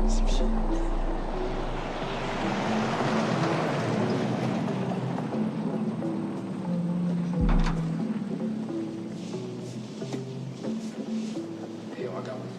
Yo, I got one.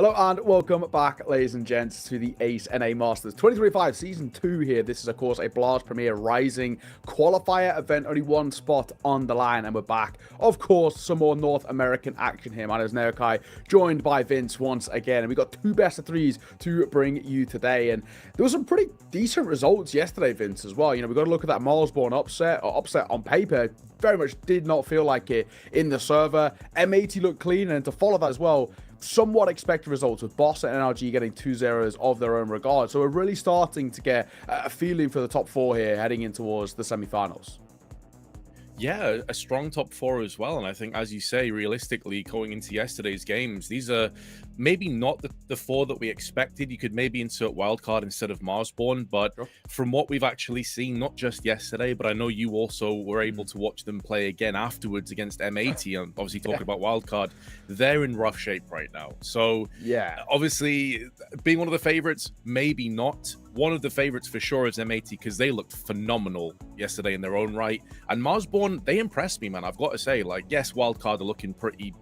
Hello and welcome back, ladies and gents, to the Ace NA Masters 2025 Season 2 here. This is, of course, a Blast Premier Rising qualifier event. Only one spot on the line, and we're back. Of course, some more North American action here. My name is Neokai, joined by Vince once again. And we got two best of threes to bring you today. And there were some pretty decent results yesterday, Vince, as well. You know, we got to look at that Marsborn upset on paper. Very much did not feel like it in the server. M80 looked clean, and to follow that as well, somewhat expected results with Boss and NRG getting 2-0s of their own regard. So we're really starting to get a feeling for the top four here heading in towards the semi-finals. Yeah, a strong top four as well. And I think, as you say, realistically, going into yesterday's games, these are maybe not the four that we expected. You could maybe insert wildcard instead of Marsborn, but from what we've actually seen, not just yesterday, but I know you also were able to watch them play again afterwards against M80, and obviously talking about wildcard, they're in rough shape right now. So yeah, obviously being one of the favorites, maybe not. One of the favorites for sure is M80 because they looked phenomenal yesterday in their own right. And Marsborn, they impressed me, man. I've got to say, like, yes, wildcard are looking pretty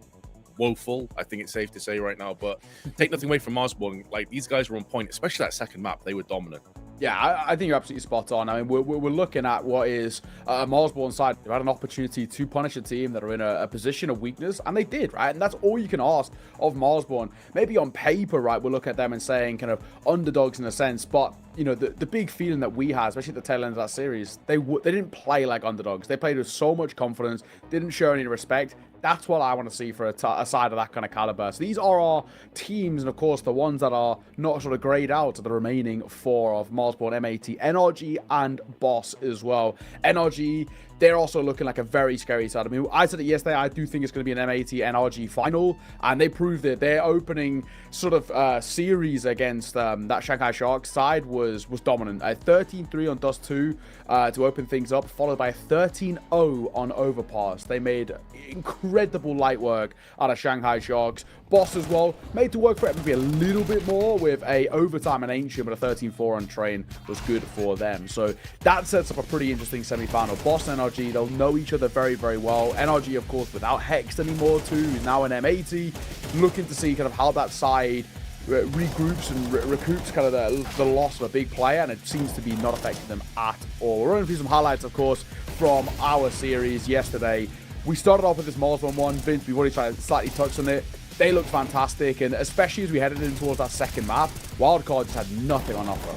woeful, I think it's safe to say right now, but take nothing away from Marsborn. Like, these guys were on point, especially that second map. They were dominant. Yeah, I think you're absolutely spot on. I mean, we're looking at what is a Marsborn side who had an opportunity to punish a team that are in a position of weakness, and they did, right? And that's all you can ask of Marsborn. Maybe on paper, right, we'll look at them and saying kind of underdogs in a sense, but you know, the big feeling that we had, especially at the tail end of that series, they didn't play like underdogs. They played with so much confidence, didn't show any respect. That's what I want to see for a side of that kind of caliber. So these are our teams, and of course, the ones that are not sort of grayed out are the remaining four of Marsborn, M80, NRG, and Boss as well. NRG, they're also looking like a very scary side. I mean, I said it yesterday, I do think it's going to be an M80 NRG final, and they proved it. Their opening sort of series against that Shanghai Sharks side was dominant. A 13-3 on Dust 2 to open things up, followed by a 13-0 on Overpass. They made incredible light work out of Shanghai Sharks. Boss as well, made to work for it maybe a little bit more with a overtime and Ancient, but a 13-4 on Train was good for them. So that sets up a pretty interesting semi-final. Boss and NRG, they'll know each other very, very well. NRG, of course, without Hex anymore too, who's now an M80, looking to see kind of how that side regroups and recoups kind of the loss of a big player, and it seems to be not affecting them at all. We're running through some highlights, of course, from our series yesterday. We started off with this Marsborn one. Vince, we've already slightly touched on it. They looked fantastic, and especially as we headed in towards that second map, wildcard just had nothing on offer.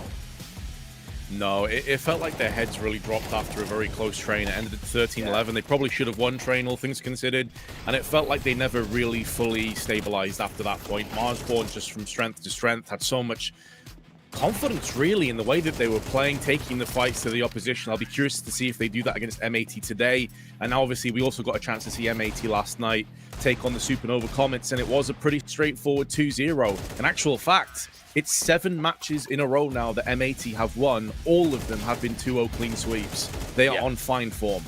No, it felt like their heads really dropped after a very close Train. It ended at 13-11. They probably should have won Train, all things considered. And it felt like they never really fully stabilized after that point. Marsborn, just from strength to strength, had so much confidence, really, in the way that they were playing, taking the fights to the opposition. I'll be curious to see if they do that against M80 today. And now, obviously, we also got a chance to see M80 last night take on the Supernova Comets, and it was a pretty straightforward 2-0. In actual fact, it's 7 matches in a row now that M80 have won. All of them have been 2-0 clean sweeps. They are on fine form.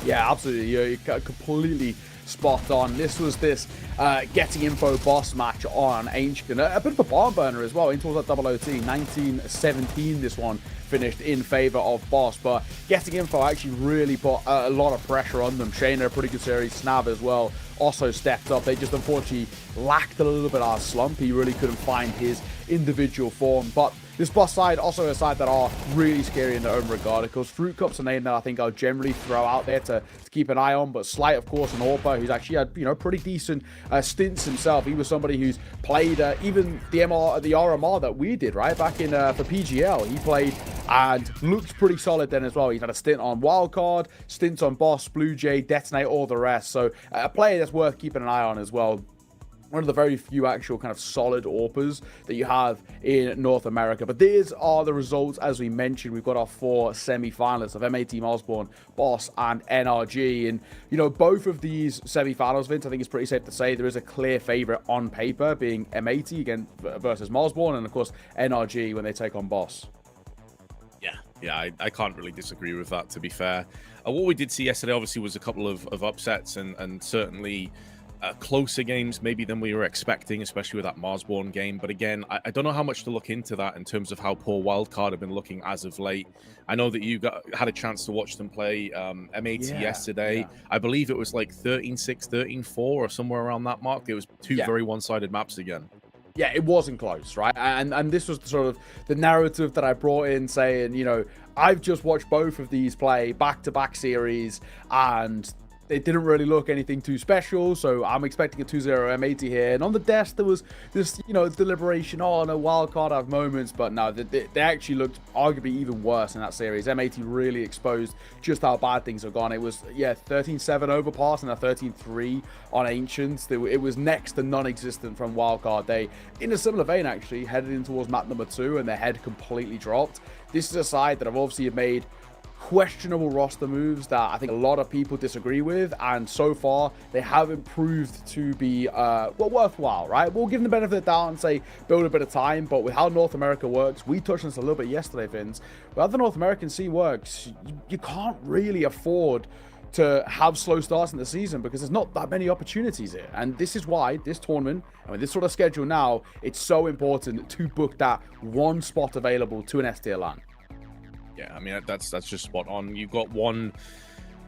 Yeah, absolutely. You're completely spot on. This was getting info boss match on Ancient. A bit of a barn burner as well in towards that double OT. 19-17 this one finished in favor of Boss, but getting info actually really put a lot of pressure on them. Shane had a pretty good series. Snav as well also stepped up. They just unfortunately lacked a little bit of a slump. He really couldn't find his individual form, but this Boss side, also a side that are really scary in their own regard. Of course, Fruit Cup's a name that I think I'll generally throw out there to keep an eye on, but Slight, of course, and Orpa, who's actually had, you know, pretty decent stints himself. He was somebody who's played even the RMR that we did, right, back in for PGL. He played and looked pretty solid then as well. He's had a stint on Wildcard, stints on Boss, Blue Jay, Detonate, all the rest. So a player that's worth keeping an eye on as well. One of the very few actual kind of solid AWPers that you have in North America. But these are the results, as we mentioned. We've got our 4 semi-finalists of M80, Marsborn, Boss, and NRG. And, you know, both of these semi-finals, Vince, I think it's pretty safe to say there is a clear favorite on paper, being M80 again versus Marsborn, and, of course, NRG when they take on Boss. Yeah, I can't really disagree with that, to be fair. What we did see yesterday, obviously, was a couple of upsets and certainly closer games maybe than we were expecting, especially with that Marsborn game. But again, I don't know how much to look into that in terms of how poor Wildcard have been looking as of late. I know that you had a chance to watch them play M80 yesterday. Yeah. I believe it was like 13-6, 13-4 or somewhere around that mark. It was two very one-sided maps again. Yeah, it wasn't close, right? And this was sort of the narrative that I brought in, saying, I've just watched both of these play back-to-back series, and it didn't really look anything too special, so I'm expecting a 2-0 M80 here. And on the desk, there was this, deliberation on a wild card have moments, but no, they actually looked arguably even worse in that series. M80 really exposed just how bad things have gone. It was, 13-7 overpass and a 13-3 on Ancients. It was next to non-existent from wildcard day. In a similar vein, actually, headed in towards map number 2, and their head completely dropped. This is a side that have obviously made questionable roster moves that I think a lot of people disagree with, and so far they haven't proved to be worthwhile, right? We'll give them the benefit of the doubt and say build a bit of time, but with how North America works, we touched on this a little bit yesterday, Vince, but how the North American scene works, you can't really afford to have slow starts in the season because there's not that many opportunities here. And this is why this tournament, I mean, this sort of schedule now, it's so important to book that one spot available to an S tier LAN. Yeah, I mean, that's just spot on. You've got one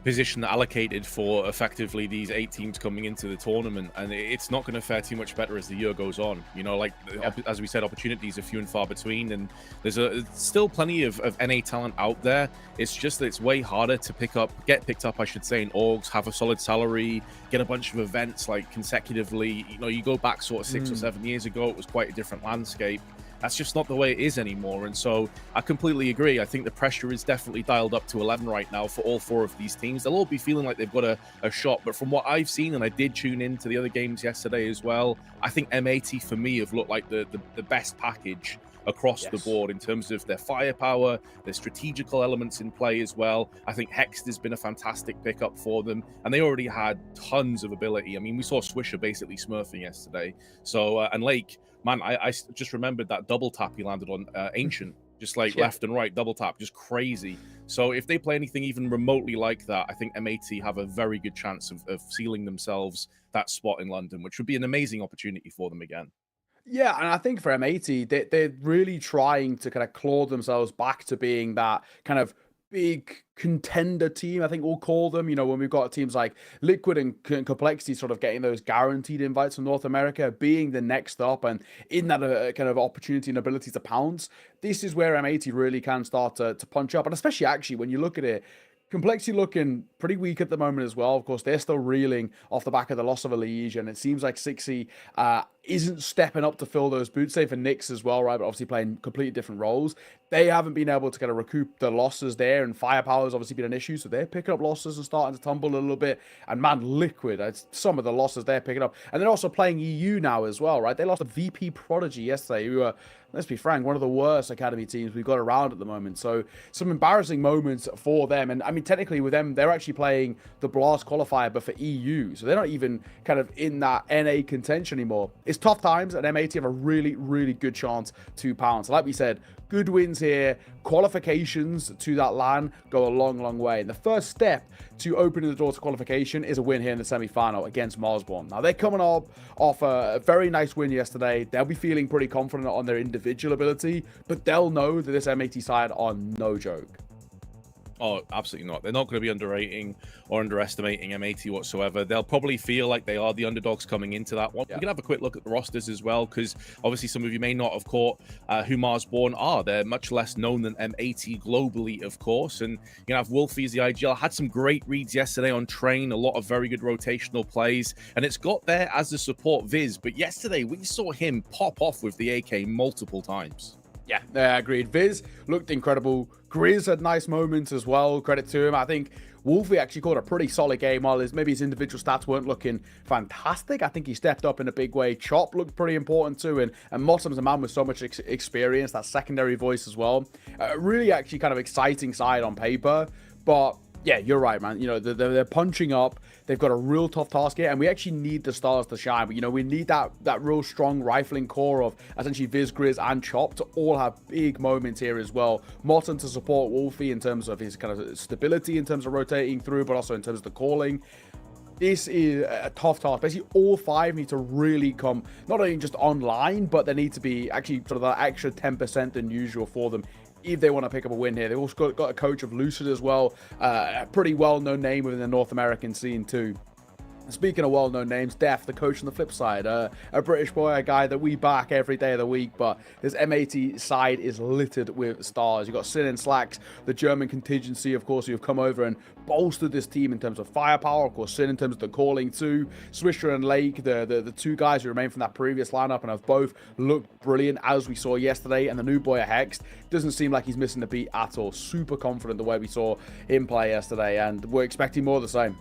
position allocated for effectively these 8 teams coming into the tournament, and it's not going to fare too much better as the year goes on. As we said, opportunities are few and far between, and there's still plenty of NA talent out there. It's just that it's way harder to get picked up, I should say, in orgs, have a solid salary, get a bunch of events like consecutively. You go back sort of 6 or 7 years ago, it was quite a different landscape. That's just not the way it is anymore. And so I completely agree. I think the pressure is definitely dialed up to 11 right now for all 4 of these teams. They'll all be feeling like they've got a shot. But from what I've seen, and I did tune in to the other games yesterday as well, I think M80 for me have looked like the best package across the board in terms of their firepower, their strategical elements in play as well. I think Hext has been a fantastic pickup for them, and they already had tons of ability. I mean, we saw Swisher basically smurfing yesterday. So, and Lake, man, I just remembered that double tap he landed on Ancient, just like left and right, double tap, just crazy. So if they play anything even remotely like that, I think M80 have a very good chance of sealing themselves that spot in London, which would be an amazing opportunity for them again. Yeah, and I think for M80, they're really trying to kind of claw themselves back to being that kind of big contender team, I think we'll call them. When we've got teams like Liquid and Complexity sort of getting those guaranteed invites from North America, being the next up and in that kind of opportunity and ability to pounce, this is where M80 really can start to punch up. And especially actually when you look at it, Complexity looking pretty weak at the moment as well. Of course, they're still reeling off the back of the loss of a Liege, and it seems like Sixy isn't stepping up to fill those boots. Same for Nyx as well, right? But obviously playing completely different roles. They haven't been able to kind of recoup the losses there, and firepower has obviously been an issue, so they're picking up losses and starting to tumble a little bit. And man, Liquid, some of the losses they're picking up. And they're also playing EU now as well, right? They lost a VP Prodigy yesterday, who are, let's be frank, one of the worst academy teams we've got around at the moment. So some embarrassing moments for them. And I mean, technically with them, they're actually playing the Blast qualifier, but for EU. So they're not even kind of in that NA contention anymore. It's tough times, and M80 have a really, really good chance to pounce. Like we said, good wins here. Qualifications to that LAN go a long, long way. And the first step to opening the door to qualification is a win here in the semi-final against Marsborn. Now, they're coming off a very nice win yesterday. They'll be feeling pretty confident on their individual ability, but they'll know that this M80 side are no joke. Oh, absolutely not. They're not going to be underrating or underestimating M80 whatsoever. They'll probably feel like they are the underdogs coming into that one. We can have a quick look at the rosters as well, because obviously some of you may not have caught who Marsborn are. They're much less known than M80 globally, of course. And you have Wolfie as the IGL. Had some great reads yesterday on Train, a lot of very good rotational plays, and it's got there as a support Viz. But yesterday we saw him pop off with the AK multiple times. Yeah, agreed. Viz looked incredible. Grizz had nice moments as well. Credit to him. I think Wolfie actually caught a pretty solid game. While maybe his individual stats weren't looking fantastic, I think he stepped up in a big way. Chop looked pretty important too. And Mossum's a man with so much experience, that secondary voice as well. Really actually kind of exciting side on paper. But yeah, you're right, man. They're punching up. They've got a real tough task here, and we actually need the stars to shine. But, we need that real strong rifling core of essentially Viz, Grizz, and Chop to all have big moments here as well. Morton to support Wolfie in terms of his kind of stability, in terms of rotating through, but also in terms of the calling. This is a tough task. Basically, all 5 need to really come, not only just online, but they need to be actually sort of that extra 10% than usual for them if they want to pick up a win here. They've also got a coach of Lucid as well, a pretty well-known name within the North American scene too. Speaking of well-known names, Def, the coach on the flip side, a British boy, a guy that we back every day of the week, but this M80 side is littered with stars. You've got Sin and Slacks, the German contingency, of course, who have come over and bolstered this team in terms of firepower, of course, Sin in terms of the calling too. Swisher and Lake, the two guys who remain from that previous lineup and have both looked brilliant, as we saw yesterday, and the new boy, Hext, doesn't seem like he's missing the beat at all. Super confident the way we saw him play yesterday, and we're expecting more of the same.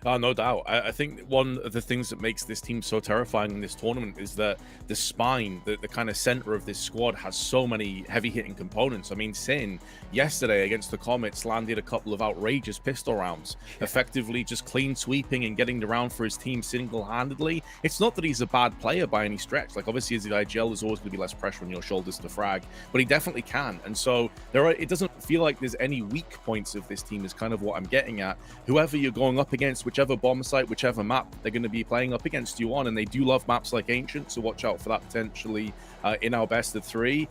No doubt. I think one of the things that makes this team so terrifying in this tournament is that the spine, the kind of center of this squad, has so many heavy-hitting components. I mean, Sin, yesterday against the Comets, landed a couple of outrageous pistol rounds, effectively just clean sweeping and getting around for his team single-handedly. It's not that he's a bad player by any stretch. Like, obviously, as the IGL, there's always going to be less pressure on your shoulders to frag, but he definitely can. And so it doesn't feel like there's any weak points of this team is kind of what I'm getting at. Whoever you're going up against, whichever bomb site, whichever map they're going to be playing up against you on, and they do love maps like Ancient, so watch out for that potentially in our best of 3.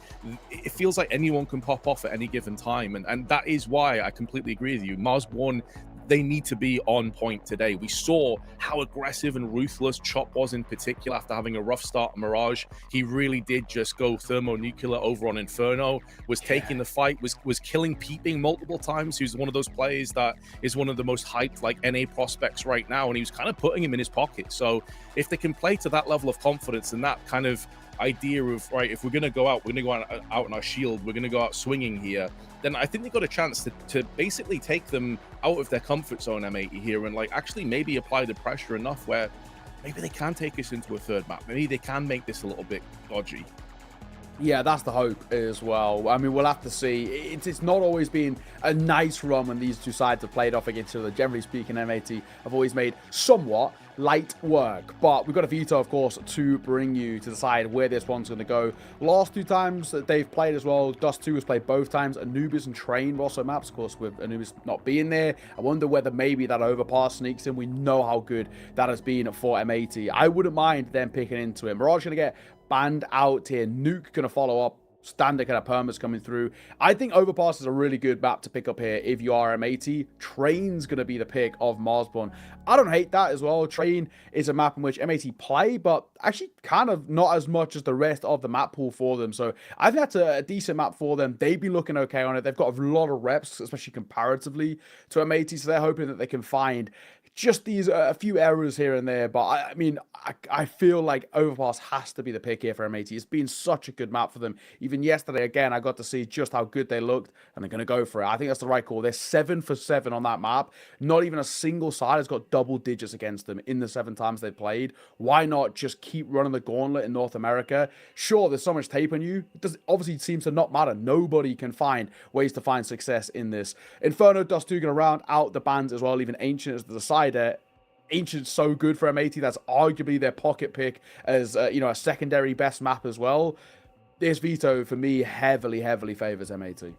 It feels like anyone can pop off at any given time, and that is why I completely agree with you. Marsborn, they need to be on point today. We saw how aggressive and ruthless Chop was in particular after having a rough start on Mirage. He really did just go thermonuclear over on Inferno, was taking the fight, was killing Peeping multiple times. He's one of those players that is one of the most hyped like NA prospects right now, and he was kind of putting him in his pocket. So if they can play to that level of confidence and that kind of idea of, right, if we're going to go out, we're going to go out on our shield, we're going to go out swinging here, then I think they've got a chance to basically take them out of their comfort zone, M80 here, and like actually maybe apply the pressure enough where maybe they can take us into a third map. Maybe they can make this a little bit dodgy. Yeah, that's the hope as well. I mean, we'll have to see. It's not always been a nice run when these two sides have played off against each other. Generally speaking, M80 have always made somewhat light work. But we've got a veto, of course, to bring you to decide where this one's going to go. Last 2 times that they've played as well, Dust 2 has played both times. Anubis and Train were also maps, of course, with Anubis not being there. I wonder whether maybe that overpass sneaks in. We know how good that has been for M80. I wouldn't mind them picking into it. Mirage going to get banned out here. Nuke going to follow up. Standard kind of permas coming through. I think Overpass is a really good map to pick up here if you are M80. Train's going to be the pick of Marsborn. I don't hate that as well. Train is a map in which M80 play, but actually kind of not as much as the rest of the map pool for them. So I think that's a decent map for them. They've been looking okay on it. They've got a lot of reps, especially comparatively to M80, so they're hoping that they can find just these a few errors here and there, but I mean, I feel like Overpass has to be the pick here for M80. It's been such a good map for them. Even yesterday, again, I got to see just how good they looked, and they're going to go for it. I think that's the right call. They're 7 for 7 on that map. Not even a single side has got double digits against them in the 7 times they played. Why not just keep running the gauntlet in North America? Sure, there's so much tape on you. It obviously seems to not matter. Nobody can find ways to find success in this. Inferno, Dust 2 going to round out the bans as well, even Ancient as the decider. Ancient's so good for M80. That's arguably their pocket pick as, you know, a secondary best map as well. This veto, for me, heavily favors M80.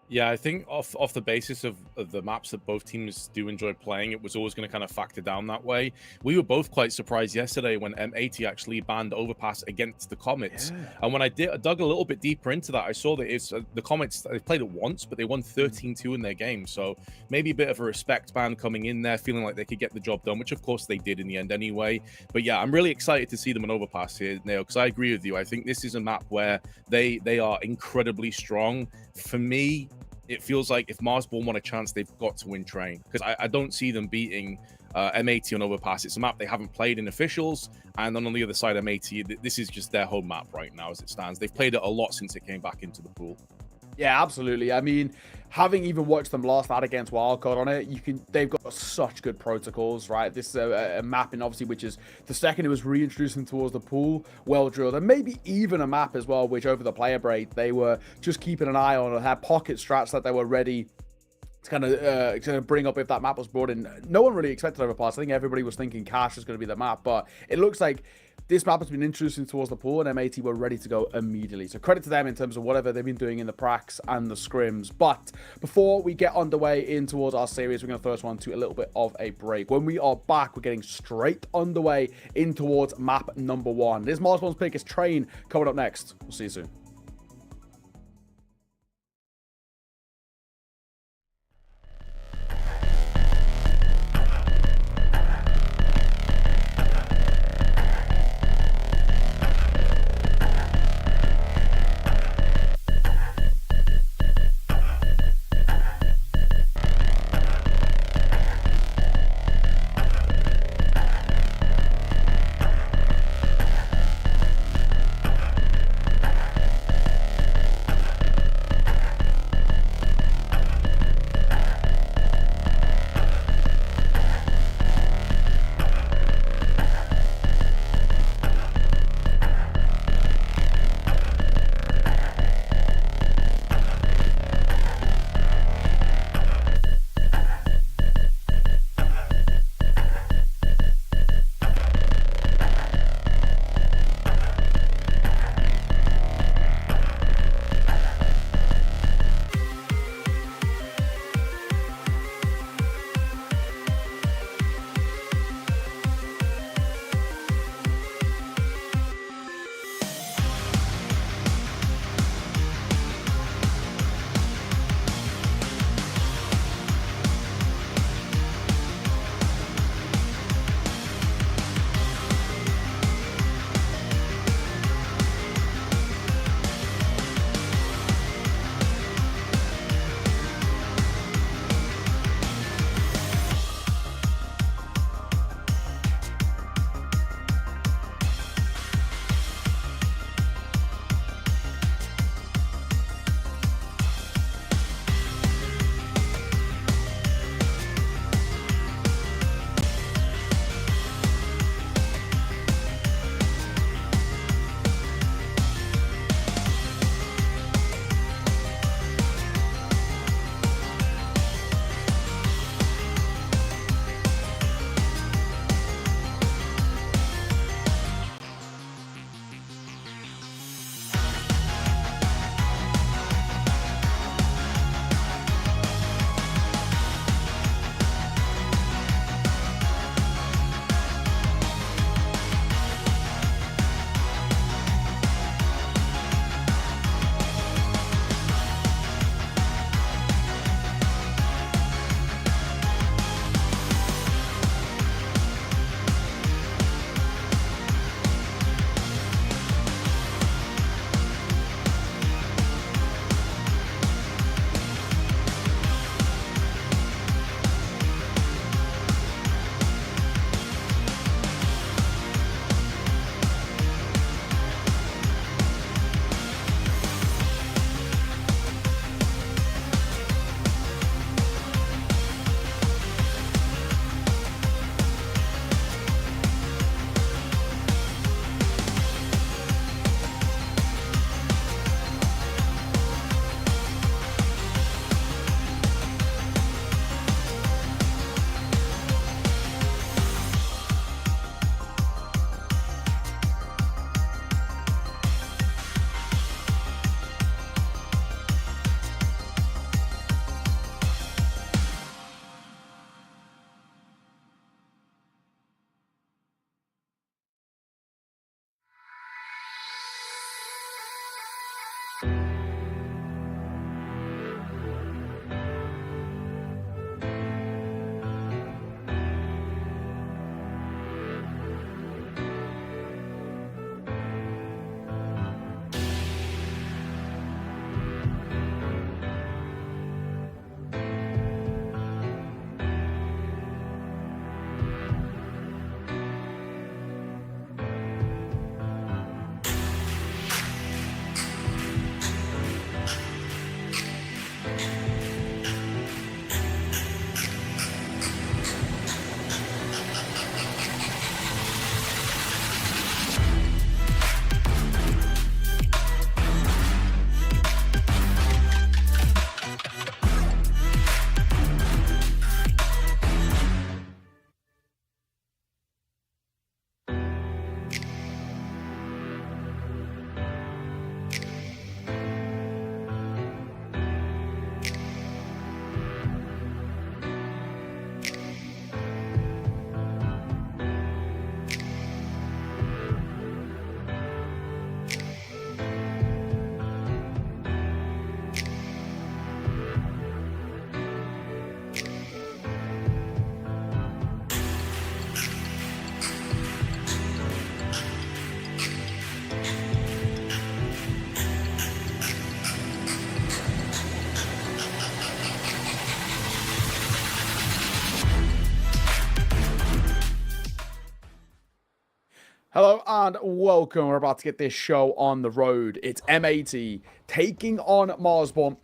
Yeah, I think off the basis of the maps that both teams do enjoy playing, it was always going to kind of factor down that way. We were both quite surprised yesterday when M80 actually banned Overpass against the Comets. Yeah. And when I dug a little bit deeper into that, I saw that it's the Comets, they played it once, but they won 13-2 in their game. So maybe a bit of a respect ban coming in there, feeling like they could get the job done, which of course they did in the end anyway. But yeah, I'm really excited to see them on Overpass here, Neo, because I agree with you. I think this is a map where they are incredibly strong. For me, it feels like if Marsborn want a chance, they've got to win Train, because I don't see them beating M80 on Overpass. It's a map they haven't played in officials, and then on the other side, M80, this is just their home map right now as it stands. They've played it a lot since it came back into the pool. Yeah, absolutely. I mean, having even watched them last night against Wildcard on it, they've got such good protocols, right? This is a map, and obviously, which is the second it was reintroduced them towards the pool, well drilled, and maybe even a map as well, which over the player break they were just keeping an eye on and had pocket strats that they were ready to kind of bring up if that map was brought in. No one really expected Overpass. I think everybody was thinking Cash is going to be the map, but it looks like this map has been introduced towards the pool, and M80 were ready to go immediately. So credit to them in terms of whatever they've been doing in the pracs and the scrims. But before we get underway in towards our series, we're going to throw this one to a little bit of a break. When we are back, we're getting straight underway in towards map number 1. This Marsborn's pick is Train coming up next. We'll see you soon. Hello and welcome. We're about to get this show on the road. It's M80 taking on Marsborn.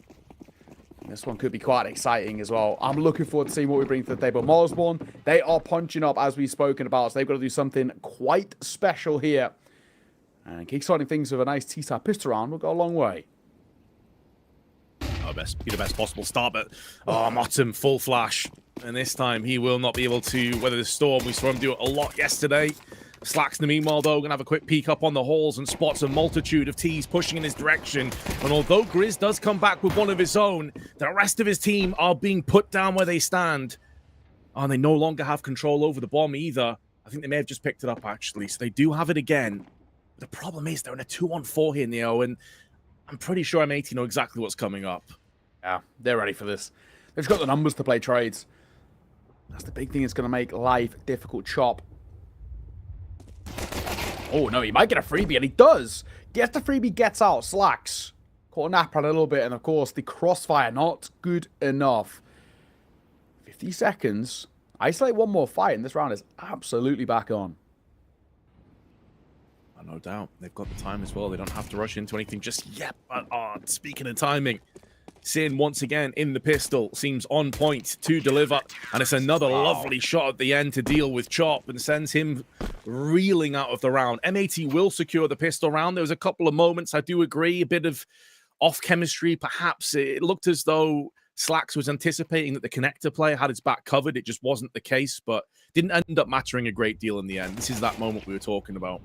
This one could be quite exciting as well. I'm looking forward to seeing what we bring to the table. Marsborn, they are punching up as we've spoken about, so they've got to do something quite special here. And kickstarting things with a nice T-star pistol round will go a long way. Oh, be the best possible start, but Mottom full flash. And this time he will not be able to weather the storm. We saw him do it a lot yesterday. Slacks, in the meanwhile, though, going to have a quick peek up on the halls and spots a multitude of T's pushing in his direction. And although Grizz does come back with one of his own, the rest of his team are being put down where they stand. And they no longer have control over the bomb either. I think they may have just picked it up, actually. So they do have it again. The problem is they're in a 2-on-4 here, Neo, and I'm pretty sure M80 know exactly what's coming up. Yeah, they're ready for this. They've just got the numbers to play trades. That's the big thing that's going to make life difficult. Chop. Oh, no, he might get a freebie, and he does. Gets the freebie, gets out, slacks. Caught a nap a little bit, and of course, the crossfire, not good enough. 50 seconds. Isolate one more fight, and this round is absolutely back on. No doubt. They've got the time as well. They don't have to rush into anything just yet. But speaking of timing, Sin once again in the pistol seems on point to deliver. And it's another lovely shot at the end to deal with Chop and sends him reeling out of the round. M80 will secure the pistol round. There was a couple of moments, I do agree, a bit of off chemistry. Perhaps it looked as though Slacks was anticipating that the connector player had his back covered. It just wasn't the case, but didn't end up mattering a great deal in the end. This is that moment we were talking about.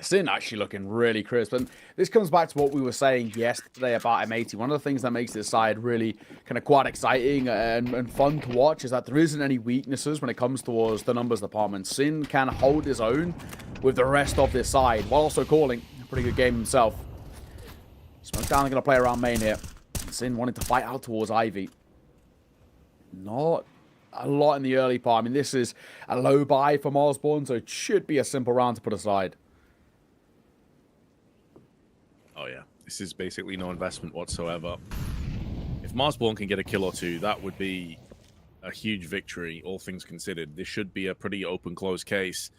Sin actually looking really crisp, and this comes back to what we were saying yesterday about M80. One of the things that makes this side really kind of quite exciting and fun to watch is that there isn't any weaknesses when it comes towards the numbers department. Sin can hold his own with the rest of this side while also calling a pretty good game himself. Smoke down, going to play around main here. Sin wanting to fight out towards Ivy. Not a lot in the early part. I mean, this is a low buy for Marsborn, so it should be a simple round to put aside. Oh, yeah. This is basically no investment whatsoever. If Marsborn can get a kill or two, that would be a huge victory, all things considered. This should be a pretty open, close case.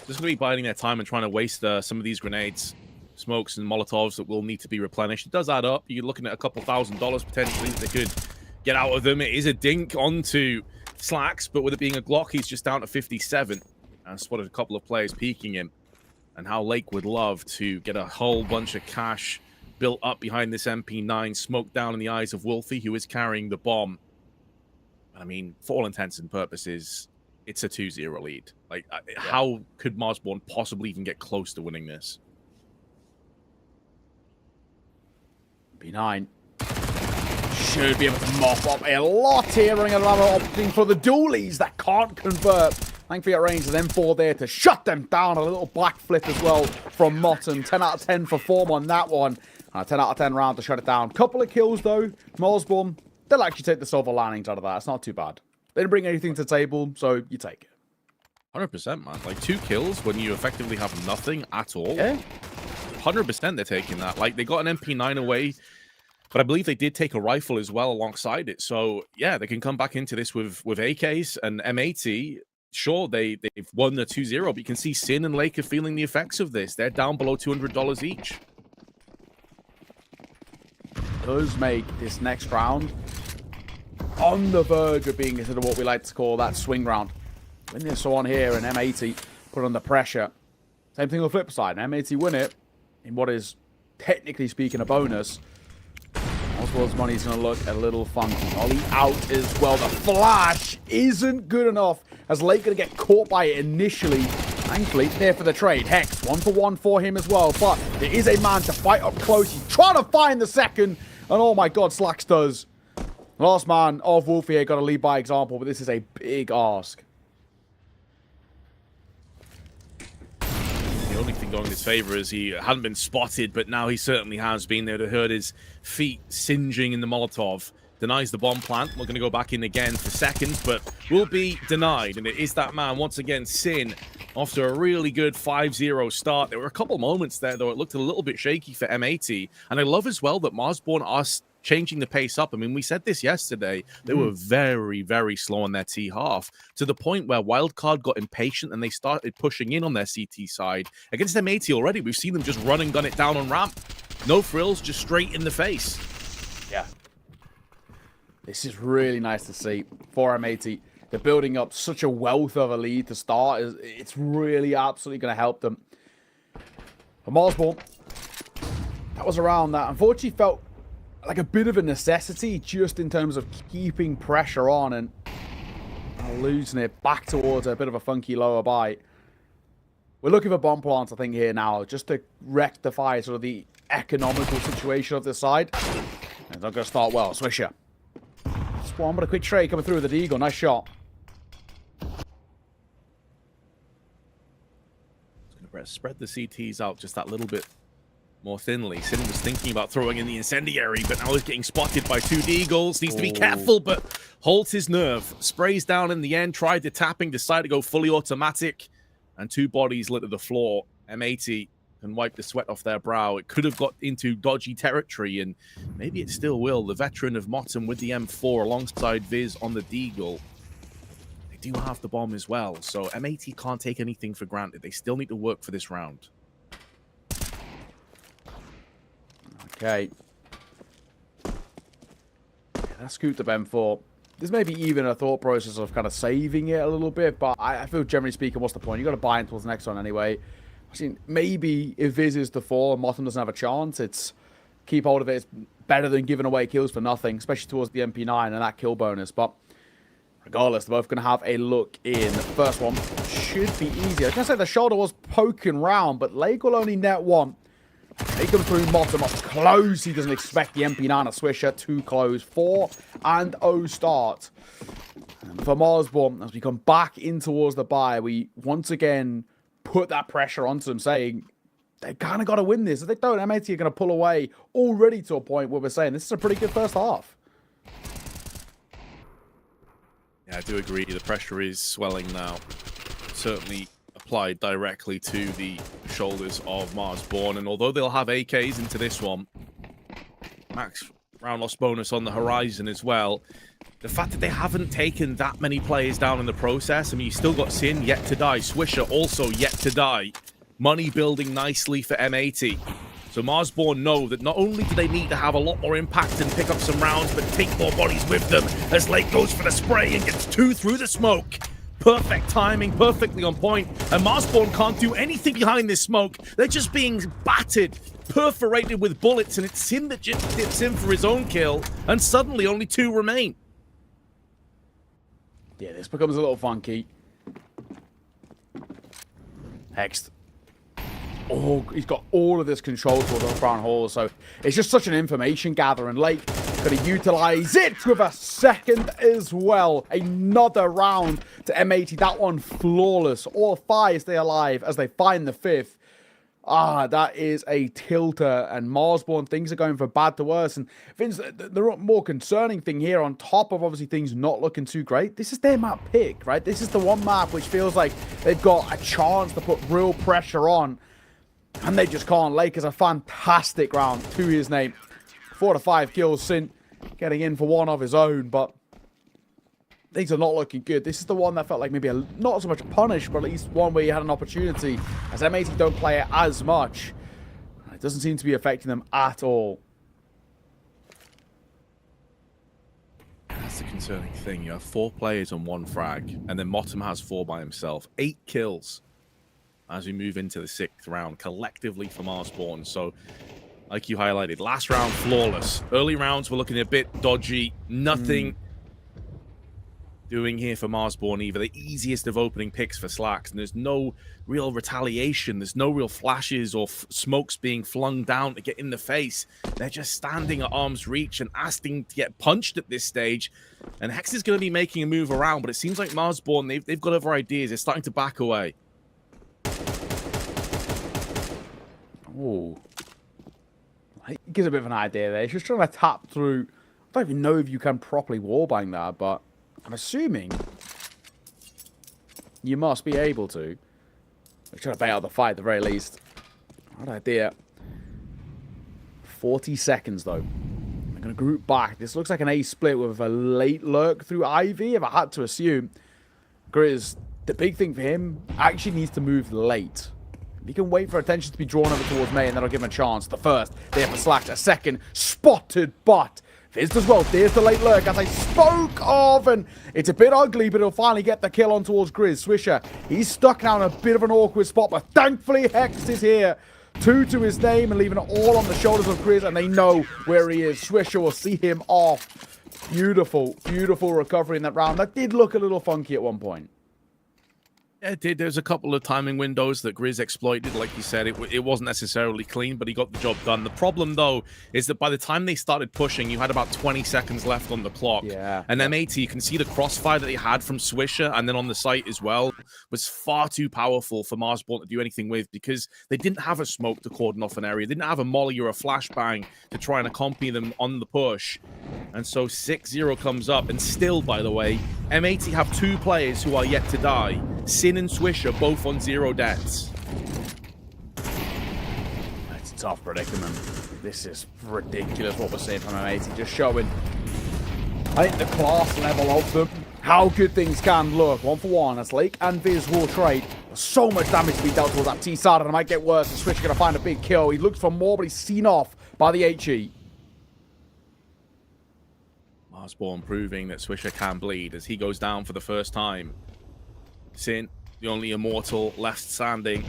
Just going to be biding their time and trying to waste some of these grenades, smokes, and Molotovs that will need to be replenished. It does add up. You're looking at a couple $1,000 potentially that they could get out of them. It is a dink onto Slacks, but with it being a Glock, he's just down to 57. I spotted a couple of players peeking him. And how Lake would love to get a whole bunch of cash built up behind this MP9, smoked down in the eyes of Wolfie, who is carrying the bomb. I mean, for all intents and purposes, it's a 2-0 lead. Like, how could Marsborn possibly even get close to winning this? B9 should be able to mop up a lot here, running around opting for the dualies that can't convert. Thankfully at range, and then 4 there to shut them down. A little black flip as well from Motton. 10 out of 10 for form on that one. And a 10 out of 10 round to shut it down. Couple of kills though. Marsborn, they'll actually take the silver linings out of that. It's not too bad. They didn't bring anything to the table, so you take it. 100%, man. Like, 2 kills when you effectively have nothing at all. Yeah. 100% they're taking that. Like, they got an MP9 away, but I believe they did take a rifle as well alongside it. So, yeah, they can come back into this with AKs and M80. Sure, they've won the 2-0, but you can see Sin and Lake are feeling the effects of this. They're down below $200 each. Does make this next round on the verge of being considered what we like to call that swing round. Win this one here, and M80 put under pressure. Same thing on the flip side. M80 win it in what is, technically speaking, a bonus. Oswald's money's going to look a little funky. Ollie out as well. The flash isn't good enough as Lake going to get caught by it initially. Thankfully, there for the trade. Hex, 1-for-1 for him as well. But there is a man to fight up close. He's trying to find the second. And oh my god, Slacks does. Last man of Wolfie here got to lead by example, but this is a big ask. The only thing going in his favor is he hadn't been spotted, but now he certainly has been there to hurt his feet singeing in the Molotov. Denies the bomb plant. We're going to go back in again for seconds, but will be denied. And it is that man, once again, Sin, after a really good 5-0 start. There were a couple moments there, though, it looked a little bit shaky for M80. And I love as well that Marsborn are changing the pace up. I mean, we said this yesterday. They were very, very slow on their T half to the point where Wildcard got impatient and they started pushing in on their CT side. Against M80 already, we've seen them just run and gun it down on ramp. No frills, just straight in the face. Yeah. This is really nice to see for M80. They're building up such a wealth of a lead to start. It's really absolutely going to help them. For Marsborn, that was around that. Unfortunately, felt like a bit of a necessity just in terms of keeping pressure on and losing it back towards a bit of a funky lower bite. We're looking for bomb plants, I think, here now, just to rectify sort of the economical situation of this side. And they're going to start well. Swisher. Swan, but a quick trade coming through with the Deagle. Nice shot. Spread the CTs out just that little bit more thinly. Sin was thinking about throwing in the incendiary, but now he's getting spotted by 2 Deagles. Needs to be careful, but holds his nerve. Sprays down in the end, tried the tapping, decided to go fully automatic, and 2 bodies lit to the floor. M80 can wipe the sweat off their brow. It could have got into dodgy territory, and maybe it still will. The veteran of Motum with the M4 alongside Viz on the Deagle. Do have the bomb as well, so M80 can't take anything for granted. They still need to work for this round. Okay. Yeah, that's scooped up M4. There's maybe even a thought process of kind of saving it a little bit, but I feel generally speaking, what's the point? You got to buy into the next one anyway. I mean, maybe if Viz is the 4 and Motum doesn't have a chance, it's keep hold of it. It's better than giving away kills for nothing, especially towards the MP9 and that kill bonus, but regardless, they're both going to have a look in. The first one should be easy. I was going to say the shoulder was poking round, but Lake will only net 1. He comes through Motum up close. He doesn't expect the MP9 Swisher. Too close. 4-0 start. And for Marsborn, as we come back in towards the bye, we once again put that pressure onto them, saying they kind of got to win this. If they don't, M80 are going to pull away already to a point where we're saying this is a pretty good first half. Yeah, I do agree. The pressure is swelling now. Certainly applied directly to the shoulders of Marsborn. And although they'll have AKs into this one, max round loss bonus on the horizon as well. The fact that they haven't taken that many players down in the process. I mean, you still got Sin yet to die. Swisher also yet to die. Money building nicely for M80. So Marsborn know that not only do they need to have a lot more impact and pick up some rounds, but take more bodies with them as Lake goes for the spray and gets 2 through the smoke. Perfect timing, perfectly on point. And Marsborn can't do anything behind this smoke. They're just being battered, perforated with bullets, and it's Sin that just dips in for his own kill. And suddenly only 2 remain. Yeah, this becomes a little funky. Hexed. Oh, he's got all of this control toward the brown hole, so it's just such an information gather, and Lake going to utilize it with a second as well. Another round to M80. That one flawless. All 5 stay alive as they find the 5th. Ah, that is a tilter, and Marsborn, things are going from bad to worse. And Vince, the more concerning thing here, on top of obviously things not looking too great, this is their map pick, right? This is the one map which feels like they've got a chance to put real pressure on. And they just can't. Lake is a fantastic round to his name. 4 to 5 kills. Sin getting in for 1 of his own, but things are not looking good. This is the one that felt like maybe not so much punish, but at least one where you had an opportunity. As M80 don't play it as much, it doesn't seem to be affecting them at all. That's the concerning thing. You have 4 players on 1 frag, and then Motum has 4 by himself. 8 kills. As we move into the 6th round, collectively for Marsborn. So, like you highlighted, last round, flawless. Early rounds were looking a bit dodgy. Nothing doing here for Marsborn either. The easiest of opening picks for Slacks, and there's no real retaliation. There's no real flashes or smokes being flung down to get in the face. They're just standing at arm's reach and asking to get punched at this stage. And Hex is going to be making a move around, but it seems like Marsborn, they've got other ideas. They're starting to back away. Oh, it gives a bit of an idea there. He's just trying to tap through. I don't even know if you can properly wallbang that, but I'm assuming you must be able to. We're trying to bait out the fight at the very least. What idea. 40 seconds though. They're going going to group back. This looks like an A split with a late lurk through Ivy, if I had to assume. Grizz, the big thing for him, actually needs to move late. He can wait for attention to be drawn over towards May, and that'll give him a chance. The first, they have a slack. A second, spotted, but Fizz does well. There's the late lurk, as I spoke of, and it's a bit ugly, but he'll finally get the kill on towards Grizz. Swisher, he's stuck now in a bit of an awkward spot, but thankfully Hex is here. 2 to his name and leaving it all on the shoulders of Grizz, and they know where he is. Swisher will see him off. Beautiful, beautiful recovery in that round. That did look a little funky at one point. It did. There's a couple of timing windows that Grizz exploited. Like you said, it wasn't necessarily clean, but he got the job done. The problem, though, is that by the time they started pushing, you had about 20 seconds left on the clock. Yeah. And M80, you can see the crossfire that they had from Swisher, and then on the site as well, was far too powerful for Marsborn to do anything with, because they didn't have a smoke to cordon off an area. They didn't have a molly or a flashbang to try and accompany them on the push. And so 6-0 comes up, and still, by the way, M80 have 2 players who are yet to die. Sin and Swisher both on 0 deaths. That's a tough predicament. This is ridiculous what we're seeing from M80. Just showing, I think, the class level of them. How good things can look. 1 for 1 as Lake and Viz will trade. There's so much damage to be dealt with that T side, and it might get worse. And Swisher going to find a big kill. He looks for more, but he's seen off by the HE. Marsborn proving that Swisher can bleed as he goes down for the first time. Sin, the only immortal left standing,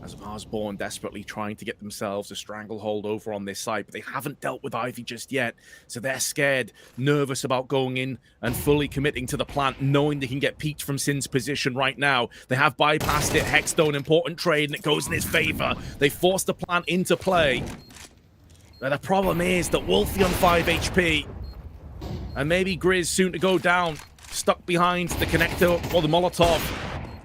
as Marsborn desperately trying to get themselves a stranglehold over on this side, but they haven't dealt with Ivy just yet, so they're scared, nervous about going in and fully committing to the plant, knowing they can get peeked from Sin's position right now. They have bypassed it. Hexstone, important trade, and it goes in his favor. They force the plant into play, but the problem is that Wolfie on 5 HP, and maybe Grizz soon to go down, stuck behind the connector or the Molotov.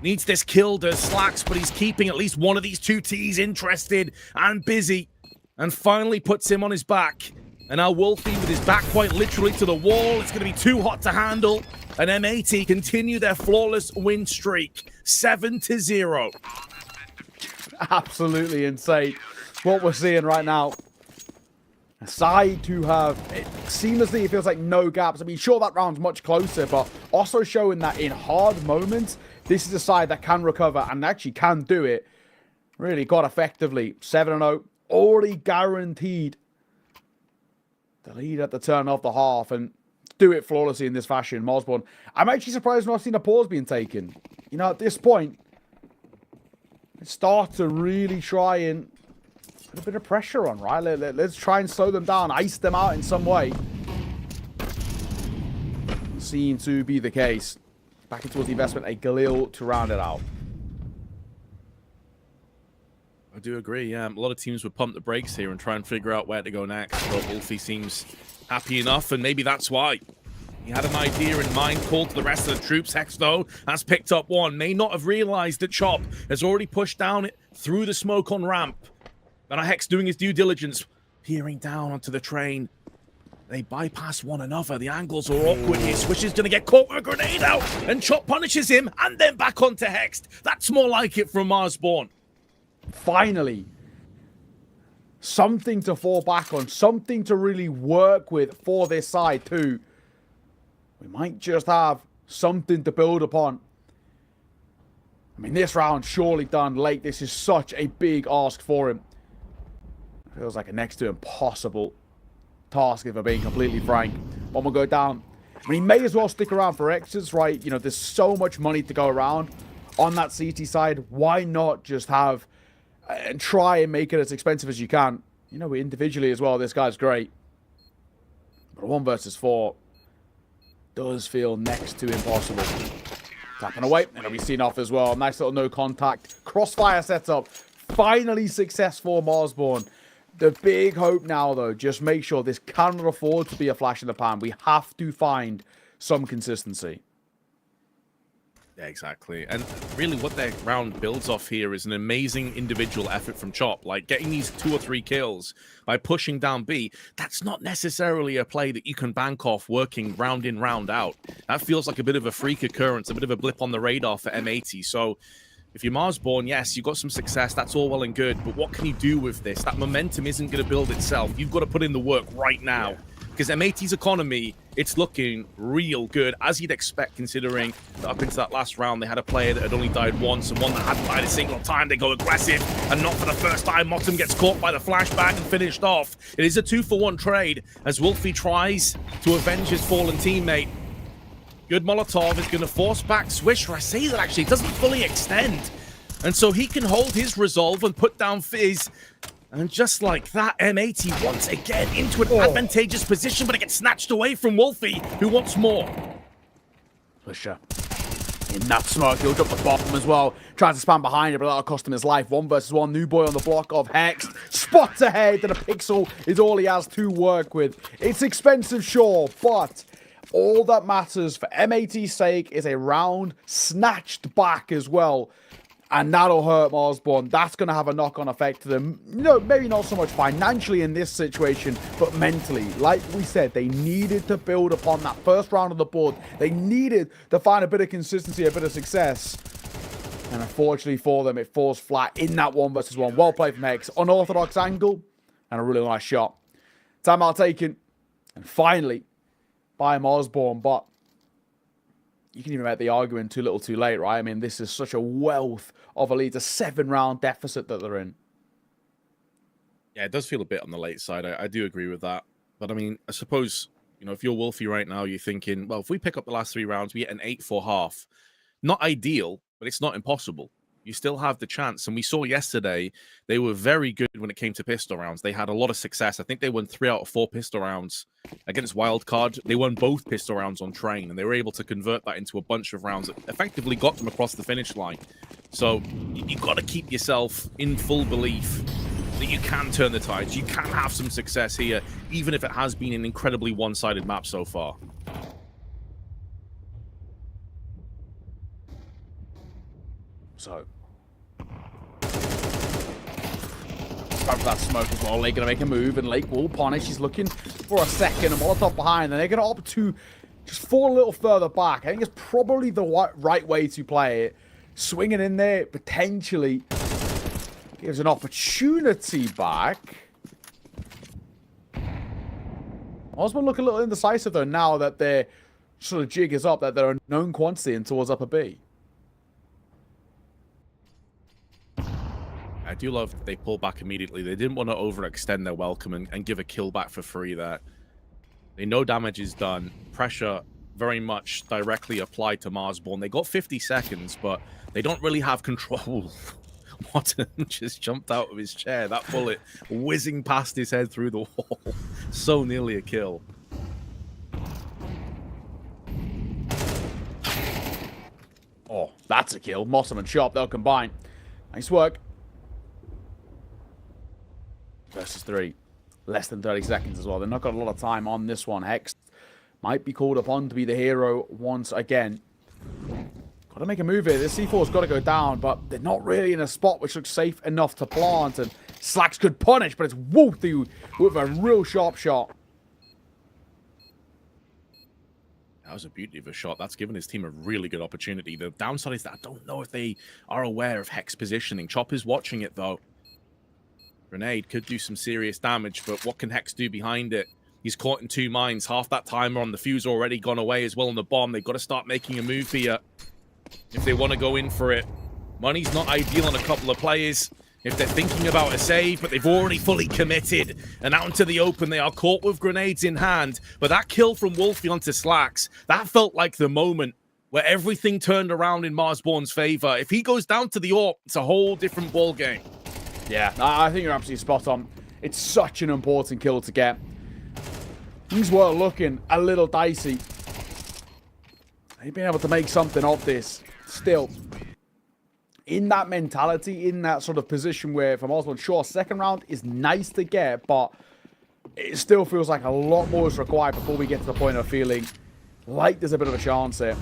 Needs this kill, does Slacks, but he's keeping at least one of these 2 Ts interested and busy. And finally puts him on his back. And now Wolfie with his back quite literally to the wall. It's going to be too hot to handle. And M80 continue their flawless win streak. 7-0. Absolutely insane what we're seeing right now. A side to have, seamlessly, it feels like no gaps. I mean, sure, that round's much closer, but also showing that in hard moments, this is a side that can recover and actually can do it really quite effectively. 7-0, already guaranteed the lead at the turn of the half and do it flawlessly in this fashion. Marsborn, I'm actually surprised I've not seen a pause being taken. You know, at this point, start to really try and put a bit of pressure on, right? Let's try and slow them down, ice them out in some way. Seemed to be the case. Back towards the investment, a Galil to round it out. I do agree, yeah. A lot of teams would pump the brakes here and try and figure out where to go next. But Wolfie seems happy enough, and maybe that's why. He had an idea in mind, called to the rest of the troops. Hex, though, has picked up one. May not have realized that Chop has already pushed down it through the smoke on ramp. And Hex doing his due diligence, peering down onto the train. They bypass one another. The angles are awkward here. Swisher's going to get caught with a grenade out, and Chop punishes him, and then back onto Hex. That's more like it from Marsborn. Finally, something to fall back on, something to really work with for this side too. We might just have something to build upon. I mean, this round surely done late. This is such a big ask for him. Feels like a next to impossible task, if I'm being completely frank. One will go down. I mean, he may as well stick around for exits, right? You know, there's so much money to go around on that CT side. Why not just have and try and make it as expensive as you can? You know, individually as well, this guy's great. But 1 versus 4 does feel next to impossible. Tapping away, and it'll be seen off as well. Nice little no contact. Crossfire setup. Finally successful, Marsborn. The big hope now, though, just make sure this cannot afford to be a flash in the pan. We have to find some consistency. Yeah, exactly. And really what their round builds off here is an amazing individual effort from Chop. Like, getting these 2 or 3 kills by pushing down B, that's not necessarily a play that you can bank off working round in, round out. That feels like a bit of a freak occurrence, a bit of a blip on the radar for M80. So if you're Marsborn, yes, you got some success. That's all well and good. But what can you do with this? That momentum isn't going to build itself. You've got to put in the work right now. Because M80's economy, it's looking real good, as you'd expect, considering that up into that last round, they had a player that had only died once and one that hadn't died a single time. They go aggressive, and not for the first time. Motum gets caught by the flashback and finished off. It is a 2-for-1 trade, as Wolfie tries to avenge his fallen teammate. Good Molotov is going to force back Swisher. I say that actually, it doesn't fully extend. And so he can hold his resolve and put down Fizz. And just like that, M80 once again into an advantageous position, but it gets snatched away from Wolfie, who wants more. Swisher in that smoke, he'll jump the bottom as well. Tries to spam behind it, but that'll cost him his life. 1 versus 1, new boy on the block of Hex. Spots ahead, and a pixel is all he has to work with. It's expensive, sure, but all that matters for M80's sake is a round snatched back as well. And that'll hurt Marsborn. That's going to have a knock-on effect to them. No, maybe not so much financially in this situation, but mentally. Like we said, they needed to build upon that first round of the board. They needed to find a bit of consistency, a bit of success. And unfortunately for them, it falls flat in that 1 versus 1. Well played from Hex. Unorthodox angle and a really nice shot. Timeout taken. And finally, by Marsborn, but you can even make the argument too little too late, right? I mean, this is such a wealth of a lead, a 7-round deficit that they're in. Yeah, it does feel a bit on the late side. I do agree with that. But I mean, I suppose, you know, if you're Wolfie right now, you're thinking, well, if we pick up the last 3 rounds, we get an 8-4 half. Not ideal, but it's not impossible. You still have the chance. And we saw yesterday, they were very good when it came to pistol rounds. They had a lot of success. I think they won 3 out of 4 pistol rounds against Wildcard. They won both pistol rounds on Train, and they were able to convert that into a bunch of rounds that effectively got them across the finish line. So you've got to keep yourself in full belief that you can turn the tides. You can have some success here, even if it has been an incredibly one-sided map so far. So, for that smoke as well. Lake going to make a move, and Lake will punish. He's looking for a second, and Molotov behind, and they're going to opt to just fall a little further back. I think it's probably the right way to play it. Swinging in there potentially gives an opportunity back. Osborne look a little indecisive, though, now that their sort of jig is up, that they're a known quantity and towards upper B. I do love that they pull back immediately. They didn't want to overextend their welcome and give a kill back for free there. They know damage is done. Pressure very much directly applied to Marsborn. They got 50 seconds, but they don't really have control. Motum just jumped out of his chair. That bullet whizzing past his head through the wall. So nearly a kill. Oh, that's a kill. Motum and Sharp, they'll combine. Nice work. Versus 3. Less than 30 seconds as well. They've not got a lot of time on this one. Hex might be called upon to be the hero once again. Got to make a move here. This C4's got to go down, but they're not really in a spot which looks safe enough to plant. And Slacks could punish, but it's Wolfie with a real sharp shot. That was a beauty of a shot. That's given his team a really good opportunity. The downside is that I don't know if they are aware of Hex positioning. Chop is watching it, though. Grenade could do some serious damage, but what can Hex do behind it? He's caught in 2 mines. Half that timer on the fuse already gone away as well on the bomb. They've got to start making a move here if they want to go in for it. Money's not ideal on a couple of players if they're thinking about a save, but they've already fully committed. And out into the open, they are caught with grenades in hand. But that kill from Wolfie onto Slacks, that felt like the moment where everything turned around in Marsborn's favor. If he goes down to the AWP, it's a whole different ball game. Yeah, I think you're absolutely spot on. It's such an important kill to get. Things were looking a little dicey. They've been able to make something of this. Still, in that mentality, in that sort of position where, from Osborne, sure, second round is nice to get, but it still feels like a lot more is required before we get to the point of feeling like there's a bit of a chance here.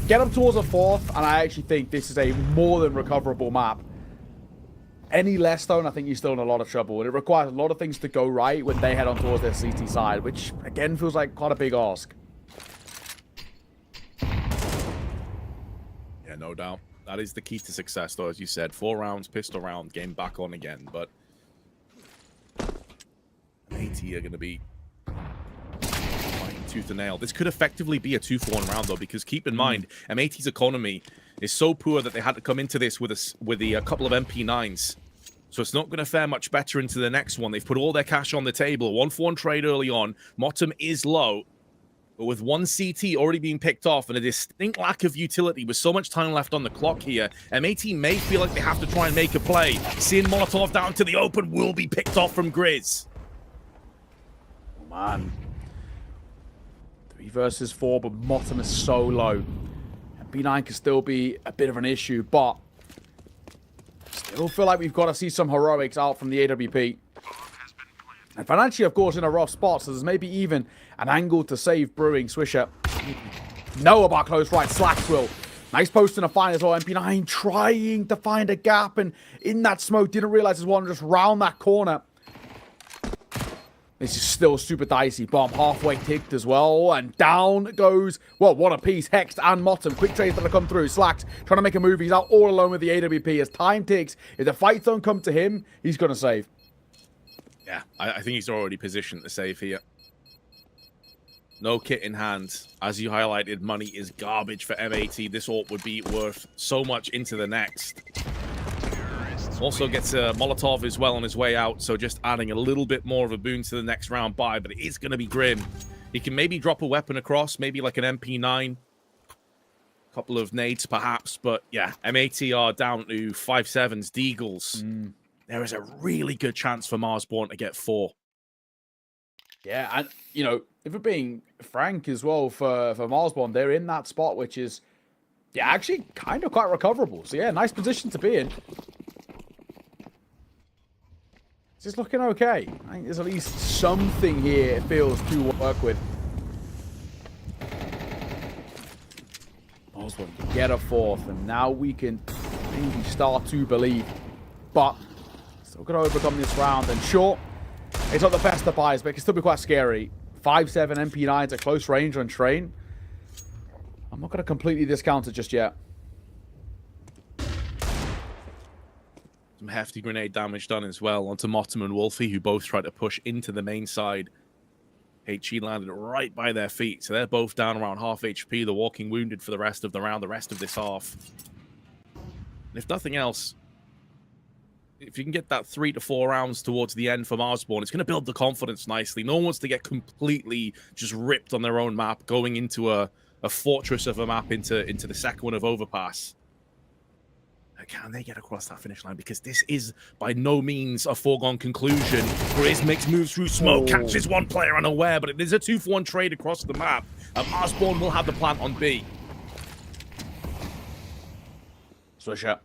Get up towards a 4th, and I actually think this is a more than recoverable map. Any less, though, and I think you're still in a lot of trouble. And it requires a lot of things to go right when they head on towards their CT side, which, again, feels like quite a big ask. Yeah, no doubt. That is the key to success, though, as you said. 4 rounds, pistol round, game back on again. But AT are going to be fighting tooth and nail. This could effectively be a 2-for-1 round, though, because keep in mind, M80's economy is so poor that they had to come into this with a couple of MP9s. So it's not going to fare much better into the next one. They've put all their cash on the table. 1-for-1 trade early on. Motum is low. But with 1 CT already being picked off and a distinct lack of utility with so much time left on the clock here, M80 may feel like they have to try and make a play. Seeing Molotov down to the open will be picked off from Grizz. Oh, man. 3 versus 4, but Motum is so low. And B9 can still be a bit of an issue, but still feel like we've got to see some heroics out from the AWP. And financially, of course, in a rough spot, so there's maybe even an angle to save Brewing. Swisher know about close right. Slacks will. Nice post in a find as well. MP9 trying to find a gap, and in that smoke, didn't realize there's one just round that corner. This is still super dicey. Bomb halfway ticked as well, and down goes, well, what a piece. Hexed and Motum. Quick trades that have come through. Slacks trying to make a move. He's out all alone with the AWP as time ticks. If the fights don't come to him, he's going to save. Yeah, I think he's already positioned to save here. No kit in hand. As you highlighted, money is garbage for M80. This AWP would be worth so much into the next. Also gets a Molotov as well on his way out, so just adding a little bit more of a boon to the next round by, but it is going to be grim. He can maybe drop a weapon across, maybe like an MP9. Couple of nades perhaps, but yeah, M80 are down to 5.7s, Deagles. There is a really good chance for Marsborn to get 4. Yeah, and, you know, if we're being frank as well for Marsborn, they're in that spot, which is, yeah, actually kind of quite recoverable. So, yeah, nice position to be in. This is looking okay. I think there's at least something here it feels to work with. Marsborn get a 4th, and now we can maybe start to believe. But still going to overcome this round, and sure, it's not the best of buys, but it can still be quite scary. 5.7 MP9s at close range on train. I'm not going to completely discount it just yet. Some hefty grenade damage done as well onto Motum and Wolfie, who both tried to push into the main side. HE landed right by their feet, so they're both down around half HP. They're walking wounded for the rest of the round, the rest of this half. And if nothing else, if you can get that 3 to 4 rounds towards the end for Marsborn, it's going to build the confidence nicely. No one wants to get completely just ripped on their own map, going into a fortress of a map into the second one of Overpass. Can they get across that finish line? Because this is by no means a foregone conclusion. Grizz makes moves through smoke, catches one player unaware, but it is a 2-for-1 trade across the map. And Marsborn will have the plant on B. Swisher.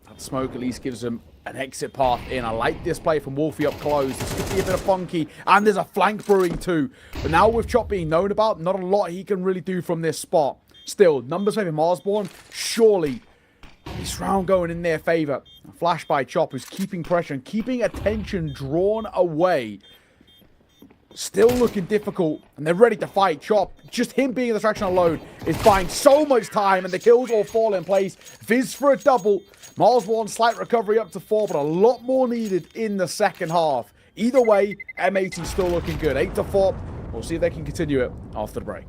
That smoke at least gives him an exit path in. I like this play from Wolfie up close. This could be a bit of funky. And there's a flank brewing too. But now with Chop being known about, not a lot he can really do from this spot. Still, numbers maybe Marsborn, surely this round going in their favor. A flash by Chop, who's keeping pressure and keeping attention drawn away. Still looking difficult, and they're ready to fight. Chop, just him being a distraction alone is buying so much time, and the kills all fall in place. Viz for a double. Marsborn slight recovery up to 4, but a lot more needed in the second half. Either way, M80 still looking good. 8 to 4. We'll see if they can continue it after the break.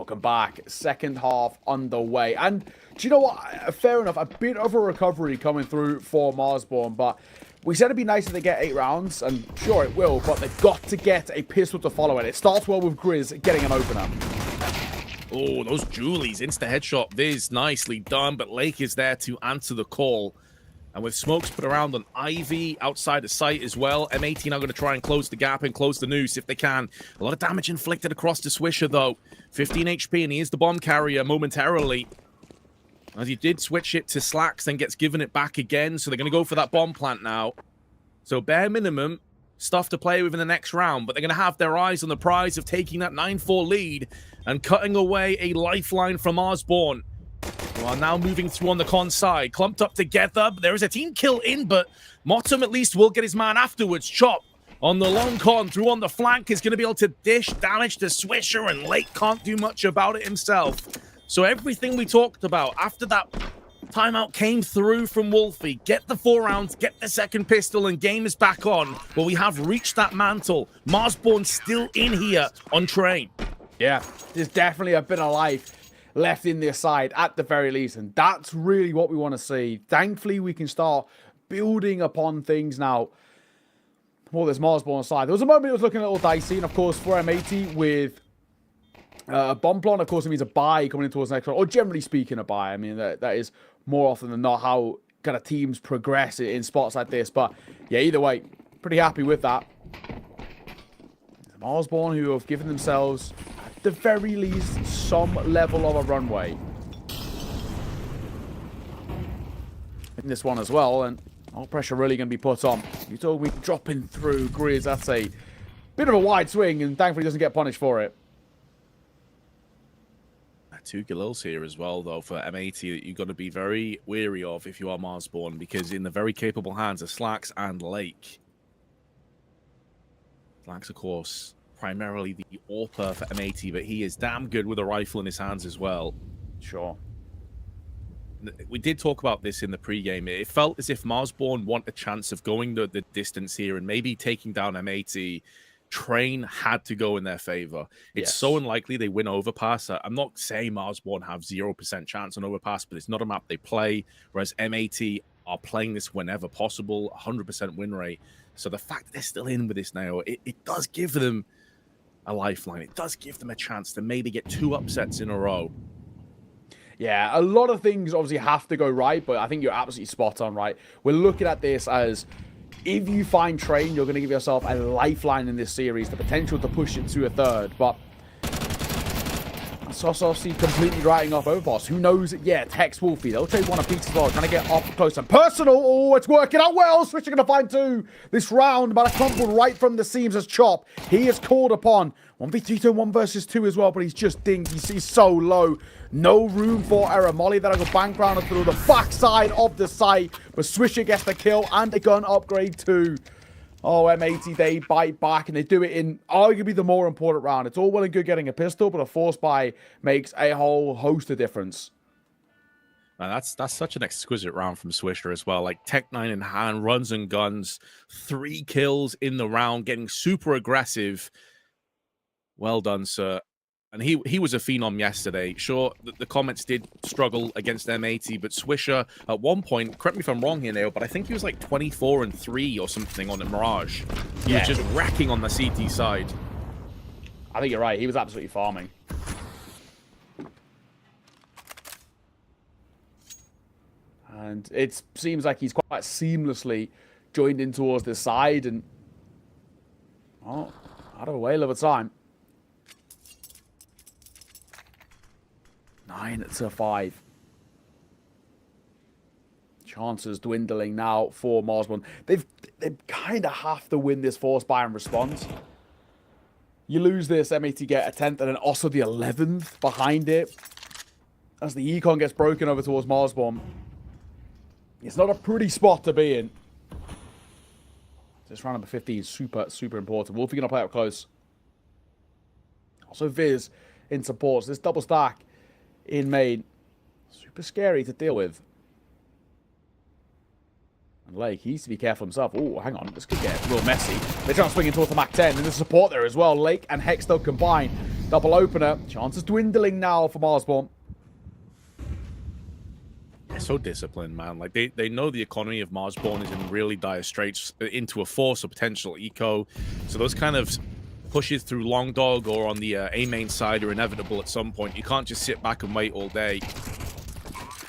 welcome back. Second half underway. And do you know what? Fair enough. A bit of a recovery coming through for Marsborn, but we said it'd be nice if they get 8 rounds, and sure it will, but they've got to get a pistol to follow it. It starts well with Grizz getting an opener. Oh, those Julies, insta headshot. Viz, nicely done, but Lake is there to answer the call. And with smokes put around on Ivy outside the site as well, M80 now going to try and close the gap and close the noose if they can. A lot of damage inflicted across the Swisher, though. 15 HP, and he is the bomb carrier momentarily. As he did switch it to Slacks, then gets given it back again, so they're going to go for that bomb plant now. So bare minimum, stuff to play with in the next round, but they're going to have their eyes on the prize of taking that 9-4 lead and cutting away a lifeline from Marsborn, who are now moving through on the con side, clumped up together. There is a team kill in, but Motum at least will get his man afterwards. Chop on the long con through on the flank is going to be able to dish damage to Swisher, and Lake can't do much about it himself. So everything we talked about after that timeout came through from Wolfie. Get the 4 rounds, get the second pistol, and game is back on. Well, we have reached that mantle. Marsborn still in here on train. Yeah, there's definitely a bit of life left in this side at the very least, and that's really what we want to see. Thankfully, we can start building upon things now. Well, there's Marsborn side. There was a moment it was looking a little dicey, and of course, for M80 with a bomb plant, of course, it means a buy coming in towards the next round, or generally speaking, a buy. I mean, that is more often than not how kind of teams progress in spots like this. But yeah, either way, pretty happy with that. Marsborn, who have given themselves, at the very least, some level of a runway in this one as well, and all pressure really going to be put on. You told me dropping through Grizz. That's a bit of a wide swing, and thankfully doesn't get punished for it. 2 Galils here as well, though, for M80 that you've got to be very wary of if you are Marsborn, because in the very capable hands of Slacks and Lake. Slacks, of course, primarily the AWPer for M80, but he is damn good with a rifle in his hands as well. Sure. We did talk about this in the pregame. It felt as if Marsborn want a chance of going the distance here and maybe taking down M80. Train had to go in their favor. It's so unlikely they win Overpass. I'm not saying Marsborn have 0% chance on Overpass, but it's not a map they play, whereas M80 are playing this whenever possible, 100% win rate. So the fact that they're still in with this now, it does give them a lifeline. It does give them a chance to maybe get 2 upsets in a row. Yeah, a lot of things obviously have to go right, but I think you're absolutely spot on, right? We're looking at this as, if you find Train, you're going to give yourself a lifeline in this series, the potential to push it to a third. But Sosovsky completely writing off Overpass. Who knows? Yeah, Tex Wolfie. They'll trade one apiece as well, trying to get up close and personal. Oh, it's working out well. Switch are going to find 2 this round, but a crumple right from the seams as Chop. He is called upon. 1v3 to 1 versus 2 as well, but he's just dinged. He's so low. No room for error. Molly that'll go bank round through the backside of the site, but Swisher gets the kill and a gun upgrade too. Oh, M80, they bite back, and they do it in arguably the more important round. It's all well and good getting a pistol, but a force buy makes a whole host of difference. Man, that's such an exquisite round from Swisher as well. Like Tech 9 in hand, runs and guns, 3 kills in the round, getting super aggressive. Well done, sir. And he was a phenom yesterday. Sure, the comments did struggle against M80, but Swisher, at one point, correct me if I'm wrong here, Neil, but I think he was like 24-3 or something on the Mirage. He was just wrecking on the CT side. I think you're right. He was absolutely farming. And it seems like he's quite seamlessly joined in towards this side, and oh, out of a whale of a time. 9-5. Chances dwindling now for Marsborn. They kind of have to win this force buy and response. You lose this, M80 get a 10th and then also the 11th behind it. As the econ gets broken over towards Marsborn. It's not a pretty spot to be in. This round number 15 is super important. Wolfie gonna play up close. Also Viz in supports. This double stack in main. Super scary to deal with. And Lake, he needs to be careful himself. Oh, hang on. This could get real messy. They're trying to swing in towards the Mac 10. And there's support there as well. Lake and Hextel combine. Double opener. Chances dwindling now for Marsborn. They're so disciplined, man. Like they know the economy of Marsborn is in really dire straits into a force or potential eco. So those kind of pushes through Long Dog or on the A main side are inevitable at some point. You can't just sit back and wait all day.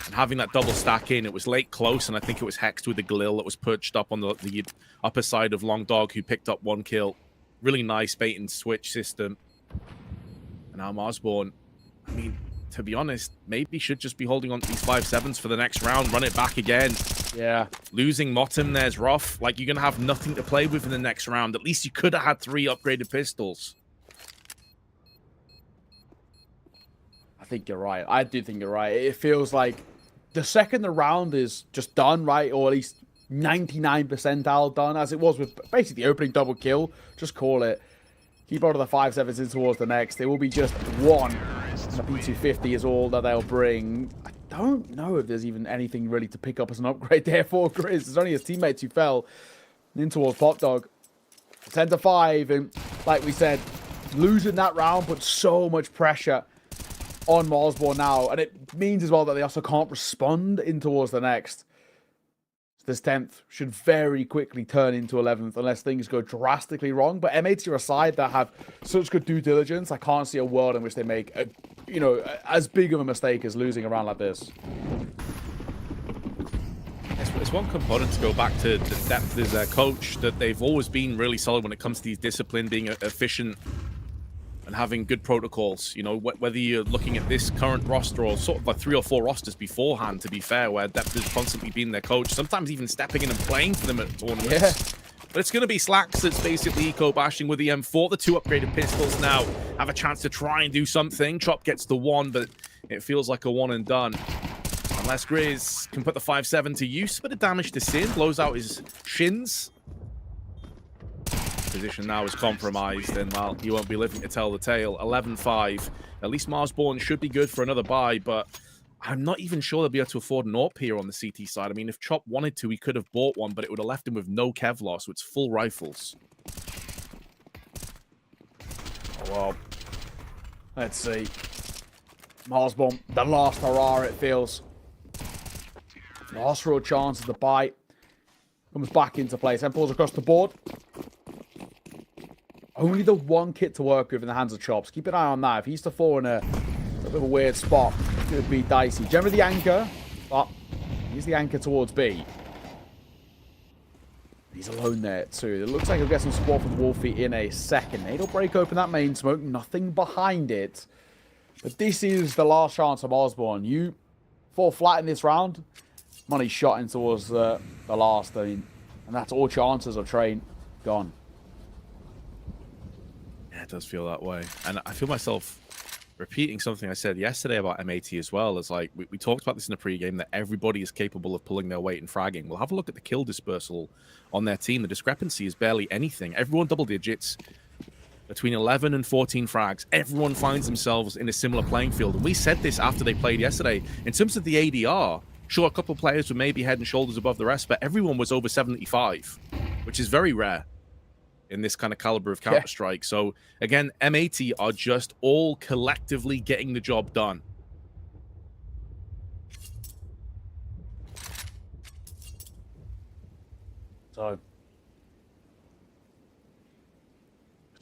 And having that double stack in, it was late close, and I think it was hexed with the Galil that was perched up on the upper side of Long Dog, who picked up 1 kill. Really nice bait and switch system. And now Marsborn, I mean, to be honest, maybe should just be holding on to these 5-7s for the next round, run it back again. Yeah. Losing Motum there's rough. Like, you're going to have nothing to play with in the next round. At least you could have had 3 upgraded pistols. I think you're right. I do think you're right. It feels like the second the round is just done, right? Or at least 99% out done, as it was with basically the opening double kill. Just call it. Keep out of the 5-7s in towards the next. There will be just one. The P250 is all that they'll bring. I don't know if there's even anything really to pick up as an upgrade there for Grizz. There's only his teammates who fell in towards Pop Dog. 10-5, and like we said, losing that round puts so much pressure on Marsborn now, and it means as well that they also can't respond in towards the next. This 10th should very quickly turn into 11th unless things go drastically wrong. But M80 are a side that have such good due diligence. I can't see a world in which they make, as big of a mistake as losing a round like this. It's one component to go back to the depth as their coach, that they've always been really solid when it comes to these discipline, being efficient and having good protocols. You know, whether you're looking at this current roster or sort of like 3 or 4 rosters beforehand, to be fair, where depth has constantly been their coach, sometimes even stepping in and playing for them at tournaments. Yeah. But it's going to be Slacks that's basically eco-bashing with the M4. The 2 upgraded pistols now have a chance to try and do something. Chop gets the 1, but it feels like a one and done. Unless Grizz can put the 5-7 to use. Bit of damage to Sin, blows out his shins. Position now is compromised, and well, he won't be living to tell the tale. 11-5. At least Marsborn should be good for another buy, but I'm not even sure they'll be able to afford an AWP here on the CT side. I mean, if Chop wanted to, he could have bought one, but it would have left him with no Kevlar, so it's full rifles. Oh, well, let's see. Marsborn, the last hurrah, it feels. Last real chance of the buy. Comes back into place. And pulls across the board. Only the 1 kit to work with in the hands of Chops. Keep an eye on that. If he's to fall in a bit of a weird spot, it would be dicey. Generally the anchor, but he's the anchor towards B. He's alone there too. It looks like he'll get some support from Wolfie in a second. Nade'll break open that main smoke. Nothing behind it. But this is the last chance of Osborne. You fall flat in this round, money shot in towards the last. I mean, and that's all chances of train gone. Yeah, it does feel that way. And I feel myself repeating something I said yesterday about M80 as well. It's like, we talked about this in the pregame, that everybody is capable of pulling their weight and fragging. We'll have a look at the kill dispersal on their team. The discrepancy is barely anything. Everyone double digits. Between 11 and 14 frags, everyone finds themselves in a similar playing field. And we said this after they played yesterday. In terms of the ADR, sure, a couple of players were maybe head and shoulders above the rest, but everyone was over 75, which is very rare in this kind of caliber of Counter-Strike. Yeah. So, again, M80 are just all collectively getting the job done. So,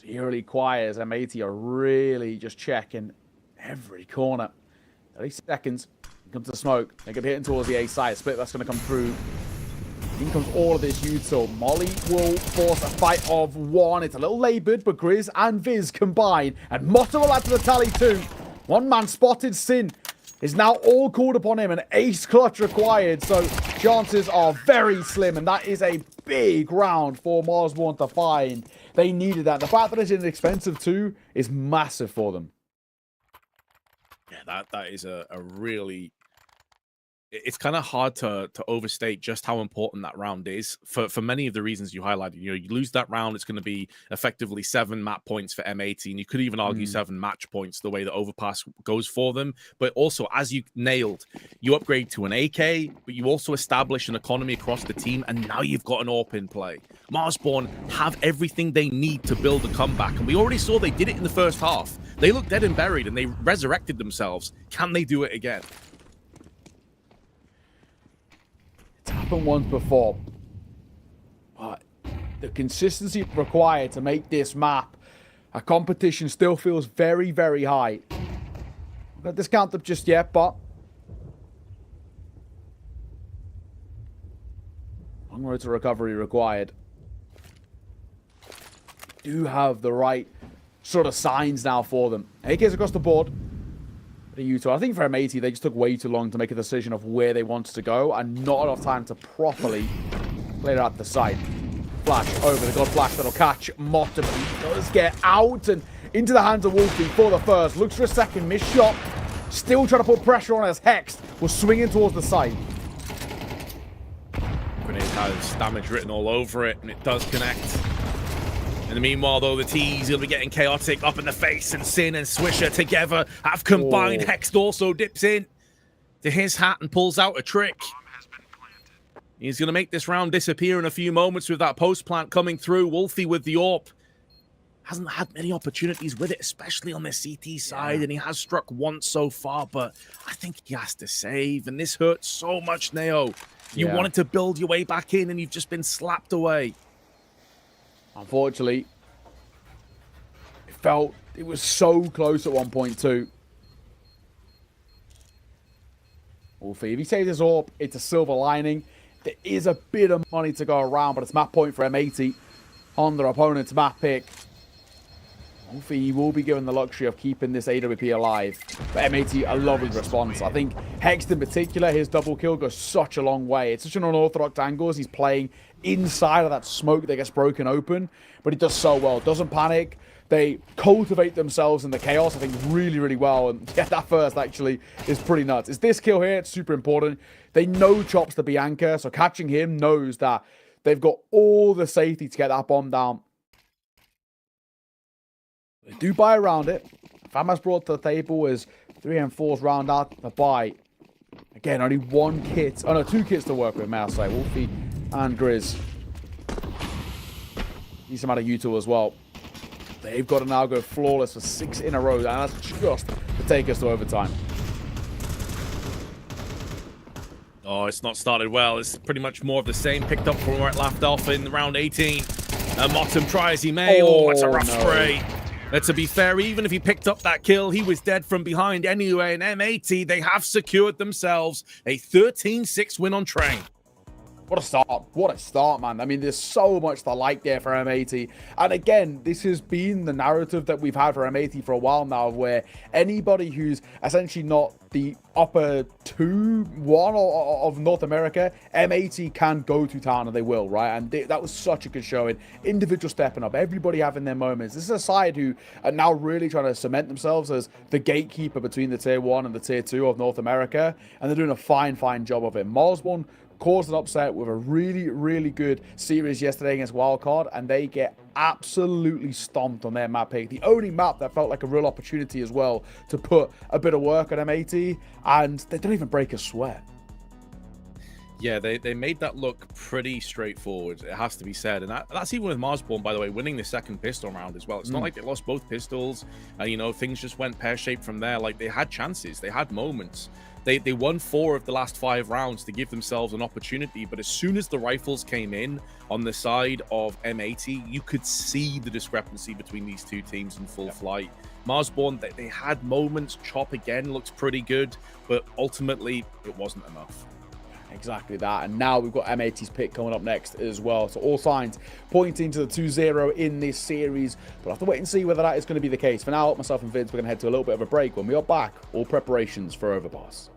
eerily quiet as M80 are really just checking every corner. 30 seconds. Comes the smoke. They get hitting towards the A side. Split that's going to come through. In comes all of this util. Molly will force a fight of 1. It's a little labored, but Grizz and Viz combine. And Motta will add to the tally too. 1 man spotted. Sin is now all called upon him. An ace clutch required. So chances are very slim. And that is a big round for Marsborn to find. They needed that. The fact that it's inexpensive too is massive for them. Yeah, that is a really... It's kind of hard to overstate just how important that round is for many of the reasons you highlighted. You know, you lose that round, it's going to be effectively 7 map points for M80, and you could even argue 7 match points the way that Overpass goes for them. But also, as you nailed, you upgrade to an AK, but you also establish an economy across the team, and now you've got an AWP in play. Marsborn have everything they need to build a comeback, and we already saw they did it in the first half. They look dead and buried, and they resurrected themselves. Can they do it again? It's happened once before. But the consistency required to make this map a competition still feels very, very high. I'm not discount them just yet, but long road to recovery required. Do have the right sort of signs now for them. AKs across the board. I think for M80, they just took way too long to make a decision of where they wanted to go and not enough time to properly play it out the side. Flash over the God Flash that'll catch Motum. He does get out and into the hands of Wolfie for the first. Looks for a second, missed shot. Still trying to put pressure on as Hex was swinging towards the side. Grenade has damage written all over it, and it does connect. In the meanwhile, though, the T's going to be getting chaotic up in the face, and Sin and Swisher together have combined. Hex also dips in to his hat and pulls out a trick. He's going to make this round disappear in a few moments with that post plant coming through. Wolfie with the AWP. Hasn't had many opportunities with it, especially on the CT side, and he has struck once so far, but I think he has to save, and this hurts so much, Neo. You wanted to build your way back in, and you've just been slapped away. Unfortunately, it was so close at 1.2. Wolfie, if he saves his AWP, it's a silver lining. There is a bit of money to go around, but it's map point for M80 on their opponent's map pick. Wolfie will be given the luxury of keeping this AWP alive. But M80, a lovely response. I think Hext in particular, his double kill goes such a long way. It's such an unorthodox angle as he's playing inside of that smoke that gets broken open. But he does so well. Doesn't panic. They cultivate themselves in the chaos, I think, really, really well. And yeah, that first actually is pretty nuts. It's this kill here. It's super important. They know Chop's the Bianca, so catching him knows that they've got all the safety to get that bomb down. They do buy around it. Famas brought to the table as 3 and 4's round out the buy. Again, only one kit. Oh no, 2 kits to work with, may I say. Wolfie and Grizz. Need some out of Utah as well. They've got to now go flawless for 6 in a row, and that's just to take us to overtime. Oh, it's not started well. It's pretty much more of the same. Picked up from where it left off in round 18. Motum try as he may. Oh, that's a rough spray. To be fair, even if he picked up that kill, he was dead from behind anyway. And M80, they have secured themselves a 13-6 win on Train. What a start. What a start, man. I mean, there's so much to like there for M80. And again, this has been the narrative that we've had for M80 for a while now, where anybody who's essentially not the upper 2-1 of North America, M80 can go to town, and they will, right? And that was such a good showing. Individual stepping up, everybody having their moments. This is a side who are now really trying to cement themselves as the gatekeeper between the tier 1 and the tier 2 of North America. And they're doing a fine, fine job of it. Marsborn caused an upset with a really, really good series yesterday against Wildcard, and they get absolutely stomped on their map pick. The only map that felt like a real opportunity as well to put a bit of work on M80, and they don't even break a sweat. Yeah, they made that look pretty straightforward, it has to be said. And that's even with Marsborn, by the way, winning the second pistol round as well. It's not like they lost both pistols, and, you know, things just went pear-shaped from there. Like, they had chances, they had moments. They won 4 of the last 5 rounds to give themselves an opportunity, but as soon as the rifles came in on the side of M80, you could see the discrepancy between these two teams in full flight. Marsborn, they had moments. Chop again looked pretty good, but ultimately it wasn't enough. Exactly that. And now we've got M80's pick coming up next as well. So all signs pointing to the 2-0 in this series. But I'll have to wait and see whether that is going to be the case. For now, myself and Vince, we're going to head to a little bit of a break. When we are back, all preparations for Overpass.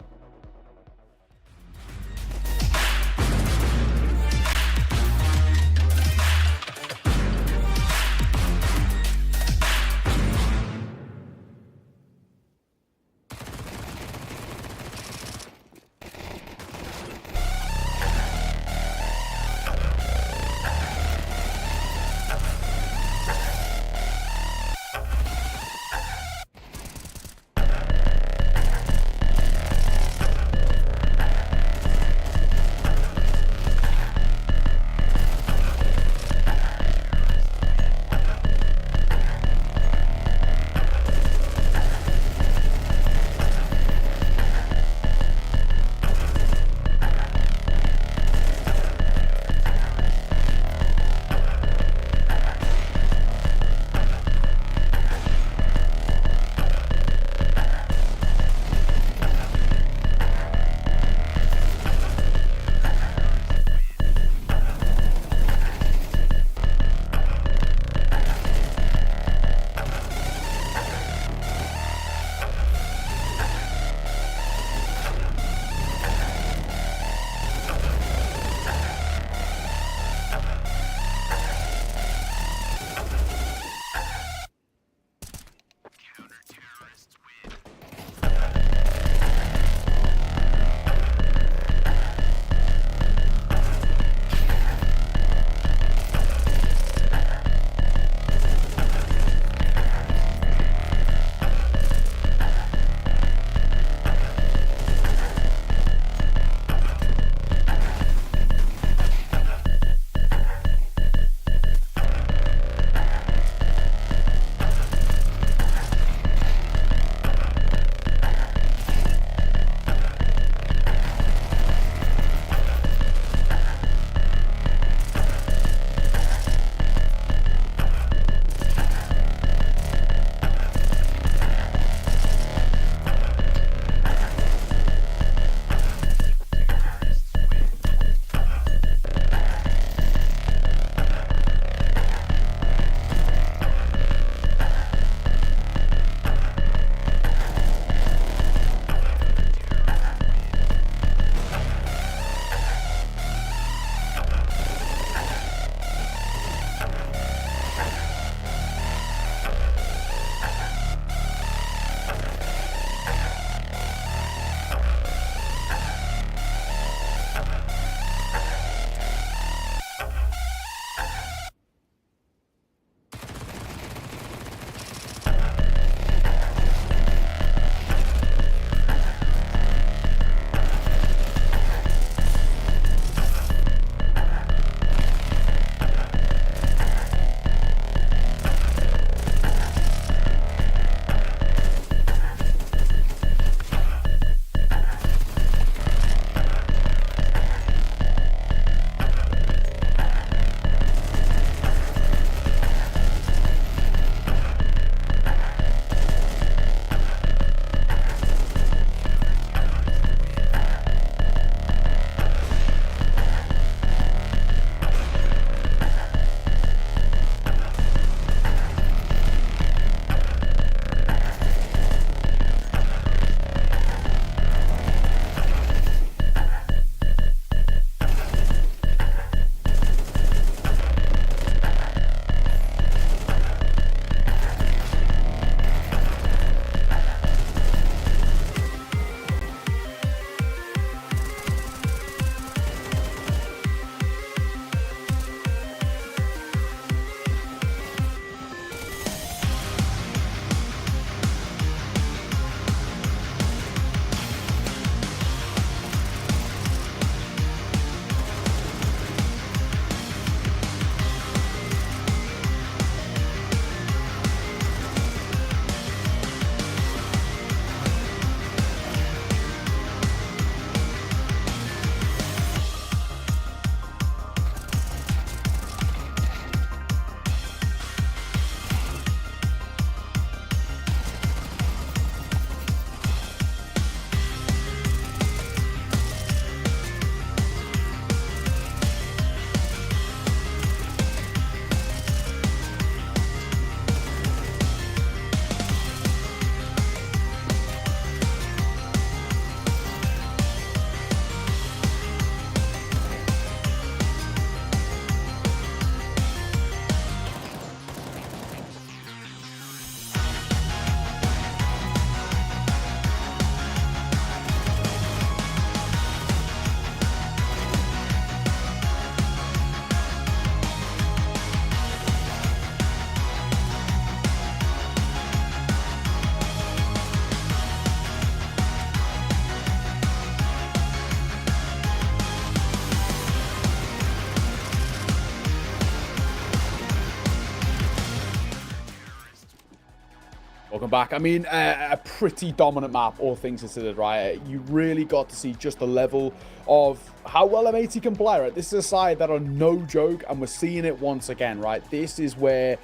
Welcome back. I mean, a pretty dominant map, all things considered, right? You really got to see just the level of how well M80 can play, right? This is a side that are no joke, and we're seeing it once again, right? This is where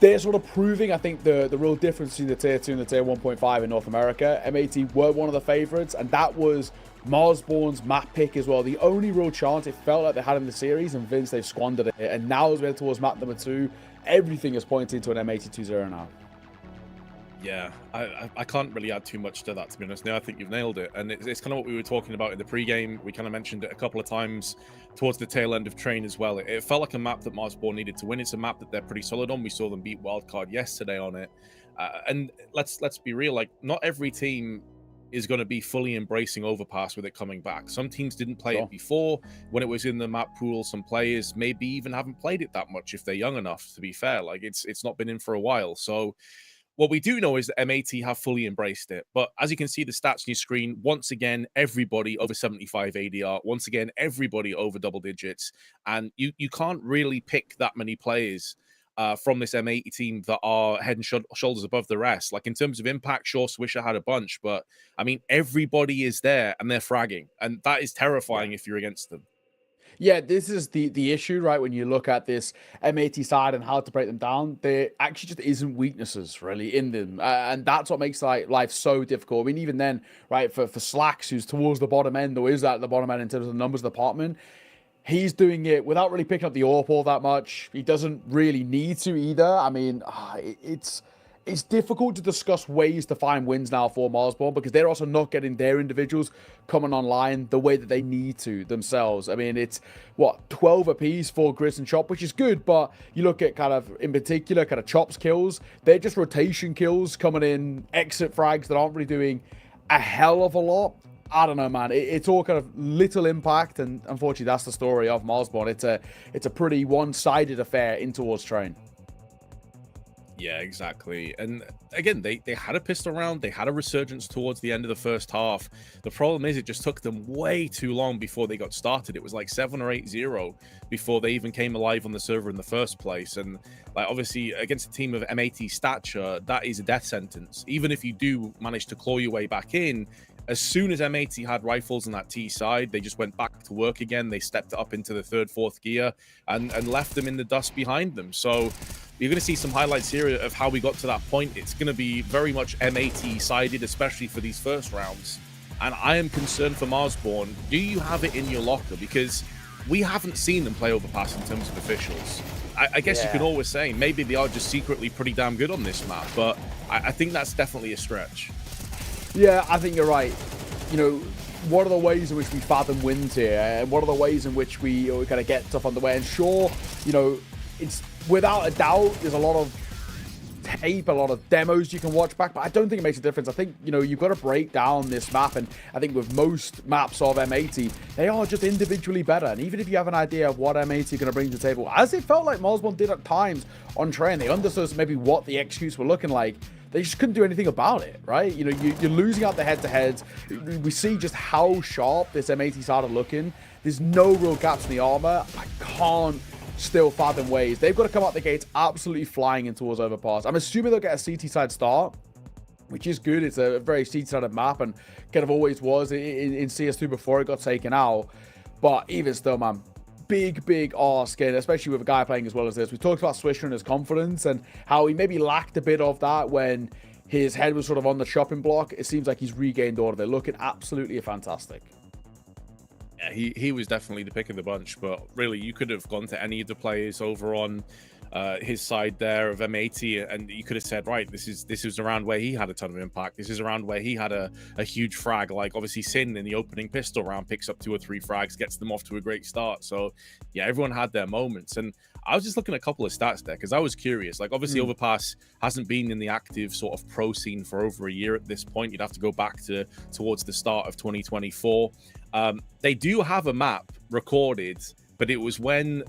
they're sort of proving, I think, the real difference between the Tier 2 and the Tier 1.5 in North America. M80 were one of the favorites, and that was Marsborn's map pick as well. The only real chance it felt like they had in the series, and Vince, they've squandered it. And now as we're towards map number 2, everything is pointing to an M80 2-0 now. Yeah, I can't really add too much to that, to be honest. Now I think you've nailed it, and it's kind of what we were talking about in the pre-game. We kind of mentioned it a couple of times towards the tail end of Train as well. It felt like a map that Marsborn needed to win. It's a map that they're pretty solid on. We saw them beat Wildcard yesterday on it, and let's be real. Like, not every team is going to be fully embracing Overpass with it coming back. Some teams didn't play it before when it was in the map pool. Some players maybe even haven't played it that much if they're young enough. To be fair, like it's not been in for a while, so. What we do know is that M80 have fully embraced it. But as you can see the stats on your screen, once again, everybody over 75 ADR. Once again, everybody over double digits. And you can't really pick that many players from this M80 team that are head and shoulders above the rest. Like, in terms of impact, sure, Swisher had a bunch. But, I mean, everybody is there and they're fragging. And that is terrifying if you're against them. Yeah, this is the issue, right? When you look at this M80 side and how to break them down, there actually just isn't weaknesses really in them, and that's what makes life so difficult. I mean, even then, right, for Slacks, who's towards the bottom end, or is at the bottom end in terms of the numbers department, he's doing it without really picking up the AWP all that much. He doesn't really need to either. I mean, it's difficult to discuss ways to find wins now for Marsborn because they're also not getting their individuals coming online the way that they need to themselves. I mean, it's, what, 12 apiece for Grizz and Chop, which is good, but you look at kind of, in particular, kind of Chop's kills, they're just rotation kills coming in, exit frags that aren't really doing a hell of a lot. I don't know, man. It's all kind of little impact, and unfortunately, that's the story of Marsborn. It's a pretty one-sided affair in towards Train. Yeah, exactly. And again, they had a pistol round. They had a resurgence towards the end of the first half. The problem is it just took them way too long before they got started. It was like 7 or 8-0 before they even came alive on the server in the first place. And like, obviously, against a team of M80 stature, that is a death sentence. Even if you do manage to claw your way back in, as soon as M80 had rifles on that T side, they just went back to work again. They stepped up into the 3rd, 4th gear and left them in the dust behind them. So you're going to see some highlights here of how we got to that point. It's going to be very much M80 sided, especially for these first rounds. And I am concerned for Marsborn. Do you have it in your locker? Because we haven't seen them play Overpass in terms of officials. I guess you can always say maybe they are just secretly pretty damn good on this map, but I think that's definitely a stretch. Yeah, I think you're right. You know, what are the ways in which we fathom wins here? And what are the ways in which we kind of get stuff underway? And sure, you know, it's without a doubt, there's a lot of tape, a lot of demos you can watch back, but I don't think it makes a difference. I think, you know, you've got to break down this map, and I think with most maps of M80, they are just individually better. And even if you have an idea of what M80 are going to bring to the table, as it felt like Marsborn did at times on Train, they understood maybe what the executes were looking like. They just couldn't do anything about it, right? You know, you're losing out the head-to-heads. We see just how sharp this M80 side are looking. There's no real gaps in the armor. I can't still fathom ways. They've got to come out the gates absolutely flying in towards Overpass. I'm assuming they'll get a CT side start, which is good. It's a very CT-sided map and kind of always was in CS2 before it got taken out. But even still, man, big ask, and especially with a guy playing as well as this. We talked about Swisher and his confidence and how he maybe lacked a bit of that when his head was sort of on the chopping block. It seems like he's regained order. They're looking absolutely fantastic. Yeah, he was definitely the pick of the bunch, but really, you could have gone to any of the players over on his side there of M80, and you could have said, right, this is around where he had a ton of impact. This is around where he had a huge frag. Like, obviously, Sin in the opening pistol round picks up 2 or 3 frags, gets them off to a great start. So, yeah, everyone had their moments. And I was just looking at a couple of stats there because I was curious. Like, obviously, Overpass hasn't been in the active sort of pro scene for over a year at this point. You'd have to go back towards the start of 2024. They do have a map recorded, but it was when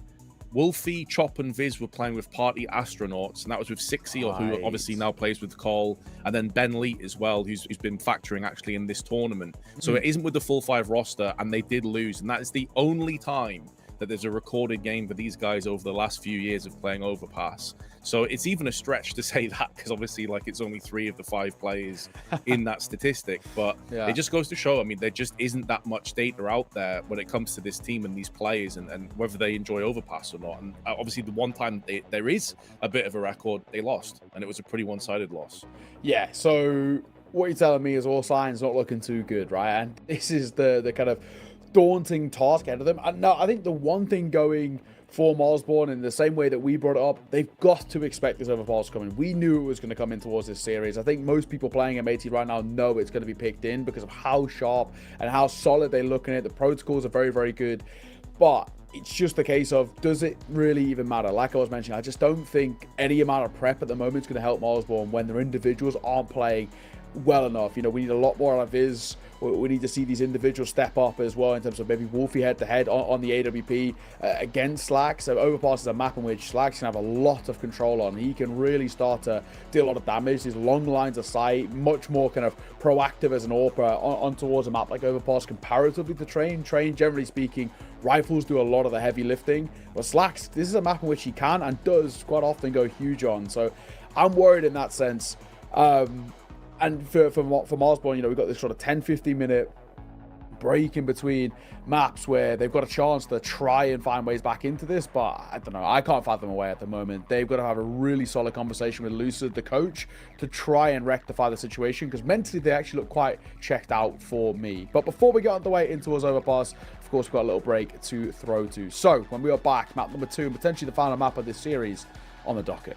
Wolfie, Chop, and Viz were playing with Party Astronauts, and that was with Sixy, who obviously now plays with Cole, and then Ben Leet as well, who's been factoring actually in this tournament. So it isn't with the full 5 roster, and they did lose, and that is the only time that there's a recorded game for these guys over the last few years of playing Overpass. So it's even a stretch to say that, because obviously, like, it's only 3 of the 5 players in that statistic. But it just goes to show, I mean, there just isn't that much data out there when it comes to this team and these players, and whether they enjoy Overpass or not. And obviously, the one time there is a bit of a record, they lost, and it was a pretty one-sided loss. Yeah, so what you're telling me is all signs not looking too good, right? And this is the kind of daunting task ahead of them. And now I think the one thing going for Marsborn, in the same way that we brought it up, they've got to expect this Overpass coming. We knew it was going to come in towards this series. I think most people playing M80 right now know it's going to be picked in because of how sharp and how solid they're looking at. The protocols are very, very good. But it's just a case of, does it really even matter? Like I was mentioning, I just don't think any amount of prep at the moment is going to help Marsborn when their individuals aren't playing well enough. You know, we need a lot more out of Viz. We need to see these individuals step up as well in terms of maybe Wolfie head-to-head on the AWP against Slack. So Overpass is a map in which Slack's can have a lot of control on. He can really start to deal a lot of damage. These long lines of sight, much more kind of proactive as an AWPer on towards a map like Overpass comparatively to Train. Train, generally speaking, rifles do a lot of the heavy lifting. But Slacks, this is a map in which he can and does quite often go huge on. So I'm worried in that sense. And for Marsborn, you know, we've got this sort of 10-15 minute break in between maps where they've got a chance to try and find ways back into this, but I don't know, I can't fathom a way at the moment. They've got to have a really solid conversation with Lucid, the coach, to try and rectify the situation, because mentally they actually look quite checked out for me. But before we get on the way in towards Overpass, of course, we've got a little break to throw to. So when we are back, map number 2, and potentially the final map of this series on the docket.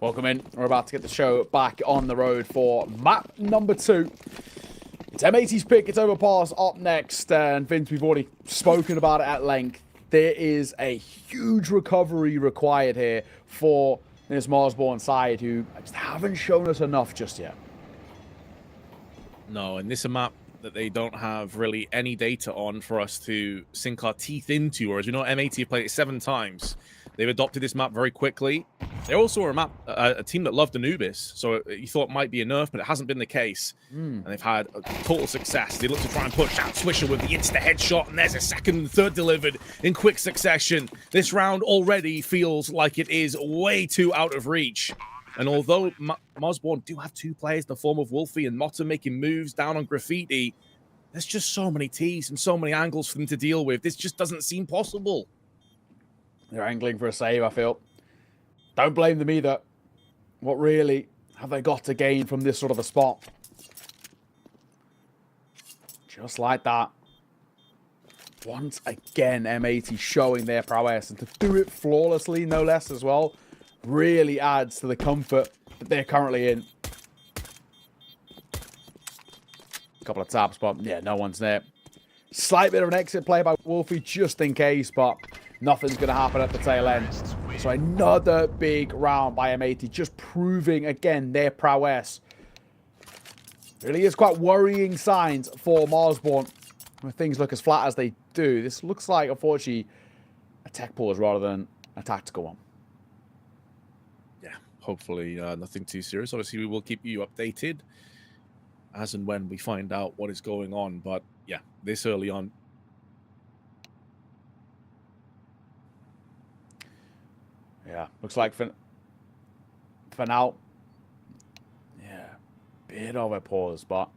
Welcome in. We're about to get the show back on the road for map number 2. It's M80's pick. It's Overpass up next. And Vince, we've already spoken about it at length. There is a huge recovery required here for this Marsborn side who just haven't shown us enough just yet. No, and this is a map that they don't have really any data on for us to sink our teeth into. Or as you know, M80 have played it 7 times. They've adopted this map very quickly. They're also a team that loved Anubis, so you thought it might be a nerf, but it hasn't been the case. And they've had a total success. They look to try and push out Swisher with the insta headshot, and there's a second and third delivered in quick succession. This round already feels like it is way too out of reach. And although Marsborn do have 2 players in the form of Wolfie and Motta making moves down on Graffiti, there's just so many T's and so many angles for them to deal with. This just doesn't seem possible. They're angling for a save, I feel. Don't blame them either. What really have they got to gain from this sort of a spot? Just like that. Once again, M80 showing their prowess, and to do it flawlessly, no less as well, really adds to the comfort that they're currently in. A couple of taps, but yeah, no one's there. Slight bit of an exit play by Wolfie just in case, but nothing's going to happen at the tail end. So another big round by M80, just proving again their prowess. Really is quite worrying signs for Marsborn when things look as flat as they do. This looks like, unfortunately, a tech pause rather than a tactical one. Yeah, hopefully nothing too serious. Obviously, we will keep you updated as and when we find out what is going on. But yeah, this early on, yeah, looks like for now, yeah, bit of a pause, but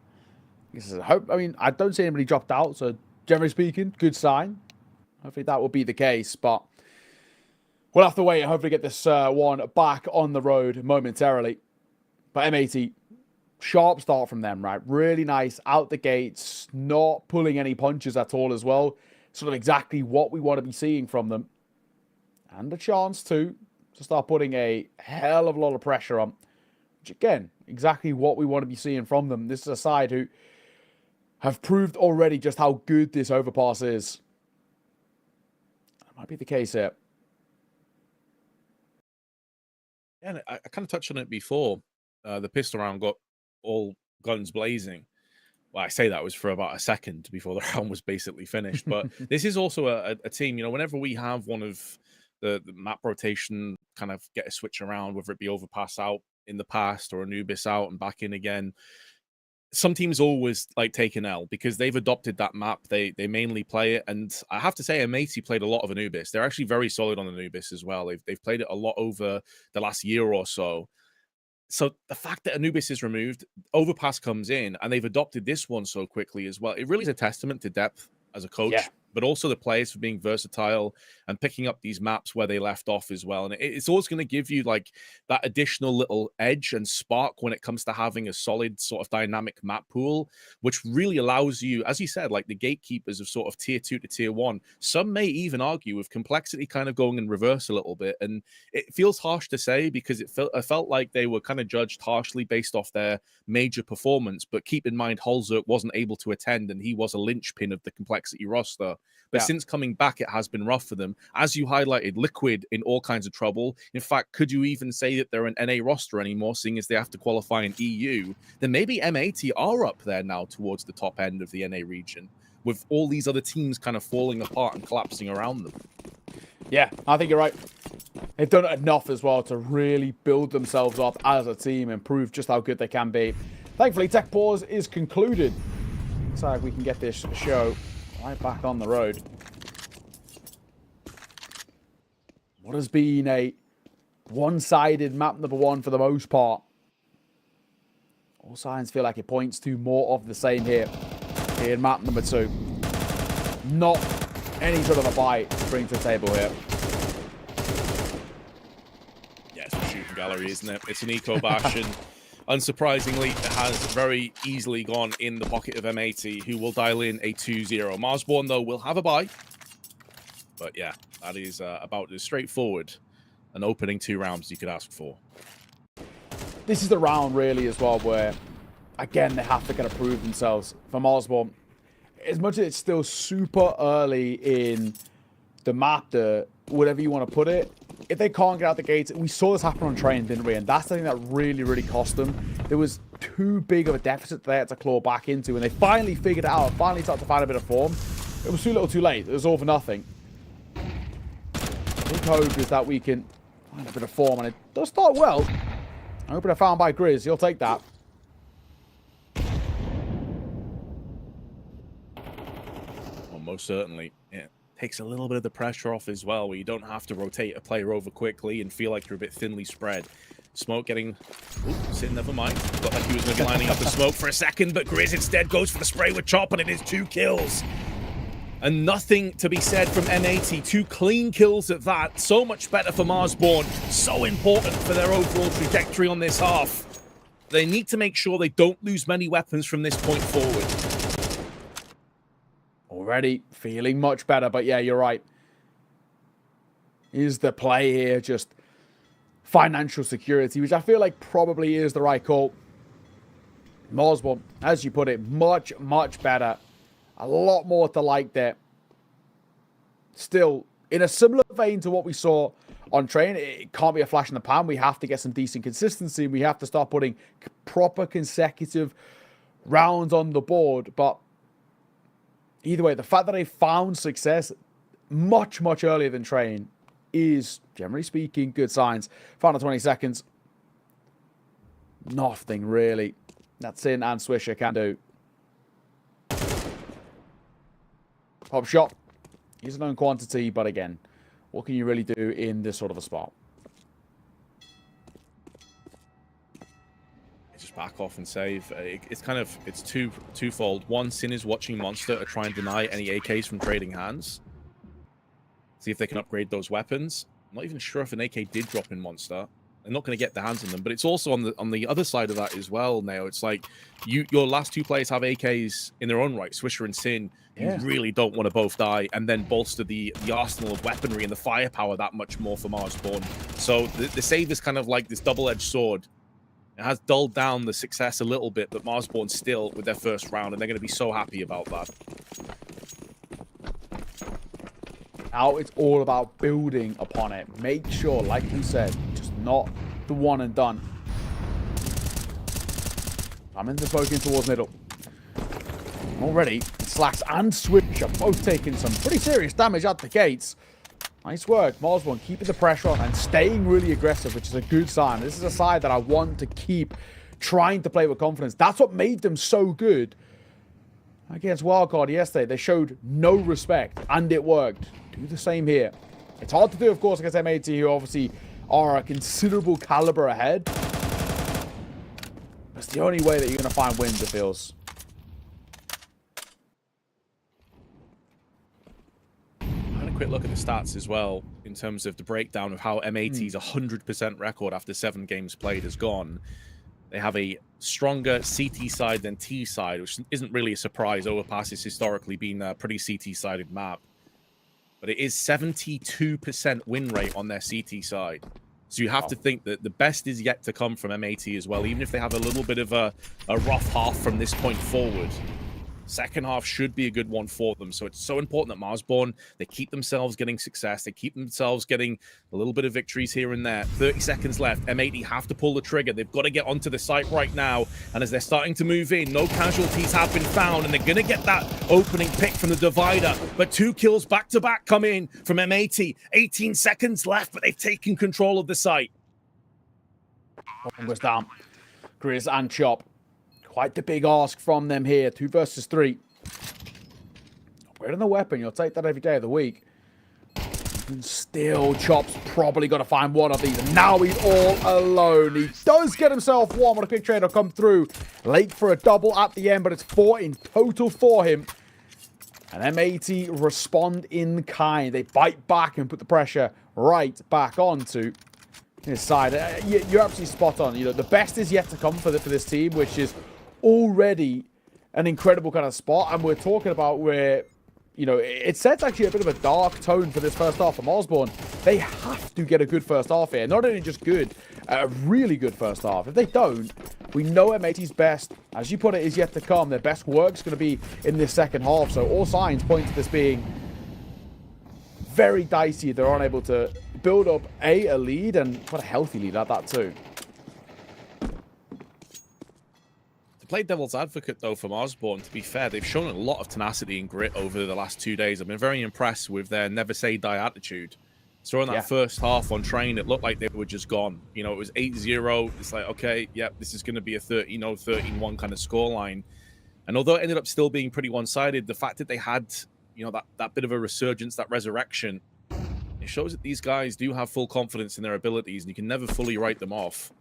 I mean, I don't see anybody dropped out, so generally speaking, good sign. Hopefully that will be the case, but we'll have to wait and hopefully get this one back on the road momentarily. But M80, sharp start from them, right? Really nice out the gates, not pulling any punches at all as well. Sort of exactly what we want to be seeing from them. And a chance to start putting a hell of a lot of pressure on. Which, again, exactly what we want to be seeing from them. This is a side who have proved already just how good this Overpass is. That might be the case here. and I kind of touched on it before. The pistol round got all guns blazing. Well, I say that was for about a second before the round was basically finished. But this is also a team, you know, whenever we have one of the map rotation kind of get a switch around, whether it be Overpass out in the past or Anubis out and back in again, some teams always like take an L because they've adopted that map. They mainly play it. And I have to say, M80 played a lot of Anubis. They're actually very solid on Anubis as well. They've played it a lot over the last year or so. So the fact that Anubis is removed, Overpass comes in, and they've adopted this one so quickly as well. It really is a testament to depth as a coach, but also the players for being versatile and picking up these maps where they left off as well. And it's always going to give you like that additional little edge and spark when it comes to having a solid sort of dynamic map pool, which really allows you, as you said, like the gatekeepers of sort of tier 2 to tier 1. Some may even argue with complexity kind of going in reverse a little bit. And it feels harsh to say because it felt like they were kind of judged harshly based off their major performance. But keep in mind, Holzerk wasn't able to attend and he was a linchpin of the complexity roster. But since coming back, it has been rough for them. As you highlighted, Liquid in all kinds of trouble. In fact, could you even say that they're an NA roster anymore, seeing as they have to qualify in EU? Then maybe M80 are up there now towards the top end of the NA region, with all these other teams kind of falling apart and collapsing around them. Yeah, I think you're right. They've done enough as well to really build themselves up as a team and prove just how good they can be. Thankfully, Tech Pause is concluded. Looks like we can get this show right back on the road. What has been a one-sided map number 1 for the most part. All signs feel like it points to more of the same here in map number 2. Not any sort of a bite to bring to the table here. Yeah, it's a shooting gallery, isn't it? It's an eco bash, and unsurprisingly, it has very easily gone in the pocket of M80, who will dial in a 2-0. Marsborn, though, will have a bye. But yeah, that is about as straightforward an opening 2 rounds you could ask for. this is the round really as well where, again, they have to kind of prove themselves. For Marsborn, as much as it's still super early in the map, whatever you want to put it, if they can't get out the gates, we saw this happen on train, didn't we? And that's the thing that really, really cost them. There was too big of a deficit they had to claw back into, and they finally figured it out, finally started to find a bit of form. It was too little too late. It was all for nothing. Big hope is that we can find a bit of form, and it does start well. I hope it's found by Grizz. He'll take that. Well, most certainly. Yeah. Takes a little bit of the pressure off as well, where you don't have to rotate a player over quickly and feel like you're a bit thinly spread. Smoke getting... Sin, never mind. Looked like he was going to be lining up the smoke for a second, but Grizz instead goes for the spray with Chop, and it is 2 kills. And nothing to be said from M80. 2 clean kills at that. So much better for Marsborn. So important for their overall trajectory on this half. They need to make sure they don't lose many weapons from this point forward. Already feeling much better, but yeah, you're right. Is the play here just financial security, which I feel like probably is the right call. Marsborn, as you put it, much, much better. A lot more to like there. Still, in a similar vein to what we saw on train, it can't be a flash in the pan. We have to get some decent consistency. We have to start putting proper consecutive rounds on the board, but either way, the fact that they found success much, much earlier than train is, generally speaking, good signs. Final 20 seconds. Nothing really that Sin and Swisher can do. Pop shot. He's a known quantity, but again, what can you really do in this sort of a spot? Just back off and save. It's twofold. One, Sin is watching Monster to try and deny any AKs from trading hands. See if they can upgrade those weapons. I'm not even sure if an AK did drop in Monster. They're not going to get their hands on them, but it's also on the other side of that as well. Now it's like your last 2 players have AKs in their own right, Swisher and Sin. You really don't want to both die, and then bolster the arsenal of weaponry and the firepower that much more for Marsborn. So the save is kind of like this double-edged sword. It has dulled down the success a little bit, but Marsborn still with their first round, and they're going to be so happy about that. Now it's all about building upon it. Make sure, like you said, just not the one and done. I'm in the poking towards middle. Already, Slacks and Switch are both taking some pretty serious damage at the gates. Nice work. Marsborn keeping the pressure on and staying really aggressive, which is a good sign. This is a side that I want to keep trying to play with confidence. That's what made them so good against Wildcard yesterday. They showed no respect, and it worked. Do the same here. It's hard to do, of course, against M80, who obviously are a considerable caliber ahead. That's the only way that you're going to find wins, it feels. Quick look at the stats as well in terms of the breakdown of how M80's 100% record after 7 games played has gone. They have a stronger CT side than T side, which isn't really a surprise. Overpass has historically been a pretty CT-sided map. But it is 72% win rate on their CT side. So you have to think that the best is yet to come from M80 as well, even if they have a little bit of a rough half from this point forward. Second half should be a good one for them. So it's so important that Marsborn, they keep themselves getting success. They keep themselves getting a little bit of victories here and there. 30 seconds left. M80 have to pull the trigger. They've got to get onto the site right now. And as they're starting to move in, no casualties have been found. And they're going to get that opening pick from the divider. But 2 kills back-to-back come in from M80. 18 seconds left, but they've taken control of the site. One goes down. Grizz and Chop. Quite the big ask from them here. 2 versus 3. Upgrading the weapon. You'll take that every day of the week. And still, Chop's probably got to find one of these. And now he's all alone. He does get himself one. What a quick trade will come through. Late for a double at the end, but it's 4 in total for him. And M80 respond in kind. They bite back and put the pressure right back onto his side. You're absolutely spot on. You know, the best is yet to come for this team, which is already an incredible kind of spot. And we're talking about where you know, it sets actually a bit of a dark tone for this first half from Osborne. They have to get a good first half here. Not only just good, a really good first half. If they don't, we know M80's best, as you put it, is yet to come. Their best work's going to be in this second half. So all signs point to this being very dicey. They're unable to build up a lead, and what a healthy lead at that too. To play devil's advocate, though, from Osborne, to be fair, they've shown a lot of tenacity and grit over the last 2 days. I've been very impressed with their never say die attitude. So in that first half on train, it looked like they were just gone. You know, it was 8-0. It's like, okay, yep, this is going to be a 13-0, 13-1 kind of scoreline. And although it ended up still being pretty one-sided, the fact that they had, you know, that bit of a resurgence, that resurrection, it shows that these guys do have full confidence in their abilities, and you can never fully write them off.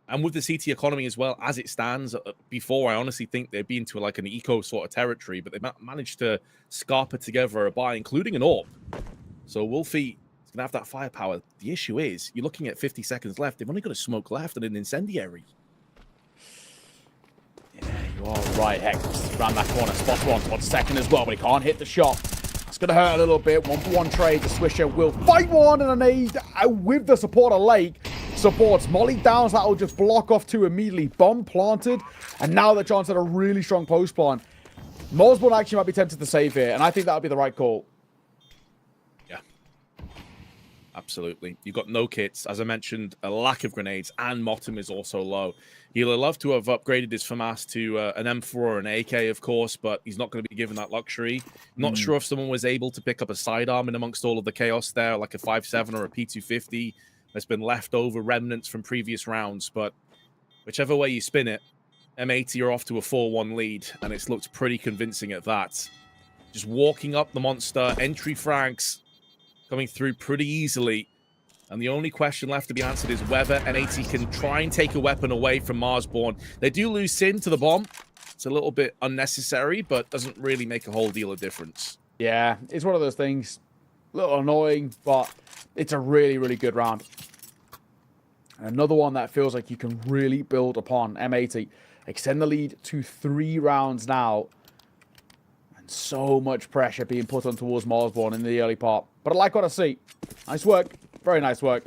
And with the CT economy as well, as it stands, before I honestly think they'd be into like an eco sort of territory, but they managed to scarper together a buy, including an AWP. So Wolfie is going to have that firepower. The issue is, you're looking at 50 seconds left. They've only got a smoke left and an incendiary. Yeah, you are right. Hex around that corner. Spots one second as well, but he can't hit the shot. It's going to hurt a little bit. 1-for-1 trade. The Swisher will fight one, and a nade with the support of Lake. Supports Molly downs. That will just block off two immediately. Bomb planted, and now the chance at a really strong post plant. Mosborn actually might be tempted to save here, and I think that would be the right call. Yeah, absolutely. You've got no kits. As I mentioned, a lack of grenades, and Motum is also low. He'll love to have upgraded his FAMAS to an M4 or an AK, of course, but he's not going to be given that luxury. Not sure if someone was able to pick up a sidearm in amongst all of the chaos there, like a 5.7 or a P250. There's been leftover remnants from previous rounds, but whichever way you spin it, M80 are off to a 4-1 lead, and it's looked pretty convincing at that. Just walking up the monster, entry frags coming through pretty easily, and the only question left to be answered is whether M80 can try and take a weapon away from Marsborn. They do lose Sin to the bomb. It's a little bit unnecessary, but doesn't really make a whole deal of difference. Yeah, it's one of those things. A little annoying, but it's a really, really good round. Another one that feels like you can really build upon. M80 extend the lead to 3 rounds now. And so much pressure being put on towards Marsborn in the early part. But I like what I see. Nice work. Very nice work.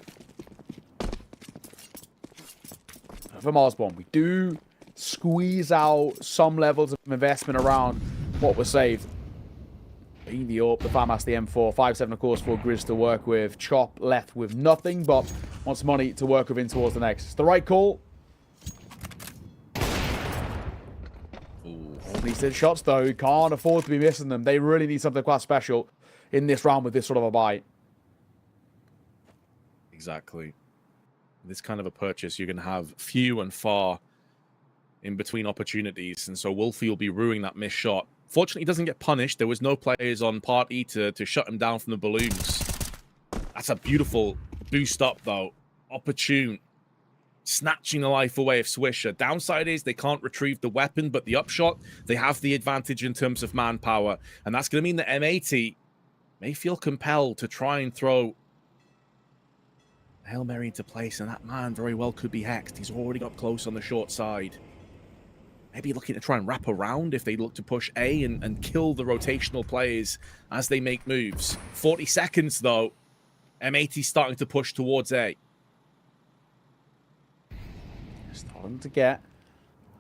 For Marsborn, we do squeeze out some levels of investment around what was saved. Being the AWP, the FAMAS, the M4, 5.7 of course for Grizz to work with. Chop left with nothing, but wants money to work with in towards the next. It's the right call. These shots though, can't afford to be missing them. They really need something quite special in this round with this sort of a buy. Exactly. This kind of a purchase, you're going to have few and far in between opportunities, and so Wolfie will be ruining that missed shot. Fortunately, he doesn't get punished. There was no players on party to shut him down from the balloons. That's a beautiful boost up, though. Opportune. Snatching the life away of Swisher. Downside is they can't retrieve the weapon, but the upshot, they have the advantage in terms of manpower. And that's going to mean that M80 may feel compelled to try and throw Hail Mary into place, and that man very well could be hexed. He's already got close on the short side. Maybe looking to try and wrap around if they look to push A and kill the rotational players as they make moves. 40 seconds, though. M80 starting to push towards A. Starting to get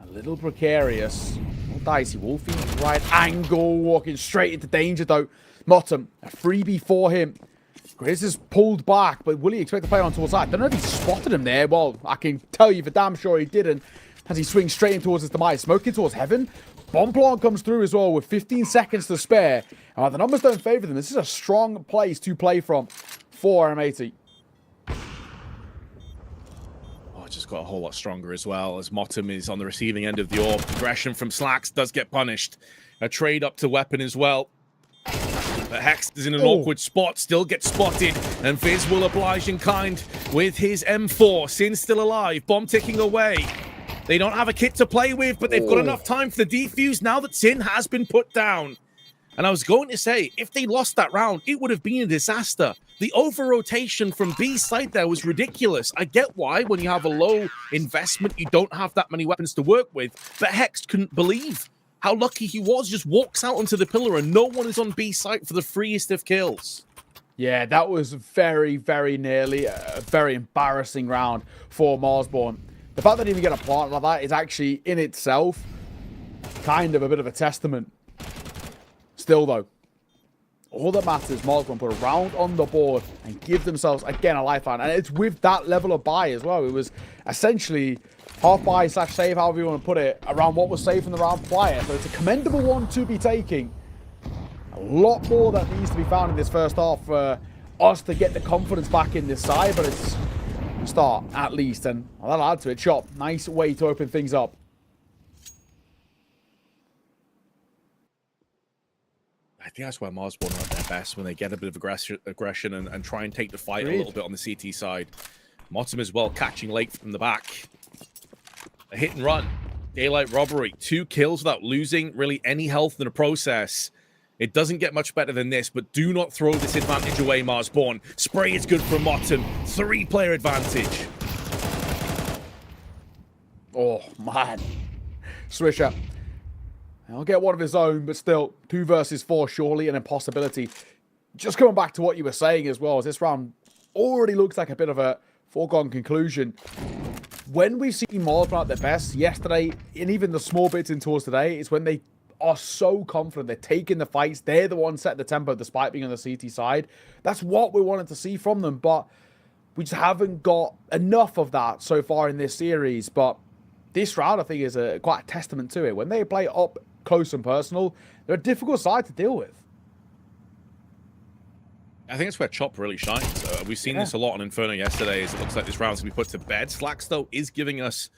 a little precarious. Well, dicey. Wolfie, right angle, walking straight into danger, though. Motum, a freebie for him. Grizz is pulled back, but will he expect to play on towards that? I don't know if he spotted him there. Well, I can tell you for damn sure he didn't. As he swings straight in towards his demise. Smoking towards heaven. Bomb plant comes through as well with 15 seconds to spare. The numbers don't favor them. This is a strong place to play from for M80. Oh, it just got a whole lot stronger as well, as Motum is on the receiving end of the AWP. Aggression from Slacks does get punished. A trade up to weapon as well. But Hex is in an awkward spot, still gets spotted, and Viz will oblige in kind with his M4. Sin still alive, bomb ticking away. They don't have a kit to play with, but they've got enough time for the defuse now that Sin has been put down. And I was going to say, if they lost that round, it would have been a disaster. The over-rotation from B's side there was ridiculous. I get why, when you have a low investment, you don't have that many weapons to work with, but Hex couldn't believe how lucky he was. Just walks out onto the pillar and no one is on B site for the freest of kills. Yeah, that was very, very nearly a very embarrassing round for Marsborn. The fact that he didn't get a plant like that is actually in itself kind of a bit of a testament. Still, though, all that matters, Marsborn put a round on the board and give themselves, again, a lifeline. And it's with that level of buy as well. It was essentially half buy / save, however you want to put it, around what was saved from the round prior. So it's a commendable one to be taking. A lot more that needs to be found in this first half for us to get the confidence back in this side, but it's a start at least, and that'll add to it. Chop, nice way to open things up. I think that's where Marsborn are at their best, when they get a bit of aggression and try and take the fight a little bit on the CT side. Motum as well, catching late from the back. A hit and run. Daylight robbery. 2 kills without losing really any health in the process. It doesn't get much better than this, but do not throw this advantage away, Marsborn. Spray is good for Motum. 3-player advantage. Oh, man. Swisher. He'll get one of his own, but still, 2 versus 4, surely an impossibility. Just coming back to what you were saying as well, as this round already looks like a bit of a foregone conclusion. When we've seen Marsborn at their best yesterday, and even the small bits in towards today, is when they are so confident. They're taking the fights. They're the ones setting the tempo despite being on the CT side. That's what we wanted to see from them, but we just haven't got enough of that so far in this series. But this round, I think, is quite a testament to it. When they play up close and personal, they're a difficult side to deal with. I think it's where Chop really shines. We've seen this a lot on Inferno yesterday. As it looks like this round's going to be put to bed. Slacks, though, is giving us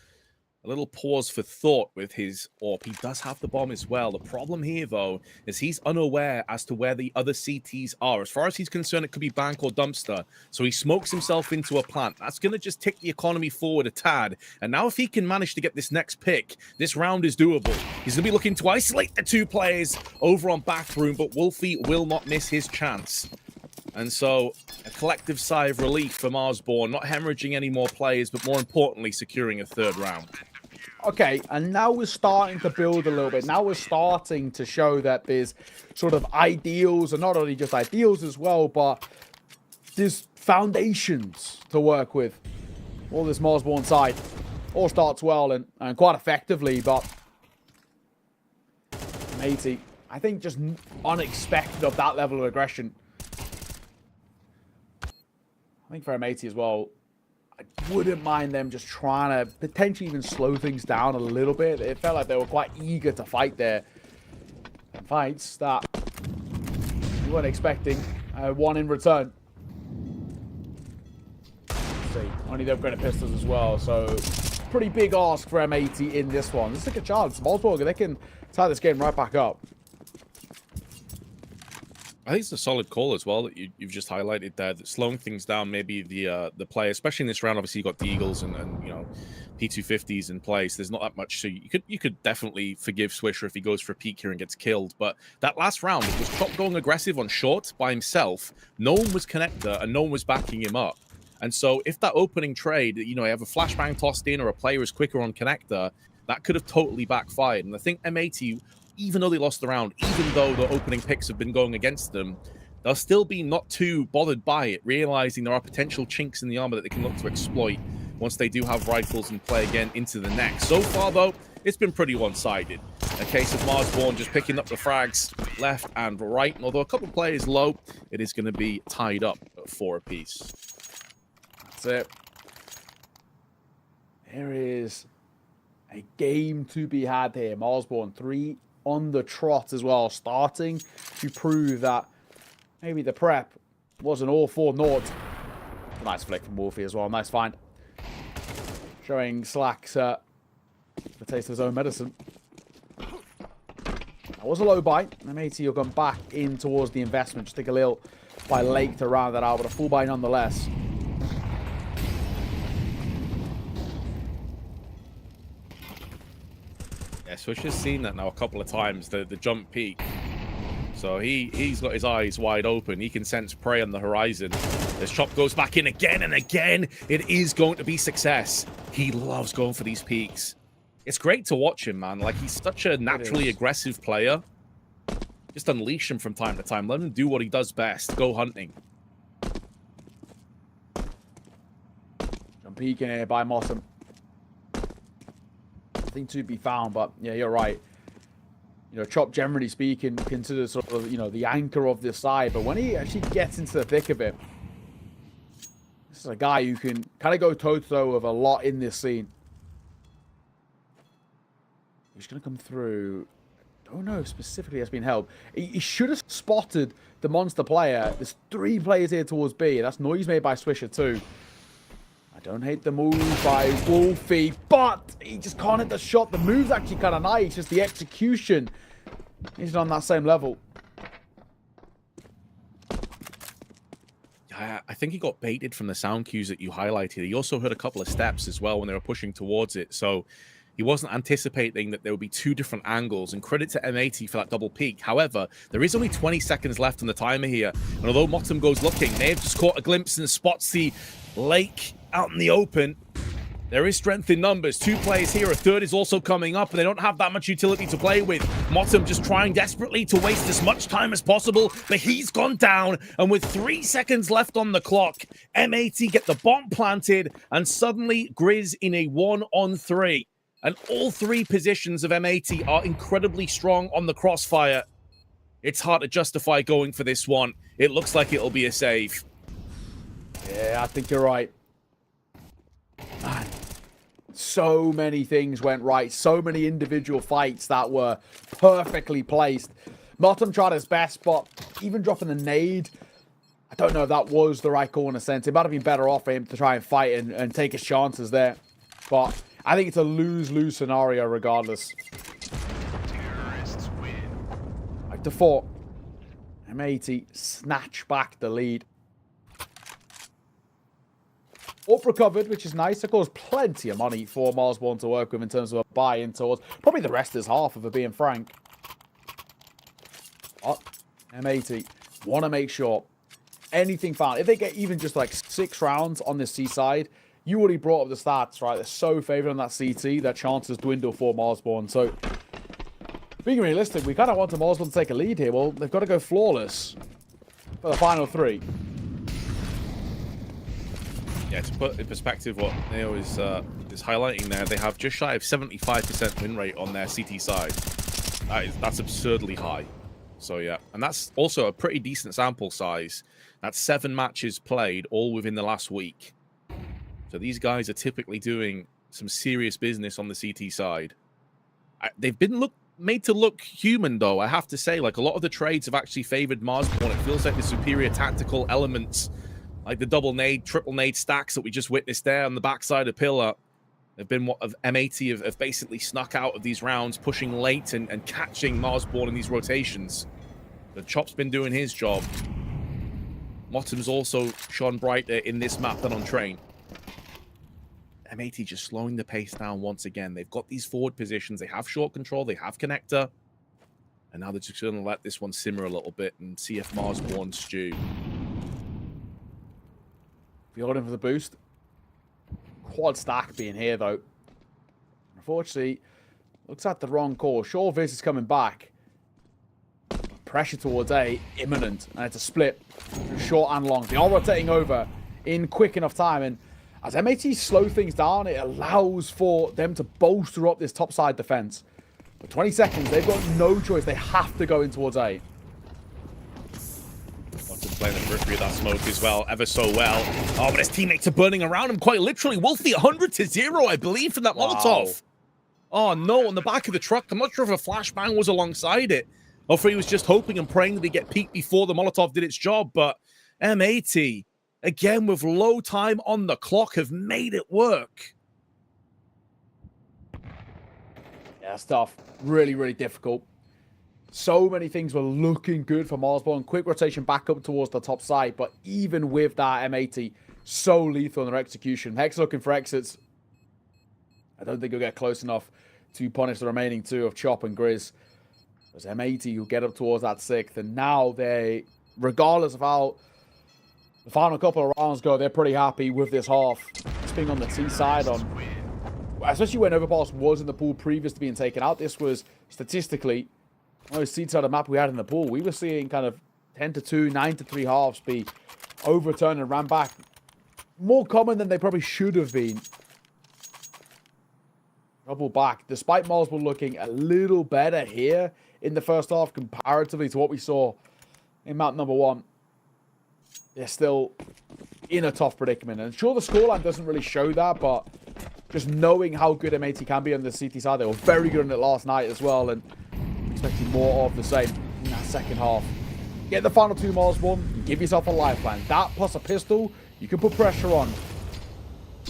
a little pause for thought with his AWP. He does have the bomb as well. The problem here, though, is he's unaware as to where the other CTs are. As far as he's concerned, it could be bank or dumpster. So he smokes himself into a plant. That's going to just tick the economy forward a tad. And now if he can manage to get this next pick, this round is doable. He's going to be looking to isolate the 2 players over on Bathroom, but Wolfie will not miss his chance. And so, a collective sigh of relief for Marsborn, not hemorrhaging any more players, but more importantly, securing a 3rd round. Okay, and now we're starting to build a little bit. Now we're starting to show that there's sort of ideals, and not only just ideals as well, but there's foundations to work with. All this Marsborn side all starts well and quite effectively, but Matey, I think just unexpected of that level of aggression. I think for Matey as well, I wouldn't mind them just trying to potentially even slow things down a little bit. It felt like they were quite eager to fight there. And fights that you weren't expecting. One in return. Let's see, only they've got pistols as well, so pretty big ask for M80 in this one. Let's take a chance. Malsburg, they can tie this game right back up. I think it's a solid call as well that you've just highlighted there, that slowing things down, maybe the play, especially in this round. Obviously, you got the Eagles and you know, P250s in place. There's not that much, so you could definitely forgive Swisher if he goes for a peek here and gets killed. But that last round, it was Chop going aggressive on short by himself. No one was connector and no one was backing him up. And so if that opening trade, you know, you have a flashbang tossed in or a player is quicker on connector, that could have totally backfired. And I think M80, even though they lost the round, even though the opening picks have been going against them, they'll still be not too bothered by it, realizing there are potential chinks in the armor that they can look to exploit once they do have rifles and play again into the next. So far, though, it's been pretty one-sided. A case of Marsborn just picking up the frags left and right. And although a couple of players low, it is going to be tied up at 4 apiece. That's it. There is a game to be had here. Marsborn 3 on the trot as well, starting to prove that maybe the prep wasn't all for naught. Nice flick from Wolfie as well, nice find. Showing Slacks the taste of his own medicine. That was a low bite. M80 will come back in towards the investment. Just take a little by Lake to round that out, but a full buy nonetheless. Yeah, Swisher's seen that now a couple of times, the jump peak. So he's got his eyes wide open. He can sense prey on the horizon. As Chop goes back in again and again, it is going to be success. He loves going for these peaks. It's great to watch him, man. Like, he's such a naturally aggressive player. Just unleash him from time to time. Let him do what he does best. Go hunting. Jump peeking here by Mossum. Nothing to be found, but yeah, you're right. You know, Chop, generally speaking, considered sort of, you know, the anchor of this side. But when he actually gets into the thick of it, this is a guy who can kind of go toe-to-toe with a lot in this scene. He's going to come through. Don't know if specifically has been held. He should have spotted the monster player. There's 3 players here towards B. That's noise made by Swisher too. I don't hate the move by Wolfie, but he just can't hit the shot. The move's actually kind of nice. Just the execution isn't on that same level. I think he got baited from the sound cues that you highlighted. He also heard a couple of steps as well when they were pushing towards it. So he wasn't anticipating that there would be 2 different angles, and credit to M80 for that double peek. However, there is only 20 seconds left on the timer here, and although Motum goes looking, they have just caught a glimpse and spots the lake out in the open. There is strength in numbers. 2 players here, a third is also coming up, and they don't have that much utility to play with. Motum just trying desperately to waste as much time as possible, but he's gone down, and with 3 seconds left on the clock, M80 get the bomb planted, and suddenly Grizz in a 1-on-3. And all 3 positions of M80 are incredibly strong on the crossfire. It's hard to justify going for this one. It looks like it'll be a save. Yeah, I think you're right. Man, so many things went right. So many individual fights that were perfectly placed. Motum tried his best, but even dropping the nade, I don't know if that was the right call in a sense. It might have been better off for him to try and fight and take his chances there. But I think it's a lose-lose scenario regardless. Back to 4. M80 snatch back the lead. Up recovered, which is nice. Of course, plenty of money for Marsborn to work with in terms of a buy-in towards. Probably the rest is half, if we're being frank. But M80 want to make sure anything found. If they get even just like 6 rounds on this C side, you already brought up the stats, right? They're so favored on that CT, their chances dwindle for Marsborn. So, being realistic, we kind of want Marsborn to take a lead here. Well, they've got to go flawless for the final 3. Yeah, to put in perspective what Neo is highlighting there, they have just shy of 75% win rate on their CT side. That's absurdly high. So yeah, and that's also a pretty decent sample size. That's 7 matches played, all within the last week. So these guys are typically doing some serious business on the CT side. They've been made to look human, though, I have to say. Like, a lot of the trades have actually favored Marsborn. It feels like the superior tactical elements, like the double nade, triple nade stacks that we just witnessed there on the backside of Pillar, have been what of M80 have basically snuck out of these rounds, pushing late and catching Marsborn in these rotations. The Chop's been doing his job. Motum's also shone brighter in this map than on Train. M80 just slowing the pace down once again. They've got these forward positions. They have short control. They have connector. And now they're just going to let this one simmer a little bit and see if Marsborn stew. Fielding for the boost. Quad stack being here, though. Unfortunately, looks like the wrong call. Sure, Viz is coming back. Pressure towards A, imminent. And it's a split. Short and long. They are rotating over in quick enough time. And as M80 slow things down, it allows for them to bolster up this topside defense. For 20 seconds, they've got no choice. They have to go in towards A. Motum's playing the periphery of that smoke as well, ever so well. Oh, but his teammates are burning around him quite literally. Wolfie 100-0, I believe, from that Molotov. Oh, no, on the back of the truck. I'm not sure if a flashbang was alongside it, or if he was just hoping and praying that he'd get peeked before the Molotov did its job. But M80, again, with low time on the clock, have made it work. Yeah, it's tough. Really, really difficult. So many things were looking good for Marsborn. Quick rotation back up towards the top side. But even with that, M80, so lethal in their execution. Hex looking for exits. I don't think he'll get close enough to punish the remaining 2 of Chop and Grizz. There's M80 who get up towards that 6th. And now they, regardless of how the final couple of rounds go, they're pretty happy with this half. Just being on the T side on especially when Overpass was in the pool previous to being taken out, this was statistically most seats out of the map we had in the pool. We were seeing kind of 10-2, 9-3 halves be overturned and ran back. More common than they probably should have been. Double back, despite Marsball looking a little better here in the first half comparatively to what we saw in map number 1. They're still in a tough predicament. And sure, the scoreline doesn't really show that, but just knowing how good M80 can be on the CT side, they were very good on it last night as well, and expecting more of the same in that second half. Get the final 2 Marsball, give yourself a lifeline. That plus a pistol, you can put pressure on.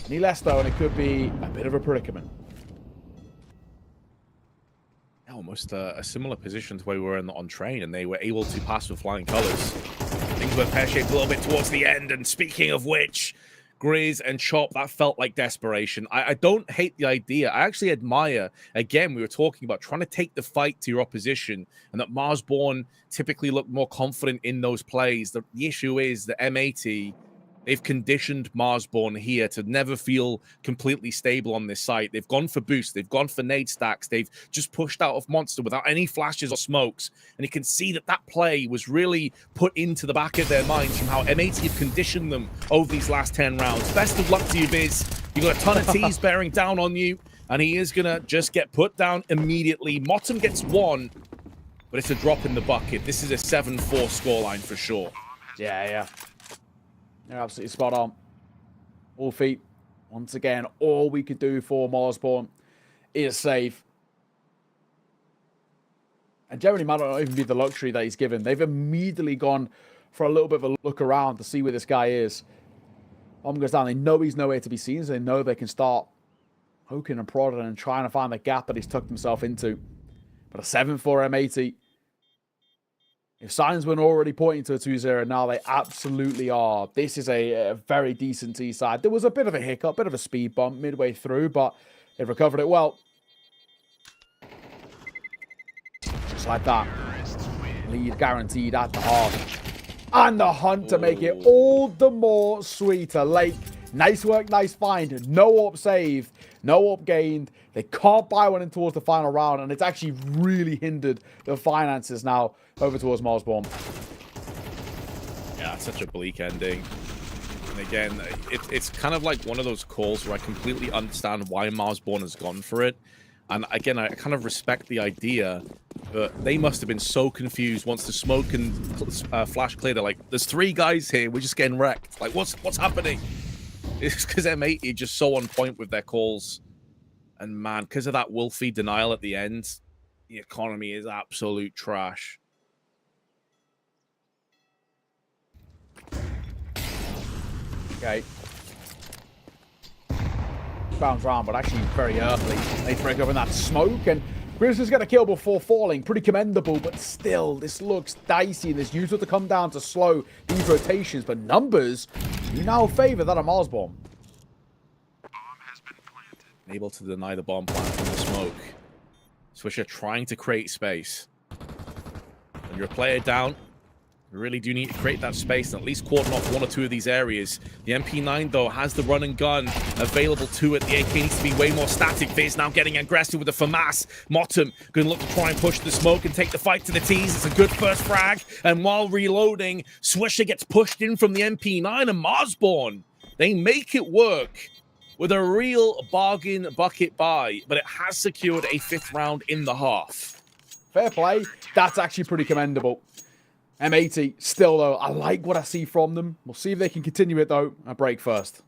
Any less though, and it could be a bit of a predicament. Almost a similar position to where we were on train, and they were able to pass with flying colors. Things were pear-shaped a little bit towards the end, and speaking of which, Grizz and Chop, that felt like desperation. I don't hate the idea. I actually admire, again, we were talking about trying to take the fight to your opposition, and that Marsborn typically look more confident in those plays. The issue is that M80, they've conditioned Marsborn here to never feel completely stable on this site. They've gone for boost. They've gone for nade stacks. They've just pushed out of Monster without any flashes or smokes. And you can see that that play was really put into the back of their minds from how M80 have conditioned them over these last 10 rounds. Best of luck to you, Biz. You've got a ton of T's bearing down on you, and he is going to just get put down immediately. Motum gets 1, but it's a drop in the bucket. This is a 7-4 scoreline for sure. Yeah. They're absolutely spot on. All feet. Once again, all we could do for Marsborn is save. And generally might not even be the luxury that he's given. They've immediately gone for a little bit of a look around to see where this guy is. Bomb goes down. They know he's nowhere to be seen, so they know they can start poking and prodding and trying to find the gap that he's tucked himself into. But a 7 for M80. If signs weren't already pointing to a 2-0, now they absolutely are. This is a very decent T side. There was a bit of a hiccup, bit of a speed bump midway through, but they've recovered it well. Just like that. Lead guaranteed at the half. And the hunt to make it all the more sweeter. Lake, nice work, nice find. No AWP save, no AWP gained. They can't buy one in towards the final round, and it's actually really hindered the finances now over towards Marsborn. Yeah, it's such a bleak ending. And again, it's kind of like one of those calls where I completely understand why Marsborn has gone for it. And again, I kind of respect the idea, but they must have been so confused once the smoke and flash cleared. They're like, there's 3 guys here, we're just getting wrecked. Like, what's happening? It's because M80 are just so on point with their calls. And man, because of that Wolfie denial at the end, the economy is absolute trash. Okay. Bounce around, but actually very early. They break up in that smoke, and Grizz is going to kill before falling. Pretty commendable, but still, this looks dicey. There's usual to come down to slow these rotations, but numbers, you now favor that of Marsborn. Able to deny the bomb plant from the smoke. Swisher trying to create space. When you're a player down, you really do need to create that space and at least cordon off 1 or 2 of these areas. The MP9, though, has the run and gun available to it. The AK needs to be way more static. Viz now getting aggressive with the FAMAS. Motum going to look to try and push the smoke and take the fight to the T's. It's a good first frag. And while reloading, Swisher gets pushed in from the MP9, and Marsborn, they make it work with a real bargain bucket buy, but it has secured a 5th round in the half. Fair play. That's actually pretty commendable. M80, still though, I like what I see from them. We'll see if they can continue it though. A break first.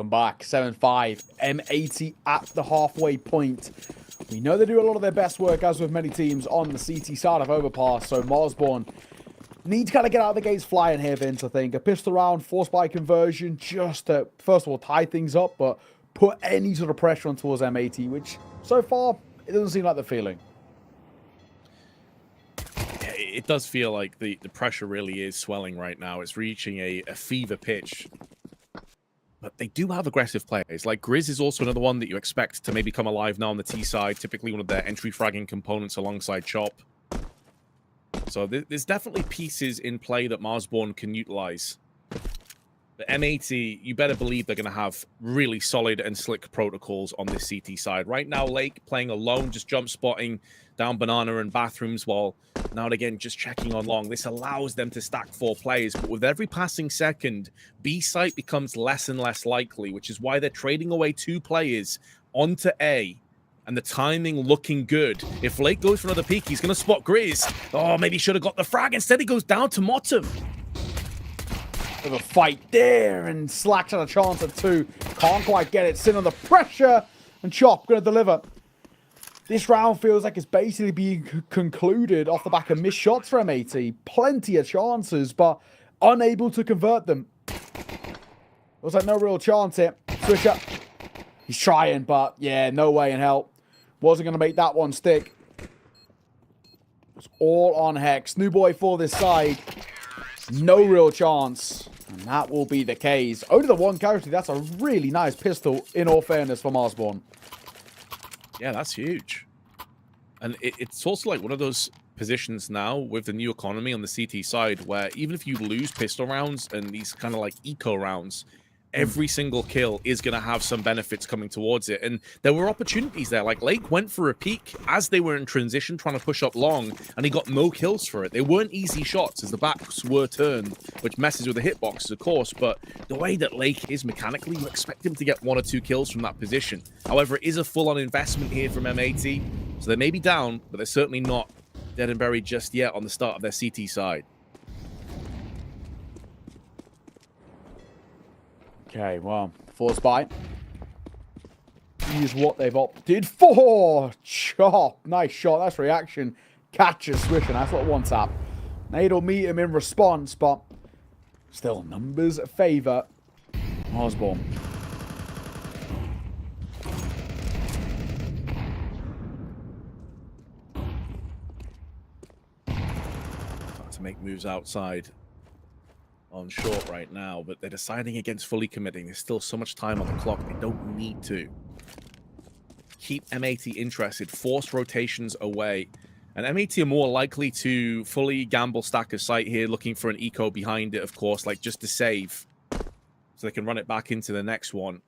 Welcome back. 7-5. M80 at the halfway point. We know they do a lot of their best work, as with many teams, on the CT side of Overpass. So Marsborn need to kind of get out of the gates flying here, Vince, I think. A pistol round, force by conversion, just to, first of all, tie things up, but put any sort of pressure on towards M80, which, so far, it doesn't seem like they're feeling. It does feel like the pressure really is swelling right now. It's reaching a fever pitch. But they do have aggressive players. Like, Grizz is also another one that you expect to maybe come alive now on the T side. Typically one of their entry fragging components alongside Chop. So there's definitely pieces in play that Marsborn can utilize. But M80, you better believe they're going to have really solid and slick protocols on this CT side. Right now, Lake playing alone, just jump spotting down Banana and Bathrooms, while now and again just checking on long. This allows them to stack 4 players, but with every passing second, B site becomes less and less likely, which is why they're trading away 2 players onto A. And the timing looking good. If Lake goes for another peek, he's going to spot Grizz. Oh, maybe he should have got the frag. Instead, he goes down to Motum. Bit of a fight there, and Slack's had a chance at 2. Can't quite get it. Sin under pressure, and Chop going to deliver. This round feels like it's basically being concluded off the back of missed shots for M80. Plenty of chances, but unable to convert them. Looks like no real chance here. Swisher. He's trying, but yeah, no way in hell. Wasn't going to make that one stick. It's all on Hex. New boy for this side. No real chance. And that will be the case. Only the 1 casualty. That's a really nice pistol, in all fairness, for Marsborn. Yeah, that's huge. And it's also like one of those positions now with the new economy on the CT side where even if you lose pistol rounds and these kind of like eco rounds, every single kill is going to have some benefits coming towards it. And there were opportunities there. Like, Lake went for a peek as they were in transition, trying to push up long, and he got no kills for it. They weren't easy shots as the backs were turned, which messes with the hitboxes, of course. But the way that Lake is mechanically, you expect him to get 1 or 2 kills from that position. However, it is a full-on investment here from M80. So they may be down, but they're certainly not dead and buried just yet on the start of their CT side. Okay, well, force buy is what they've opted for. Chop. Nice shot. That's reaction. Catches Swish, and that's what one tap. Nade'll meet him in response, but still numbers favour Osborne. To make moves outside on short right now, but they're deciding against fully committing. There's still so much time on the clock. They don't need to. Keep M80 interested. Force rotations away. And M80 are more likely to fully gamble stack a site here, looking for an eco behind it, of course, like just to save. So they can run it back into the next one.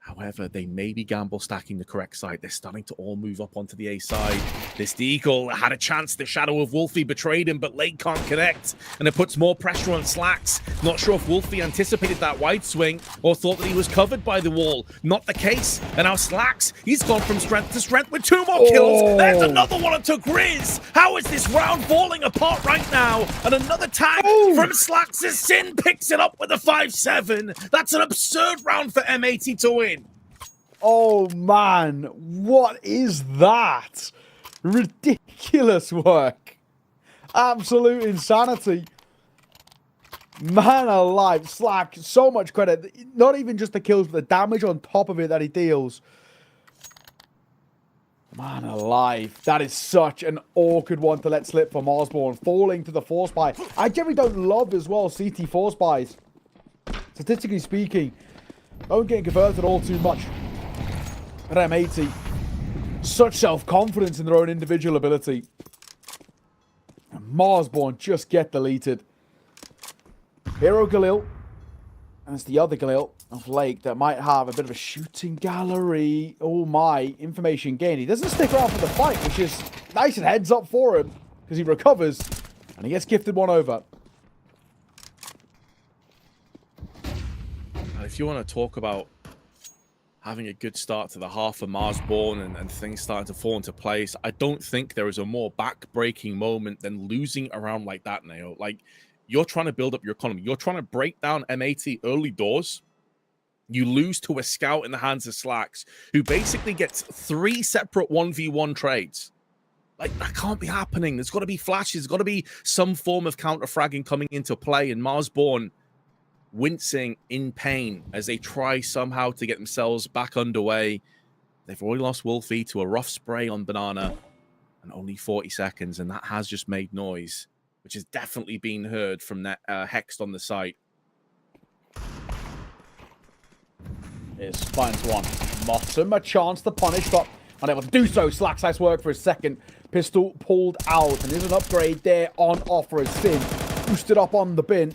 However, they may be gamble stacking the correct side. They're starting to all move up onto the A side. This Deagle had a chance. The shadow of Wolfie betrayed him, but Lake can't connect. And it puts more pressure on Slacks. Not sure if Wolfie anticipated that wide swing or thought that he was covered by the wall. Not the case. And now Slacks, he's gone from strength to strength with 2 more kills. There's another one onto Grizz. How is this round falling apart right now? And another tag from Slacks as Sin picks it up with a 5-7. That's an absurd round for M80 to win. Oh, man. What is that? Ridiculous work. Absolute insanity. Man alive. Slack, so much credit. Not even just the kills, but the damage on top of it that he deals. Man alive. That is such an awkward one to let slip from Osborne. Falling to the force buy. I generally don't love as well CT force buys. Statistically speaking, don't get converted all too much. At M80, such self-confidence in their own individual ability. And Marsborn just get deleted. Hero Galil, and it's the other Galil of Lake that might have a bit of a shooting gallery. Oh my, information gained. He doesn't stick around for the fight, which is nice and heads up for him, because he recovers, and he gets gifted one over. If you want to talk about having a good start to the half for Marsborn and things starting to fall into place, I don't think there is a more back-breaking moment than losing around like that, Nao. Like, you're trying to build up your economy. You're trying to break down M80 early doors, You lose to a scout in the hands of Slacks, who basically gets 3 separate 1v1 trades. Like, that can't be happening. There's got to be flashes. There's got to be some form of counter-fragging coming into play. And Marsborn wincing in pain as they try somehow to get themselves back underway. They've already lost Wolfie to a rough spray on Banana. And only 40 seconds. And that has just made noise, which has definitely been heard from that Hexed on the site. Is finds one. Motum, a chance to punish, but unable to do so. Slacks nice work for a second. Pistol pulled out, and there's an upgrade there on offer as Sin boosted up on the bin.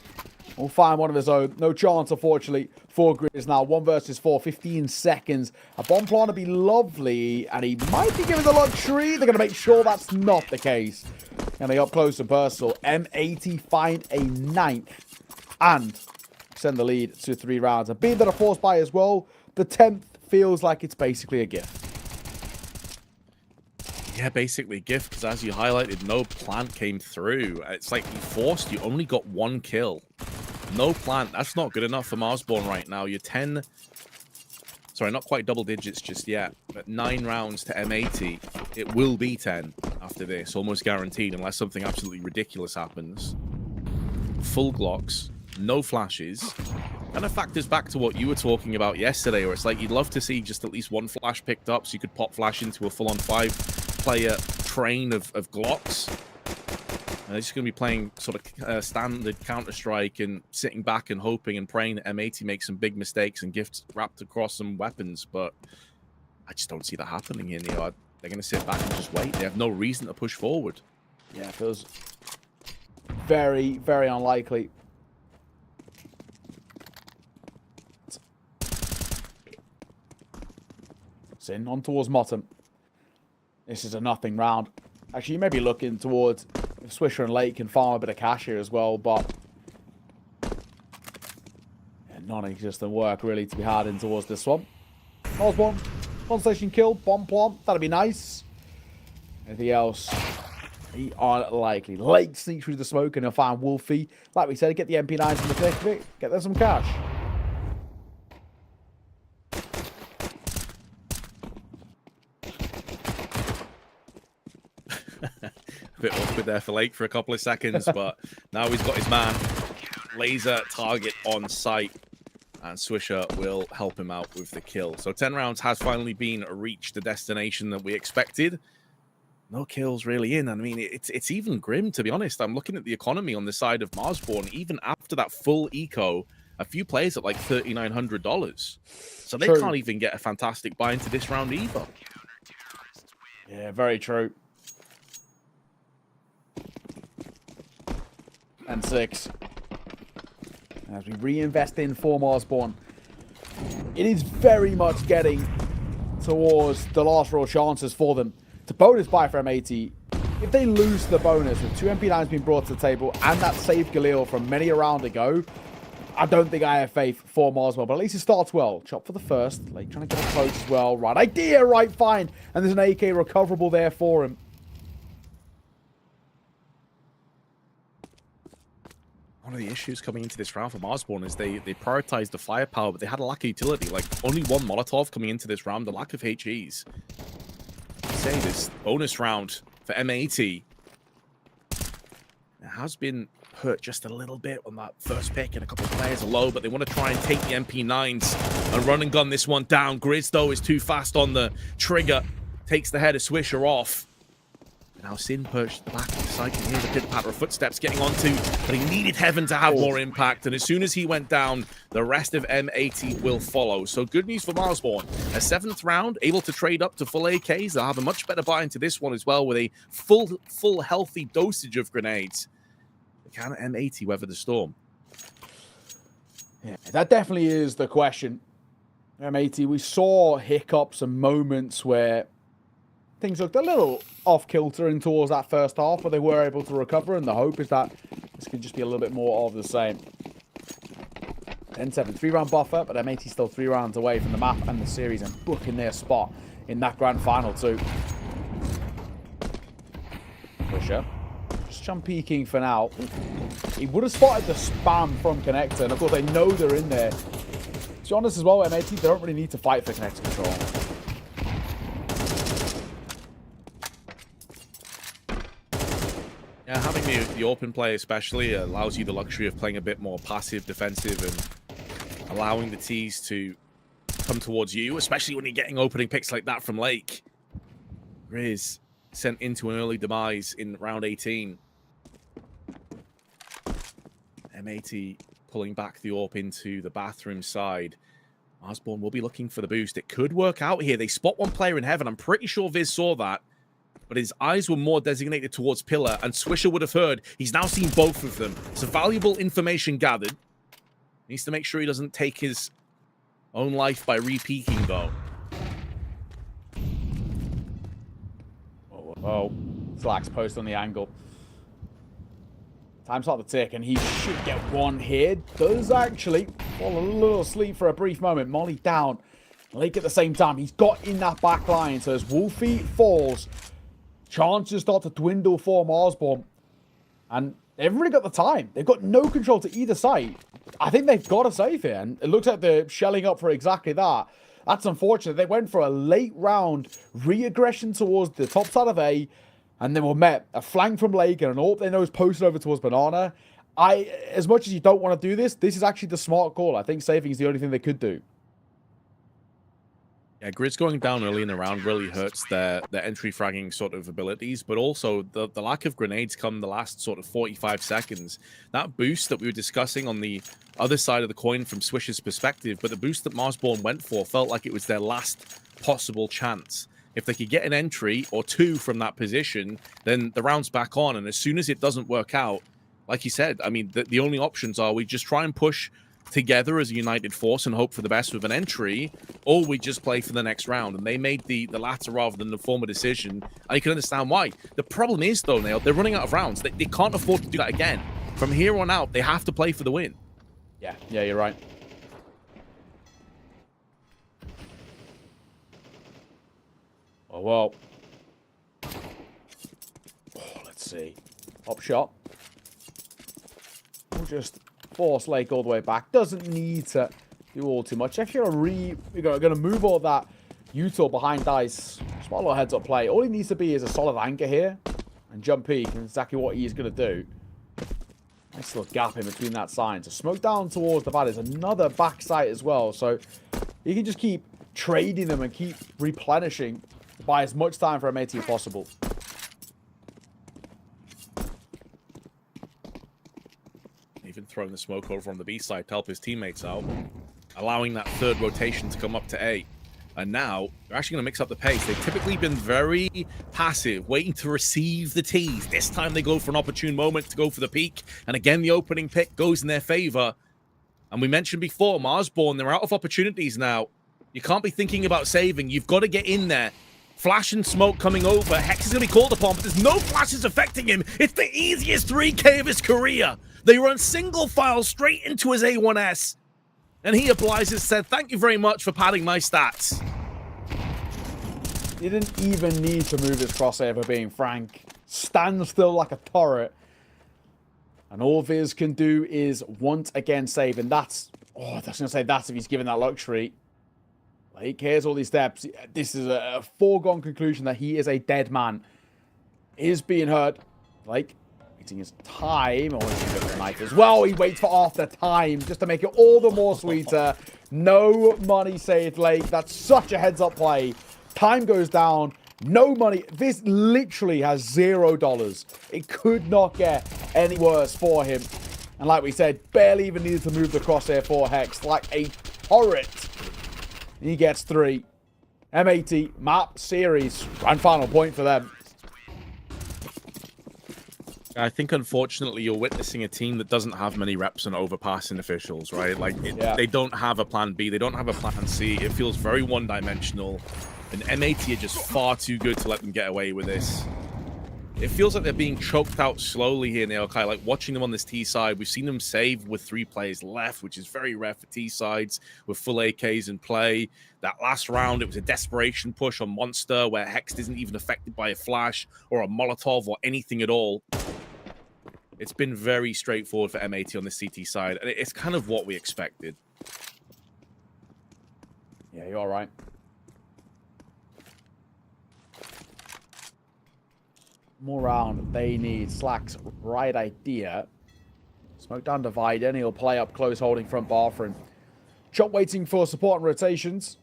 We'll find one of his own. No chance, unfortunately, for Grizz now. 1 versus 4, 15 seconds. A bomb plant would be lovely, and he might be given the luxury. They're going to make sure that's not the case. And they up close and personal. M80 find a 9th and send the lead to 3 rounds. And being that a force buy as well, the 10th feels like it's basically a gift. Yeah, basically a gift, because as you highlighted, no plant came through. It's like you forced, you only got 1 kill. No plant, that's not good enough for Marsborn right now. You're 10, sorry, not quite double digits just yet, but 9 rounds to M80. It will be 10 after this, almost guaranteed, unless something absolutely ridiculous happens. Full Glocks, no flashes. And it factors back to what you were talking about yesterday, where it's like you'd love to see just at least 1 flash picked up so you could pop flash into a full-on 5-player train of Glocks. And they're just going to be playing sort of standard Counter-Strike and sitting back and hoping and praying that M80 makes some big mistakes and gifts wrapped across some weapons. But I just don't see that happening here, Neo. They're going to sit back and just wait. They have no reason to push forward. Yeah, it feels very, very unlikely. In on towards Motum. This is a nothing round. Actually, you may be looking towards Swisher and Lake can farm a bit of cash here as well, but yeah, non-existent work really to be had in towards this one. Osborne, constellation kill, bomb plant, that'd be nice. Anything else? Unlikely. Lake sneaks through the smoke and he'll find Wolfie. Like we said, get the MP9s in the thick of it, get them some cash. Bit awkward there for Lake for a couple of seconds, but now he's got his man. Laser target on sight, and Swisher will help him out with the kill. So 10 rounds has finally been reached, the destination that we expected. No kills really in. I mean, it's even grim, to be honest. I'm looking at the economy on the side of Marsborn. Even after that full eco, a few players at like $3,900. So they can't even get a fantastic buy into this round either. Yeah, very true. And 6. As we reinvest in for Marsborn, it is very much getting towards the last real chances for them to bonus buy for M80. If they lose the bonus with 2 MP9s being brought to the table and that save Galil from many a round ago, I don't think I have faith for Marsborn, but at least it starts well. Chop for the first. Like, trying to get it close as well. Right idea, right find. And there's an AK recoverable there for him. One of the issues coming into this round for Marsborn is they prioritized the firepower, but they had a lack of utility. Like, only 1 Molotov coming into this round, the lack of HEs. Say this bonus round for M80. It has been hurt just a little bit on that first pick, and a couple of players are low, but they want to try and take the MP9s and run and gun this one down. Grizz, though, is too fast on the trigger. Takes the head of Swisher off. Now Sin perched at the back of the site. You hear the pitter-patter of footsteps getting onto, but he needed Heaven to have more impact. And as soon as he went down, the rest of M80 will follow. So good news for Marsborn. A 7th round, able to trade up to full AKs. They'll have a much better buy into this one as well with a full healthy dosage of grenades. Can M80 weather the storm? Yeah, that definitely is the question. M80, we saw hiccups and moments where things looked a little off-kilter in towards that first half, but they were able to recover, and the hope is that this could just be a little bit more of the same. 10-7, 3-round buffer, but M80 still 3 rounds away from the map and the series and booking their spot in that grand final too. Pusher. Just jump peeking for now. He would have spotted the spam from Connector, and of course they know they're in there. to be honest as well, MAT, they don't really need to fight for connected control. Yeah, having the open play especially allows you the luxury of playing a bit more passive, defensive, and allowing the T's to come towards you, especially when you're getting opening picks like that from Lake. Grizz sent into an early demise in round 18. MAT pulling back the AWP into the bathroom side. Marsborn will be looking for the boost. It could work out here. They spot one player in heaven. I'm pretty sure Viz saw that. But his eyes were more designated towards Pillar, and Swisher would have heard. He's now seen both of them. So valuable information gathered. Needs to make sure he doesn't take his own life by re-peeking, though. Oh, Slack's post on the angle. Time's not the tick, and he should get one here. Does actually fall a little asleep for a brief moment. Molly down. Lake at the same time. He's got in that back line. So as Wolfie falls, chances start to dwindle for Marsborn. And they've really got the time. They've got no control to either side. I think they've got to save here. And it looks like they're shelling up for exactly that. That's unfortunate. They went for a late round re-aggression towards the top side of A. And they were met a flank from Lake and an AWP they know is posted over towards Banana. As much as you don't want to do this, this is actually the smart call. I think saving is the only thing they could do. Yeah, Grizz going down early in the round really hurts their entry fragging sort of abilities, but also the lack of grenades come the last sort of 45 seconds. That boost that we were discussing on the other side of the coin from Swisher's perspective, but the boost that Marsborn went for felt like it was their last possible chance. If they could get an entry or two from that position, then the round's back on. And as soon as it doesn't work out, like you said, I mean, the only options are we just try and push together as a united force and hope for the best with an entry, or we just play for the next round. And they made the latter rather than the former decision. And you can understand why. The problem is, though, Nail, they're running out of rounds. They can't afford to do that again. From here on out, they have to play for the win. Yeah, you're right. Oh, well. Oh, let's see. Hop shot. We'll just force Lake all the way back. Doesn't need to do all too much. If you're going to move all that util behind Dice, small little heads up play. All he needs to be is a solid anchor here and jump peek, and exactly what he's going to do. Nice little gap in between that sign. So smoke down towards the vat is another back site as well. So you can just keep trading them and keep replenishing. Buy as much time for MAT as possible. Even throwing the smoke over on the B side to help his teammates out, allowing that third rotation to come up to A. And now they're actually going to mix up the pace. They've typically been very passive, waiting to receive the tease. This time they go for an opportune moment to go for the peak. And again, the opening pick goes in their favor. And we mentioned before, Marsborn, they're out of opportunities now. You can't be thinking about saving. You've got to get in there. Flash and smoke coming over. Hex is going to be called upon, but there's no flashes affecting him. It's the easiest 3K of his career. They run single file straight into his A1S. And he obliges, said, thank you very much for padding my stats. He didn't even need to move his crosshair, for being frank. Stands still like a turret. And all Viz can do is once again save. And that's, oh, I was going to say that's if he's given that luxury. He cares all these steps. This is a foregone conclusion that he is a dead man. Is being hurt. Like, waiting his time. Or he's going to knife as well. He waits for after time just to make it all the more sweeter. No money saved, Lake. That's such a heads-up play. Time goes down. No money. This literally has $0. It could not get any worse for him. And like we said, barely even needed to move the crosshair for Hex. Like a turret. He gets 3. MAT, map, series, grand final point for them. I think, unfortunately, you're witnessing a team that doesn't have many reps on overpassing officials, right? Like, they don't have a plan B. They don't have a plan C. It feels very one-dimensional. And MAT are just far too good to let them get away with this. It feels like they're being choked out slowly here, Neokai. Like, watching them on this T side, we've seen them save with 3 players left, which is very rare for T sides with full AKs in play. That last round, it was a desperation push on Monster where Hex isn't even affected by a flash or a Molotov or anything at all. It's been very straightforward for MAT on the CT side, and it's kind of what we expected. Yeah, you're all right. More round. They need Slack's right idea. Smoke down divide, and he'll play up close, holding front bathroom. Chop waiting for support and rotations.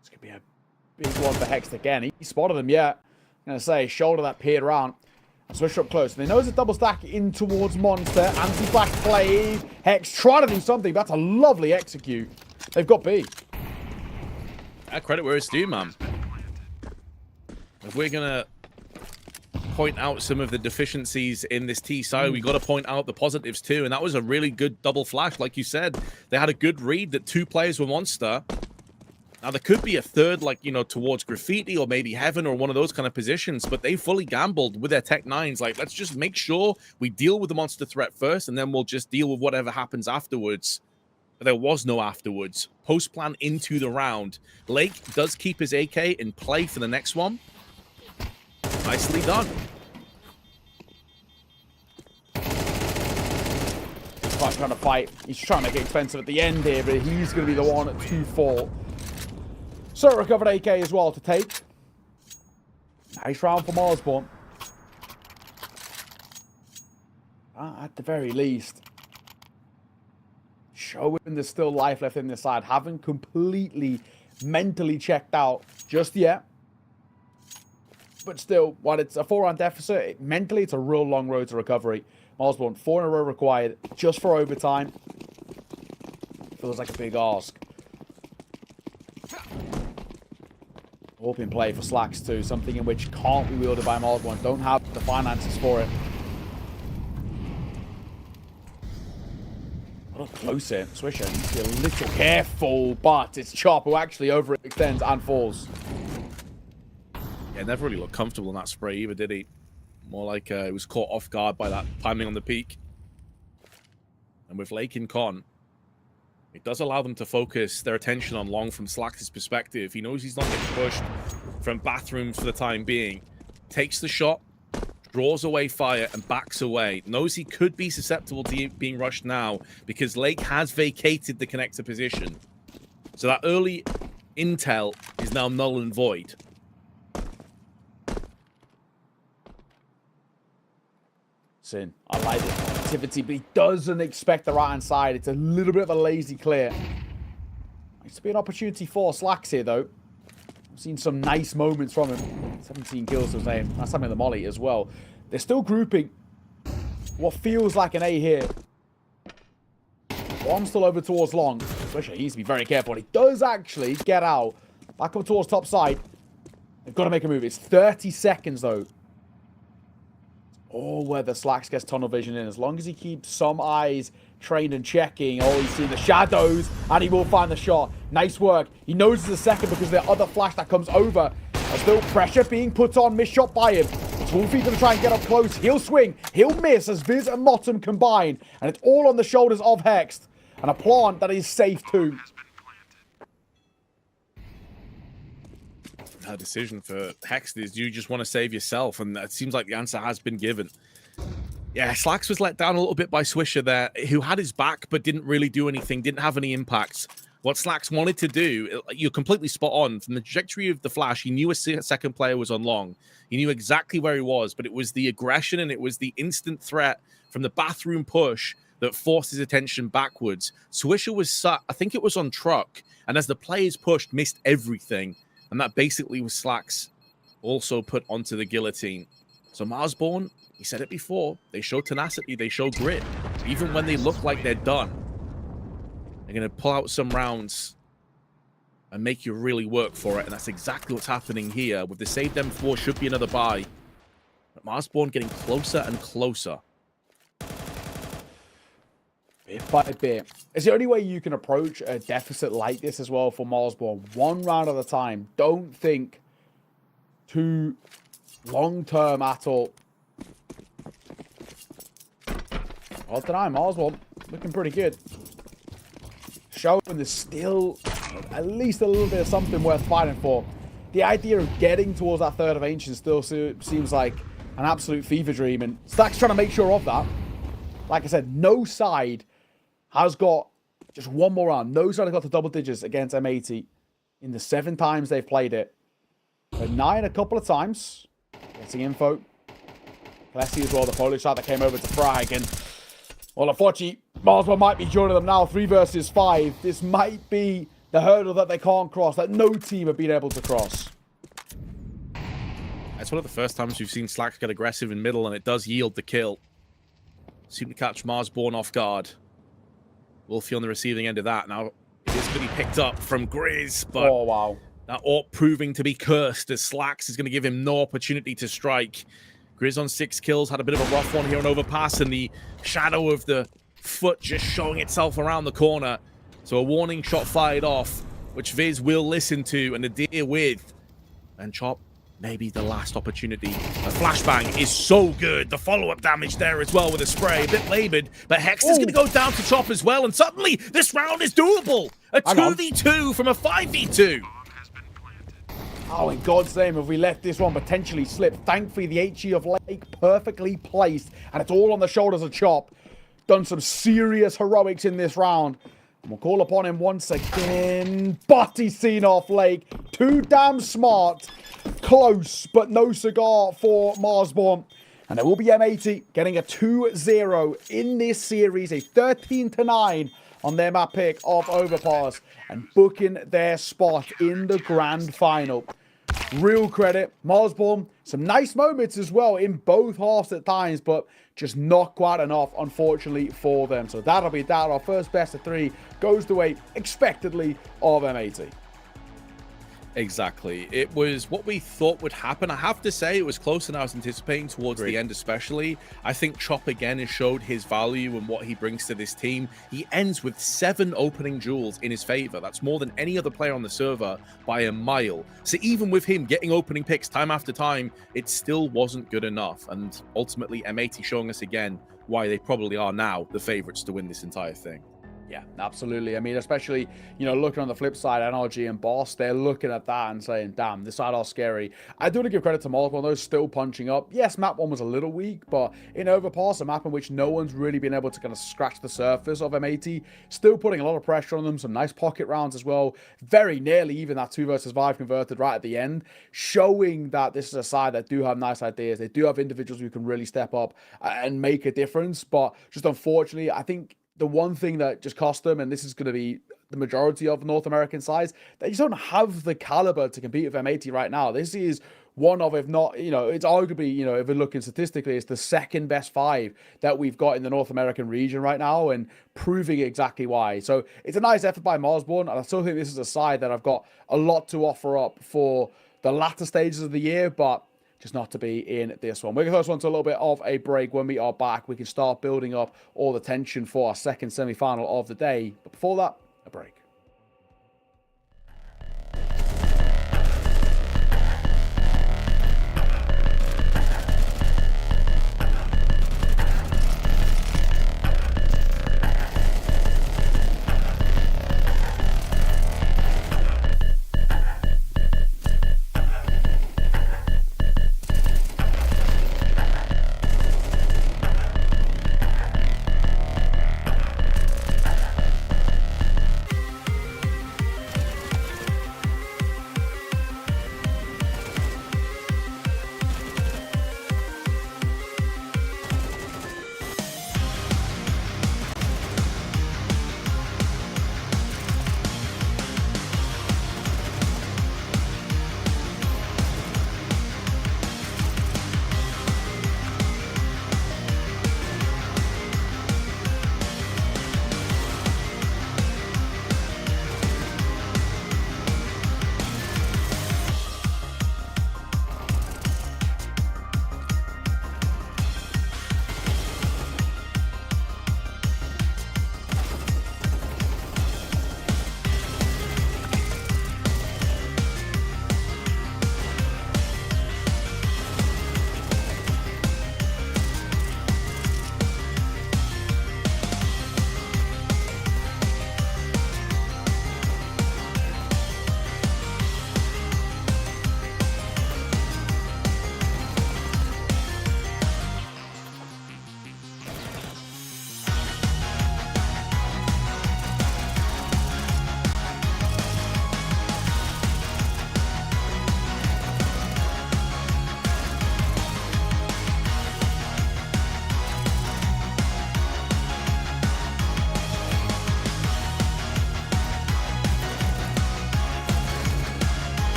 This could be a big one for Hex again. He spotted him, yeah. I'm going to say, shoulder that peered around. Switch up close. And they know it's a double stack in towards Monster. Anti-flash play. Hex trying to do something. That's a lovely execute. They've got B. Credit where it's due, man. If we're going to point out some of the deficiencies in this T side, we got to point out the positives too. And that was a really good double flash. Like you said, they had a good read that 2 players were Monster. Now, there could be a third, like, you know, towards Graffiti or maybe Heaven or one of those kind of positions, but they fully gambled with their Tech 9s. Like, let's just make sure we deal with the monster threat first, and then we'll just deal with whatever happens afterwards. But there was no afterwards. Post plan into the round. Lake does keep his AK in play for the next one. Nicely done. He's trying to fight. He's trying to make it expensive at the end here, but he's going to be the one at 2-4. So recovered AK as well to take. Nice round for Marsborn. At the very least, showing there's still life left in this side. Haven't completely mentally checked out just yet. But still, while it's a 4-round deficit, mentally it's a real long road to recovery. Marsborn, 4 in a row required just for overtime. Feels like a big ask. Hope in play for Slacks too. Something in which can't be wielded by Marsborn. Don't have the finances for it. What a close hit. Swisher needs to be a little careful, but it's Chop who actually overextends and falls. Yeah, never really looked comfortable in that spray either, did he? More like he was caught off guard by that timing on the peak. And with Lake and Con, it does allow them to focus their attention on long from Slack's perspective. He knows he's not getting pushed from bathrooms for the time being. Takes the shot, draws away fire, and backs away. Knows he could be susceptible to being rushed now because Lake has vacated the connector position. So that early intel is now null and void. Sin. I like the activity, but he doesn't expect the right-hand side. It's a little bit of a lazy clear. Needs to be an opportunity for Slacks here, though. I've seen some nice moments from him. 17 kills was name. That's something the Molly as well. They're still grouping what feels like an A here. One still over towards long. Especially he needs to be very careful. He does actually get out. Back up towards top side. They've got to make a move. It's 30 seconds, though. Or whether Slacks gets tunnel vision in. As long as he keeps some eyes trained and checking. Oh, he's seeing the shadows. And he will find the shot. Nice work. He knows it's a second because the other flash that comes over. There's still pressure being put on. Missed shot by him. Wolfie's going to try and get up close. He'll swing. He'll miss as Viz and Motum combine. And it's all on the shoulders of Hex. And a plant that is safe too. A decision for Hex is you just want to save yourself, and it seems like the answer has been given. Yeah, Slacks was let down a little bit by Swisher there, who had his back but didn't really do anything, didn't have any impacts. What Slacks wanted to do, you're completely spot on. From the trajectory of the flash, he knew a second player was on long. He knew exactly where he was, but it was the aggression and it was the instant threat from the bathroom push that forced his attention backwards. Swisher was sat, I think it was on truck, and as the players pushed, missed everything. And that basically was Slacks also put onto the guillotine. So Marsborn, he said it before, they show tenacity, they show grit. Even when they look like they're done, they're going to pull out some rounds and make you really work for it. And that's exactly what's happening here. With the saved M4, should be another buy. But Marsborn getting closer and closer. Bit by bit. It's the only way you can approach a deficit like this as well for Marsborn. One round at a time. Don't think too long-term at all. Well, tonight, Marsborn looking pretty good. Showing there's still at least a little bit of something worth fighting for. The idea of getting towards that third of Ancient still seems like an absolute fever dream, and Stack's trying to make sure of that. Like I said, no side has got just one more round. Knows how to got to double digits against M80 in the 7 times they've played it. But 9 a couple of times. Getting info. Klesi as well, the Polish side that came over to frag. And, well, unfortunately, Marswell might be joining them now. 3 versus 5. This might be the hurdle that they can't cross, that no team have been able to cross. It's one of the first times we've seen Slacks get aggressive in middle, and it does yield the kill. Seem to catch Marsborn off guard. Wolfie on the receiving end of that. Now, it is going to be picked up from Grizz, but oh, wow. That AWP proving to be cursed, as Slacks is going to give him no opportunity to strike. Grizz on 6 kills, had a bit of a rough one here on overpass, and the shadow of the foot just showing itself around the corner. So a warning shot fired off, which Viz will listen to and adhere with. And Chop, maybe the last opportunity. A flashbang is so good. The follow-up damage there as well with a spray. A bit labored, but Hex is going to go down to Chop as well. And suddenly, this round is doable. A 2v2 from a 5v2. Oh, in God's name, have we let this one potentially slip? Thankfully, the HE of Lake perfectly placed, and it's all on the shoulders of Chop. Done some serious heroics in this round. And we'll call upon him once again. But he's seen off Lake. Too damn smart. Close, but no cigar for Marsborn. And there will be M80 getting a 2-0 in this series. A 13-9 on their map pick of Overpass. And booking their spot in the grand final. Real credit. Marsborn, some nice moments as well in both halves at times, but just not quite enough, unfortunately, for them. So that'll be that. Our first best of 3 goes the way, expectedly, of M80. Exactly. It was what we thought would happen. I have to say, it was closer than I was anticipating towards the end especially. I think Chop again has showed his value and what he brings to this team. He ends with 7 opening duels in his favor. That's more than any other player on the server by a mile. So even with him getting opening picks time after time, it still wasn't good enough. And ultimately, M80 showing us again why they probably are now the favorites to win this entire thing. Yeah, absolutely. I mean, especially, you know, looking on the flip side, NRG and Boss, they're looking at that and saying, damn, this side are scary. I do want to give credit to Marsborn, those still punching up. Yes, map 1 was a little weak, but in Overpass, a map in which no one's really been able to kind of scratch the surface of M80, still putting a lot of pressure on them, some nice pocket rounds as well. Very nearly even that 2 versus 5 converted right at the end, showing that this is a side that do have nice ideas. They do have individuals who can really step up and make a difference, but just unfortunately, I think the one thing that just cost them, and this is going to be the majority of North American sides, they just don't have the caliber to compete with M80 right now. This is one of, if not, you know, it's arguably, you know, if we're looking statistically, it's the 2nd best 5 that we've got in the North American region right now, and proving exactly why. So it's a nice effort by Marsborn, and I still think this is a side that I've got a lot to offer up for the latter stages of the year, but just not to be in this one. We're going to go to a little bit of a break. When we are back, we can start building up all the tension for our second semi-final of the day. But before that, a break.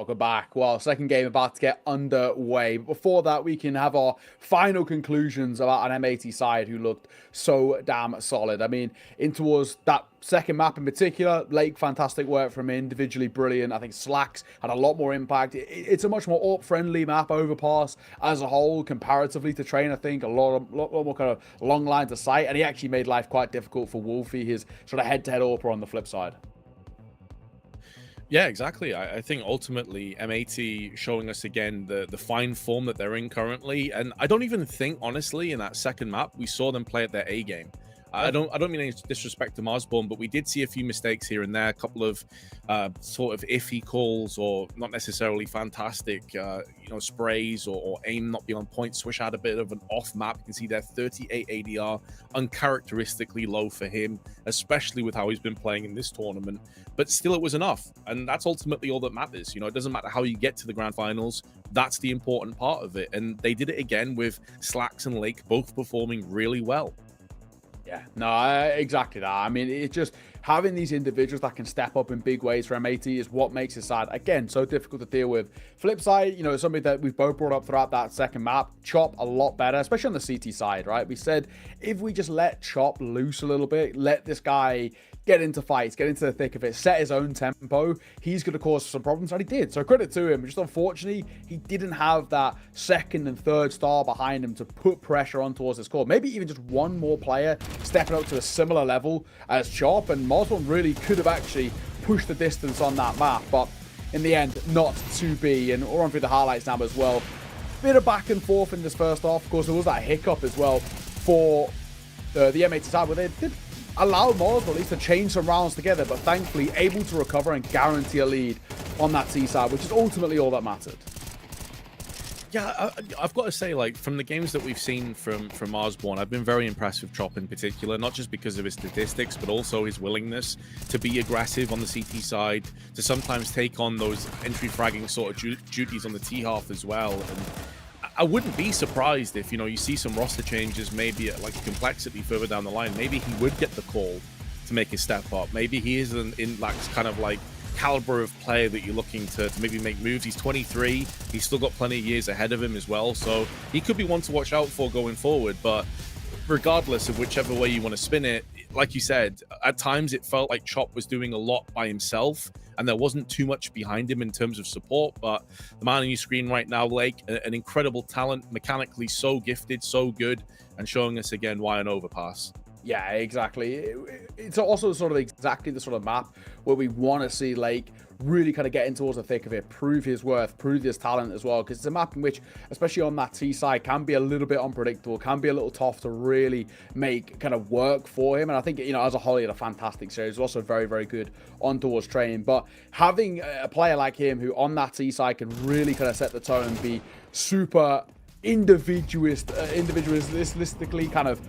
welcome back. Well, second game about to get underway. But before that, we can have our final conclusions about an M80 side who looked so damn solid. I mean, in towards that second map in particular, Lake, fantastic work from him, individually brilliant. I think Slacks had a lot more impact. It's a much more AWP-friendly map, Overpass, as a whole, comparatively to Train. I think a lot more kind of long lines of sight, and he actually made life quite difficult for Wolfie, his sort of head-to-head AWPer on the flip side. Yeah, exactly. I think ultimately M80 showing us again the fine form that they're in currently, and I don't even think honestly in that second map we saw them play at their A game. I don't mean any disrespect to Marsborn, but we did see a few mistakes here and there, a couple of sort of iffy calls or not necessarily fantastic, sprays or aim not being on point. Swish had a bit of an off map. You can see there 38 ADR, uncharacteristically low for him, especially with how he's been playing in this tournament. But still, it was enough, and that's ultimately all that matters. It doesn't matter how you get to the grand finals. That's the important part of it, and they did it again with Slacks and Lake both performing really well. Yeah, no, exactly that. I mean, it's just having these individuals that can step up in big ways for M80 is what makes it side, again, so difficult to deal with. Flip side, it's something that we've both brought up throughout that second map. Chop a lot better, especially on the CT side, right? We said if we just let Chop loose a little bit, let this guy get into fights, get into the thick of it, set his own tempo, he's going to cause some problems, and he did. So credit to him. Just unfortunately, he didn't have that second and third star behind him to put pressure on towards his core. Maybe even just one more player stepping up to a similar level as Chop, and Marsborn really could have actually pushed the distance on that map, but in the end, not to be. And we'll run through the highlights now as well. Bit of back and forth in this first half. Of course, there was that hiccup as well for the M80 side, where they did allow Marsborn at least to change some rounds together, but thankfully able to recover and guarantee a lead on that T side, which is ultimately all that mattered. Yeah, I've got to say, like, from the games that we've seen from Marsborn, I've been very impressed with Chop in particular, not just because of his statistics, but also his willingness to be aggressive on the CT side, to sometimes take on those entry fragging sort of duties on the T half as well. And I wouldn't be surprised if, you see some roster changes, maybe at like complexity further down the line. Maybe he would get the call to make a step up. Maybe he is in like kind of like caliber of player that you're looking to maybe make moves. He's 23. He's still got plenty of years ahead of him as well. So he could be one to watch out for going forward. But regardless of whichever way you want to spin it, like you said, at times it felt like Chop was doing a lot by himself and there wasn't too much behind him in terms of support. But the man on your screen right now, Lake, an incredible talent, mechanically so gifted, so good, and showing us again why an Overpass. Yeah, exactly. It's also sort of exactly the sort of map where we want to see Lake really kind of get in towards the thick of it, prove his worth, prove his talent as well, because it's a map in which, especially on that T side, can be a little bit unpredictable, can be a little tough to really make kind of work for him. And I think, as a whole, he had a fantastic series, also very, very good on towards training. But having a player like him who on that T side can really kind of set the tone, be super individualistically kind of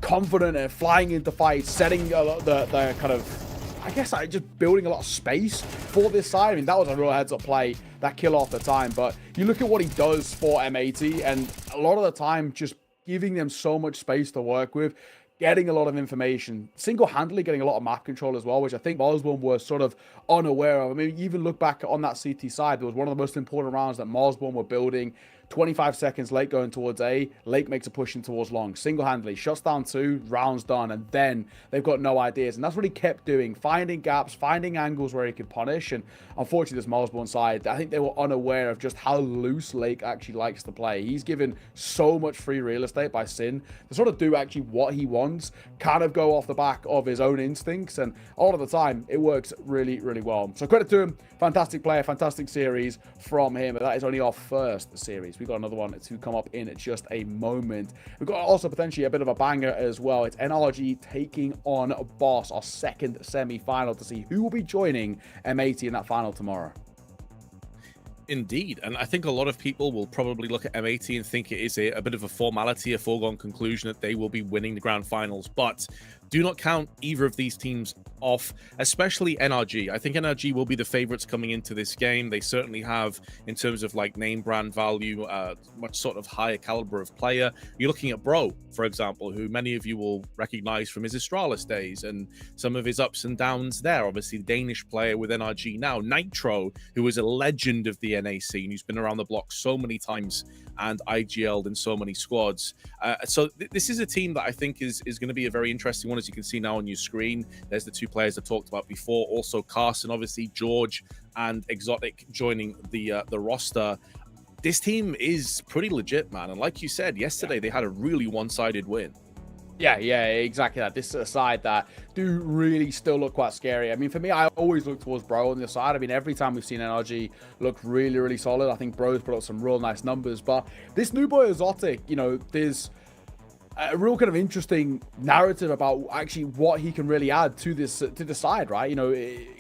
confident and flying into fights, setting the kind of, I guess, just building a lot of space for this side. I mean, that was a real heads-up play, that kill off the time. But you look at what he does for M80, and a lot of the time just giving them so much space to work with, getting a lot of information, single-handedly getting a lot of map control as well, which I think Marsborn were sort of unaware of. I mean, even look back on that CT side, there was one of the most important rounds that Marsborn were building. 25 seconds late going towards A, Lake makes a push in towards long, single-handedly, shuts down 2, rounds done, and then they've got no ideas. And that's what he kept doing, finding gaps, finding angles where he could punish. And unfortunately, this Marsborn side, I think they were unaware of just how loose Lake actually likes to play. He's given so much free real estate by Sin to sort of do actually what he wants, kind of go off the back of his own instincts, and all of the time, it works really, really well. So credit to him, fantastic player, fantastic series from him. That is only our first series. We've got another one to come up in just a moment. We've got also potentially a bit of a banger as well. It's NRG taking on Boss, our second semi-final, to see who will be joining M80 in that final tomorrow. Indeed, and I think a lot of people will probably look at M80 and think it is a bit of a formality, a foregone conclusion that they will be winning the grand finals. But do not count either of these teams off, especially NRG. I think NRG will be the favorites coming into this game. They certainly have, in terms of like name brand value, much sort of higher caliber of player. You're looking at Bro, for example, who many of you will recognize from his Astralis days and some of his ups and downs there. Obviously, the Danish player with NRG now. Nitro, who is a legend of the NA scene, who's been around the block so many times and IGL'd in so many squads. So this is a team that I think is going to be a very interesting one, as you can see now on your screen. There's the two players I talked about before. Also Carson, obviously, George and Exotic joining the roster. This team is pretty legit, man. And like you said, yesterday they had a really one-sided win. Yeah, exactly that. This is a side that do really still look quite scary. I mean, for me, I always look towards Bro on the side. I mean, every time we've seen NRG look really, really solid, I think Bro's put up some real nice numbers. But this new boy Exotic, you know, there's a real kind of interesting narrative about actually what he can really add to this to the side, right? You know,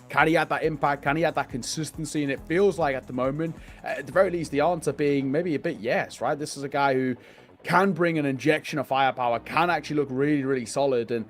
can he add that impact? Can he add that consistency? And it feels like at the moment, at the very least, the answer being maybe a bit yes, right? This is a guy who can bring an injection of firepower, can actually look really, really solid. And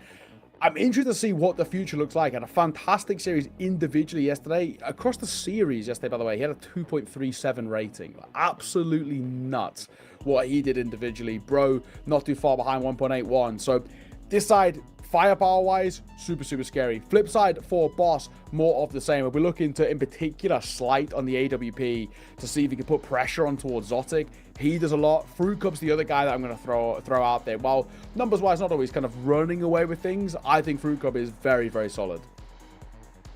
I'm interested to see what the future looks like. Had a fantastic series individually yesterday. Across the series yesterday, by the way, he had a 2.37 rating. Absolutely nuts what he did individually. Bro, not too far behind, 1.81. So this side, firepower-wise, super, super scary. Flip side for Boss, more of the same. We're looking to, in particular, Slight on the AWP to see if he can put pressure on towards Zotic. He does a lot. Fruit Cup's the other guy that I'm going to throw out there. While numbers-wise, not always kind of running away with things, I think Fruit Cup is very, very solid.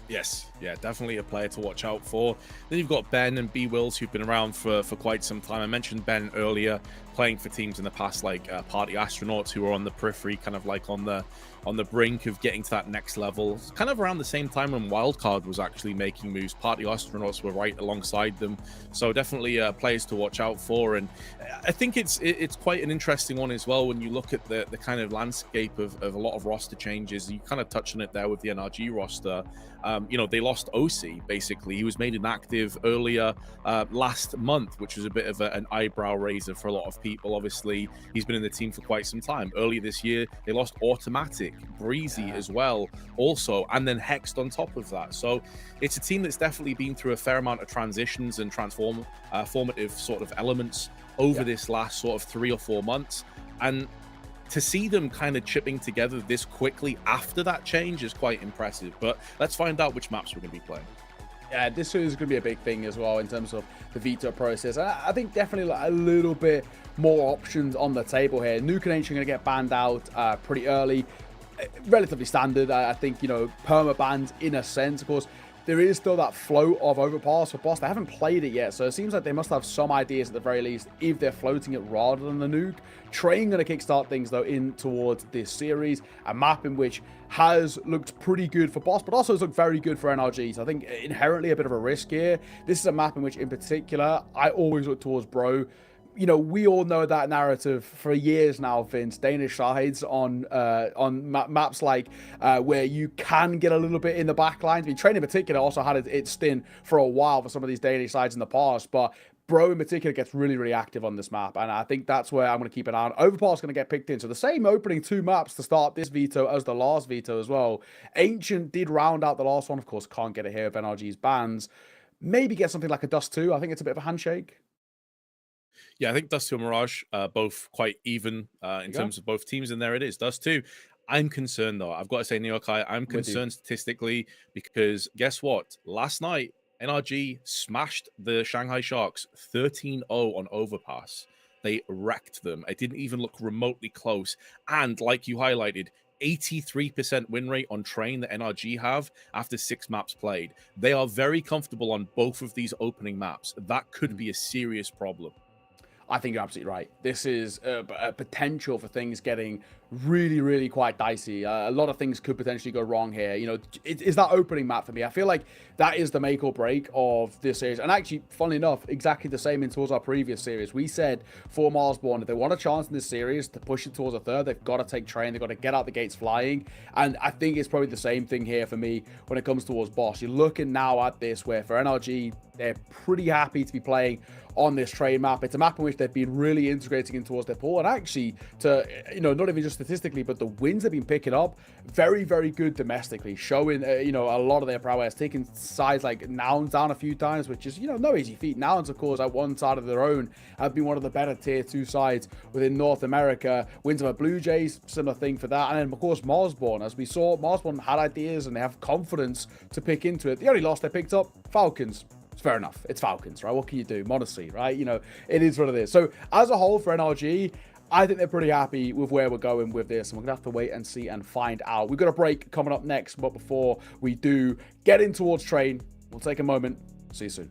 Yes, yeah, definitely a player to watch out for. Then you've got Ben and B Wills, who've been around for quite some time. I mentioned Ben earlier, playing for teams in the past like Party Astronauts, who are on the periphery, kind of like on the brink of getting to that next level. Kind of around the same time when Wildcard was actually making moves. Party Astronauts were right alongside them, so definitely players to watch out for. And I think it's quite an interesting one as well when you look at the kind of landscape of a lot of roster changes. You kind of touched on it there with the NRG roster. You know, they lost OC, basically. He was made inactive earlier last month, which was a bit of an eyebrow raiser for a lot of people. Obviously, he's been in the team for quite some time. Earlier this year, they lost Automatic, Breezy as well, also, and then Hexed on top of that. So it's a team that's definitely been through a fair amount of transitions and formative sort of elements over this last sort of 3 or 4 months. And to see them kind of chipping together this quickly after that change is quite impressive. But let's find out which maps we're going to be playing. Yeah, this is going to be a big thing as well in terms of the veto process. I think definitely a little bit more options on the table here. Nuke and Ancient are going to get banned out pretty early. Relatively standard. I think, you know, perma bans in a sense. Of course, there is still that float of overpass for Boss. They haven't played it yet, so it seems like they must have some ideas at the very least if they're floating it rather than the nuke. Train going to kickstart things, though, in towards this series. A map in which has looked pretty good for Boss, but also has looked very good for NRG. So I think inherently a bit of a risk here. This is a map in which, in particular, I always look towards Bro. You know, we all know that narrative for years now, Vince. Danish sides on maps like where you can get a little bit in the back lines. I mean, Train in particular also had its stint for a while for some of these Danish sides in the past, but Bro in particular gets really, really active on this map, and I think that's where I'm going to keep an eye on. Overpass going to get picked in, so the same opening 2 maps to start this veto as the last veto as well. Ancient did round out the last one, of course, can't get it here with NRG's bans. Maybe get something like a Dust 2. I think it's a bit of a handshake. Yeah, I think Dust 2 and Mirage both quite even in terms of both teams, and there it is. Dust 2. I'm concerned, though. I've got to say, Neokai, I'm concerned statistically because guess what? Last night, NRG smashed the Shanghai Sharks 13-0 on Overpass. They wrecked them. It didn't even look remotely close. And like you highlighted, 83% win rate on Train that NRG have after 6 maps played. They are very comfortable on both of these opening maps. That could be a serious problem. I think you're absolutely right. This is a potential for things getting really, really quite dicey. A lot of things could potentially go wrong here. You know, it's that opening map for me. I feel like that is the make or break of this series. And actually, funnily enough, exactly the same in towards our previous series. We said for Marsborn, if they want a chance in this series to push it towards a third, they've got to take Train. They've got to get out the gates flying. And I think it's probably the same thing here for me when it comes towards Boss. You're looking now at this where for NRG, they're pretty happy to be playing on this Train map. It's a map in which they've been really integrating in towards their pool, and actually to, you know, not even just statistically, but the wins have been picking up very, very good domestically, showing, you know, a lot of their prowess, taking sides like Nouns down a few times, which is, you know, no easy feat. Nouns, of course, at one side of their own, have been one of the better tier 2 sides within North America. Wins over Blue Jays, similar thing for that. And then, of course, Marsborn. As we saw, Marsborn had ideas and they have confidence to pick into it. The only loss they picked up, Falcons. It's fair enough. It's Falcons, right? What can you do? Modesty, right? You know, it is what it is. So, as a whole for NRG, I think they're pretty happy with where we're going with this, and we're going to have to wait and see and find out. We've got a break coming up next, but before we do, get in towards train. We'll take a moment. See you soon.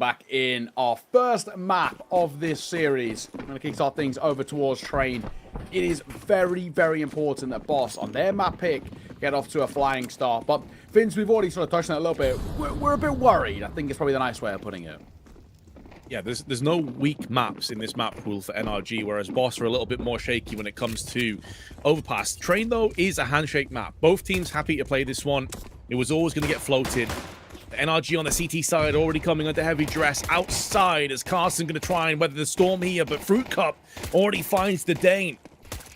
back in our first map of this series. I'm going to kickstart things over towards Train. It is very, very important that Boss, on their map pick, get off to a flying start. But, Vince, we've already sort of touched on it a little bit. We're a bit worried, I think is probably the nice way of putting it. Yeah, there's no weak maps in this map pool for NRG, whereas Boss are a little bit more shaky when it comes to Overpass. Train, though, is a handshake map. Both teams happy to play this one. It was always going to get floated. The NRG on the CT side already coming under heavy dress outside as Carson going to try and weather the storm here, but Fruit Cup already finds the Dane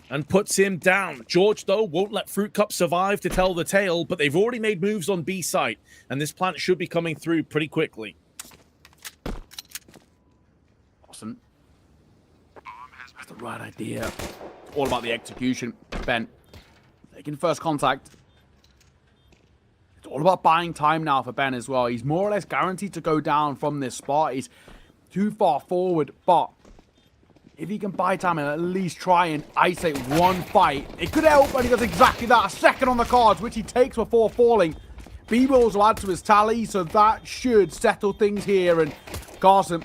and puts him down. George, though, won't let Fruit Cup survive to tell the tale, but they've already made moves on B site, and this plant should be coming through pretty quickly. Awesome. That's the right idea. It's all about the execution. Ben, taking first contact. It's all about buying time now for Ben as well. He's more or less guaranteed to go down from this spot. He's too far forward, but if he can buy time and at least try and isolate one fight, it could help, and he does exactly that. A second on the cards, which he takes before falling. B-Rolls will add to his tally, so that should settle things here. And Carson,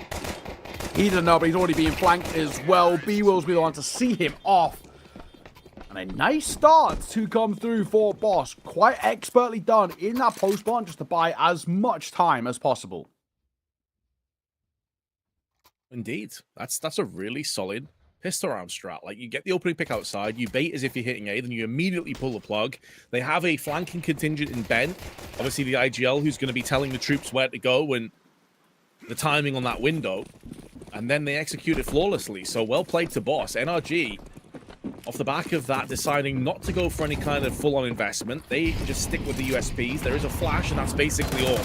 he doesn't know, but he's already being flanked as well. B-Rolls will be the one to see him off. And a nice start to come through for Boss. Quite expertly done in that post-spawn just to buy as much time as possible. Indeed. That's a really solid pistol round strat. Like, you get the opening pick outside, you bait as if you're hitting A, then you immediately pull the plug. They have a flanking contingent in Ben. Obviously, the IGL, who's going to be telling the troops where to go and the timing on that window. And then they execute it flawlessly. So well played to Boss. NRG, off the back of that, deciding not to go for any kind of full-on investment. They just stick with the USPs. There is a flash, and that's basically all.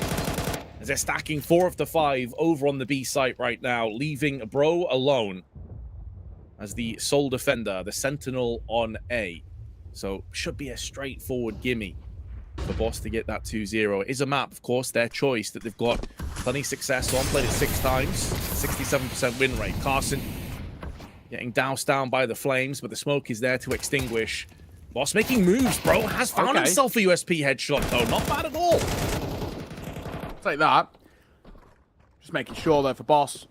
As they're stacking 4 of the 5 over on the B site right now, leaving Bro alone as the sole defender, the Sentinel on A. So, should be a straightforward gimme for Boss to get that 2-0. It is a map, of course, their choice, that they've got plenty of success on. Played it 6 times, 67% win rate. Carson getting doused down by the flames, but the smoke is there to extinguish. Boss making moves, bro. Has found himself a USP headshot, though. Not bad at all. Take that. Just making sure, though, for Boss.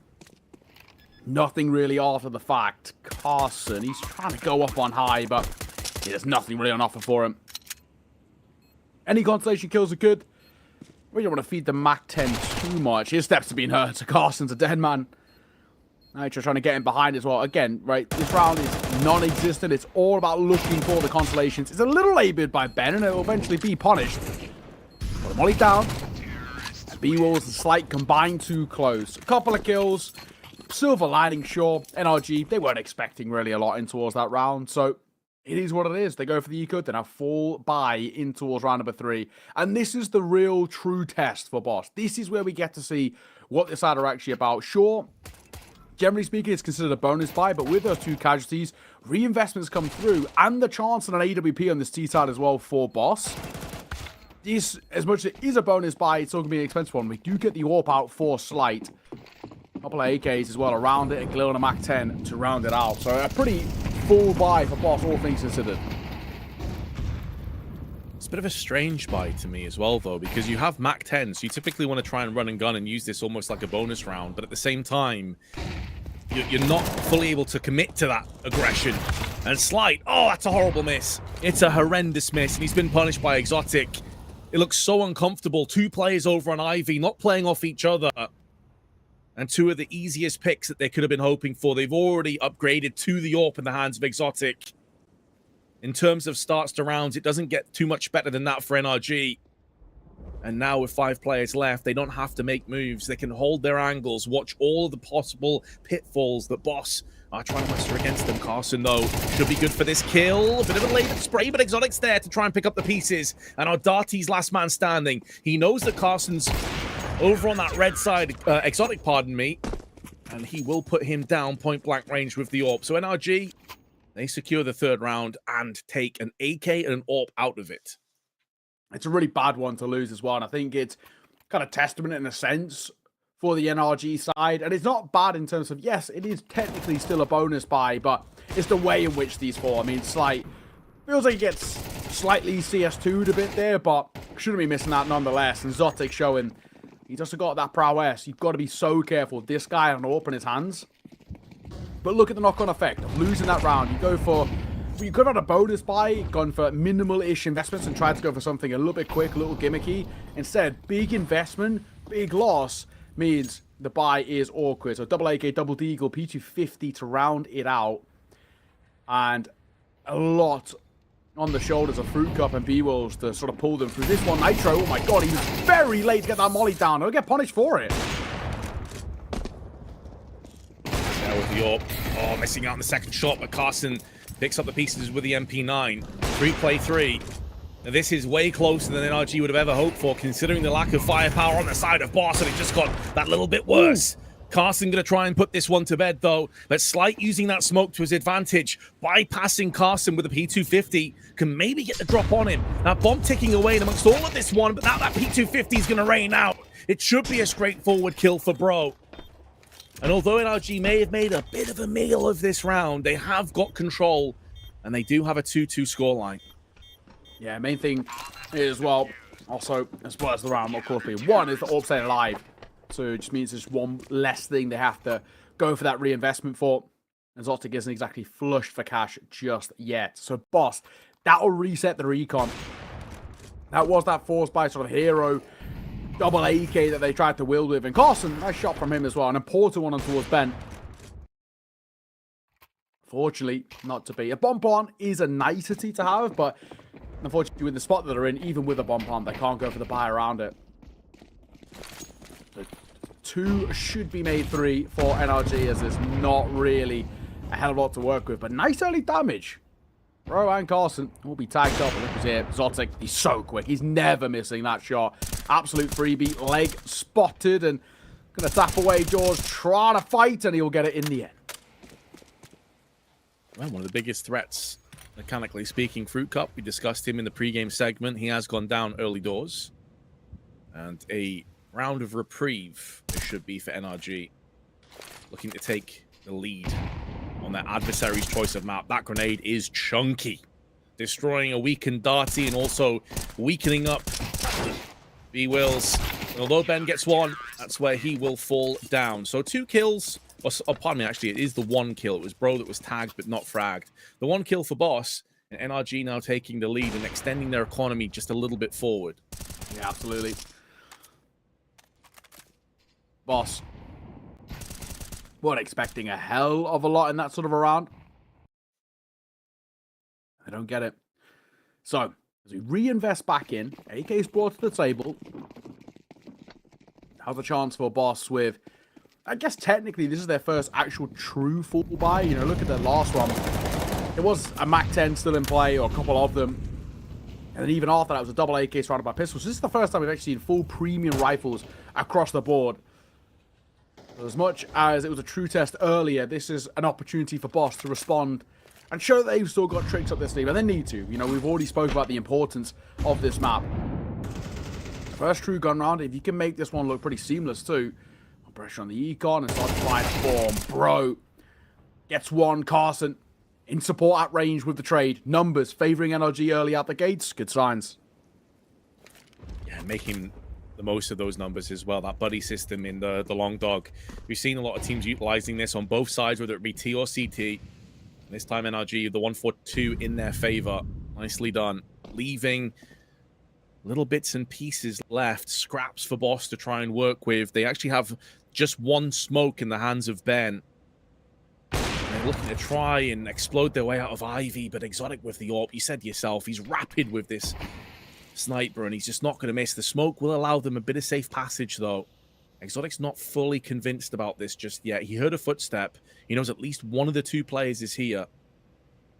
Nothing really after the fact. Carson, he's trying to go up on high, but there's nothing really on offer for him. Any constellation kills are good. We don't want to feed the Mac 10 too much. His steps have been hurt, so Carson's a dead man. Nitro trying to get him behind as well. Again, right, this round is non-existent. It's all about looking for the constellations. It's a little labored by Ben, and it will eventually be punished. Got Molly down. B-Walls and Slight combined too close. A couple of kills. Silver lining, sure. NRG, they weren't expecting really a lot in towards that round, so it is what it is. They go for the eco, then a full buy in towards round number 3. And this is the real true test for Boss. This is where we get to see what this side are actually about. Sure, generally speaking, it's considered a bonus buy, but with those 2 casualties, reinvestments come through, and the chance on an AWP on this T side as well for Boss. This, as much as it is a bonus buy, it's still going to be an expensive one. We do get the AWP out for Slight. A couple of AKs as well around it, a Glill and a Mac 10 to round it out. So a pretty full buy for Boss, all things considered. It's a bit of a strange buy to me as well, though, because you have Mac 10, so you typically want to try and run and gun and use this almost like a bonus round, but at the same time, you're not fully able to commit to that aggression. And Slight, oh, that's a horrible miss. It's a horrendous miss, and he's been punished by Exotic. It looks so uncomfortable. 2 players over on Ivy, not playing off each other. And 2 of the easiest picks that they could have been hoping for. They've already upgraded to the AWP in the hands of Exotic. In terms of starts to rounds, it doesn't get too much better than that for NRG. And now with 5 players left, they don't have to make moves. They can hold their angles, watch all of the possible pitfalls that Boss are trying to muster against them. Carson, though, should be good for this kill. A bit of a labored spray, but Exotic's there to try and pick up the pieces. And Ardati's last man standing. He knows that Carson's over on that red side, Exotic, pardon me, and he will put him down point-blank range with the AWP. So NRG, they secure the 3rd round and take an AK and an AWP out of it. It's a really bad one to lose as well, and I think it's kind of testament in a sense for the NRG side. And it's not bad in terms of, yes, it is technically still a bonus buy, but it's the way in which these fall. I mean, Slight feels like he gets slightly CS2'd a bit there, but shouldn't be missing that nonetheless. And Zotic showing He's also got that prowess. You've got to be so careful. This guy had an AWP in his hands. But look at the knock-on effect of losing that round. You go for... You could have had a bonus buy, gone for minimal-ish investments and tried to go for something a little bit quick, a little gimmicky. Instead, big investment, big loss means the buy is awkward. So double AK, double deagle, P250 to round it out. And a lot on the shoulders of Fruit Cup and B-Wolves to sort of pull them through. This one, Nitro, oh my god, he was very late to get that molly down. He'll get punished for it. There with the AWP. Oh, missing out on the second shot, but Carson picks up the pieces with the MP9. 3-play-3. Now, this is way closer than NRG would have ever hoped for, considering the lack of firepower on the side of Boss, and it just got that little bit worse. Carson going to try and put this one to bed, though. But Slight using that smoke to his advantage, bypassing Carson with a P250, can maybe get the drop on him. Now, bomb ticking away amongst all of this one, but now that P250 is going to rain out. It should be a straightforward kill for Bro. And although NRG may have made a bit of a meal of this round, they have got control, and they do have a 2-2 scoreline. Yeah, main thing is, well, also, as well as the round, of course, being one is the AWP staying alive. So it just means there's one less thing they have to go for that reinvestment for. And Zotic isn't exactly flushed for cash just yet. So Boss, that'll reset the recon. That was that forced by sort of hero double AK that they tried to wield with. And Carson, nice shot from him as well. An important one on towards Ben. Fortunately, not to be. A bomb plant is a nicety to have, but unfortunately with the spot that they're in, even with a bomb plant, they can't go for the buy around it. So 2 should be made 3 for NRG, as there's not really a hell of a lot to work with. But nice early damage. Bro and Carson will be tagged up. Look who's here. Zotic, he's so quick. He's never missing that shot. Absolute freebie. Leg spotted and going to tap away Jaws, trying to fight, and he'll get it in the end. Well, one of the biggest threats, mechanically speaking, Fruit Cup. We discussed him in the pregame segment. He has gone down early doors. And a round of reprieve it should be for NRG. Looking to take the lead on their adversary's choice of map. That grenade is chunky. Destroying a weakened Darty and also weakening up B-Wills. And although Ben gets one, that's where he will fall down. So 2 kills. Oh, pardon me, actually, it is the 1 kill. It was Bro that was tagged but not fragged. The 1 kill for Boss, and NRG now taking the lead and extending their economy just a little bit forward. Yeah, absolutely. Boss. Weren't expecting a hell of a lot in that sort of a round. I don't get it. So, as we reinvest back in, AK's brought to the table. How's a chance for Boss with... I guess technically this is their first actual true full buy. You know, look at the last one. It was a MAC-10 still in play, or a couple of them. And then even after that, it was a double AK surrounded by pistols. This is the first time we've actually seen full premium rifles across the board. As much as it was a true test earlier, this is an opportunity for Boss to respond and show that they've still got tricks up their sleeve. And they need to. You know, we've already spoke about the importance of this map. First true gun round. If you can make this one look pretty seamless too. Pressure on the econ and start to find form. Bro gets one. Carson in support at range with the trade. Numbers favoring NRG early out the gates. Good signs. Yeah, making the most of those numbers as well. That buddy system in the long dog. We've seen a lot of teams utilizing this on both sides, whether it be T or CT. This time NRG, the 1-4-2 in their favor. Nicely done. Leaving little bits and pieces left. Scraps for Boss to try and work with. They actually have just 1 smoke in the hands of Ben. They're looking to try and explode their way out of Ivy, but Exotic with the AWP. You said yourself, he's rapid with this sniper, and he's just not going to miss. The smoke will allow them a bit of safe passage, though. Exotic's not fully convinced about this just yet. He heard a footstep. He knows at least one of the 2 players is here. And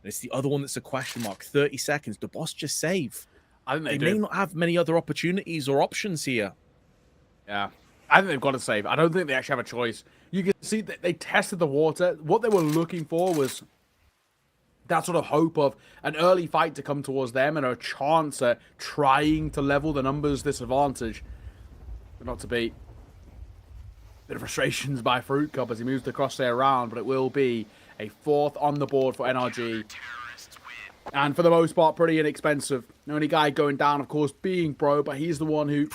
it's the other one that's a question mark. 30 seconds. The Boss just save. I think they may not have many other opportunities or options here. Yeah. I think they've got to save. I don't think they actually have a choice. You can see that they tested the water. What they were looking for was that sort of hope of an early fight to come towards them and a chance at trying to level the numbers disadvantage. But not to be. Bit of frustrations by Fruit Cup as he moves the crosshair around, but it will be a 4th on the board for NRG. And for the most part, pretty inexpensive. The only guy going down, of course, being Bro, but he's the one who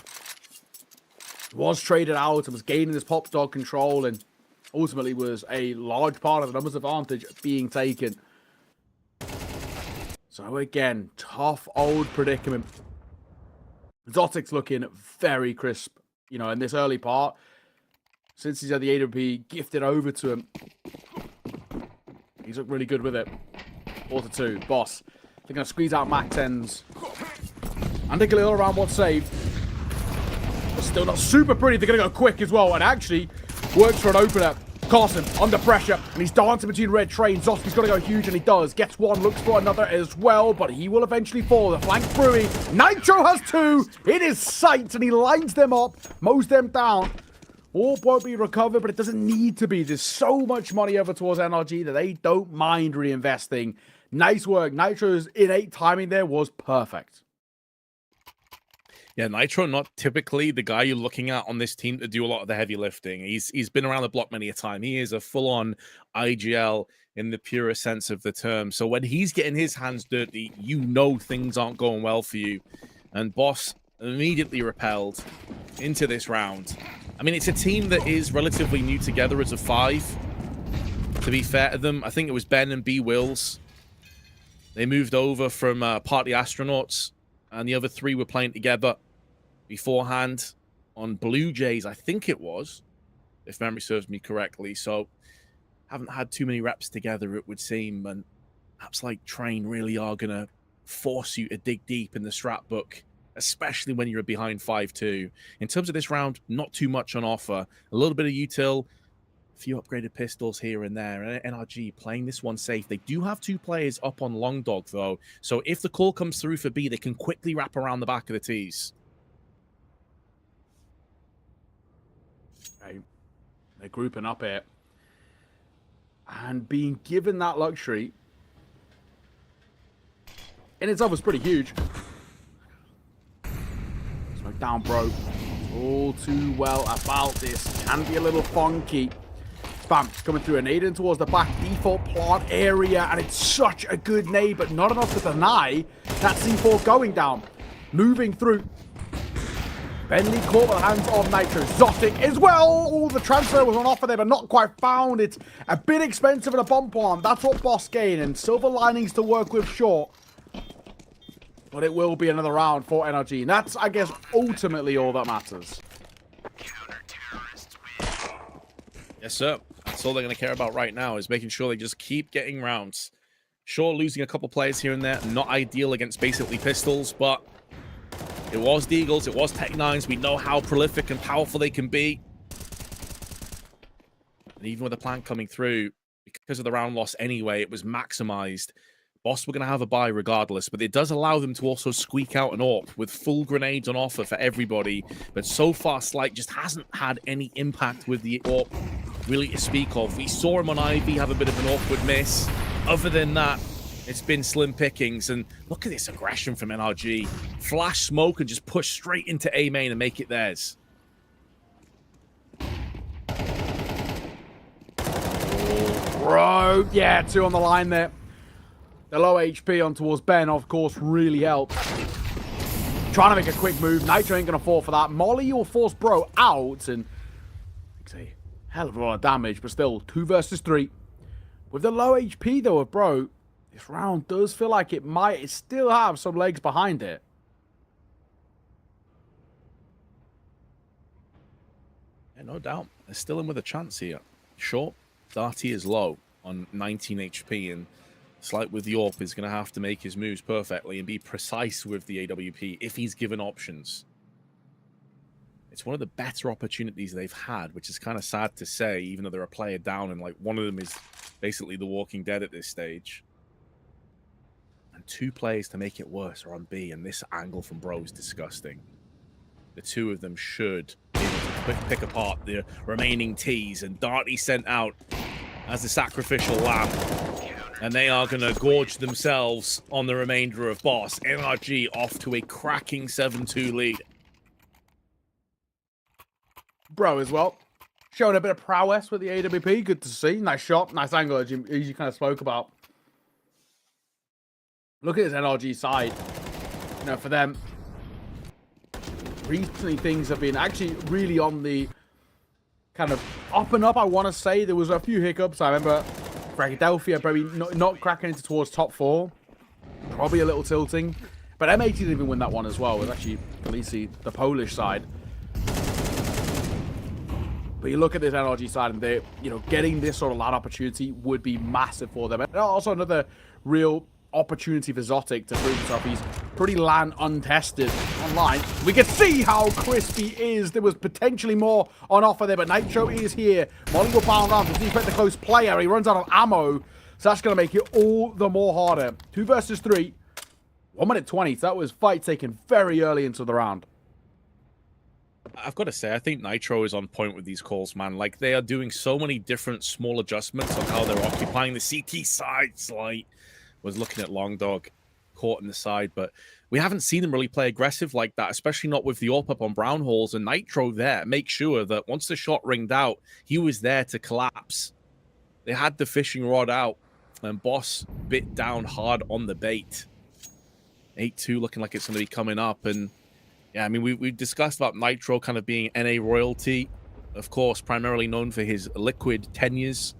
was traded out and was gaining this pop dog control, and ultimately was a large part of the numbers advantage being taken. So again, tough old predicament. Zotic's looking very crisp, you know, in this early part. Since he's had the AWP gifted over to him, he's looked really good with it. 4-2, Boss. They're going to squeeze out Max ends. And they're all around what's saved. But still not super pretty. They're going to go quick as well. And actually works for an opener. Carson under pressure. And he's dancing between red trains. Zoski's got to go huge, and he does. Gets one, looks for another as well. But he will eventually fall. The flank brewing. Nitro has two in his sights, and he lines them up. Mows them down. Orb won't be recovered, but it doesn't need to be. There's so much money over towards NRG that they don't mind reinvesting. Nice work. Nitro's innate timing there was perfect. Yeah, Nitro, not typically the guy you're looking at on this team to do a lot of the heavy lifting. He's been around the block many a time. He is a full-on IGL in the purest sense of the term. So when he's getting his hands dirty, you know things aren't going well for you. And Boss immediately repelled into this round. I mean, it's a team that is relatively new together as a 5. To be fair to them, I think it was Ben and B Wills. They moved over from Party Astronauts, and the other 3 were playing together beforehand on Blue Jays, I think it was, if memory serves me correctly. So haven't had too many reps together, it would seem, and apps like Train really are going to force you to dig deep in the strat book, especially when you're behind 5-2. In terms of this round, not too much on offer. A little bit of util, a few upgraded pistols here and there. And NRG playing this one safe. They do have 2 players up on Long Dog, though. So if the call comes through for B, they can quickly wrap around the back of the T's. Okay. They're grouping up here. And being given that luxury in itself was pretty huge. Smoke down, bro. All too well about this. Can be a little funky. Bam, coming through a nade in towards the back default plant area, and it's such a good nade, but not enough to deny that C4 going down. Moving through. Bentley caught with the hands of Nitro. Zotic as well. Oh, the transfer was on offer there, but not quite found. It's a bit expensive in a bomb plant. That's what Boss gained, and silver linings to work with short. But it will be another round for NRG. And that's, I guess, ultimately all that matters. Yes, sir. That's all they're going to care about right now, is making sure they just keep getting rounds. Sure, losing a couple players here and there, not ideal against basically pistols, but it was Deagles, it was Tech-9s. We know how prolific and powerful they can be. And even with the plant coming through, because of the round loss anyway, it was maximized. Boss were going to have a buy regardless, but it does allow them to also squeak out an AWP with full grenades on offer for everybody. But so far, Slight just hasn't had any impact with the AWP really to speak of. We saw him on Ivy have a bit of an awkward miss. Other than that, it's been slim pickings. And look at this aggression from NRG. Flash smoke and just push straight into A main and make it theirs. Oh, bro. Yeah, 2 on the line there. The low HP on towards Ben, of course, really helped. Trying to make a quick move. Nitro ain't going to fall for that. Molly will force Bro out, and it's a hell of a lot of damage, but still, 2 versus 3. With the low HP, though, of Bro, this round does feel like it might still have some legs behind it. Yeah, no doubt. They're still in with a chance here. Sure, Darty is low on 19 HP, and Slight with the AWP is going to have to make his moves perfectly and be precise with the AWP if he's given options. It's one of the better opportunities they've had, which is kind of sad to say, even though they're a player down, and like one of them is basically the Walking Dead at this stage. And 2 players to make it worse are on B, and this angle from Bro is disgusting. The 2 of them should be able to pick apart the remaining T's, and Darty sent out as the sacrificial lamb. And they are going to gorge themselves on the remainder of Boss. NRG off to a cracking 7-2 lead. Bro as well. Showing a bit of prowess with the AWP. Good to see. Nice shot. Nice angle, as you kind of spoke about. Look at this NRG side. You know, for them, recently things have been actually really on the kind of up and up, I want to say. There was a few hiccups. I remember Philadelphia probably not cracking into towards top 4. Probably a little tilting. But M80 didn't even win that one as well. It was actually Khaleesi, the Polish side. But you look at this NRG side, and they, getting this sort of LAN opportunity would be massive for them. And also another real opportunity for Zotic to prove himself. He's pretty LAN untested online. We can see how crisp he is. There was potentially more on offer there, but Nitro is here. Molly will bound around. Does he expect the close player? He runs out of ammo. So that's going to make it all the more harder. 2 versus 3. 1 minute 20. So that was fight taken very early into the round. I've got to say, I think Nitro is on point with these calls, man. Like, they are doing so many different small adjustments on how they're occupying the CT side. Slight was looking at Long Dog, caught in the side, but we haven't seen them really play aggressive like that, especially not with the AWP up on Brown Halls. And Nitro there, make sure that once the shot ringed out, he was there to collapse. They had the fishing rod out, and Boss bit down hard on the bait. 8-2 looking like it's going to be coming up. And yeah, I mean, we discussed about Nitro kind of being NA royalty. Of course, primarily known for his Liquid tenures.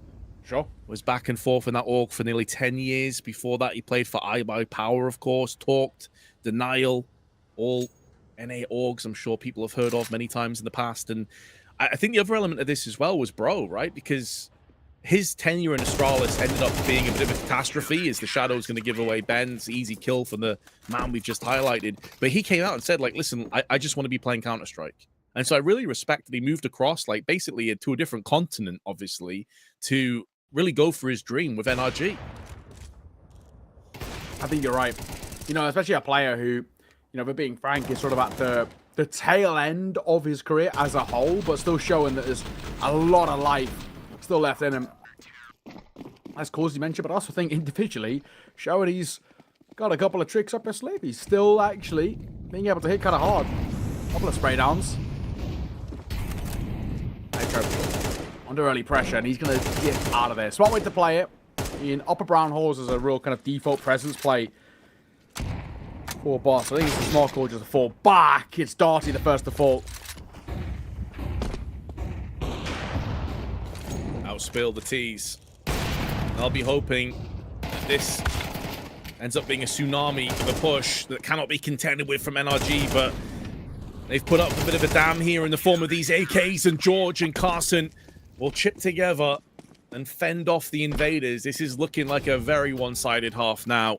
Sure. Was back and forth in that org for nearly 10 years. Before that, he played for iBuyPower, of course. Talked, Denial, all NA orgs I'm sure people have heard of many times in the past. And I think the other element of this as well was Bro, right? Because his tenure in Astralis ended up being a bit of a catastrophe, as the Shadow's going to give away Ben's easy kill from the man we've just highlighted. But he came out and said, like, listen, I just want to be playing Counter-Strike. And so I really respect that he moved across, like, basically to a different continent, obviously, to really go for his dream with NRG. I think you're right. Especially a player who, for being frank, is sort of at the tail end of his career as a whole, but still showing that there's a lot of life still left in him. As Causey mentioned, but I also think individually, showing he's got a couple of tricks up his sleeve. He's still actually being able to hit kind of hard. A couple of spray downs. Under early pressure, and he's going to get out of there. Smart way to play it. In upper Brown Halls is a real kind of default presence play for Boss. I think it's a smart call just to fall back. It's Darty the first to fall. Outspill the tease. I'll be hoping that this ends up being a tsunami of a push that cannot be contended with from NRG, but they've put up a bit of a dam here in the form of these AKs, and George and Carson will chip together and fend off the invaders. This is looking like a very one-sided half now.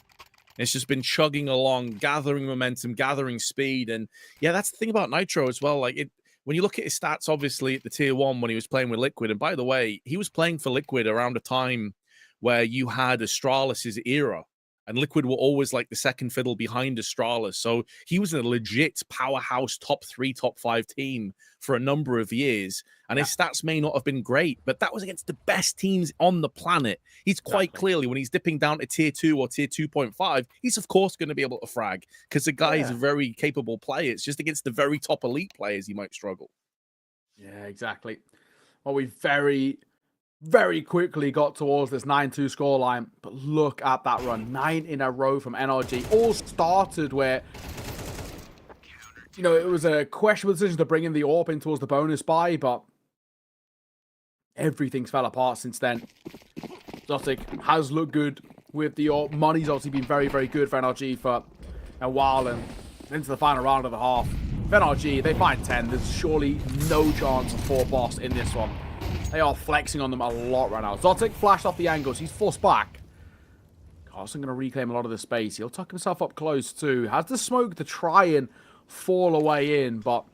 It's just been chugging along, gathering momentum, gathering speed. And yeah, that's the thing about Nitro as well. Like, when you look at his stats, obviously, at the tier 1 when he was playing with Liquid, and by the way, he was playing for Liquid around a time where you had Astralis' era. And Liquid were always like the second fiddle behind Astralis. So he was a legit powerhouse top 3, top 5 team for a number of years. And his stats may not have been great, but that was against the best teams on the planet. He's quite clearly, when he's dipping down to tier 2 or tier 2.5, he's of course going to be able to frag, because the guy is a very capable player. It's just against the very top elite players he might struggle. Yeah, exactly. Well, we very quickly got towards this 9-2 scoreline, but look at that run. 9 in a row from NRG. All started where, it was a questionable decision to bring in the AWP in towards the bonus buy, but everything's fell apart since then. Zotic has looked good with the AWP. Money's obviously been very, very good for NRG for a while, and into the final round of the half. For NRG, they find 10. There's surely no chance for Boss in this one. They are flexing on them a lot right now. Zotic flashed off the angles. He's forced back. Carson going to reclaim a lot of the space. He'll tuck himself up close too. Has the smoke to try and fall away in, but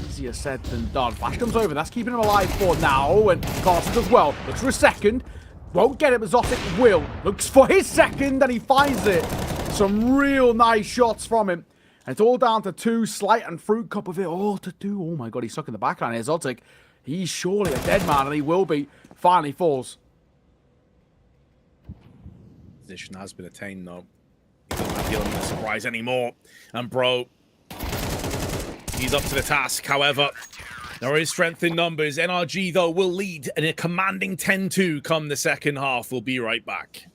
easier said than done. Flash comes over. That's keeping him alive for now. And Carson does well. Looks for a second. Won't get it, but Zotic will. Looks for his second, and he finds it. Some real nice shots from him. And it's all down to 2. Slight and Fruit Cup of it all to do. Oh my god, he's stuck in the backline here. Zotic. He's surely a dead man, and he will be. Finally falls. Position has been attained, though. He doesn't have the element of surprise anymore. And Bro, he's up to the task. However, there is strength in numbers. NRG, though, will lead in a commanding 10-2 come the second half. We'll be right back.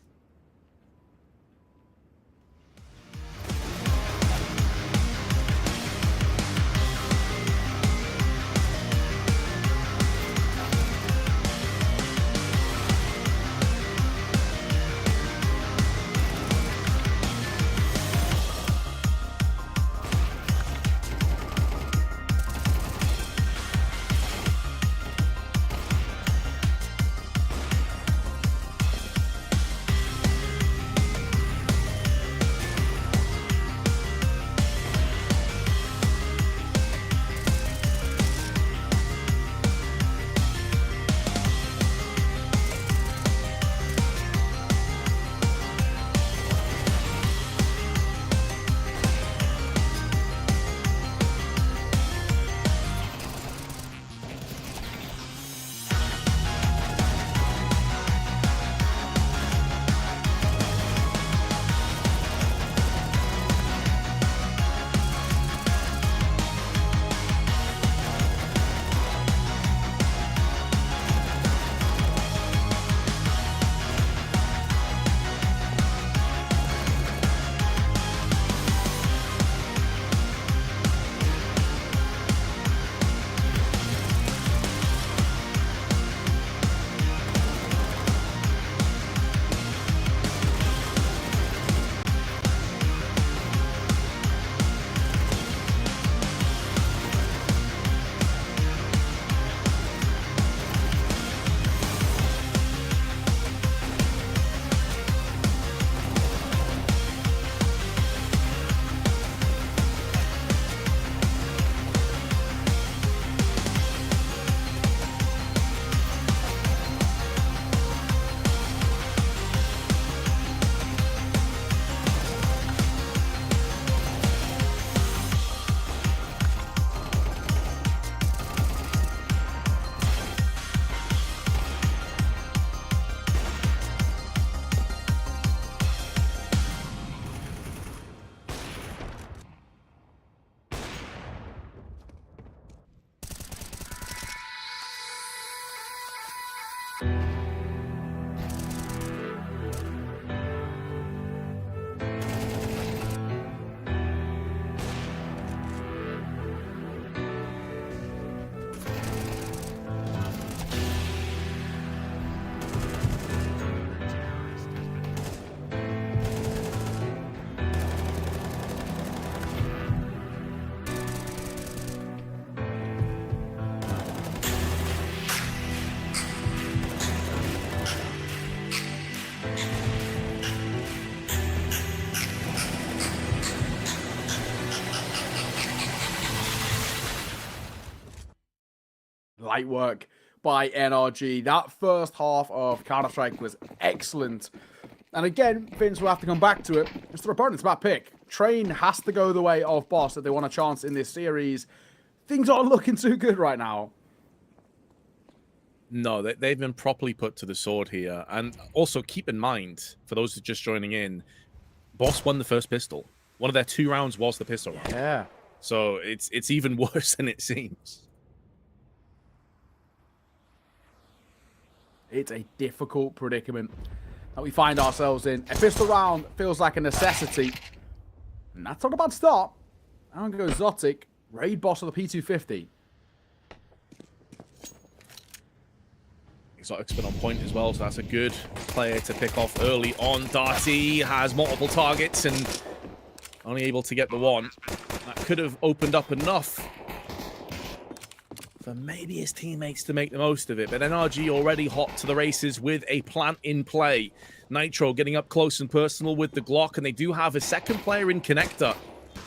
Light work by NRG. That first half of Counter-Strike was excellent. And again, Vince will have to come back to it. It's their opponent's bad pick. Train has to go the way of Boss if they want a chance in this series. Things aren't looking too good right now. No, they've been properly put to the sword here. And also keep in mind, for those who are just joining in, Boss won the first pistol. One of their 2 rounds was the pistol round. Yeah. So it's even worse than it seems. It's a difficult predicament that we find ourselves in. A pistol round feels like a necessity. And that's not a bad start. I'm going to go Zotic, raid boss of the P250. Exotic's been on point as well, so that's a good player to pick off early on. Darty has multiple targets and only able to get the one. That could have opened up enough for maybe his teammates to make the most of it. But NRG already hot to the races with a plant in play. Nitro getting up close and personal with the Glock, and they do have a second player in Connector.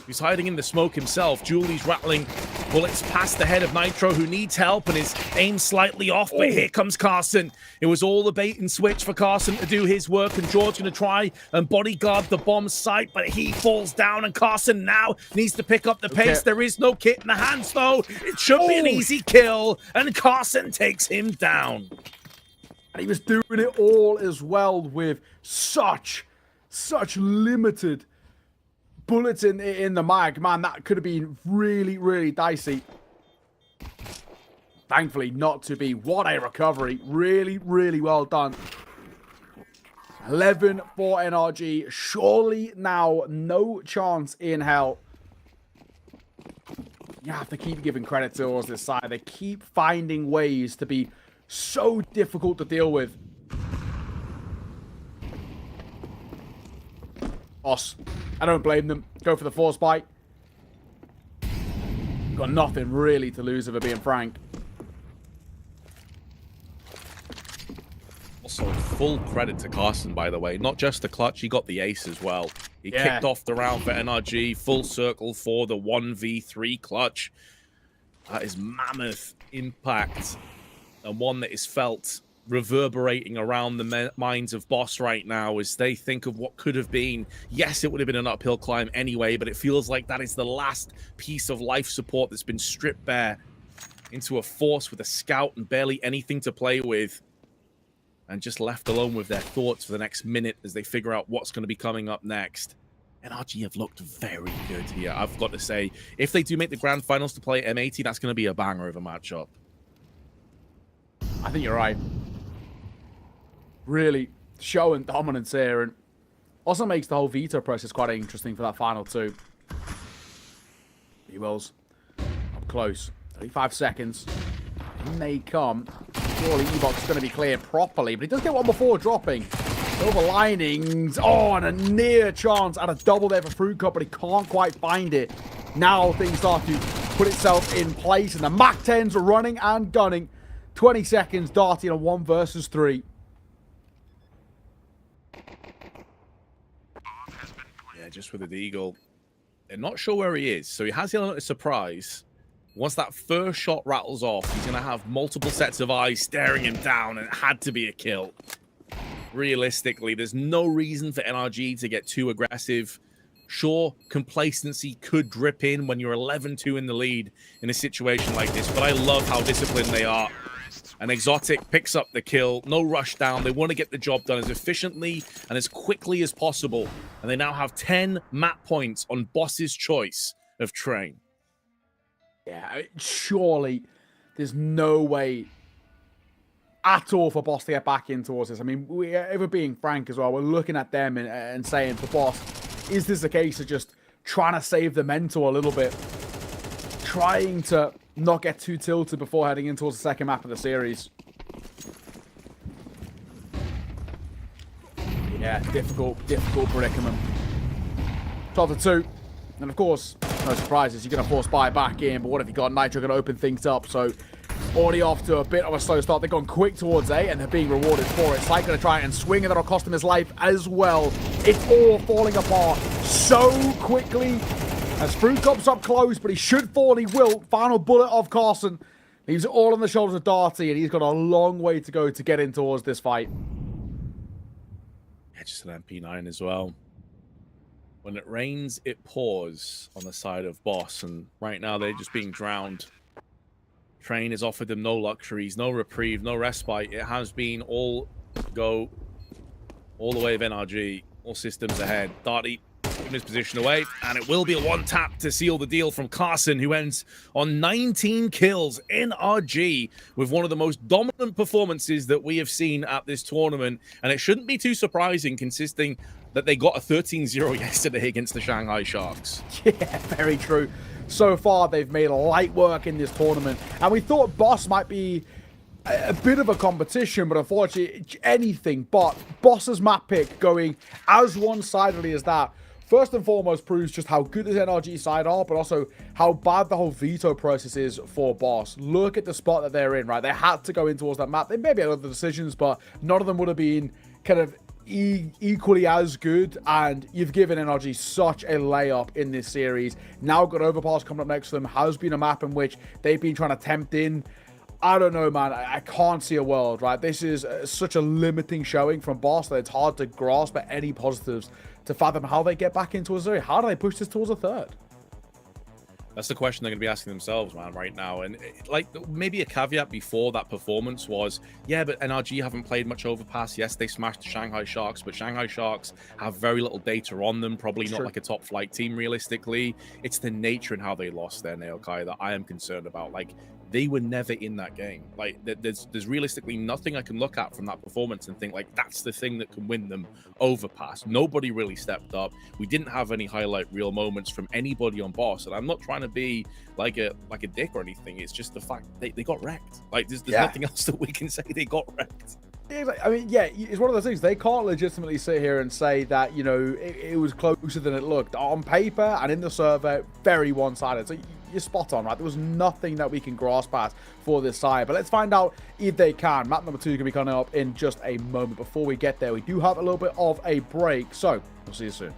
He's hiding in the smoke himself. Julie's rattling bullets past the head of Nitro, who needs help, and his aim slightly off. But here comes Carson. It was all the bait and switch for Carson to do his work, and George going to try and bodyguard the bomb site, but he falls down, and Carson now needs to pick up the pace. There is no kit in the hands, though. It should be an easy kill, and Carson takes him down. And he was doing it all as well with such limited bullets in the mag. Man, that could have been really, really dicey. Thankfully, not to be. What a recovery. Really, really well done. 11 for NRG. Surely now no chance in hell. You have to keep giving credit towards this side. They keep finding ways to be so difficult to deal with. Boss, I don't blame them. Go for the force bite. Got nothing really to lose, if we're being frank. Also, full credit to Carson, by the way. Not just the clutch, he got the ace as well. He kicked off the round for NRG, full circle for the 1v3 clutch. That is mammoth impact, and one that is felt reverberating around the minds of Boss right now as they think of what could have been. Yes, it would have been an uphill climb anyway, but it feels like that is the last piece of life support that's been stripped bare into a force with a scout and barely anything to play with, and just left alone with their thoughts for the next minute as they figure out what's going to be coming up next. NRG have looked very good here, I've got to say. If they do make the grand finals to play M80, that's going to be a banger of a matchup. I think you're right. Really showing dominance here, and also makes the whole veto process quite interesting for that final 2. He wills up close. 35 seconds. In they come. Surely Evox is going to be cleared properly, but he does get one before dropping. Silver linings. Oh, and a near chance at a double there for Fruit Cup, but he can't quite find it. Now things start to put itself in place, and the Mac 10s are running and gunning. 20 seconds, Darty on 1 versus 3. Yeah, just with the Deagle. They're not sure where he is, so he has the element of surprise. Once that first shot rattles off, he's going to have multiple sets of eyes staring him down, and it had to be a kill. Realistically, there's no reason for NRG to get too aggressive. Sure, complacency could drip in when you're 11-2 in the lead in a situation like this, but I love how disciplined they are. And Exotic picks up the kill. No rush down. They want to get the job done as efficiently and as quickly as possible. And they now have 10 map points on Boss's choice of Train. Yeah, surely there's no way at all for Boss to get back in towards this. I mean, if we're being frank as well, we're looking at them and saying for Boss, is this a case of just trying to save the mental a little bit? Trying to not get too tilted before heading in towards the second map of the series. Yeah, difficult predicament. 12-2. And of course, no surprises, you're going to force buy back in, but what have you got? Nitro going to open things up, so already off to a bit of a slow start. They've gone quick towards A, and they're being rewarded for it. Slight going to try and swing, and that'll cost him his life as well. It's all falling apart so quickly. As Fruit Cup's up close, but he should fall, he will. Final bullet of Carson He's all on the shoulders of Darty, and he's got a long way to go to get in towards this fight. Yeah, just an MP9 as well. When it rains, it pours on the side of Boss, and right now they're just being drowned. Train has offered them no luxuries, no reprieve, no respite. It has been all go, all the way of NRG, all systems ahead. Darty giving his position away, and it will be a one tap to seal the deal from Carson, who ends on 19 kills. NRG with one of the most dominant performances that we have seen at this tournament, and it shouldn't be too surprising consisting that they got a 13-0 yesterday against the Shanghai Sharks. Yeah, very true. So far, they've made light work in this tournament, and we thought Boss might be a bit of a competition, but unfortunately, anything but. Boss's map pick going as one-sidedly as that, first and foremost, proves just how good this NRG side are, but also how bad the whole veto process is for Boss. Look at the spot that they're in, right? They had to go in towards that map. They maybe had other decisions, but none of them would have been kind of equally as good, and you've given NRG such a layup in this series. Now got Overpass coming up next to them, has been a map in which they've been trying to tempt in. I don't know, man. I can't see a world, right? This is such a limiting showing from Boss that it's hard to grasp at any positives to fathom how they get back into a zero. How do they push this towards a third? That's the question they're going to be asking themselves, man, right now. And like maybe a caveat before that performance was, yeah, but NRG haven't played much Overpass. Yes, they smashed the Shanghai Sharks, but Shanghai Sharks have very little data on them. Probably not like a top flight team, realistically. It's the nature and how they lost their Naokai that I am concerned about. Like, they were never in that game. Like, there's realistically nothing I can look at from that performance and think, like, that's the thing that can win them Overpass. Nobody really stepped up. We didn't have any highlight reel moments from anybody on Boss, and I'm not trying to be like a dick or anything. It's just the fact they got wrecked. Like, there's nothing else that we can say. They got wrecked. I mean, yeah, it's one of those things. They can't legitimately sit here and say that, you know, it was closer than it looked. On paper and in the survey, very one-sided. So you're spot on, right? There was nothing that we can grasp at for this side. But let's find out if they can. Map number 2 is going to be coming up in just a moment. Before we get there, we do have a little bit of a break. So we'll see you soon.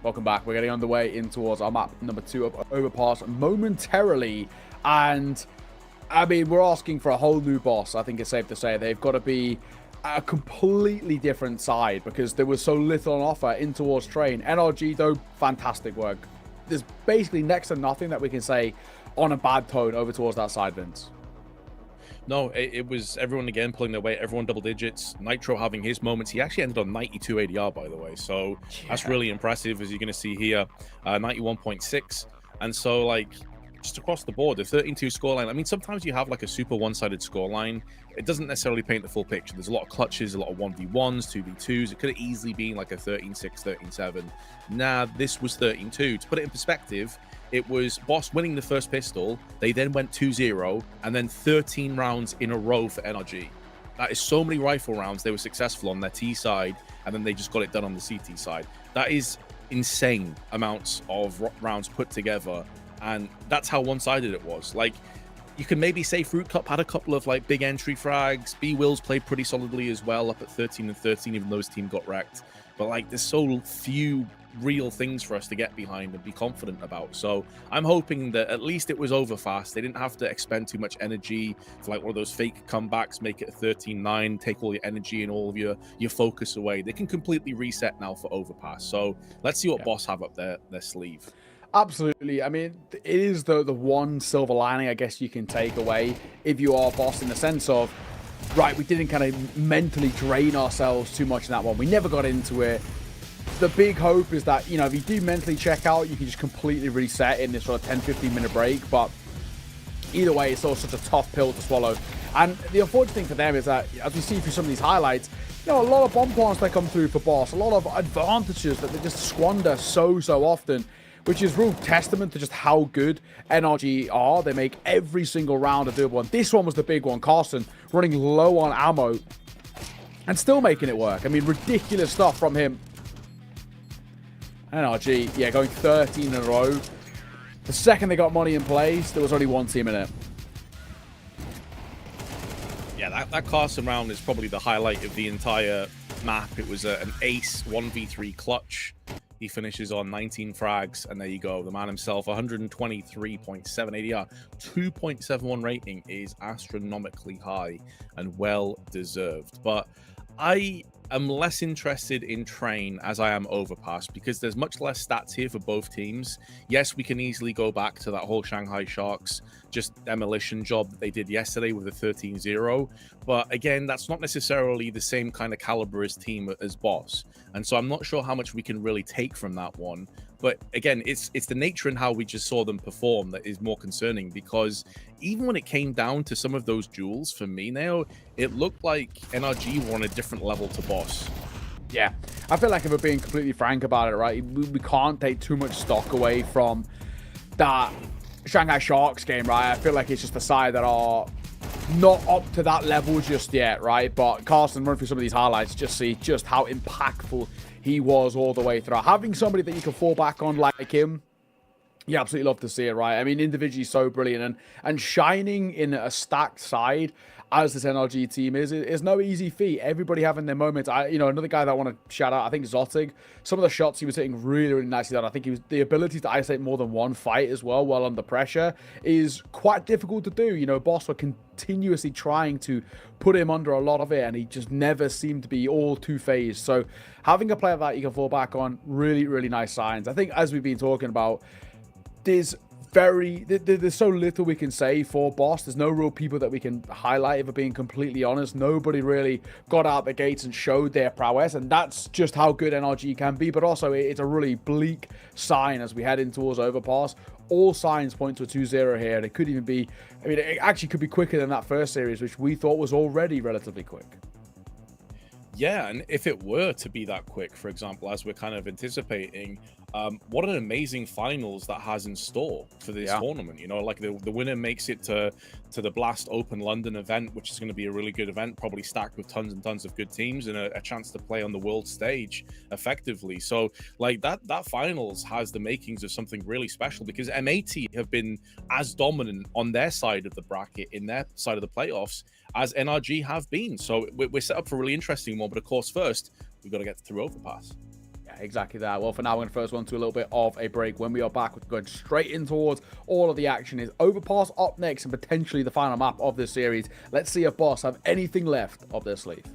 Welcome back. We're getting underway in towards our map number 2 of Overpass momentarily. And, I mean, we're asking for a whole new boss. I think it's safe to say they've got to be a completely different side because there was so little on offer in towards Train. NRG, though, fantastic work. There's basically next to nothing that we can say on a bad tone over towards that side, Vince. No, it was everyone again pulling their weight, everyone double digits. Nitro having his moments. He actually ended on 92 ADR, by the way. So that's really impressive, as you're going to see here. 91.6. And so, like, just across the board, the 13-2 scoreline. I mean, sometimes you have, like, a super one-sided scoreline. It doesn't necessarily paint the full picture. There's a lot of clutches, a lot of 1v1s, 2v2s. It could have easily been, like, a 13-6, 13-7. Nah, this was 13-2. To put it in perspective, it was Boss winning the first pistol. They then went 2-0 and then 13 rounds in a row for NRG. That is so many rifle rounds. They were successful on their T side and then they just got it done on the CT side. That is insane amounts of rounds put together. And that's how one-sided it was. Like, you can maybe say Fruit Cup had a couple of like big entry frags. B-Wills played pretty solidly as well, up at 13 and 13, even though his team got wrecked. But like, there's so few real things for us to get behind and be confident about. So I'm hoping that at least it was over fast. They didn't have to expend too much energy for like one of those fake comebacks, make it a 13-9, take all your energy and all of your focus away. They can completely reset now for Overpass. So let's see what Boss have up their sleeve. Absolutely. I mean, it is the one silver lining, I guess, you can take away if you are Boss, in the sense of, right, we didn't kind of mentally drain ourselves too much in that one. We never got into it. The big hope is that, you know, if you do mentally check out, you can just completely reset in this sort of 10-15 minute break. But either way, it's still such a tough pill to swallow. And the unfortunate thing for them is that, as we see through some of these highlights, you know, a lot of bomb plants that come through for Boss, a lot of advantages that they just squander so often, which is real testament to just how good NRG are. They make every single round a good one. This one was the big one. Carson running low on ammo and still making it work. I mean, ridiculous stuff from him. NRG, yeah, going 13 in a row. The second they got money in place, there was only one team in it. Yeah, that Carson round is probably the highlight of the entire map. It was an ace 1v3 clutch. He finishes on 19 frags, and there you go. The man himself, 123.7 ADR. 2.71 rating is astronomically high and well-deserved. But I am less interested in Train as I am Overpass, because there's much less stats here for both teams. Yes, we can easily go back to that whole Shanghai Sharks just demolition job that they did yesterday with a 13-0. But again, that's not necessarily the same kind of caliber as team as Boss. And so I'm not sure how much we can really take from that one. But again, it's the nature and how we just saw them perform that is more concerning, because even when it came down to some of those duels, for me now, it looked like NRG were on a different level to Boss. Yeah, I feel like if we're being completely frank about it, right, we can't take too much stock away from that Shanghai Sharks game, right? I feel like it's just the side that are not up to that level just yet, right? But Carson, run through some of these highlights, just see just how impactful he was all the way through. Having somebody that you can fall back on like him, you absolutely love to see it, right? I mean, individually so brilliant, and shining in a stacked side as this NRG team is no easy feat. Everybody having their moments. You know, another guy that I want to shout out, I think Zotig. Some of the shots he was hitting really nicely done. I think the ability to isolate more than one fight as well while under pressure is quite difficult to do. You know, Boss were continuously trying to put him under a lot of it, and he just never seemed to be all too phased. So having a player that you can fall back on, really nice signs. I think, as we've been talking about, there's so little we can say for Boss. There's no real people that we can highlight, if we're being completely honest. Nobody really got out the gates and showed their prowess, and that's just how good NRG can be. But also, it's a really bleak sign as we head in towards Overpass. All signs point to a 2-0 here, and it could even be, I mean, it actually could be quicker than that first series, which we thought was already relatively quick. Yeah, and if it were to be that quick, for example, as we're kind of anticipating, what an amazing finals that has in store for this tournament. You know, like the winner makes it to the Blast Open London event, which is going to be a really good event, probably stacked with tons and tons of good teams and a chance to play on the world stage effectively. So like that finals has the makings of something really special, because MAT have been as dominant on their side of the bracket, in their side of the playoffs, as NRG have been. So we're set up for a really interesting one. But of course, first, we've got to get through Overpass. exactly that. Well, for now, we're going to first go into a little bit of a break. When we are back, we're going straight in towards all of the action. Is Overpass up next and potentially the final map of this series. Let's see if Boss have anything left of their sleeve.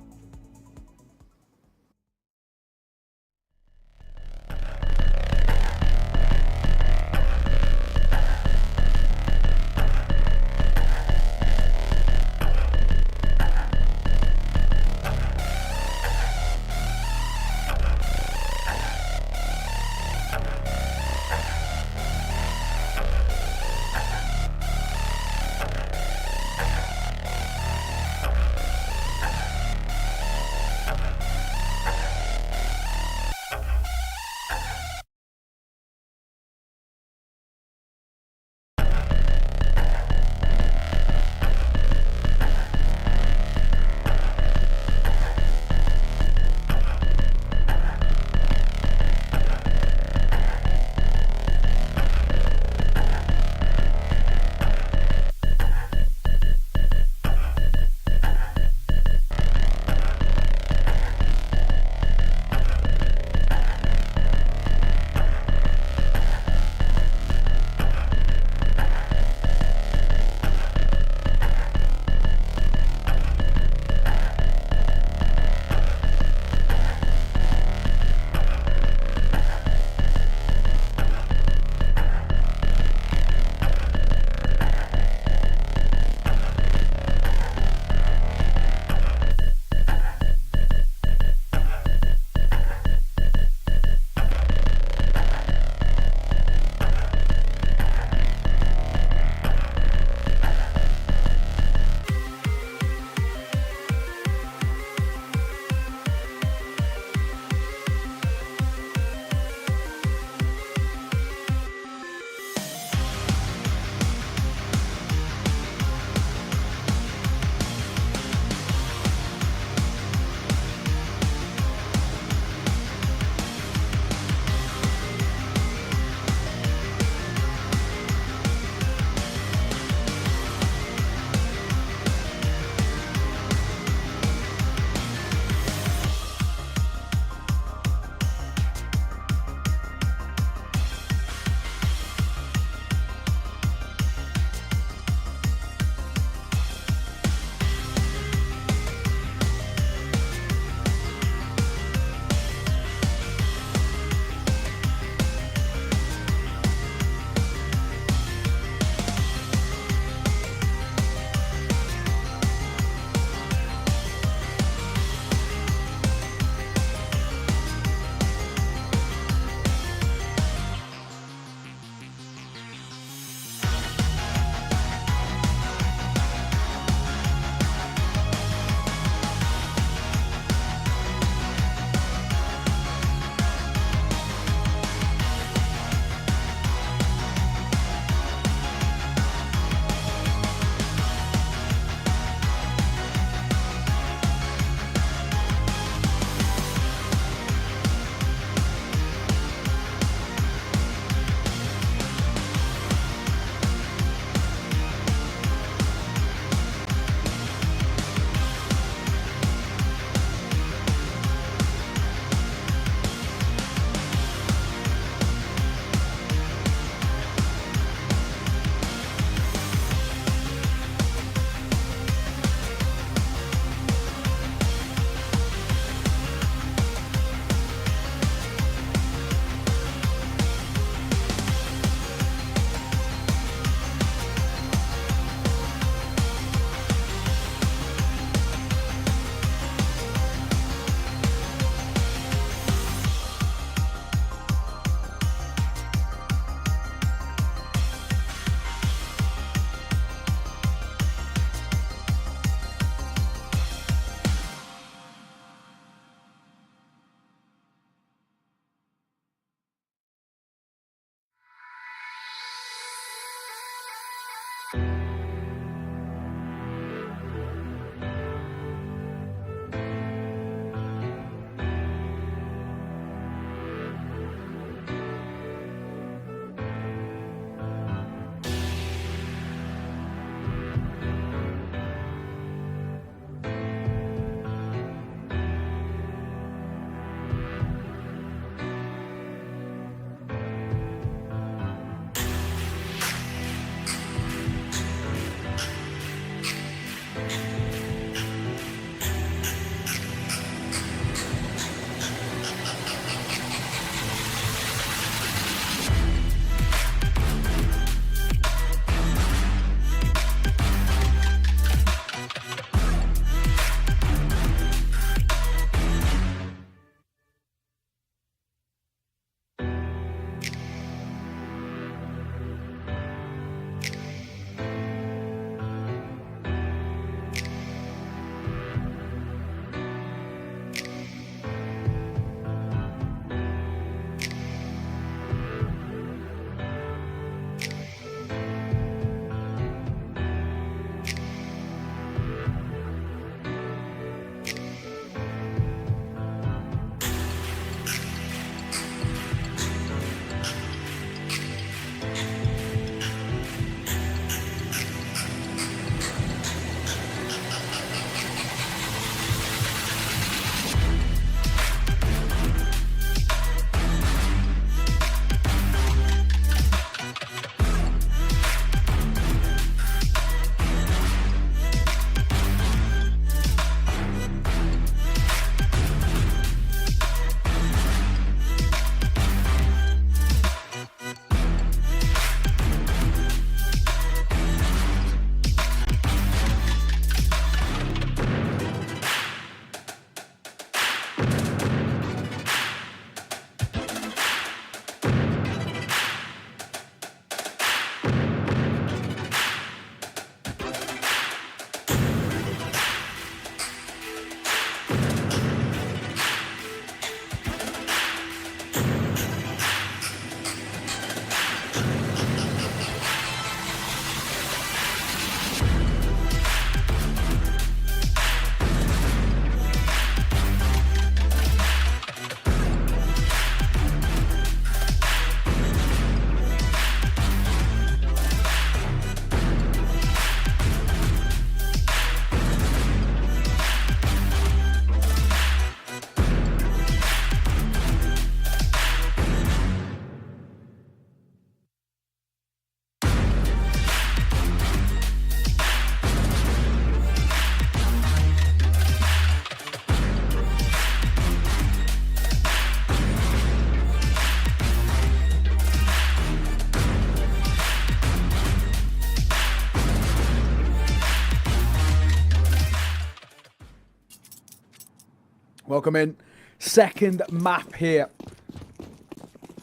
Welcome in. Second map here.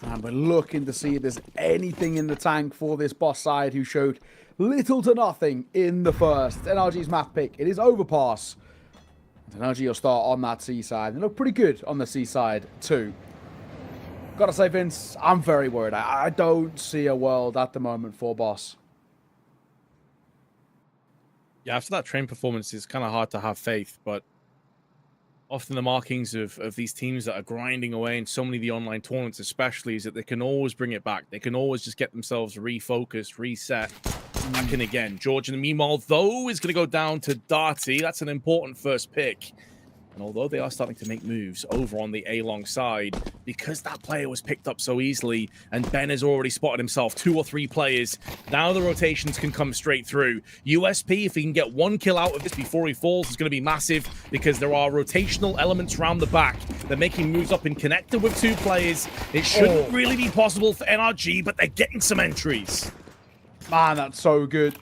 And we're looking to see if there's anything in the tank for this boss side who showed little to nothing in the first. NRG's map pick. It is Overpass. NRG will start on that seaside. They look pretty good on the seaside too. Gotta say, Vince, I'm very worried. I don't see a world at the moment for Boss. Yeah, after that train performance, it's kind of hard to have faith, but often the markings of these teams that are grinding away in so many of the online tournaments especially is that they can always bring it back. They can always just get themselves refocused, reset, back in again. George, in the meanwhile, though, is going to go down to Darty. That's an important first pick. And although they are starting to make moves over on the A-long side, because that player was picked up so easily, and Ben has already spotted himself 2 or 3 players, now the rotations can come straight through. USP, if he can get 1 kill out of this before he falls, is going to be massive, because there are rotational elements around the back. They're making moves up and connected with 2 players. It shouldn't really be possible for NRG, but they're getting some entries. Man, that's so good.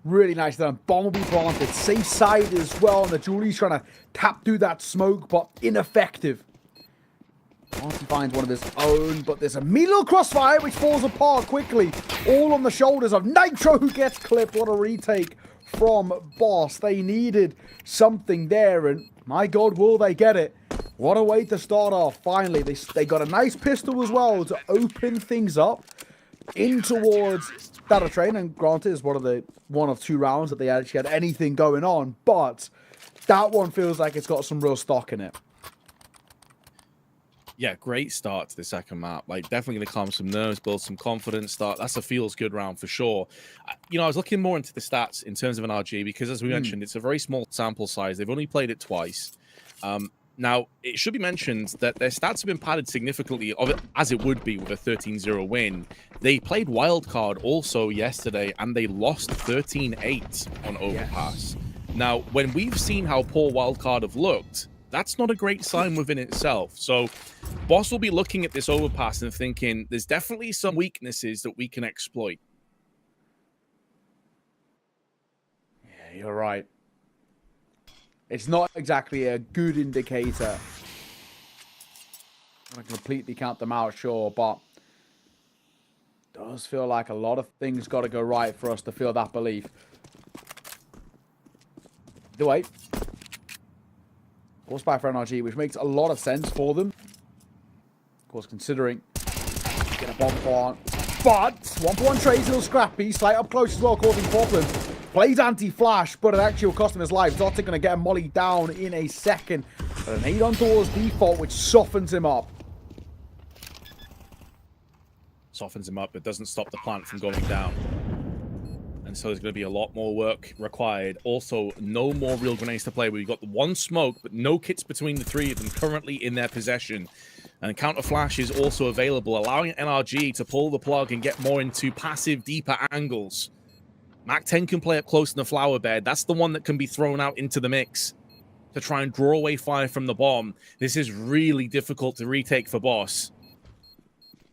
Really nice done. Bomb will be planted. Safe side as well. And the Julie's trying to tap through that smoke, but ineffective. Martin finds one of his own, but there's a mean little crossfire which falls apart quickly. All on the shoulders of Nitro, who gets clipped. What a retake from Boss. They needed something there, and my God, will they get it? What a way to start off. Finally, they got a nice pistol as well to open things up in towards Data Train, and granted, it's one of 2 rounds that they actually had anything going on, but that one feels like it's got some real stock in it. Yeah, great start to the second map. Like, definitely going to calm some nerves, build some confidence. Start. That's a feels good round for sure. You know, I was looking more into the stats in terms of an RG because, as we mentioned, it's a very small sample size. They've only played it twice. Now, it should be mentioned that their stats have been padded significantly, as it would be with a 13-0 win. They played wildcard also yesterday, and they lost 13-8 on Overpass. Yes. Now, when we've seen how poor wildcard have looked, that's not a great sign within itself. So, Boss will be looking at this Overpass and thinking, there's definitely some weaknesses that we can exploit. Yeah, you're right. It's not exactly a good indicator. I don't completely count them out, sure, but it does feel like a lot of things got to go right for us to feel that belief. Either way, horseback for NRG, which makes a lot of sense for them. Of course, considering get a bomb plant, but 1-for-1 trades, a little scrappy, slight up close as well, causing problems. Plays anti-flash, but it actually will cost him his life. Zotic going to get a molly down in a second. But an 8 on towards default, which softens him up. Softens him up, but doesn't stop the plant from going down. And so there's going to be a lot more work required. Also, no more real grenades to play with. We've got the 1 smoke, but no kits between the 3 of them currently in their possession. And counter flash is also available, allowing NRG to pull the plug and get more into passive, deeper angles. Mac-10 can play up close in the flower bed. That's the one that can be thrown out into the mix to try and draw away fire from the bomb. This is really difficult to retake for Boss.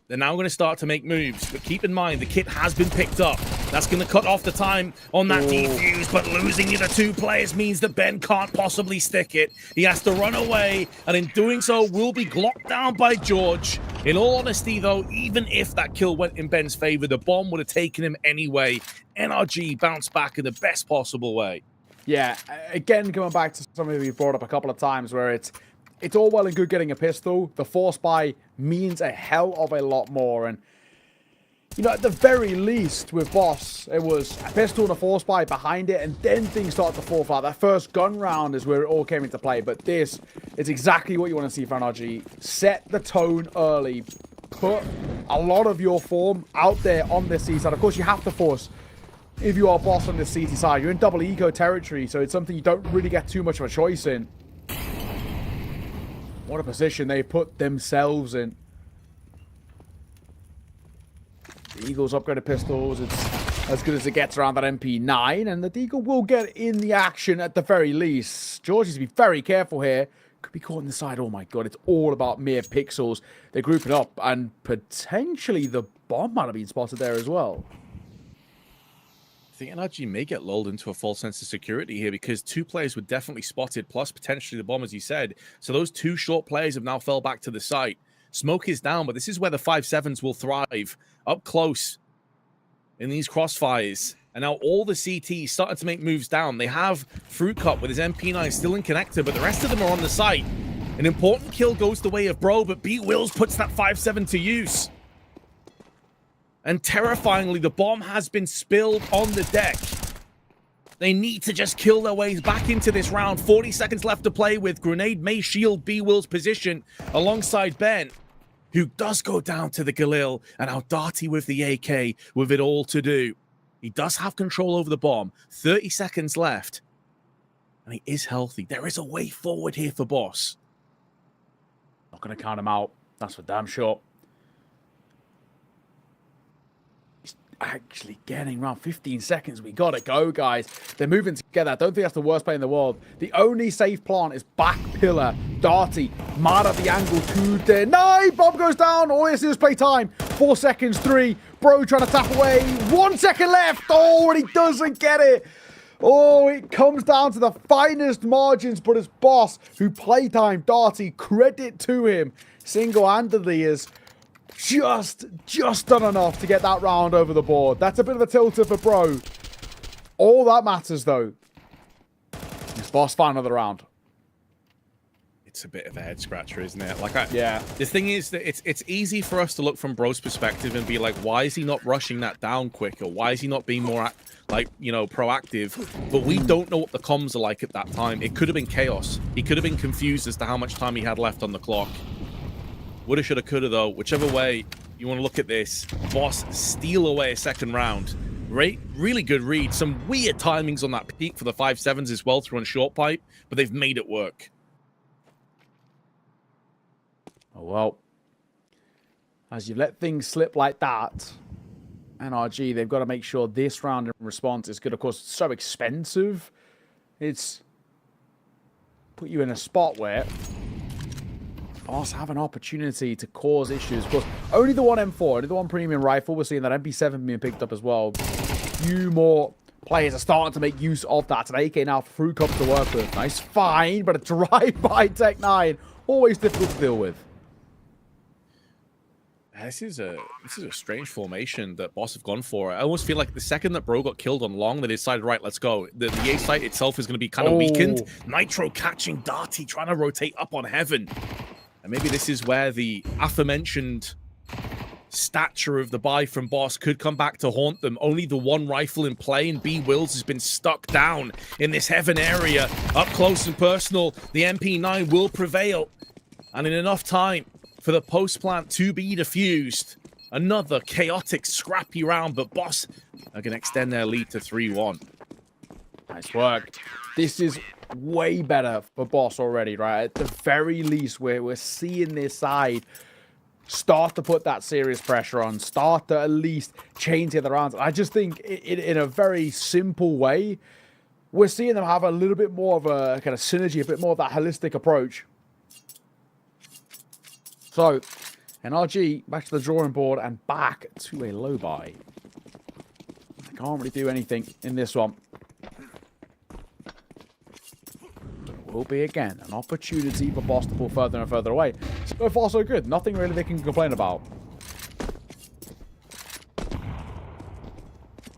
They're now going to start to make moves, but keep in mind, the kit has been picked up. That's going to cut off the time on that defuse, but losing either 2 players means that Ben can't possibly stick it. He has to run away, and in doing so, will be glocked down by George. In all honesty, though, even if that kill went in Ben's favor, the bomb would have taken him anyway. NRG bounced back in the best possible way. Yeah, again, coming back to something we brought up a couple of times, where it's all well and good getting a pistol. The force buy means a hell of a lot more. And, you know, at the very least with Boss, it was a pistol and a force buy behind it, and then things started to fall flat. That first gun round is where it all came into play. But this is exactly what you want to see from NRG. Set the tone early. Put a lot of your form out there on this C side. Of course, you have to force. If you are Boss on this CT side, you're in double eco territory, so it's something you don't really get too much of a choice in. What a position they put themselves in. The Eagles upgraded pistols. It's as good as it gets around that MP9, and the Deagle will get in the action at the very least. George needs to be very careful here. Could be caught in the side. Oh my God, it's all about mere pixels. They're grouping up, and potentially the bomb might have been spotted there as well. I think NRG may get lulled into a false sense of security here because 2 players were definitely spotted, plus potentially the bomb, as you said. So those 2 short players have now fell back to the site. Smoke is down, but this is where the 5-7s will thrive. Up close in these crossfires. And now all the CTs starting to make moves down. They have Fruit Cup with his MP9 still in connector, but the rest of them are on the site. An important kill goes the way of Bro, but B Wills puts that 5-7 to use. And terrifyingly, the bomb has been spilled on the deck. They need to just kill their ways back into this round. 40 seconds left to play with. Grenade may shield B Will's position alongside Ben, who does go down to the Galil, and now Darty with the AK with it all to do. He does have control over the bomb. 30 seconds left. And he is healthy. There is a way forward here for Boss. Not going to count him out. That's for damn sure. He's actually getting around 15 seconds. We got to go, guys. They're moving together. I don't think that's the worst play in the world. The only safe plant is back pillar. Darty, mad at the angle to deny. Bomb goes down. All this is play time. 4 seconds, 3. Bro trying to tap away. 1 second left. Oh, and he doesn't get it. Oh, it comes down to the finest margins, but it's Boss who playtime. Darty, credit to him, single-handedly has just done enough to get that round over the board. That's a bit of a tilter for Bro. All that matters, though, is Boss find another round. It's a bit of a head scratcher, isn't it? Yeah. The thing is that it's easy for us to look from Bro's perspective and be like, why is he not rushing that down quicker? Why is he not being more proactive? But we don't know what the comms are like at that time. It could have been chaos. He could have been confused as to how much time he had left on the clock. Woulda, shoulda, coulda, though. Whichever way you want to look at this, Boss steal away a second round. Really good read. Some weird timings on that peak for the 5-7s as well through on short pipe, but they've made it work. Oh, well, as you let things slip like that, NRG, they've got to make sure this round in response is good. Of course, it's so expensive. It's put you in a spot where Boss have an opportunity to cause issues. Of course, only the one M4, only the one premium rifle. We're seeing that MP7 being picked up as well. Few more players are starting to make use of that. An AK now for Fruit Cup to work with. Nice find, but a drive-by Tech 9. Always difficult to deal with. This is a strange formation that Boss have gone for. I almost feel like the second that Bro got killed on long, they decided, right, let's go. The A site itself is going to be kind of weakened. Nitro catching Darty, trying to rotate up on Heaven. And maybe this is where the aforementioned stature of the buy from Boss could come back to haunt them. Only the one rifle in play, and B Wills has been stuck down in this Heaven area. Up close and personal, the MP9 will prevail. And in enough time for the post plant to be defused. Another chaotic, scrappy round, but Boss are going to extend their lead to 3-1. Nice work. This is way better for Boss already, right? At the very least, we're seeing this side start to put that serious pressure on, start to at least change the other rounds. I just think in a very simple way, we're seeing them have a little bit more of a kind of synergy, a bit more of that holistic approach. So, NRG back to the drawing board and back to a low buy. I can't really do anything in this one. But it will be, again, an opportunity for Boss to pull further and further away. So far, so good. Nothing really they can complain about.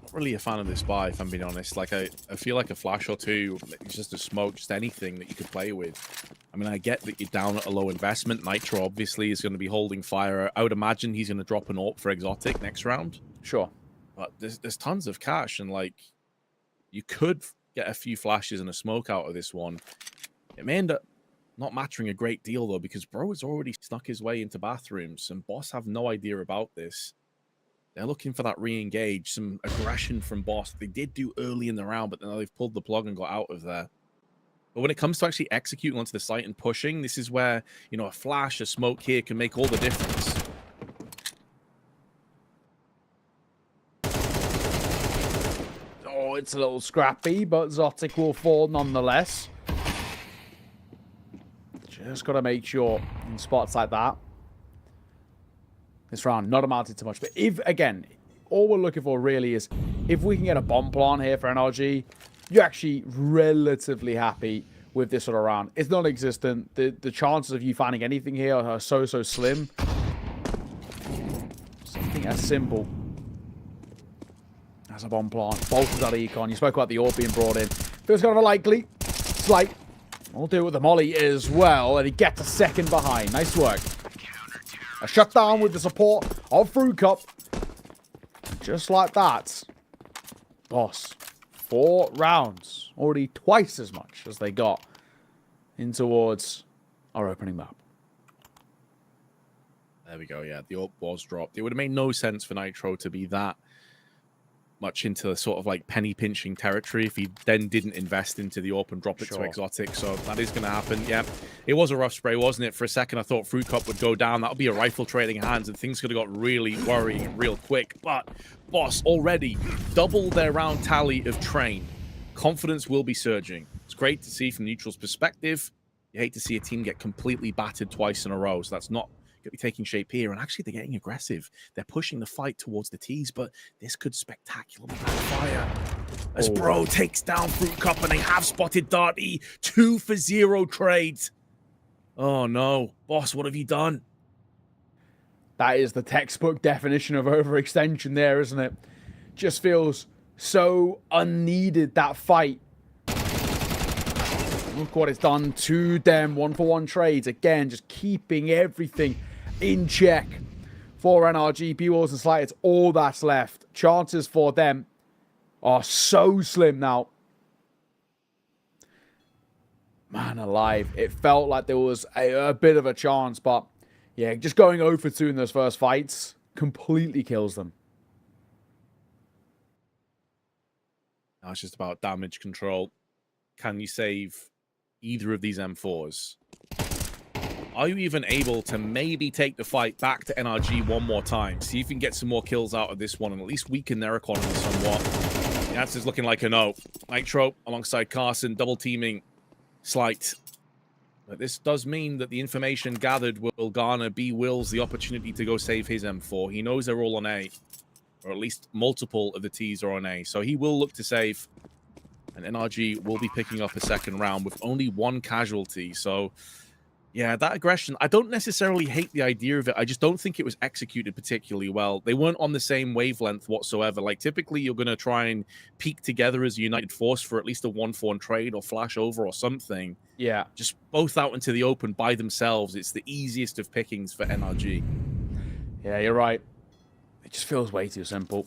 Not really a fan of this buy, if I'm being honest. Like, I feel like a flash or two, it's just a smoke, just anything that you could play with. I mean, I get that you're down at a low investment. Nitro, obviously, is going to be holding fire. I would imagine he's going to drop an AWP for Exotic next round. Sure. But there's tons of cash, and, like, you could get a few flashes and a smoke out of this one. It may end up not mattering a great deal, though, because Bro has already snuck his way into bathrooms, and Boss have no idea about this. They're looking for that re-engage, some aggression from Boss. They did do early in the round, but now they've pulled the plug and got out of there. But when it comes to actually executing onto the site and pushing, this is where, you know, a flash, a smoke here can make all the difference. Oh, it's a little scrappy, but Zotic will fall nonetheless. Just got to make sure in spots like that, this round not amounted to much. But if, again, all we're looking for really is if we can get a bomb plant here for NRG, you're actually relatively happy with this sort of round. It's non-existent. The chances of you finding anything here are so slim. Something as simple as a bomb plant. Both of that econ. You spoke about the orb being brought in. Feels kind of likely. Slight. We'll do it with the molly as well, and he gets a second behind. Nice work. A shutdown with the support of Fruit Cup. Just like that. Boss. 4 rounds. Already twice as much as they got in towards our opening map. There we go, yeah. The AWP was dropped. It would have made no sense for Nitro to be that much into sort of like penny pinching territory if he then didn't invest into the AWP and drop it to Exotic. So that is going to happen. Yeah, it was a rough spray, wasn't it? For a second, I thought Fruit Cup would go down. That would be a rifle trading hands, and things could have got really worrying real quick. But Boss already doubled their round tally of train. Confidence will be surging. It's great to see from Neutral's perspective. You hate to see a team get completely battered twice in a row, so that's not going to be taking shape here. And actually, they're getting aggressive. They're pushing the fight towards the T's, but this could spectacularly backfire. As Bro takes down Fruit Cup, and they have spotted Darty. 2 for 0 trades. Oh no. Boss, what have you done? That is the textbook definition of overextension there, isn't it? Just feels so unneeded, that fight. Look what it's done to them. 1-for-1 trades. Again, just keeping everything in check for NRG. B-Walls and Slight, it's all that's left. Chances for them are so slim now. Man alive. It felt like there was a bit of a chance, but yeah, just going 0 for 2 in those first fights completely kills them. Now it's just about damage control. Can you save either of these M4s? Are you even able to maybe take the fight back to NRG one more time? See if you can get some more kills out of this one and at least weaken their economy somewhat. The answer's looking like a no. Nitro alongside Carson, double teaming Slight. But this does mean that the information gathered will garner B Wills the opportunity to go save his M4. He knows they're all on A, or at least multiple of the T's are on A. So he will look to save, and NRG will be picking up a second round with only 1 casualty. So yeah, that aggression, I don't necessarily hate the idea of it. I just don't think it was executed particularly well. They weren't on the same wavelength whatsoever. Like, typically, you're going to try and peak together as a united force for at least a 1-for-1 trade or flash over or something. Yeah. Just both out into the open by themselves. It's the easiest of pickings for NRG. Yeah, you're right. It just feels way too simple.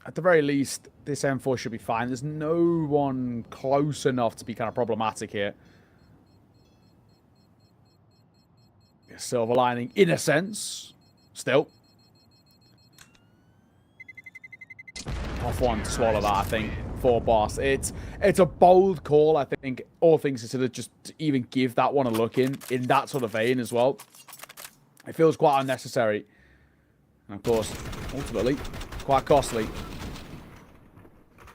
At the very least, this M4 should be fine. There's no one close enough to be kind of problematic here. Silver lining in a sense. Still. Tough one to swallow that, I think, for Boss. It's a bold call, I think, all things considered, just to even give that one a look in that sort of vein as well. It feels quite unnecessary. And of course, ultimately, quite costly.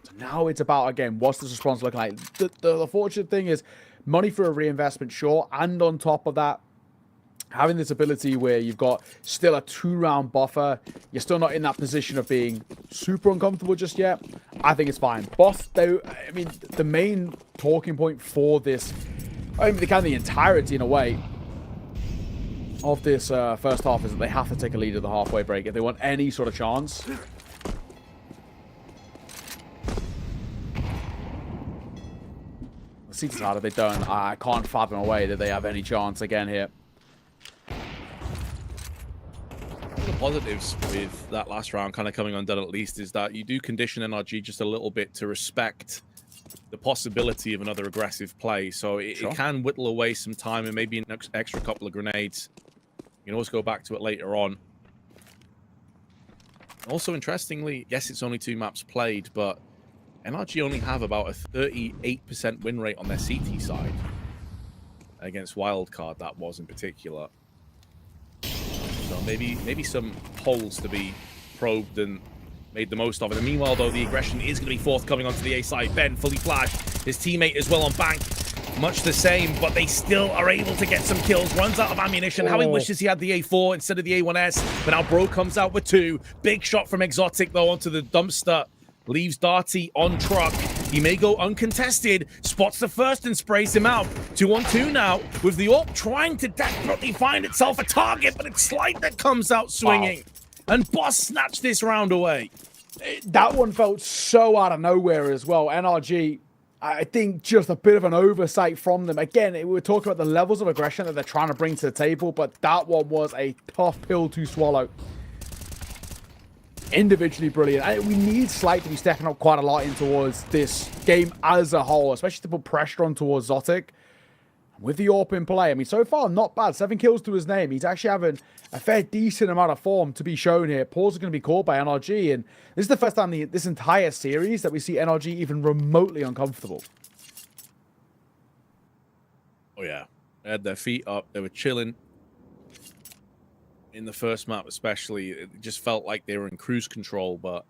So now it's about, again, what's this response looking like? The fortunate thing is money for a reinvestment, sure, and on top of that, having this ability where you've got still a 2-round buffer, you're still not in that position of being super uncomfortable just yet, I think it's fine. Boss, though, I mean, the main talking point for this, I mean, the entirety in a way of this first half is that they have to take a lead at the halfway break if they want any sort of chance. The seats are, if they don't, I can't fathom a way that they have any chance again here. The positives with that last round kind of coming undone at least is that you do condition NRG just a little bit to respect the possibility of another aggressive play. So it can whittle away some time and maybe an extra couple of grenades. You can always go back to it later on. Also, interestingly, yes, it's only 2 maps played, but NRG only have about a 38% win rate on their CT side. Against Wildcard, that was in particular. So maybe some holes to be probed and made the most of it. And meanwhile, though, the aggression is going to be forthcoming onto the A side. Ben fully flashed. His teammate as well on bank. Much the same, but they still are able to get some kills. Runs out of ammunition. How he wishes he had the A4 instead of the A1S. But now Bro comes out with 2. Big shot from Exotic, though, onto the dumpster. Leaves Darty on truck. He may go uncontested. Spots the first and sprays him out. 2-on-2 now with the AWP trying to desperately find itself a target, but it's Slight that comes out swinging. Wow. And Boss snatched this round away. That one felt so out of nowhere as well. NRG, I think just a bit of an oversight from them. Again, we were talking about the levels of aggression that they're trying to bring to the table, but that one was a tough pill to swallow. Individually brilliant. We need Slight to be stepping up quite a lot in towards this game as a whole, especially to put pressure on towards Zotic. With the AWP in play, I mean, so far, not bad. 7 kills to his name. He's actually having a fair decent amount of form to be shown here. Pause are going to be called by NRG, and this is the first time this entire series that we see NRG even remotely uncomfortable. Oh, yeah. They had their feet up. They were chilling. In the first map especially, it just felt like they were in cruise control, but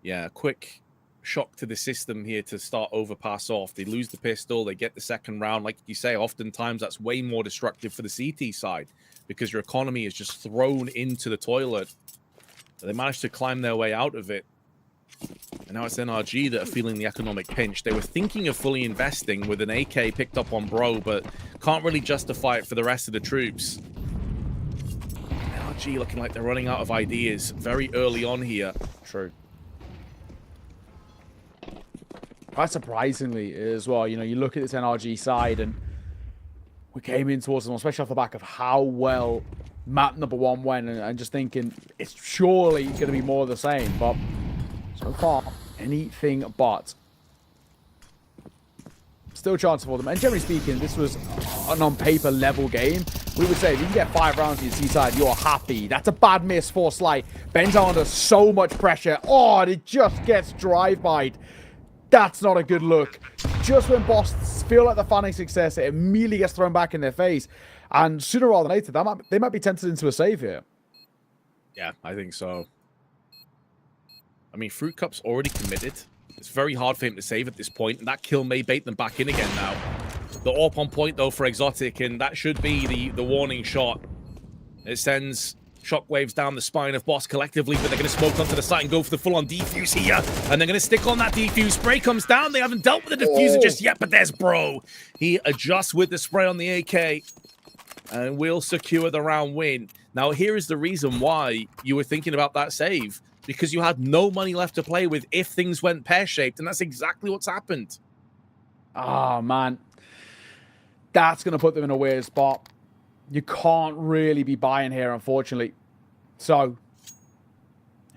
yeah, quick shock to the system here to start overpass off. They lose the pistol, they get the second round. Like you say, oftentimes that's way more destructive for the CT side because your economy is just thrown into the toilet. They managed to climb their way out of it. And now it's NRG that are feeling the economic pinch. They were thinking of fully investing with an AK picked up on Bro, but can't really justify it for the rest of the troops. NRG looking like they're running out of ideas very early on here. True. Quite surprisingly as well, you know, you look at this NRG side and we came in towards them, especially off the back of how well map number 1 went, and just thinking it's surely going to be more of the same, but so far, anything but. Still a chance for them, and generally speaking, this was an on-paper level game. We would say if you can get 5 rounds to your C side, you're happy. That's a bad miss for Slight. Ben's under so much pressure. Oh, and it just gets drive-by'd. That's not a good look. Just when Boss feel like they're finding success, it immediately gets thrown back in their face. And sooner rather than later, they might be tempted into a save here. Yeah, I think so. I mean, Fruit Cup's already committed. It's very hard for him to save at this point, and that kill may bait them back in again now. The AWP on point, though, for Exotic, and that should be the warning shot. It sends shockwaves down the spine of Boss collectively, but they're going to smoke onto the site and go for the full-on defuse here, and they're going to stick on that defuse. Spray comes down. They haven't dealt with the diffuser just yet, but there's Bro. He adjusts with the spray on the AK, and will secure the round win. Now, here is the reason why you were thinking about that save. Because you had no money left to play with if things went pear-shaped, and that's exactly what's happened. Oh, man. That's going to put them in a weird spot. You can't really be buying here, unfortunately. So,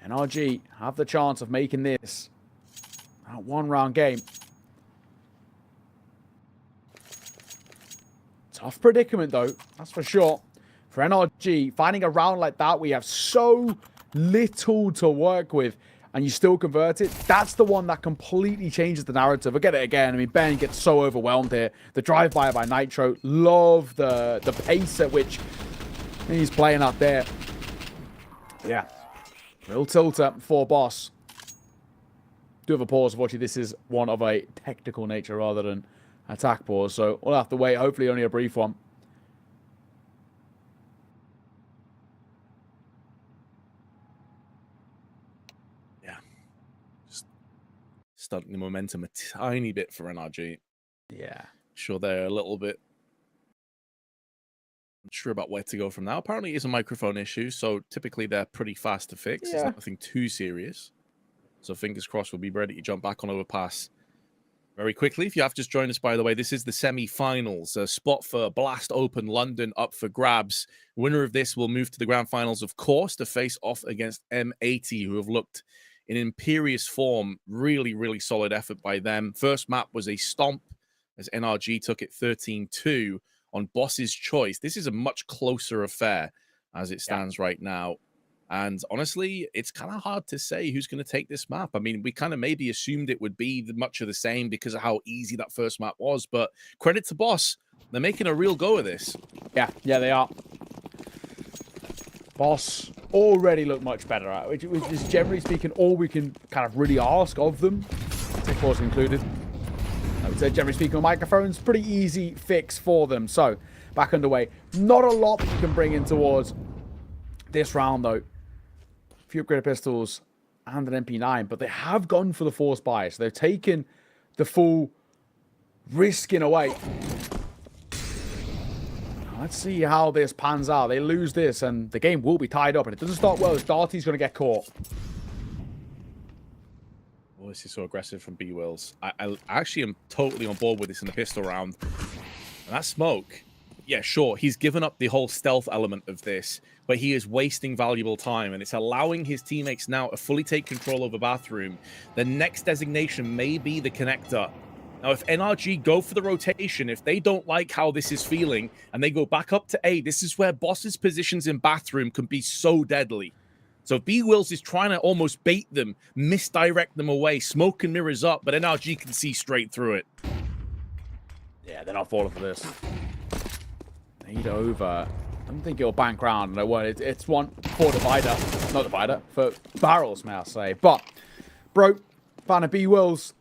NRG have the chance of making this a 1-round game. Tough predicament, though. That's for sure. For NRG, finding a round like that, we have so little to work with, and you still convert it. That's the one that completely changes the narrative. I'll get it again. I mean, Ben gets so overwhelmed here. The drive-by by Nitro. Love the pace at which he's playing out there. Yeah. Real tilter for Boss. Do have a pause. Unfortunately, this is one of a technical nature rather than attack pause, so we'll have to wait. Hopefully only a brief one. Stunting the momentum a tiny bit for NRG. Yeah. Sure, they're a little bit unsure about where to go from now. Apparently, it's a microphone issue, so typically they're pretty fast to fix. Yeah. It's nothing too serious. So fingers crossed we'll be ready to jump back on Overpass very quickly. If you have just joined us, by the way, this is the semi-finals. A spot for Blast Open London up for grabs. Winner of this will move to the grand finals, of course, to face off against M80, who have looked in imperious form. Really, really solid effort by them. First map was a stomp as NRG took it 13-2 on Boss's choice. This is a much closer affair as it stands right now. And honestly, it's kind of hard to say who's going to take this map. I mean, we kind of maybe assumed it would be much of the same because of how easy that first map was. But credit to Boss. They're making a real go of this. Yeah, they are. Boss already look much better at, which is generally speaking all we can kind of really ask of them, of course included. I would say generally speaking on microphones, pretty easy fix for them. So back underway. Not a lot that you can bring in towards this round though. A few upgraded pistols and an MP9, but they have gone for the force buy. So they've taken the full risk in a way. Let's see how this pans out. They lose this, and the game will be tied up, and it doesn't start well as Darty's going to get caught. Well, this is so aggressive from B-Wills. I actually am totally on board with this in the pistol round. And that smoke, yeah, sure, he's given up the whole stealth element of this, but he is wasting valuable time, and it's allowing his teammates now to fully take control over Bathroom. The next designation may be the connector. Now, if NRG go for the rotation, if they don't like how this is feeling, and they go back up to A, this is where Boss's positions in Bathroom can be so deadly. So B-Wills is trying to almost bait them, misdirect them away, smoke and mirrors up, but NRG can see straight through it. Yeah, they're not falling for this. Need over. I don't think it'll bank round. No, what? It's one for divider. Not divider, for barrels, may I say. But, bro, fan of B-Wills.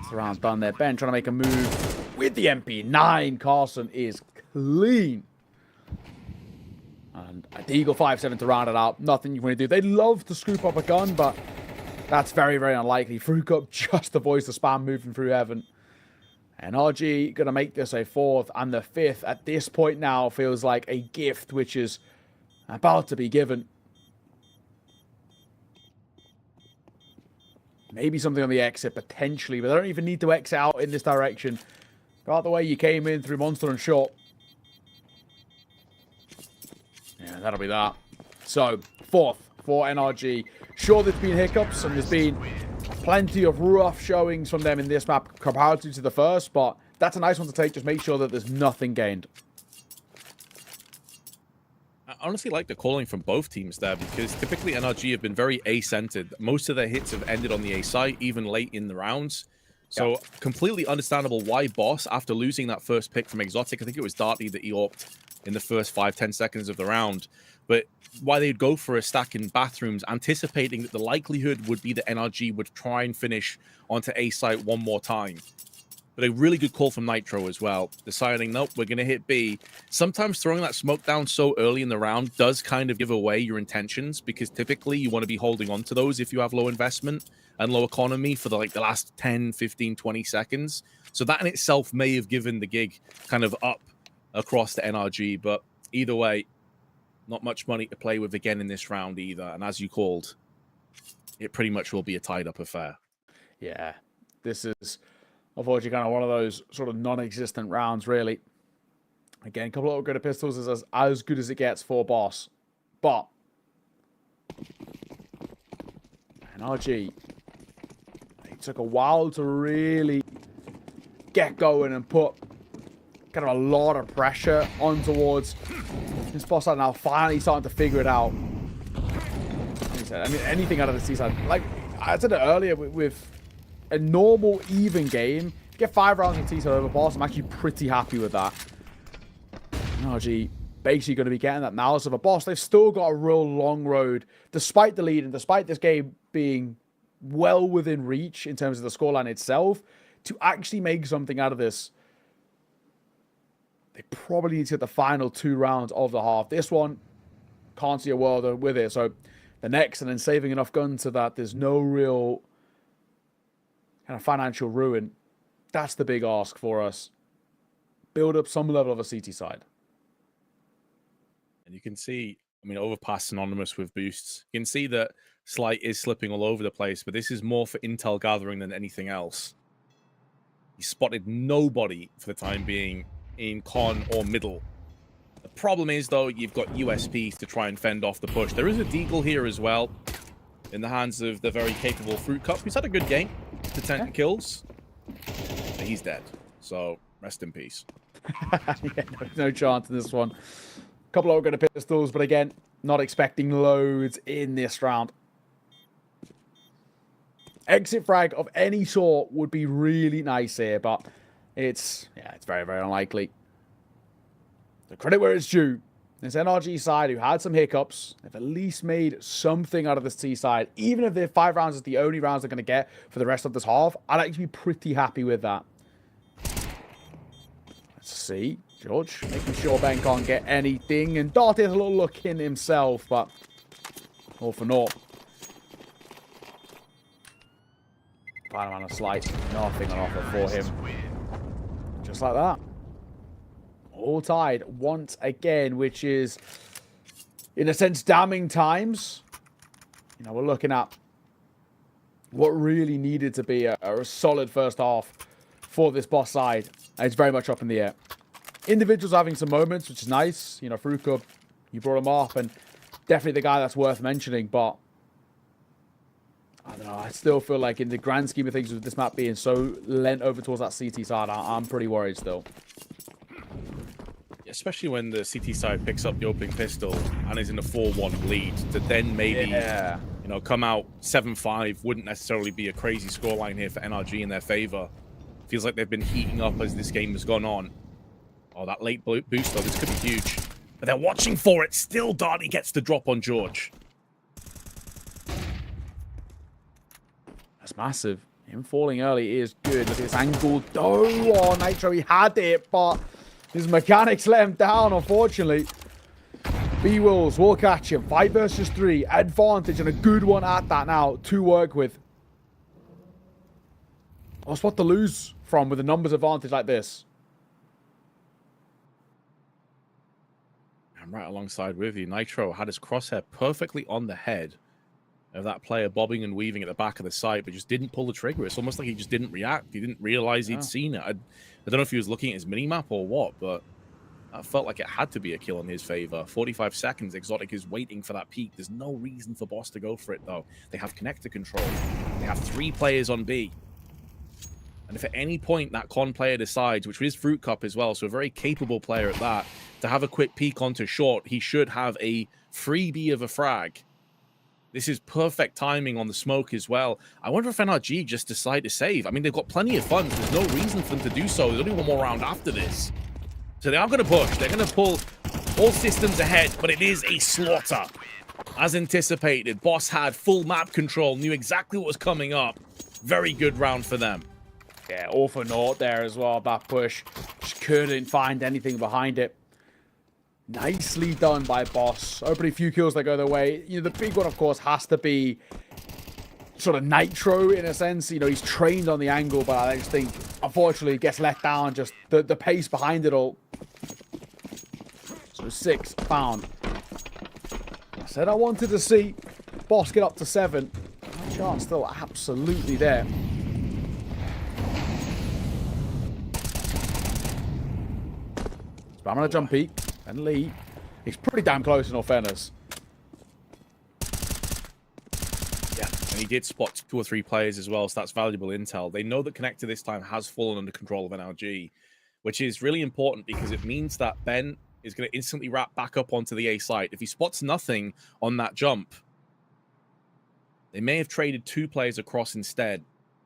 This round's done there. Ben trying to make a move with the MP9. Carson is clean. And a Deagle 5-7 to round it out. Nothing you want to do. They'd love to scoop up a gun, but that's very, very unlikely. Fruit Cup just avoids the spam moving through heaven. NRG going to make this a 4th, and the 5th at this point now feels like a gift which is about to be given. Maybe something on the exit, potentially, but they don't even need to exit out in this direction. Go out the way you came in through Monster and Short. Yeah, that'll be that. So, 4th for NRG. Sure, there's been hiccups, and there's been plenty of rough showings from them in this map comparatively to the first, but that's a nice one to take. Just make sure that there's nothing gained. I honestly like the calling from both teams there, because typically NRG have been very A-centered. Most of their hits have ended on the A site, even late in the rounds. So yep. Completely understandable why Boss, after losing that first pick from Exotic, I think it was Darty that he orped in the first 5-10 seconds of the round, but why they'd go for a stack in Bathrooms, anticipating that the likelihood would be that NRG would try and finish onto A site one more time. But a really good call from Nitro as well, deciding, nope, we're going to hit B. Sometimes throwing that smoke down so early in the round does kind of give away your intentions, because typically you want to be holding on to those if you have low investment and low economy for the last 10, 15, 20 seconds. So that in itself may have given the gig kind of up across the NRG, but either way, not much money to play with again in this round either. And as you called, it pretty much will be a tied-up affair. Yeah, this is unfortunately kind of one of those sort of non-existent rounds, really. Again, a couple of upgraded pistols is as good as it gets for Boss. But NRG, it took a while to really get going and put kind of a lot of pressure on towards this boss side, now finally starting to figure it out. I mean, anything out of the C side. Like I said it earlier, with a normal, even game, get 5 rounds of T side over boss, I'm actually pretty happy with that. NRG basically going to be getting that malice of a boss. They've still got a real long road, despite the lead and despite this game being well within reach in terms of the scoreline itself, to actually make something out of this. They probably need to get the final 2 rounds of the half. This one, can't see a world with it. So the next, and then saving enough guns so that there's no real kind of financial ruin. That's the big ask for us. Build up some level of a CT side. And you can see, I mean, Overpass synonymous with boosts. You can see that Slight is slipping all over the place, but this is more for intel gathering than anything else. He spotted nobody for the time being in con or middle. The problem is, though, you've got USPs to try and fend off the push. There is a Deagle here as well, in the hands of the very capable Fruit Cup. He's had a good game to 10 kills, but he's dead. So rest in peace. Yeah, no chance in this one. Couple of good pistols, but again, not expecting loads in this round. Exit frag of any sort would be really nice here, but it's very, very unlikely. The credit where it's due. This NRG side, who had some hiccups, they've at least made something out of this T side. Even if their 5 rounds is the only rounds they're going to get for the rest of this half, I'd actually be pretty happy with that. Let's see. George making sure Ben can't get anything. And Darty has a little look in himself, but all for naught. Final man a slight, nothing on offer for him. Just like that. All tied once again, which is, in a sense, damning times. You know, we're looking at what really needed to be a solid first half for this boss side. And it's very much up in the air. Individuals having some moments, which is nice. You know, Fruka, you brought him up, and definitely the guy that's worth mentioning, but I don't know, I still feel like in the grand scheme of things with this map being so lent over towards that CT side, I'm pretty worried still. Especially when the CT side picks up the opening pistol and is in a 4-1 lead, to then maybe, you know, come out 7-5 wouldn't necessarily be a crazy scoreline here for NRG in their favor. Feels like they've been heating up as this game has gone on. Oh, that late boost, though, this could be huge. But they're watching for it. Still, Darty gets the drop on George. That's massive. Him falling early is good. Look at this angle. Oh, Nitro, he had it, but his mechanics let him down, unfortunately. B-Wills will catch him. 5 versus 3. Advantage, and a good one at that now to work with. What's what to lose from with a numbers advantage like this? I'm right alongside with you. Nitro had his crosshair perfectly on the head of that player bobbing and weaving at the back of the site, but just didn't pull the trigger. It's almost like he just didn't react. He didn't realize he'd seen it. I don't know if he was looking at his minimap or what, but I felt like it had to be a kill in his favor. 45 seconds. Exotic is waiting for that peak. There's no reason for Boss to go for it, though. They have connector control. They have 3 players on B. And if at any point that con player decides, which is Fruit Cup as well, so a very capable player at that, to have a quick peek onto short, he should have a freebie of a frag. This is perfect timing on the smoke as well. I wonder if NRG just decide to save. I mean, they've got plenty of funds. There's no reason for them to do so. There's only one more round after this. So they are going to push. They're going to pull all systems ahead, but it is a slaughter. As anticipated, Boss had full map control, knew exactly what was coming up. Very good round for them. Yeah, all for naught there as well, that push. Just couldn't find anything behind it. Nicely done by Boss. Opening a few kills that go their way. You know, the big one, of course, has to be sort of Nitro in a sense. You know, he's trained on the angle, but I just think, unfortunately, gets let down. Just the pace behind it all. So 6 found. I said I wanted to see Boss get up to 7. That chance still absolutely there. So I'm going to jump peek. And Lee, he's pretty damn close in all fairness. Yeah, and he did spot 2 or 3 players as well, so that's valuable intel. They know that Connector this time has fallen under control of NRG, which is really important because it means that Ben is going to instantly wrap back up onto the A site. If he spots nothing on that jump, they may have traded 2 players across instead.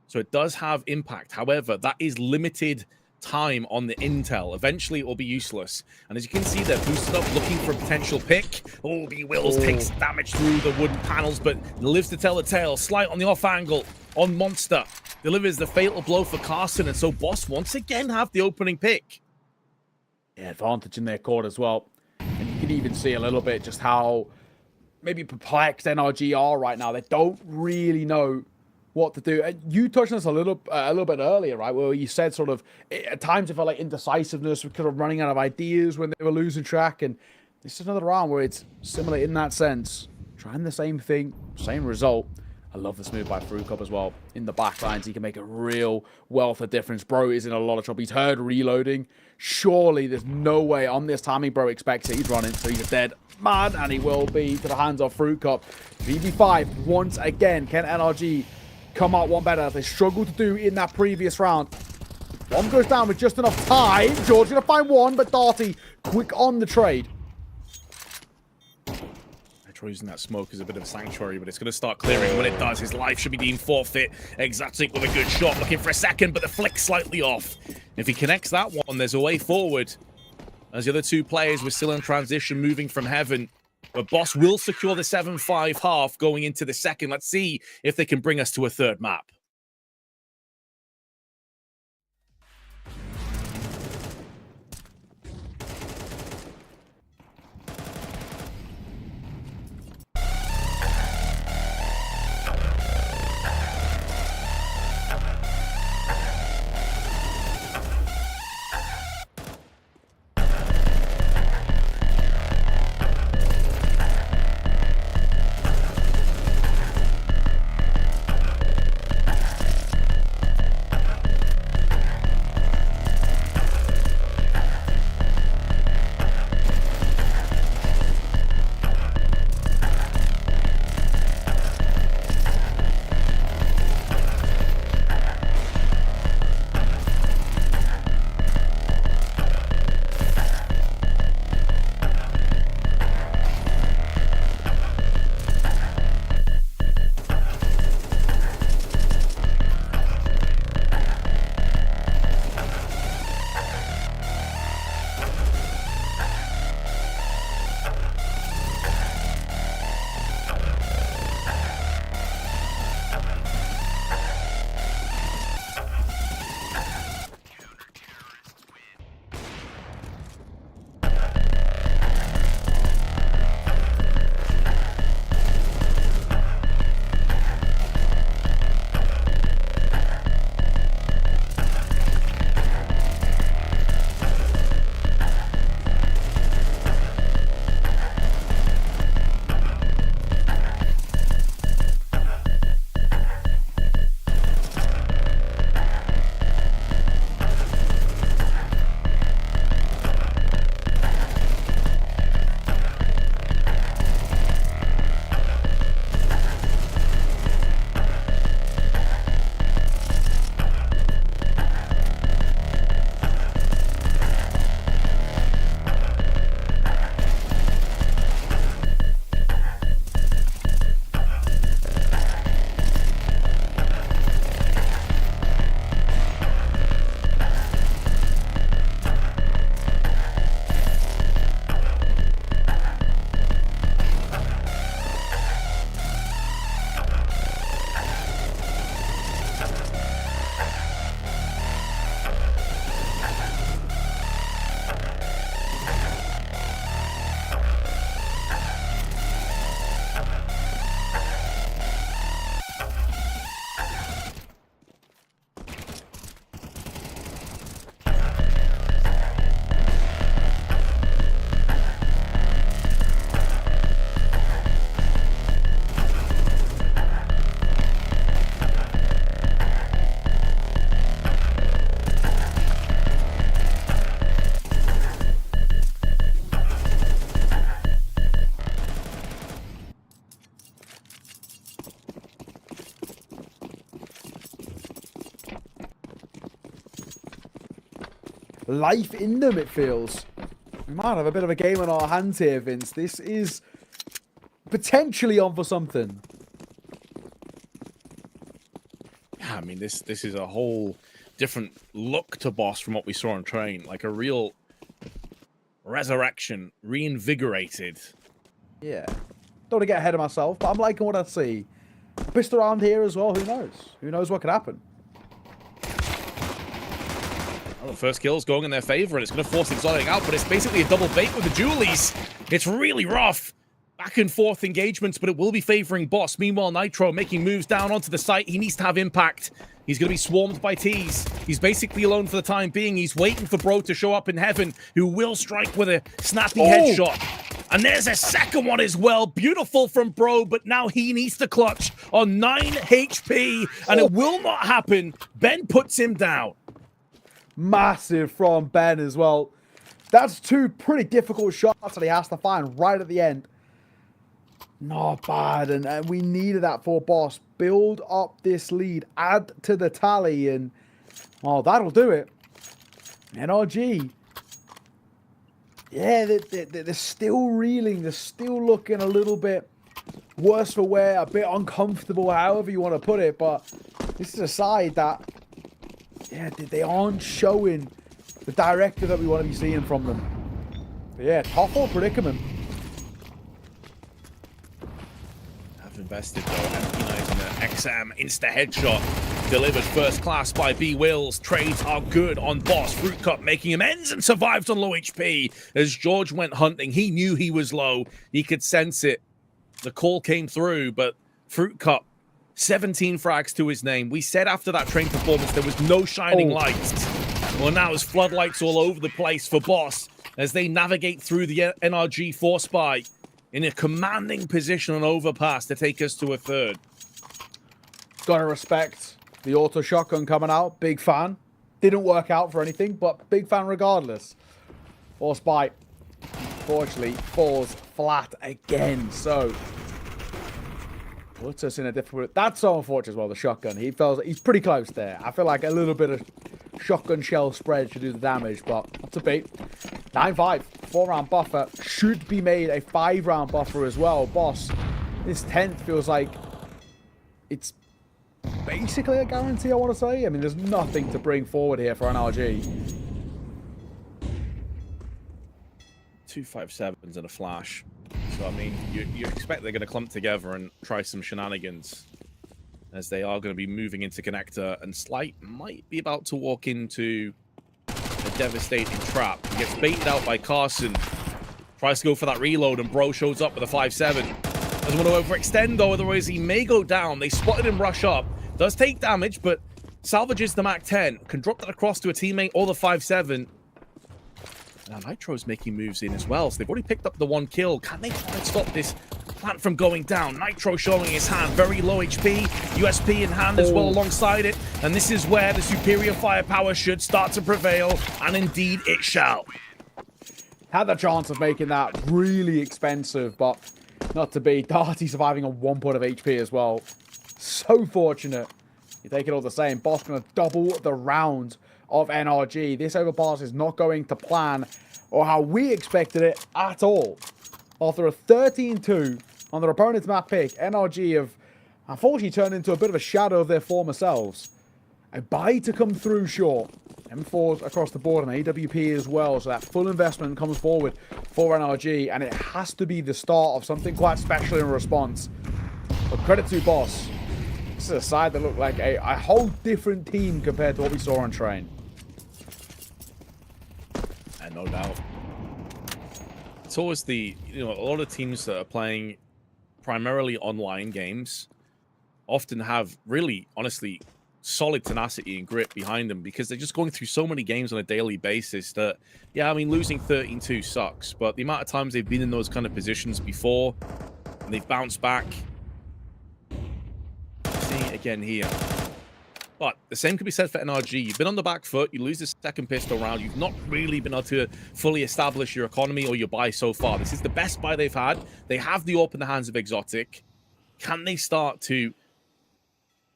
So it does have impact. However, that is limited time on the intel. Eventually it will be useless, and as you can see, they're boosted up looking for a potential pick. Oh, B-Wills takes damage through the wooden panels, but lives to tell the tale. Slight on the off angle on Monster delivers the fatal blow for Carson, and so Boss once again have the opening pick. Yeah, advantage in their court as well, and you can even see a little bit just how maybe perplexed NRG are right now. They don't really know what to do. And you touched on this a little bit earlier, right? Where you said sort of at times it felt like indecisiveness, kind of running out of ideas when they were losing track. And this is another round where it's similar in that sense. Trying the same thing, same result. I love this move by Fruit Cup as well. In the backlines, he can make a real wealth of difference. Bro is in a lot of trouble. He's heard reloading. Surely there's no way on this timing Bro expects it. He's running, so he's a dead man, and he will be to the hands of Fruit Cup. VB5 once again. Can NRG come out one better as they struggled to do in that previous round? One goes down with just enough time. George gonna find one, but Darty quick on the trade. Using that smoke as a bit of a sanctuary, but it's going to start clearing. When it does, his life should be deemed forfeit. Exotic with a good shot, looking for a second, but the flick slightly off. If he connects that one, there's a way forward. As the other 2 players were still in transition, moving from heaven. But Boss will secure the 7-5 half going into the second. Let's see if they can bring us to a 3rd map. life in them, it feels. We might have a bit of a game on our hands here, Vince. This is potentially on for something. Yeah, I mean, this is a whole different look to Boss from what we saw on Train. Like a real resurrection, reinvigorated. Yeah. Don't want to get ahead of myself, but I'm liking what I see. Pistol around here as well, who knows? Who knows what could happen? Well, the first kill's going in their favor, and it's going to force Exotic out, but it's basically a double bait with the Julies. It's really rough. Back and forth engagements, but it will be favoring Boss. Meanwhile, Nitro making moves down onto the site. He needs to have impact. He's going to be swarmed by T's. He's basically alone for the time being. He's waiting for Bro to show up in heaven, who will strike with a snappy headshot. And there's a second one as well. Beautiful from Bro, but now he needs to clutch on 9 HP, and it will not happen. Ben puts him down. Massive from Ben as well. That's 2 pretty difficult shots that he has to find right at the end. Not bad, and we needed that for Boss. Build up this lead, add to the tally, and oh, that'll do it. NRG. Yeah, they're still reeling. They're still looking a little bit worse for wear, a bit uncomfortable, however you want to put it. But this is a side that, yeah, they aren't showing the directive that we want to be seeing from them. But yeah, tough old predicament. Invested though, MP9 in the XM insta headshot delivered first class by B Wills. Trades are good on Boss. Fruit Cup making amends and survived on low HP as George went hunting. He knew he was low, he could sense it. The call came through, but Fruit Cup 17 frags to his name. We said after that Train performance there was no shining lights. Well, now it's floodlights all over the place for Boss as they navigate through the NRG force spy in a commanding position on overpass to take us to a third. Gotta respect the auto shotgun coming out. Big fan. Didn't work out for anything, but big fan regardless. Force bite, unfortunately, falls flat again. So puts us in a difficult. That's so unfortunate as well. The shotgun. He's pretty close there. I feel like a little bit of shotgun shell spread should do the damage, but not to beat. 9-5, 4-round buffer should be made a 5-round buffer as well. Boss, this 10th feels like it's basically a guarantee, I want to say. I mean, there's nothing to bring forward here for NRG. 2 5.7s and a flash. So, I mean, you expect they're going to clump together and try some shenanigans, as they are going to be moving into connector, and Slight might be about to walk into a devastating trap. He gets baited out by Carson. Tries to go for that reload, and Bro shows up with a 5.7. Doesn't want to overextend, though, otherwise he may go down. They spotted him rush up. Does take damage, but salvages the MAC-10. Can drop that across to a teammate or the 5.7. Now Nitro's making moves in as well, so they've already picked up the 1 kill. Can they try and stop this plant from going down? Nitro showing his hand, very low HP, USP in hand as well alongside it, and this is where the superior firepower should start to prevail, and indeed it shall. Had the chance of making that really expensive, but not to be. Darty surviving on 1 point of HP as well. So fortunate. You take it all the same. Boss going to double the round of NRG. This overpass is not going to plan or how we expected it at all. After a 13-2 on their opponent's map pick, NRG have unfortunately turned into a bit of a shadow of their former selves. A buy to come through short. M4s across the board and AWP as well, so that full investment comes forward for NRG, and it has to be the start of something quite special in response. But credit to Boss. This is a side that looked like a whole different team compared to what we saw on Train. And no doubt. It's always the, a lot of teams that are playing primarily online games often have really, honestly, solid tenacity and grit behind them, because they're just going through so many games on a daily basis that, yeah, I mean, losing 13-2 sucks, but the amount of times they've been in those kind of positions before and they've bounced back, seeing it again here. But the same could be said for NRG. You've been on the back foot, you lose the second pistol round, you've not really been able to fully establish your economy or your buy so far. This is the best buy they've had. They have the AWP in the hands of Exotic. Can they start to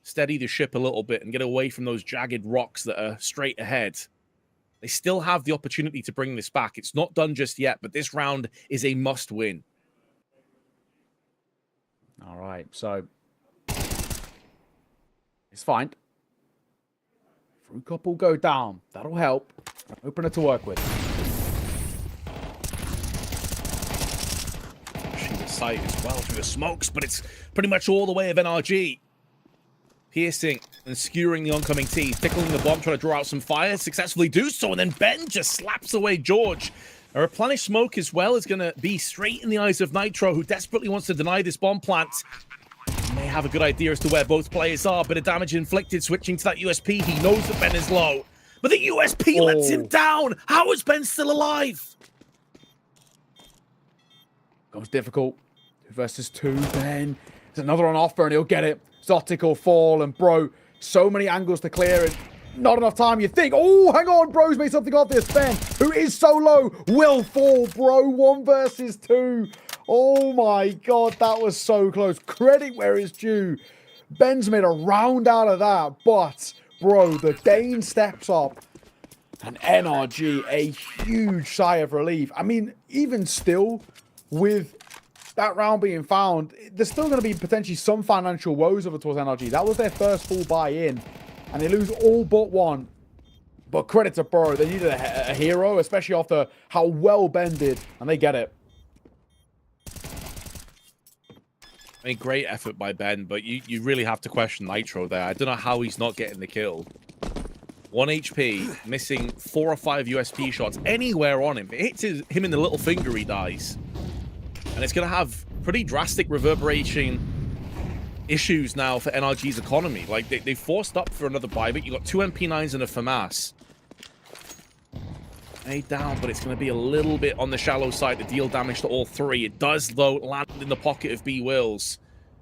steady the ship a little bit and get away from those jagged rocks that are straight ahead? They still have the opportunity to bring this back. It's not done just yet, but this round is a must-win. All right, so it's fine. Fruit Cup will go down. That'll help. Opener to work with. Pushing the site as well through the smokes, but it's pretty much all the way of NRG. Piercing and skewering the oncoming T, tickling the bomb, trying to draw out some fire, successfully do so, and then Ben just slaps away George. A replenished smoke as well is going to be straight in the eyes of Nitro, who desperately wants to deny this bomb plant. He may have a good idea as to where both players are. Bit of damage inflicted, switching to that USP. He knows that Ben is low, but the USP lets him down. How is Ben still alive? Goes difficult. 2 versus 2. Ben. There's another on offer, and he'll get it. Zotic will fall, and bro, so many angles to clear, and not enough time, you think. Oh, hang on, bro's made something of this. Ben, who is so low, will fall, bro. 1 versus 2. Oh my god, that was so close. Credit where it's due. Ben's made a round out of that, but, bro, the Dane steps up, and NRG, a huge sigh of relief. I mean, even still, with that round being found, there's still going to be potentially some financial woes over towards NRG. That was their first full buy-in, and they lose all but 1. But credit to Bro, they needed a hero, especially after how well Ben did, and they get it. I mean, great effort by Ben, but you really have to question Nitro there. I don't know how he's not getting the kill. 1 HP, missing 4 or 5 USP shots anywhere on him. If it hits him in the little finger, he dies. And it's going to have pretty drastic reverberation issues now for NRG's economy. Like, they forced up for another buyback. You got 2 MP9s and a FAMAS. 8 down, but it's going to be a little bit on the shallow side to deal damage to all 3. It does, though, land in the pocket of B Wills.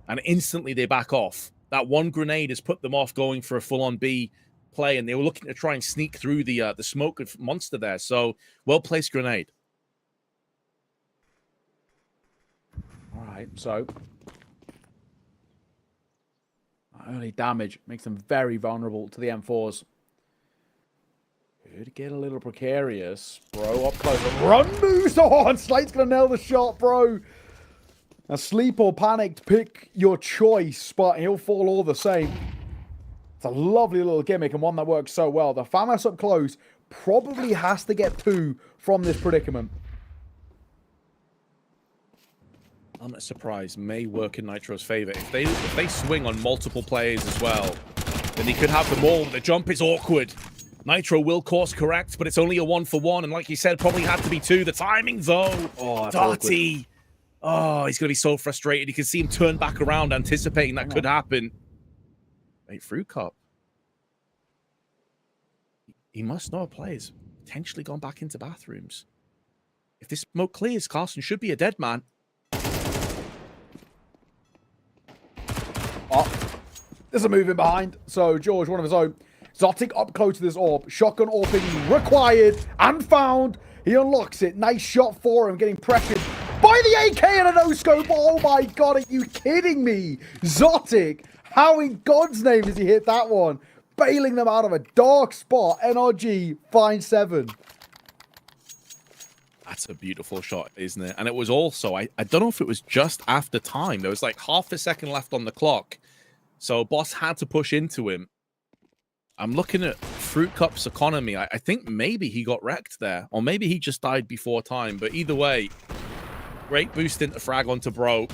And instantly they back off. That 1 grenade has put them off going for a full-on B play, and they were looking to try and sneak through the smoke of monster there. So, well-placed grenade. All right, so early damage makes them very vulnerable to the M4s. Could get a little precarious. Bro, up close. Run boost! Oh, and Slate's going to nail the shot, bro. Now, sleep or panicked, pick your choice, but he'll fall all the same. It's a lovely little gimmick and one that works so well. The FAMAS up close probably has to get 2 from this predicament. I'm not surprised. May work in Nitro's favor. If they swing on multiple players as well, then he could have them all. The jump is awkward. Nitro will course correct, but it's only a 1-for-1, and like you said, probably had to be 2. The timing, though. Oh, Darty. Oh, he's going to be so frustrated. You can see him turn back around, anticipating that could happen. Wait, Fruit Cup. He must know a player's potentially gone back into bathrooms. If this smoke clears, Carson should be a dead man. Oh, there's a move in behind. So George, one of his own. Zotic up close to this orb. Shotgun orping required and found. He unlocks it. Nice shot for him, getting pressured by the AK and a no-scope. Oh my god, are you kidding me? Zotic, how in God's name does he hit that one? Bailing them out of a dark spot. NRG, fine 7. That's a beautiful shot, isn't it? And it was also, I don't know if it was just after time. There was like half a second left on the clock. So Boss had to push into him. I'm looking at Fruit Cup's economy. I think maybe he got wrecked there. Or maybe he just died before time. But either way, great boost into frag onto Bro.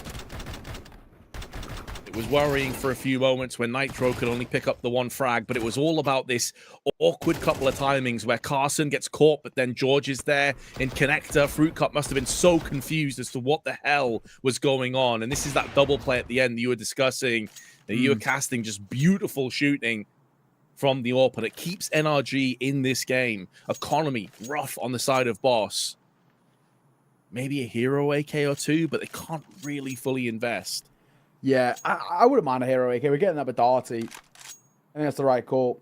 It was worrying for a few moments when Nitro could only pick up the 1 frag, but it was all about this awkward couple of timings where Carson gets caught, but then George is there in connector. Fruit Cup must have been so confused as to what the hell was going on. And this is that double play at the end that you were discussing, that you were casting just beautiful shooting from the AWP, and it keeps NRG in this game. Economy, rough on the side of Boss. Maybe a hero AK or 2, but they can't really fully invest. Yeah, I wouldn't mind a hero AK. We're getting that with Darty. I think that's the right call.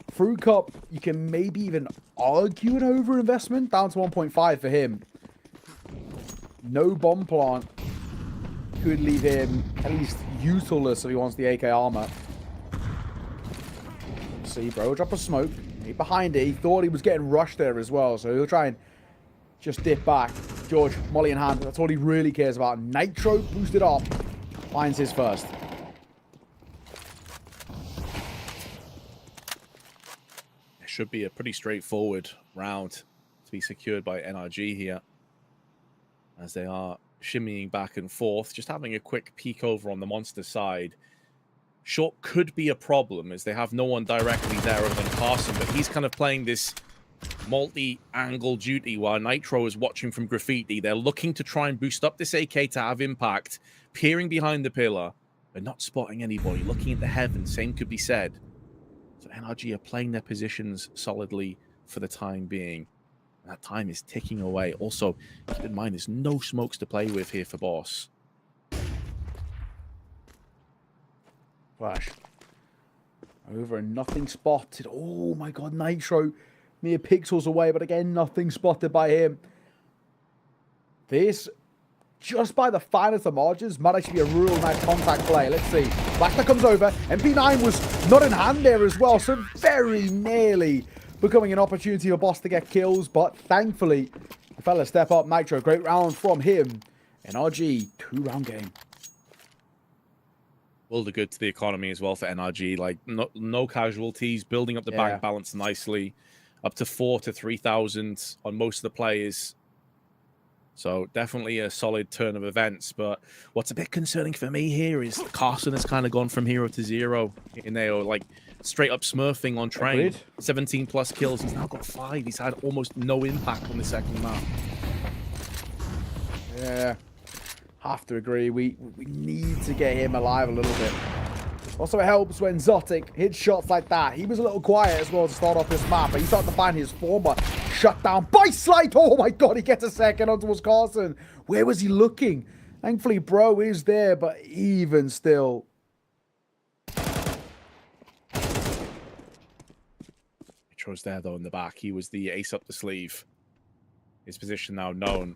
Fruit Cup, you can maybe even argue an overinvestment. Down to 1.5 for him. No bomb plant could leave him at least useless if he wants the AK armor. See, bro, drop a smoke. behind it. He thought he was getting rushed there as well, so he'll try and just dip back. George, molly in hand. That's all he really cares about. Nitro boosted up. Finds his first. It should be a pretty straightforward round to be secured by NRG here, as they are shimmying back and forth. Just having a quick peek over on the monster side. Short could be a problem, as they have no one directly there other than Carson, but he's kind of playing this multi-angle duty while Nitro is watching from Graffiti. They're looking to try and boost up this AK to have impact, peering behind the pillar, but not spotting anybody, looking at the heavens. Same could be said. So NRG are playing their positions solidly for the time being. That time is ticking away. Also, keep in mind, there's no smokes to play with here for Boss. Flash. Over and nothing spotted. Oh my god, Nitro. Mere pixels away, but again, nothing spotted by him. This, just by the finest of margins, might actually be a real nice contact play. Let's see. Blackner comes over. MP9 was not in hand there as well, so very nearly becoming an opportunity for Boss to get kills, but thankfully, the fella step up. Nitro, great round from him. NRG, 2-round game. Will do good to the economy as well for NRG. Like, no casualties, building up the bank balance nicely. Up to 4,000 to 3,000 on most of the players. So definitely a solid turn of events. But what's a bit concerning for me here is Carson has kind of gone from 0 to 0 in there, like straight up smurfing on train. Agreed. 17 plus kills. He's now got 5. He's had almost no impact on the second map. Yeah, have to agree. We need to get him alive a little bit. Also, it helps when Zotic hits shots like that. He was a little quiet as well to start off this map, but he started to find his form, but shut down by Slight. Oh my god, he gets a second on towards Carson. Where was he looking? Thankfully, Bro is there, but even still. Nitro's there, though, in the back. He was the ace up the sleeve. His position now known.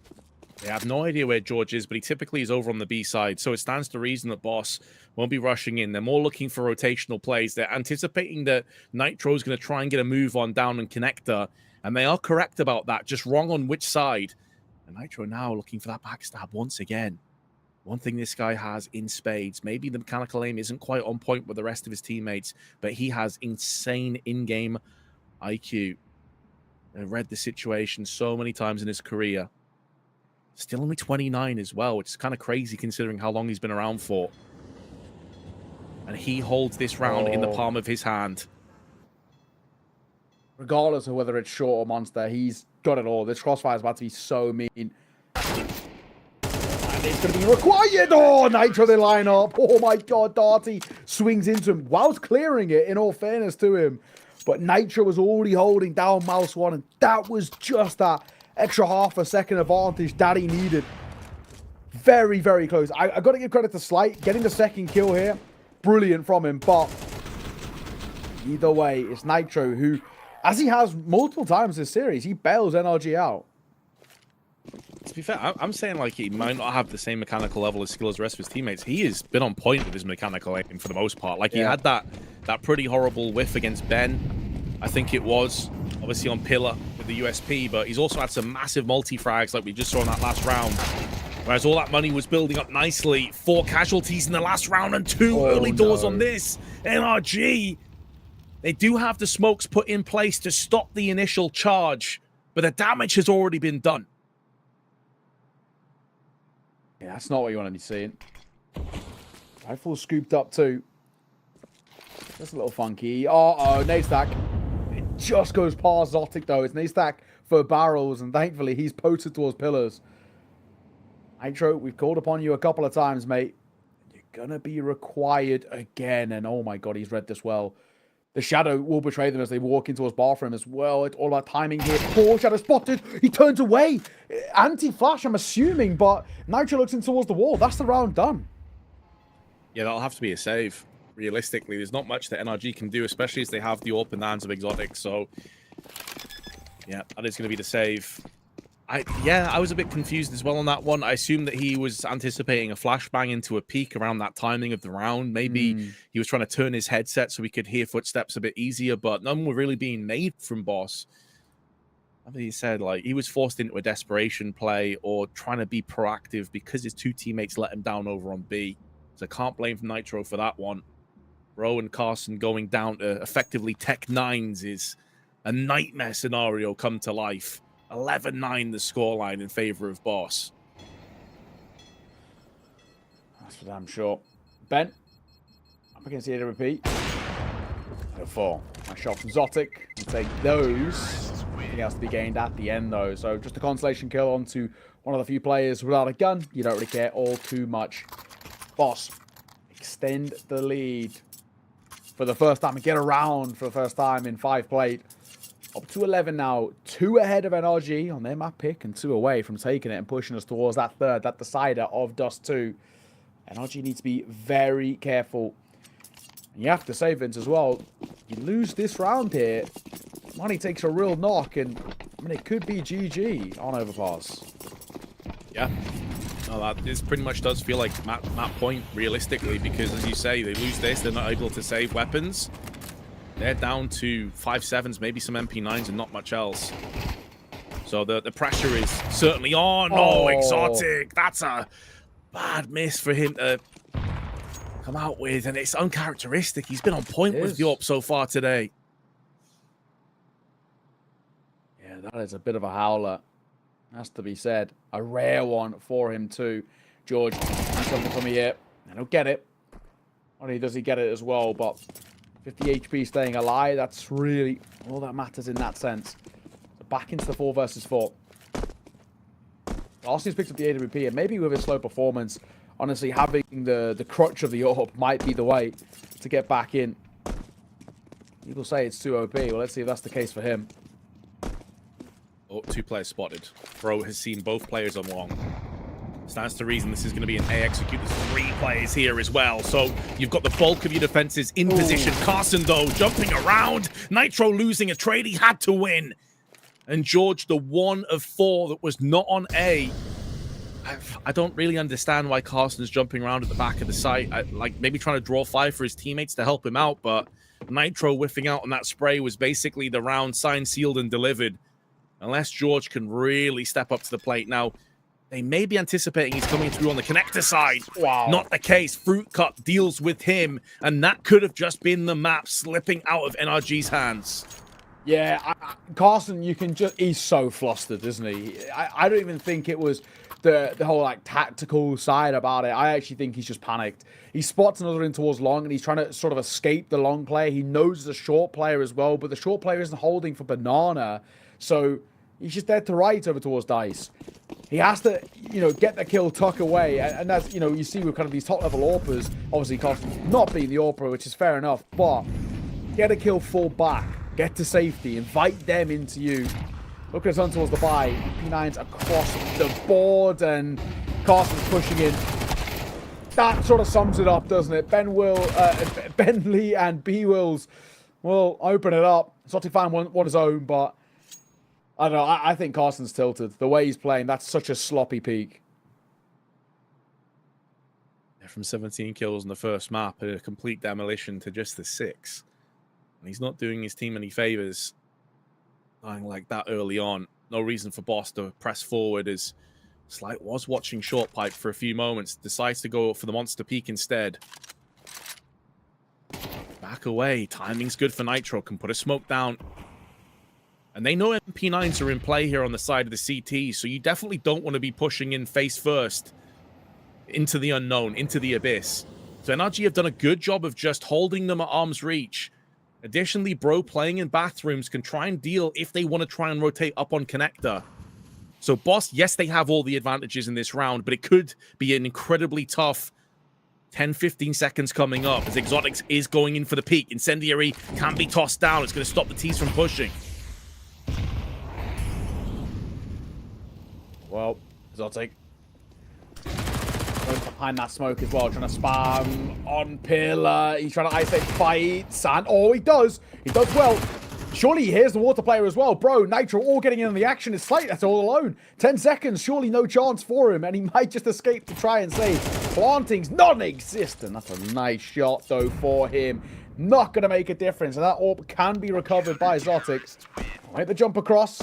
They have no idea where George is, but he typically is over on the B side, so it stands to reason that Boss won't be rushing in. They're more looking for rotational plays. They're anticipating that Nitro's going to try and get a move on down and connector, and they are correct about that, just wrong on which side. And Nitro now looking for that backstab once again. One thing this guy has in spades, maybe the mechanical aim isn't quite on point with the rest of his teammates, but he has insane in-game IQ. I've read the situation so many times in his career. Still only 29 as well, which is kind of crazy considering how long he's been around for. And he holds this round in the palm of his hand. Regardless of whether it's short or monster, he's got it all. This crossfire is about to be so mean. And it's going to be required. Oh, Nitro, they line up. Oh my god, Darty swings into him whilst clearing it, in all fairness to him. But Nitro was already holding down Mouse 1, and that was just that extra half a second advantage that he needed. Very, very close. I got to give credit to Slight. Getting the second kill here, brilliant from him. But either way, it's Nitro who, as he has multiple times this series, he bails NRG out. To be fair, I'm saying like he might not have the same mechanical level of skill as the rest of his teammates. He has been on point with his mechanical aim for the most part. Like he had that pretty horrible whiff against Ben, I think it was, obviously on Pillar with the USP, but he's also had some massive multi-frags like we just saw in that last round. Whereas all that money was building up nicely. 4 casualties in the last round and 2 early doors on this. NRG, they do have the smokes put in place to stop the initial charge, but the damage has already been done. Yeah, that's not what you want to be seeing. Rifle scooped up too. That's a little funky. Uh-oh, nade stack. It just goes past Zotic though. It's nade stack for barrels, and thankfully he's posted towards pillars. Nitro, we've called upon you a couple of times, mate. You're gonna be required again, and oh my god, he's read this well. The Shadow will betray them as they walk into his bathroom as well. It's all about timing here. Poor Shadow spotted. He turns away. Anti-flash, I'm assuming, but Nitro looks in towards the wall. That's the round done. Yeah, that'll have to be a save. Realistically, there's not much that NRG can do, especially as they have the open hands of Exotic. So, yeah, that is going to be the save. I was a bit confused as well on that one. I assumed that he was anticipating a flashbang into a peak around that timing of the round. Maybe he was trying to turn his headset so we could hear footsteps a bit easier, but none were really being made from Boss. I think he said like he was forced into a desperation play or trying to be proactive because his two teammates let him down over on B. So I can't blame Nitro for that one. Ro and Carson going down to effectively Tech 9s is a nightmare scenario come to life. 11-9 the scoreline in favor of Boss. That's for damn sure. Ben, up against the AWP. 4. Nice shot from Zotic. We'll take those. Nothing else to be gained at the end, though. So just a consolation kill onto one of the few players without a gun. You don't really care all too much. Boss, extend the lead for the first time and get around for the first time in 5 plate. Up to 11 now, 2 ahead of NRG on their map pick and 2 away from taking it and pushing us towards that third, that decider of Dust 2. NRG needs to be very careful. And you have to say, Vince, as well, you lose this round here, Money takes a real knock, and I mean, it could be GG on Overpass. Yeah. No, this pretty much does feel like map point, realistically, because as you say, they lose this, they're not able to save weapons. They're down to 5.7s, maybe some MP9s, and not much else. So the pressure is certainly on. Oh, Exotic. That's a bad miss for him to come out with, and it's uncharacteristic. He's been on point with the AWP so far today. Yeah, that is a bit of a howler. Has to be said. A rare one for him too. George, something from here. I don't get it. Not only does he get it as well, but 50 HP staying alive, that's really all that matters in that sense. So back into the 4 versus 4. Arsenal's picked up the AWP, and maybe with his slow performance, honestly, having the crutch of the AWP might be the way to get back in. People say it's too OP. Well, let's see if that's the case for him. Oh, 2 players spotted. Bro has seen both players on long. Stands to reason this is going to be an A execute. There's 3 players here as well. So you've got the bulk of your defenses in position. Carson, though, jumping around. Nitro losing a trade. He had to win. And George, the 1 of 4 that was not on A. I don't really understand why Carson's jumping around at the back of the site. Like maybe trying to draw fire for his teammates to help him out. But Nitro whiffing out on that spray was basically the round signed, sealed, and delivered. Unless George can really step up to the plate. Now, they may be anticipating he's coming through on the connector side. Wow. Not the case. Fruit Cut deals with him, and that could have just been the map slipping out of NRG's hands. Yeah, Carson, you can just... He's so flustered, isn't he? I don't even think it was the whole, like, tactical side about it. I actually think he's just panicked. He spots another in towards long, and he's trying to sort of escape the long player. He knows the short player as well, but the short player isn't holding for Banana. So he's just dead to right over towards Dice. He has to, you know, get the kill, tuck away. And that's, you know, you see with kind of these top-level AWPers, obviously Carson not being the AWPer, which is fair enough, but get a kill, fall back, get to safety, invite them into you. Look at his on towards the buy. P9's across the board, and Carson's pushing in. That sort of sums it up, doesn't it? Ben Lee and B Wills will open it up. Sotifan won his own, but I don't know. I think Carson's tilted. The way he's playing, that's such a sloppy peak. From 17 kills in the first map, a complete demolition to just the 6. And he's not doing his team any favors. Dying like that early on. No reason for Boss to press forward as Slight was watching short pipe for a few moments. Decides to go for the monster peak instead. Back away. Timing's good for Nitro. Can put a smoke down. And they know MP9s are in play here on the side of the CT, so you definitely don't want to be pushing in face first into the unknown, into the abyss. So NRG have done a good job of just holding them at arm's reach. Additionally, Bro playing in bathrooms can try and deal if they want to try and rotate up on connector. So Boss, yes, they have all the advantages in this round, but it could be an incredibly tough 10-15 seconds coming up as Exotics is going in for the peak. Incendiary can be tossed down. It's going to stop the T's from pushing. Well, Exotic goes behind that smoke as well, trying to spam on Pillar. He's trying to isolate fights, and oh, he does well. Surely he hears the water player as well. Bro, Nitro all getting in on the action. It's Slate that's all alone. 10 seconds, surely no chance for him. And he might just escape to try and save. Planting's non-existent. That's a nice shot, though, for him. Not going to make a difference. And that orb can be recovered by Exotic. Make the jump across.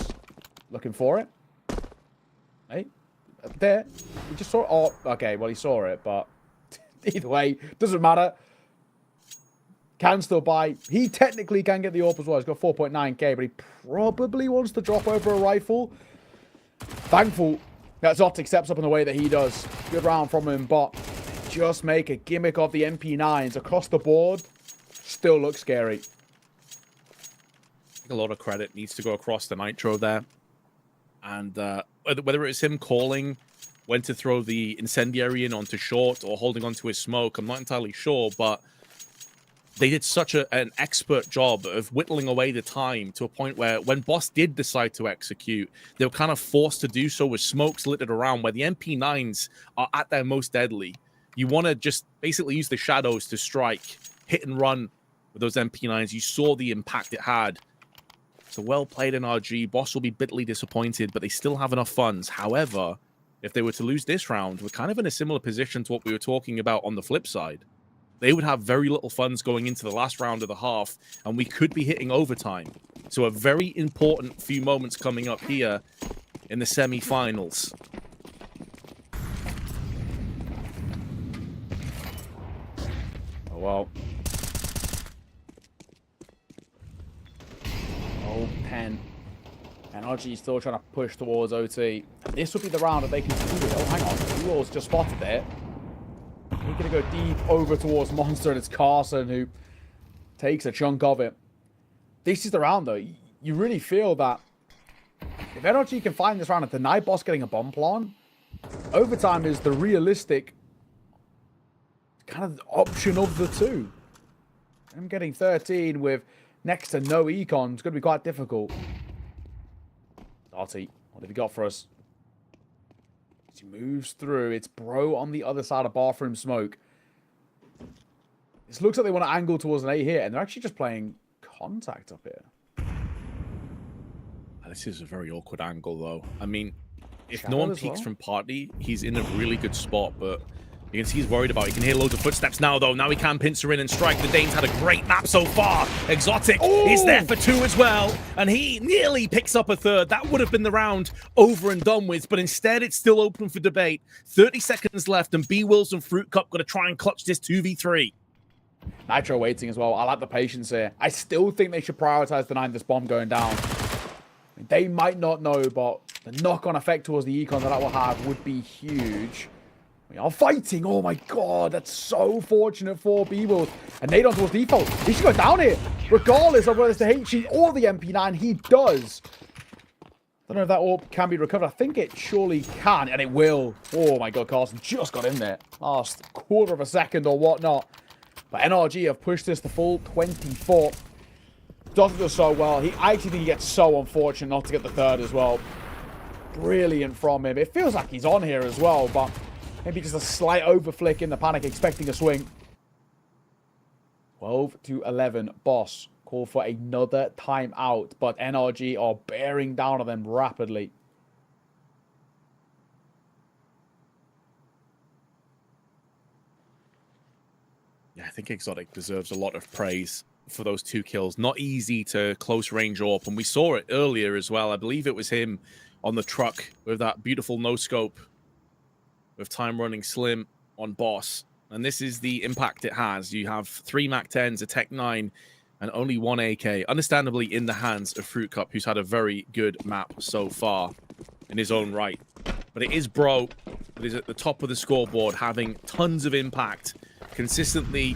Looking for it. Hey, there. He just saw it. Oh, okay, well, he saw it, but either way, doesn't matter. Can still buy. He technically can get the orb as well. He's got 4.9k, but he probably wants to drop over a rifle. Thankful that Zotic steps up in the way that he does. Good round from him, but just make a gimmick of the MP9s across the board. Still looks scary. A lot of credit needs to go across the Nitro there. And whether it's him calling when to throw the incendiary in onto short or holding onto his smoke, I'm not entirely sure, but they did such an expert job of whittling away the time to a point where when Boss did decide to execute, they were kind of forced to do so with smokes littered around where the MP9s are at their most deadly. You want to just basically use the shadows to strike, hit and run with those MP9s. You saw the impact it had. So well played NRG. Boss will be bitterly disappointed, but they still have enough funds. However, if they were to lose this round, we're kind of in a similar position to what we were talking about on the flip side. They would have very little funds going into the last round of the half, and we could be hitting overtime. So a very important few moments coming up here in the semi-finals. Oh, well. Oh, 10. NRG still trying to push towards OT. This would be the round that they can do it. Oh, hang on. Duel's just spotted there. He's going to go deep over towards Monster, and it's Carson who takes a chunk of it. This is the round, though. You really feel that if NRG can find this round and deny Boss getting a bomb plant, overtime is the realistic kind of option of the two. I'm getting 13 with next to no econ. It's going to be quite difficult. Darty, what have you got for us? As he moves through, it's Bro on the other side of bathroom smoke. This looks like they want to angle towards an A here, and they're actually just playing contact up here. This is a very awkward angle, though. I mean, if Shadow no one as peeks well? from party, he's in a really good spot, but you can see he's worried about it. You can hear loads of footsteps now, though. Now he can pincer in and strike. The Danes had a great map so far. Exotic is there for 2 as well, and he nearly picks up a 3rd. That would have been the round over and done with, but instead it's still open for debate. 30 seconds left, and B-Wills and Fruit Cup got to try and clutch this 2v3. Nitro waiting as well. I like the patience here. I still think they should prioritize denying this bomb going down. I mean, they might not know, but the knock-on effect towards the econ that will have would be huge. We are fighting. Oh my god, that's so fortunate for B-Wills. And Nadon towards default. He should go down here. Regardless of whether it's the HE or the MP9, he does. Don't know if that orb can be recovered. I think it surely can, and it will. Oh my god, Carson just got in there. Last quarter of a second or whatnot. But NRG have pushed this to full 24. Doesn't do so well. I actually think he gets so unfortunate not to get the 3rd as well. Brilliant from him. It feels like he's on here as well, but maybe just a slight overflick in the panic, expecting a swing. 12-11. Boss call for another timeout, but NRG are bearing down on them rapidly. Yeah, I think Exotic deserves a lot of praise for those 2 kills. Not easy to close range AWP, and we saw it earlier as well. I believe it was him on the truck with that beautiful no-scope with time running slim on Boss. And this is the impact it has. You have 3 MAC-10s, a Tech 9, and only 1 AK. Understandably in the hands of Fruit Cup, who's had a very good map so far in his own right. But it is Bro that is at the top of the scoreboard, having tons of impact, consistently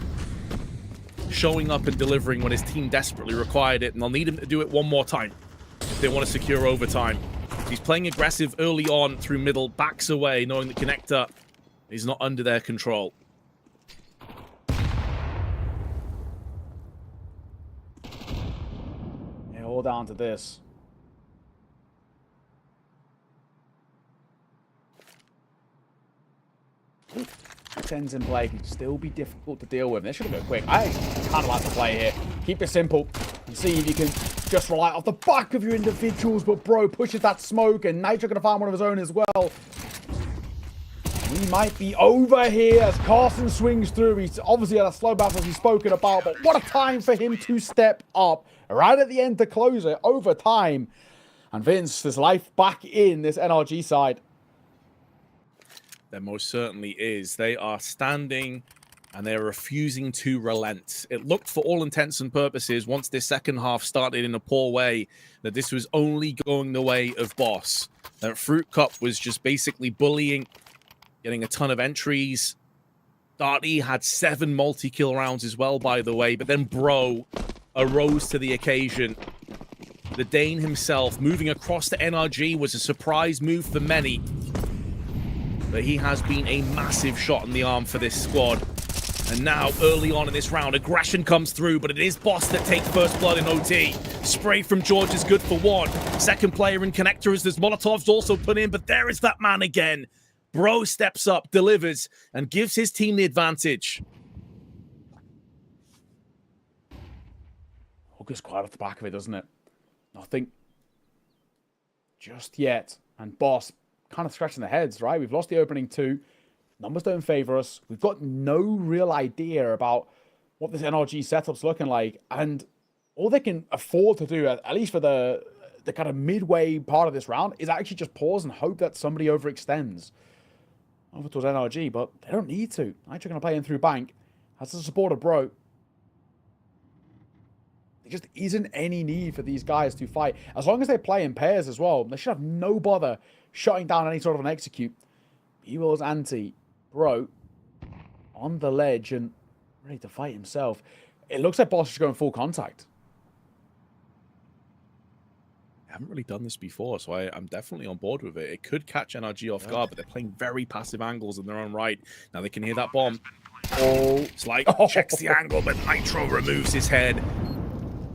showing up and delivering when his team desperately required it. And they'll need him to do it one more time if they want to secure overtime. He's playing aggressive early on through middle, backs away, knowing the connector is not under their control. Yeah, all down to this. Tens in play can still be difficult to deal with. This should go quick. I kind of like to play here. Keep it simple. And see if you can just rely off the back of your individuals, but Bro pushes that smoke, and Nitro gonna find one of his own as well. We might be over here as Carson swings through. He's obviously had a slow battle as he's spoken about, but what a time for him to step up right at the end to close it over time. And Vince, there's life back in this NRG side. There most certainly is. They are standing and they're refusing to relent. It looked, for all intents and purposes, once this second half started in a poor way, that this was only going the way of Boss. That Fruit Cup was just basically bullying, getting a ton of entries. Darty had 7 multi-kill rounds as well, by the way, but then Bro arose to the occasion. The Dane himself moving across to NRG was a surprise move for many, but he has been a massive shot in the arm for this squad. And now, early on in this round, aggression comes through, but it is Boss that takes first blood in OT. Spray from George is good for 1. Second player in connector as there's Molotovs also put in, but there is that man again. Bro steps up, delivers, and gives his team the advantage. Hooker's quite off the back of it, doesn't it? Nothing just yet. And Boss kind of scratching their heads, right? We've lost the opening 2. Numbers don't favor us. We've got no real idea about what this NRG setup's looking like. And all they can afford to do, at least for the kind of midway part of this round, is actually just pause and hope that somebody overextends over towards NRG. But they don't need to. Nitro going to play in through Bank. Has the support of Bro. There just isn't any need for these guys to fight. As long as they play in pairs as well, they should have no bother shutting down any sort of an execute. B-Will's anti. Bro on the ledge and ready to fight himself. It looks like Boss is going full contact. I haven't really done this before, so I'm definitely on board with it. It could catch NRG off guard, but they're playing very passive angles in their own right. Now they can hear that bomb. Oh, it's like checks the angle, but Nitro removes his head.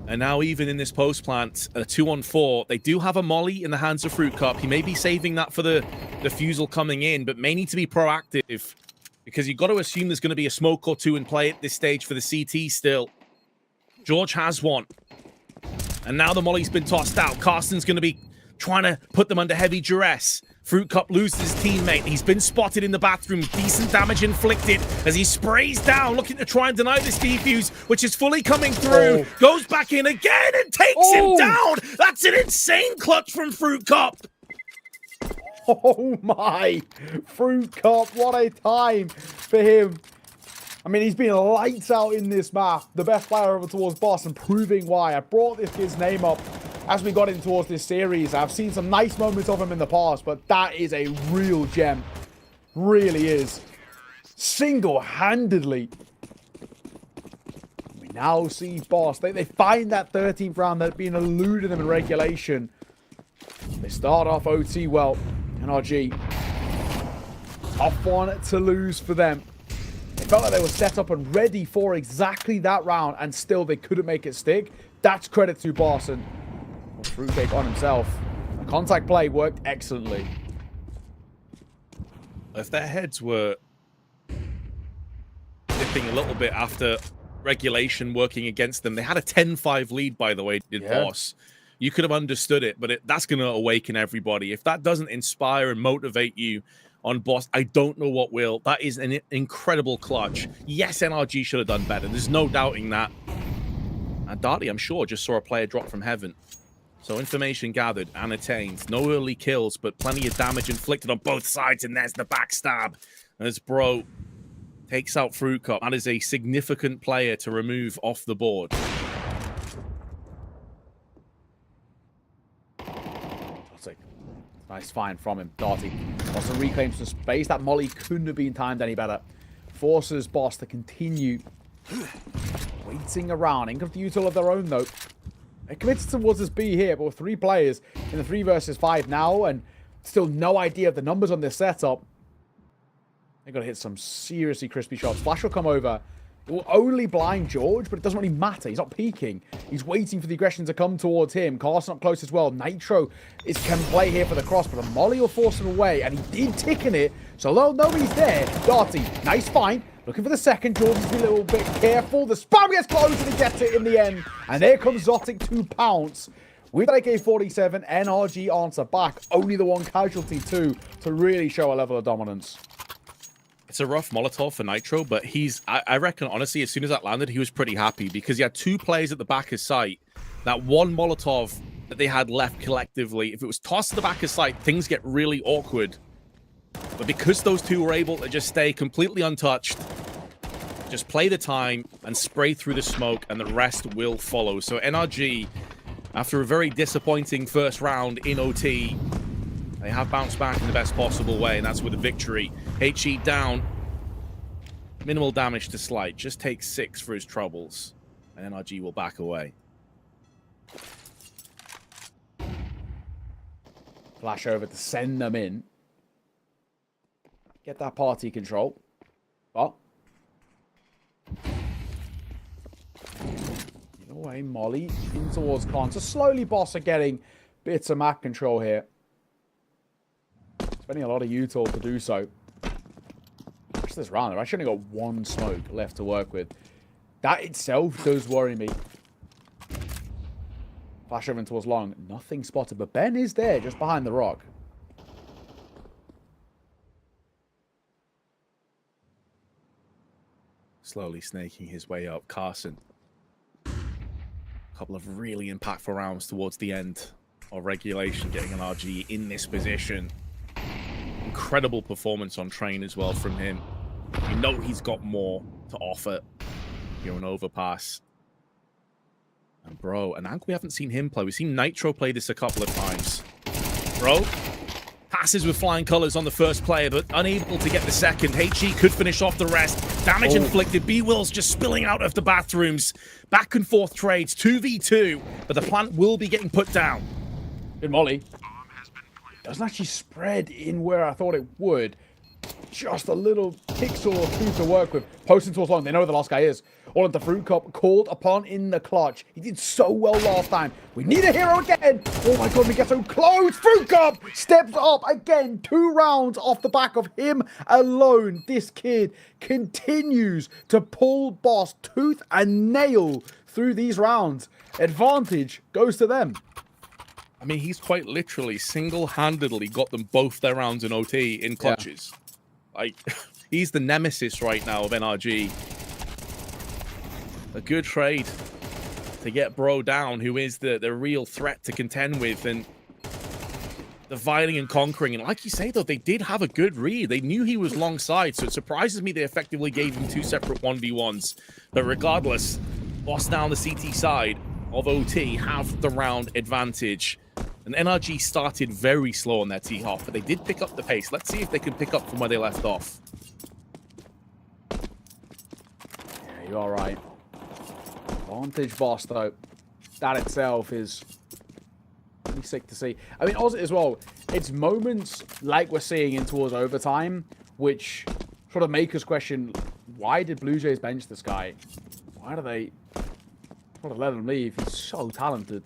And now even in this post plant, a 2-on-4, they do have a molly in the hands of Fruit Cup. He may be saving that for the defusal coming in, but may need to be proactive because you've got to assume there's going to be a smoke or 2 in play at this stage for the CT still. George has one. And now the molly's been tossed out. Carson's going to be trying to put them under heavy duress. Fruit Cup loses his teammate. He's been spotted in the bathroom. Decent damage inflicted as he sprays down, looking to try and deny this defuse, which is fully coming through. Goes back in again and takes him down. That's an insane clutch from Fruit Cup. Oh my. Fruit Cup, what a time for him. I mean, he's been lights out in this map. The best player over towards Boss and proving why. I brought this kid's name up as we got in towards this series. I've seen some nice moments of him in the past, but that is a real gem. Really is. Single-handedly. We now see Boss. They find that 13th round that had been eluding them in regulation. They start off OT well. NRG. Off one to lose for them. It felt like they were set up and ready for exactly that round, and still they couldn't make it stick. That's credit to Boss and Fruitcake on himself. The contact play worked excellently. If their heads were dipping a little bit after regulation working against them, they had a 10-5 lead, by the way, did Boss. You could have understood it, but that's going to awaken everybody. If that doesn't inspire and motivate you on Boss, I don't know what will. That is an incredible clutch. Yes, NRG should have done better. There's no doubting that. And Darty, I'm sure, just saw a player drop from heaven. So information gathered and attained. No early kills, but plenty of damage inflicted on both sides. And there's the backstab as Bro takes out Fruit Cup. That is a significant player to remove off the board. That's a nice find from him. Darty also reclaims some space. That molly couldn't have been timed any better. Forces Boss to continue waiting around. Ain't got the util of their own, though. They committed towards this B here, but with 3 players in the 3 versus 5 now, and still no idea of the numbers on this setup. They've got to hit some seriously crispy shots. Flash will come over. It will only blind George, but it doesn't really matter. He's not peeking. He's waiting for the aggression to come towards him. Carson up close as well. Nitro can play here for the cross, but a molly will force him away, and he did tick in it, so they'll know he's there. Darty, nice find. Looking for the second. Jordan's a little bit careful. The spam gets close and he gets it in the end. And there comes Zotic to pounce. With AK-47, NRG answer back. Only the one casualty too to really show a level of dominance. It's a rough Molotov for Nitro, but I reckon, honestly, as soon as that landed, he was pretty happy because he had 2 players at the back of sight. That one Molotov that they had left collectively, if it was tossed to the back of sight, things get really awkward. But because those 2 were able to just stay completely untouched, just play the time and spray through the smoke, and the rest will follow. So NRG, after a very disappointing first round in OT, they have bounced back in the best possible way, and that's with a victory. HE down. Minimal damage to Slight. Just takes 6 for his troubles. And NRG will back away. Flash over to send them in. Get that party control. But away, Molly in towards Khan. So slowly Boss are getting bits of map control here. Spending a lot of util to do so. Watch this round. I've actually only got 1 smoke left to work with. That itself does worry me. Flash over towards Long. Nothing spotted, but Ben is there just behind the rock. Slowly snaking his way up. Carson. A couple of really impactful rounds towards the end of regulation, getting an RG in this position. Incredible performance on train as well from him. You know he's got more to offer here on Overpass. And Bro, and we haven't seen him play. We've seen Nitro play this a couple of times. Bro passes with flying colors on the first player, but unable to get the second. HE could finish off the rest. Damage inflicted. B-Will's just spilling out of the bathrooms. Back and forth trades, 2v2, but the plant will be getting put down. Good Molly. Doesn't actually spread in where I thought it would. Just a little pixel or 2 to work with. Posting towards Long. They know where the last guy is. All at the Fruit Cup. Called upon in the clutch. He did so well last time. We need a hero again. Oh my god, we get so close. Fruit Cup steps up again. 2 rounds off the back of him alone. This kid continues to pull Boss tooth and nail through these rounds. Advantage goes to them. I mean, he's quite literally single-handedly got them both their rounds in OT in clutches. Yeah. Like, he's the nemesis right now of NRG. A good trade to get Bro down, who is the real threat to contend with, and dividing and conquering. And like you say, though, they did have a good read. They knew he was long side, so it surprises me they effectively gave him 2 separate 1v1s. But regardless, Boss down the CT side of OT have the round advantage. And NRG started very slow on their tee-off, but they did pick up the pace. Let's see if they can pick up from where they left off. Yeah, you're right. Advantage Boss, though. That itself is really sick to see. I mean, also as well, it's moments like we're seeing in towards overtime, which sort of make us question, why did Blue Jays bench this guy? Why do they sort of let him leave? He's so talented.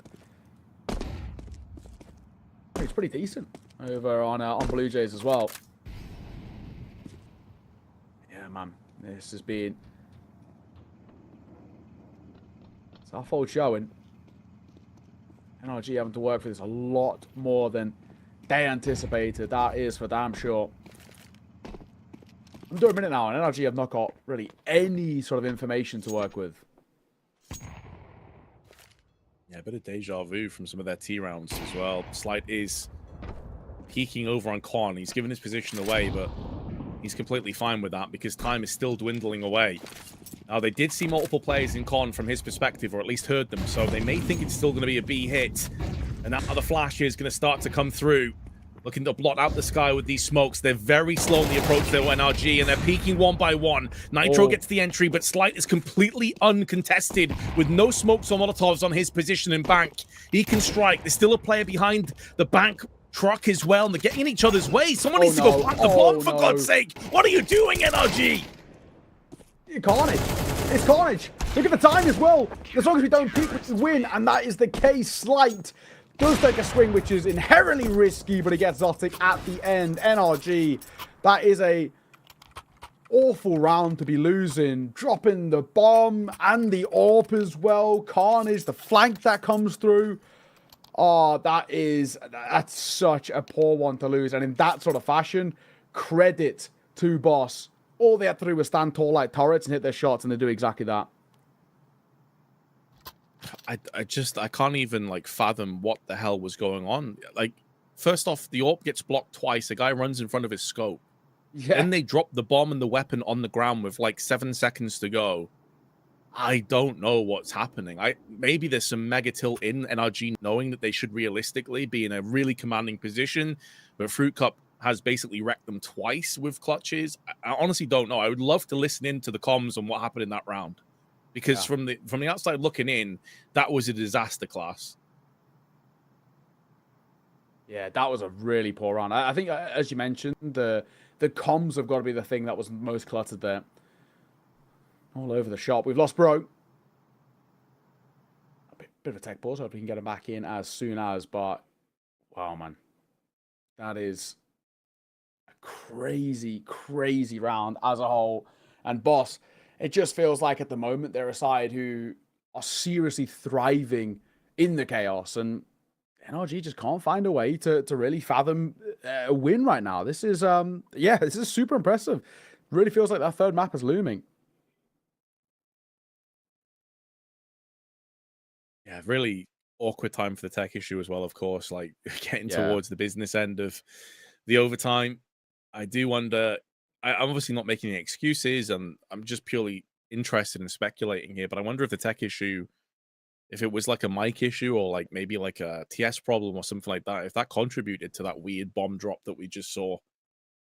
He's pretty decent over on Blue Jays as well. Yeah, man. This has been... It's our fault showing. NRG having to work for this a lot more than they anticipated. That is for damn sure. I'm doing a minute now, and NRG have not got really any sort of information to work with. Yeah, a bit of deja vu from some of their T rounds as well. Slight is peeking over on Con. He's given his position away, but he's completely fine with that because time is still dwindling away. Now, they did see multiple players in Con from his perspective, or at least heard them, so they may think it's still going to be a B hit. And that other flash is going to start to come through. Looking to blot out the sky with these smokes. They're very slow in the approach to NRG, and they're peeking 1 by 1. Nitro gets the entry, but Slight is completely uncontested with no smokes or Molotovs on his position in bank. He can strike. There's still a player behind the bank truck as well, and they're getting in each other's way. Someone needs to go plant the bomb, for God's sake. What are you doing, NRG? Carnage. It's Carnage. Look at the time as well. As long as we don't peek, we win, and that is the case. Slight does take a swing, which is inherently risky, but he gets Zotic at the end. NRG, that is a awful round to be losing. Dropping the bomb and the AWP as well. Carnage, the flank that comes through. Oh, that's such a poor one to lose. And in that sort of fashion, credit to Boss. All they had to do was stand tall like turrets and hit their shots, and they do exactly that. I can't even like fathom what the hell was going on. Like, first off, the AWP gets blocked twice. A guy runs in front of his scope. Yeah. Then they drop the bomb and the weapon on the ground with like 7 seconds to go. I don't know what's happening. Maybe there's some mega tilt in NRG knowing that they should realistically be in a really commanding position, but Fruit Cup has basically wrecked them twice with clutches. I honestly don't know. I would love to listen in to the comms on what happened in that round, because from the outside looking in, that was a disaster class. Yeah, that was a really poor round. I think, as you mentioned, the comms have got to be the thing that was most cluttered there. All over the shop. We've lost Bro. A bit of a tech pause. Hope we can get him back in as soon as. But, wow, man. That is a crazy, crazy round as a whole. And Boss, it just feels like at the moment they're a side who are seriously thriving in the chaos. And NRG just can't find a way to really fathom a win right now. This is, this is super impressive. Really feels like that third map is looming. Yeah, really awkward time for the tech issue as well, of course, like getting towards the business end of the overtime. I do wonder, I'm obviously not making any excuses, and I'm just purely interested in speculating here, but I wonder if the tech issue, if it was like a mic issue or like maybe like a TS problem or something like that, if that contributed to that weird bomb drop that we just saw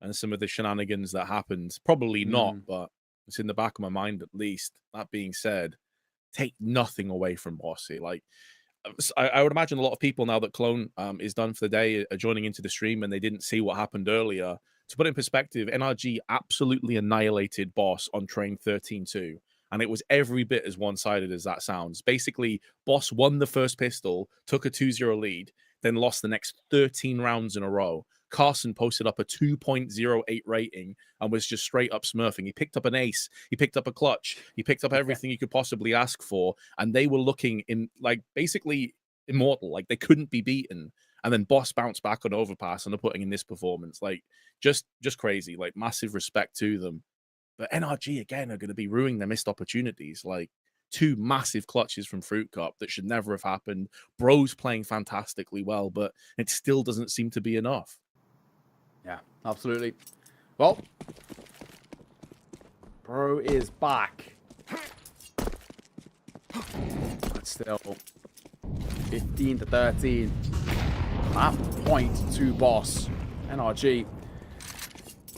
and some of the shenanigans that happened. Probably not, but it's in the back of my mind at least. That being said, take nothing away from Bossy. Like, I would imagine a lot of people, now that Clone is done for the day, are joining into the stream and they didn't see what happened earlier. To put it in perspective, NRG absolutely annihilated Boss on train 13-2. And it was every bit as one-sided as that sounds. Basically, Boss won the first pistol, took a 2-0 lead, then lost the next 13 rounds in a row. Carson posted up a 2.08 rating and was just straight up smurfing. He picked up an ace. He picked up a clutch. He picked up everything he could possibly ask for. And they were looking in, like, basically immortal. Like, they couldn't be beaten. And then Boss bounced back on overpass and are putting in this performance. Like, just crazy. Like, massive respect to them. But NRG, again, are going to be ruining their missed opportunities. Like, 2 massive clutches from Fruit Cup that should never have happened. Bro's playing fantastically well, but it still doesn't seem to be enough. Yeah, absolutely. Well, Bro is back. But still, 15-13. Map point to Boss. NRG.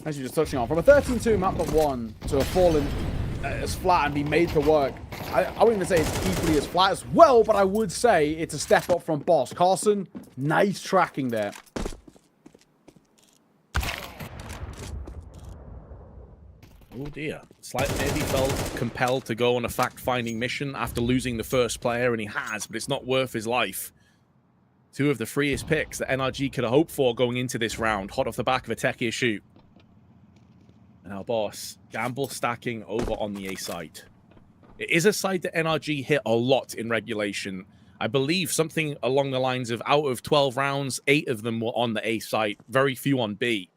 As you're just touching on, from a 13-2 map but 1 to a fallen as flat and be made to work. I wouldn't even say it's equally as flat as well, but I would say it's a step up from Boss. Carson, nice tracking there. Oh dear. Slight maybe felt compelled to go on a fact-finding mission after losing the first player, and he has, but it's not worth his life. 2 of the freest picks that NRG could have hoped for going into this round, hot off the back of a tech issue. And our Boss, gamble stacking over on the A site. It is a site that NRG hit a lot in regulation. I believe something along the lines of out of 12 rounds, 8 of them were on the A site, very few on B.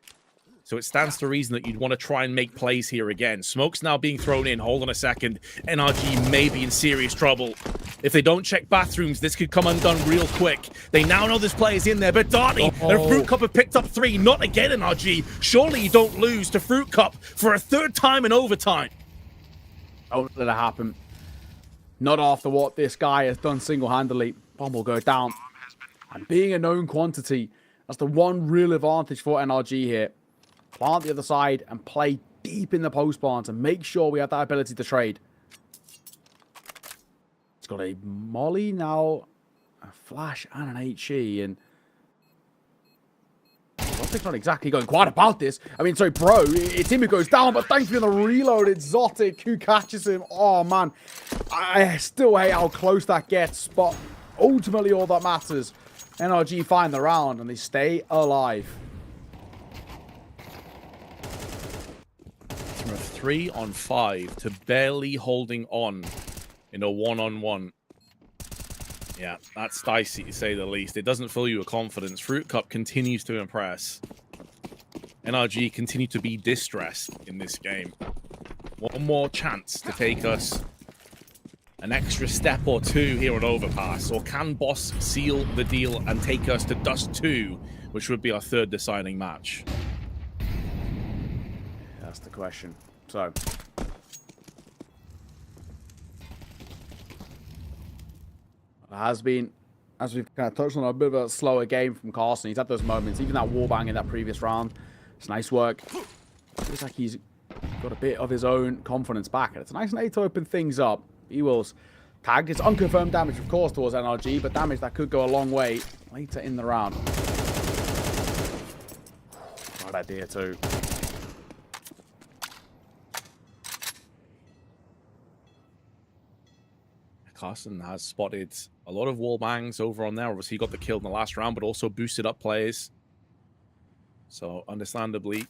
So it stands to reason that you'd want to try and make plays here again. Smoke's now being thrown in. Hold on a second. NRG may be in serious trouble. If they don't check bathrooms, this could come undone real quick. They now know this player's in there, but Darty and Fruit Cup have picked up 3. Not again, NRG. Surely you don't lose to Fruit Cup for a 3rd time in overtime. Don't let it happen. Not after what this guy has done single-handedly. Bomb will go down. And being a known quantity, that's the one real advantage for NRG here. Plant the other side and play deep in the post barn to make sure we have that ability to trade. It's got a molly now, a flash and an HE, and Zotic's not exactly going quite about this. I mean, sorry, Bro, it's him who goes down, but thankfully on the reload, it's Zotic who catches him. Oh, man. I still hate how close that gets, but ultimately all that matters. NRG find the round, and they stay alive. 3 on 5 to barely holding on in a one-on-one. Yeah, that's dicey to say the least. It doesn't fill you with confidence. Fruit Cup continues to impress. NRG continue to be distressed in this game. One more chance to take us an extra step or two here on Overpass. Or can Boss seal the deal and take us to Dust 2, which would be our third deciding match? That's the question. So, it has been, as we've kind of touched on, a bit of a slower game from Carson. He's had those moments, even that wallbang in that previous round. It's nice work. Feels like he's got a bit of his own confidence back. And it's a nice way to open things up. He will tag. It's unconfirmed damage, of course, towards NRG, but damage that could go a long way later in the round. Bad idea, too. Carson has spotted a lot of wall bangs over on there. Obviously, he got the kill in the last round, but also boosted up players. So, understandably,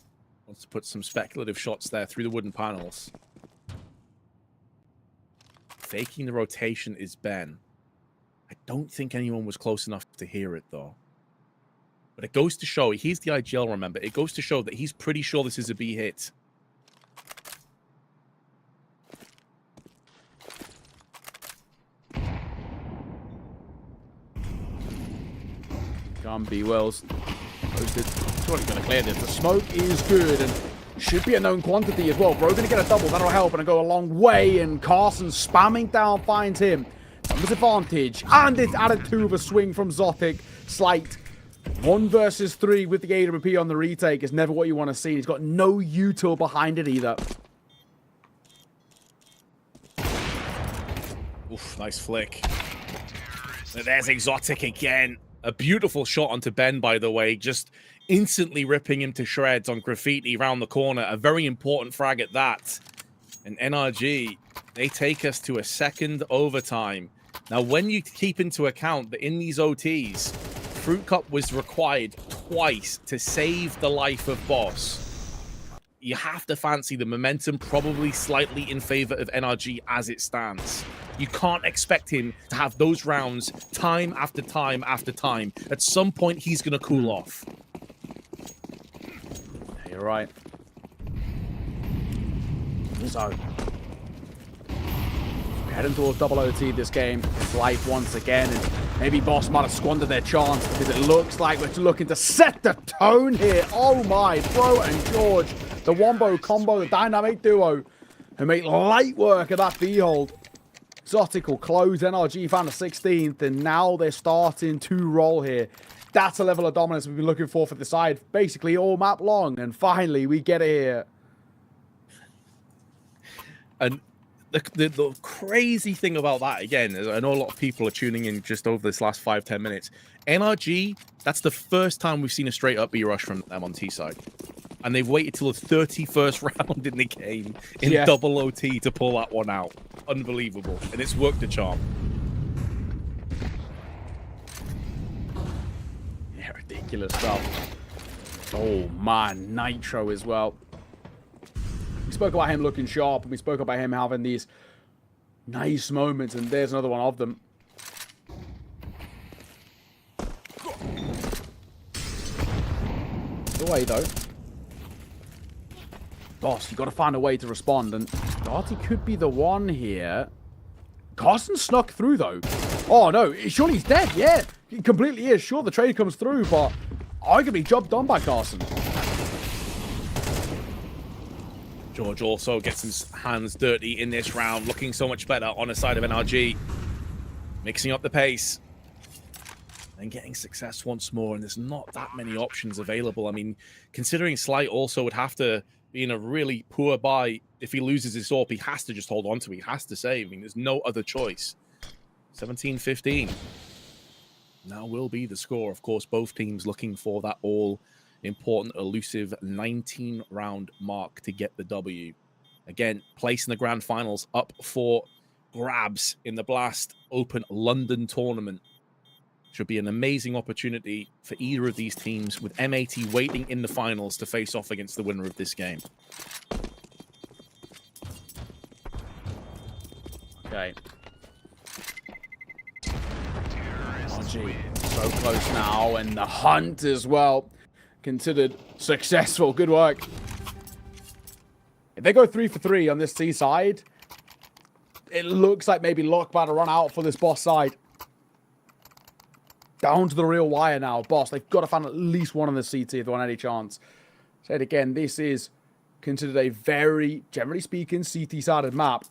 wants to put some speculative shots there through the wooden panels. Faking the rotation is Ben. I don't think anyone was close enough to hear it, though. But it goes to show, he's the IGL, remember, it goes to show that he's pretty sure this is a B hit. Come B Wells. Posted. Surely going to clear this. The smoke is good and should be a known quantity as well. Bro going to get a double. That'll help and go a long way. And Carson spamming down finds him. Numbers advantage. And it's added to the swing from Zotic. Slight. 1 versus 3 with the AWP on the retake is never what you want to see. He's got no util behind it either. Oof, nice flick. There's Exotic again. A beautiful shot onto Ben, by the way, just instantly ripping him to shreds on Graffiti around the corner. A very important frag at that. And NRG, they take us to a second overtime. Now, when you keep into account that in these OTs, Fruit Cup was required twice to save the life of Boss, you have to fancy the momentum probably slightly in favor of NRG as it stands. You can't expect him to have those rounds time after time after time. At some point, he's going to cool off. You're right. So, we're heading towards double OT this game. It's life once again. And maybe Boss might have squandered their chance because it looks like we're looking to set the tone here. Oh my, Bro and George. The wombo combo, the dynamic duo who make light work of that B-hold. Zotic will close. NRG found the 16th, and now they're starting to roll here. That's a level of dominance we've been looking for the side, basically all map long, and finally we get it here. And the crazy thing about that, again, is I know a lot of people are tuning in just over this last 5-10 minutes. NRG, that's the first time we've seen a straight up B rush from them on T side. And they've waited till the 31st round in the game in double OT to pull that one out. Unbelievable. And it's worked a charm. Yeah, ridiculous stuff. Oh, man. Nitro as well. We spoke about him looking sharp, and we spoke about him having these nice moments, and there's another one of them. The way, though. Boss, you got to find a way to respond, and Darty could be the one here. Carson snuck through, though. Oh, no, surely he's dead. Yeah, he completely is. Sure, the trade comes through, but arguably job done by Carson. George also gets his hands dirty in this round, looking so much better on the side of NRG. Mixing up the pace. And getting success once more, and there's not that many options available. I mean, considering Slight also would have to be in a really poor buy. If he loses his AWP, he has to just hold on to it. He has to save. I mean, there's no other choice. 17-15. Now will be the score. Of course, both teams looking for that all-important, elusive 19-round mark to get the W. Again, place in the grand finals up for grabs in the Blast Open London tournament. Should be an amazing opportunity for either of these teams, with M80 waiting in the finals to face off against the winner of this game. Okay. Oh, gee. So close now, and the hunt as well. Considered successful. Good work. If they go 3 for 3 on this C side, it looks like maybe luck about to run out for this boss side. Down to the real wire now, boss. They've got to find at least one on the CT if they want any chance. Said again, this is considered a very, generally speaking, CT-sided map.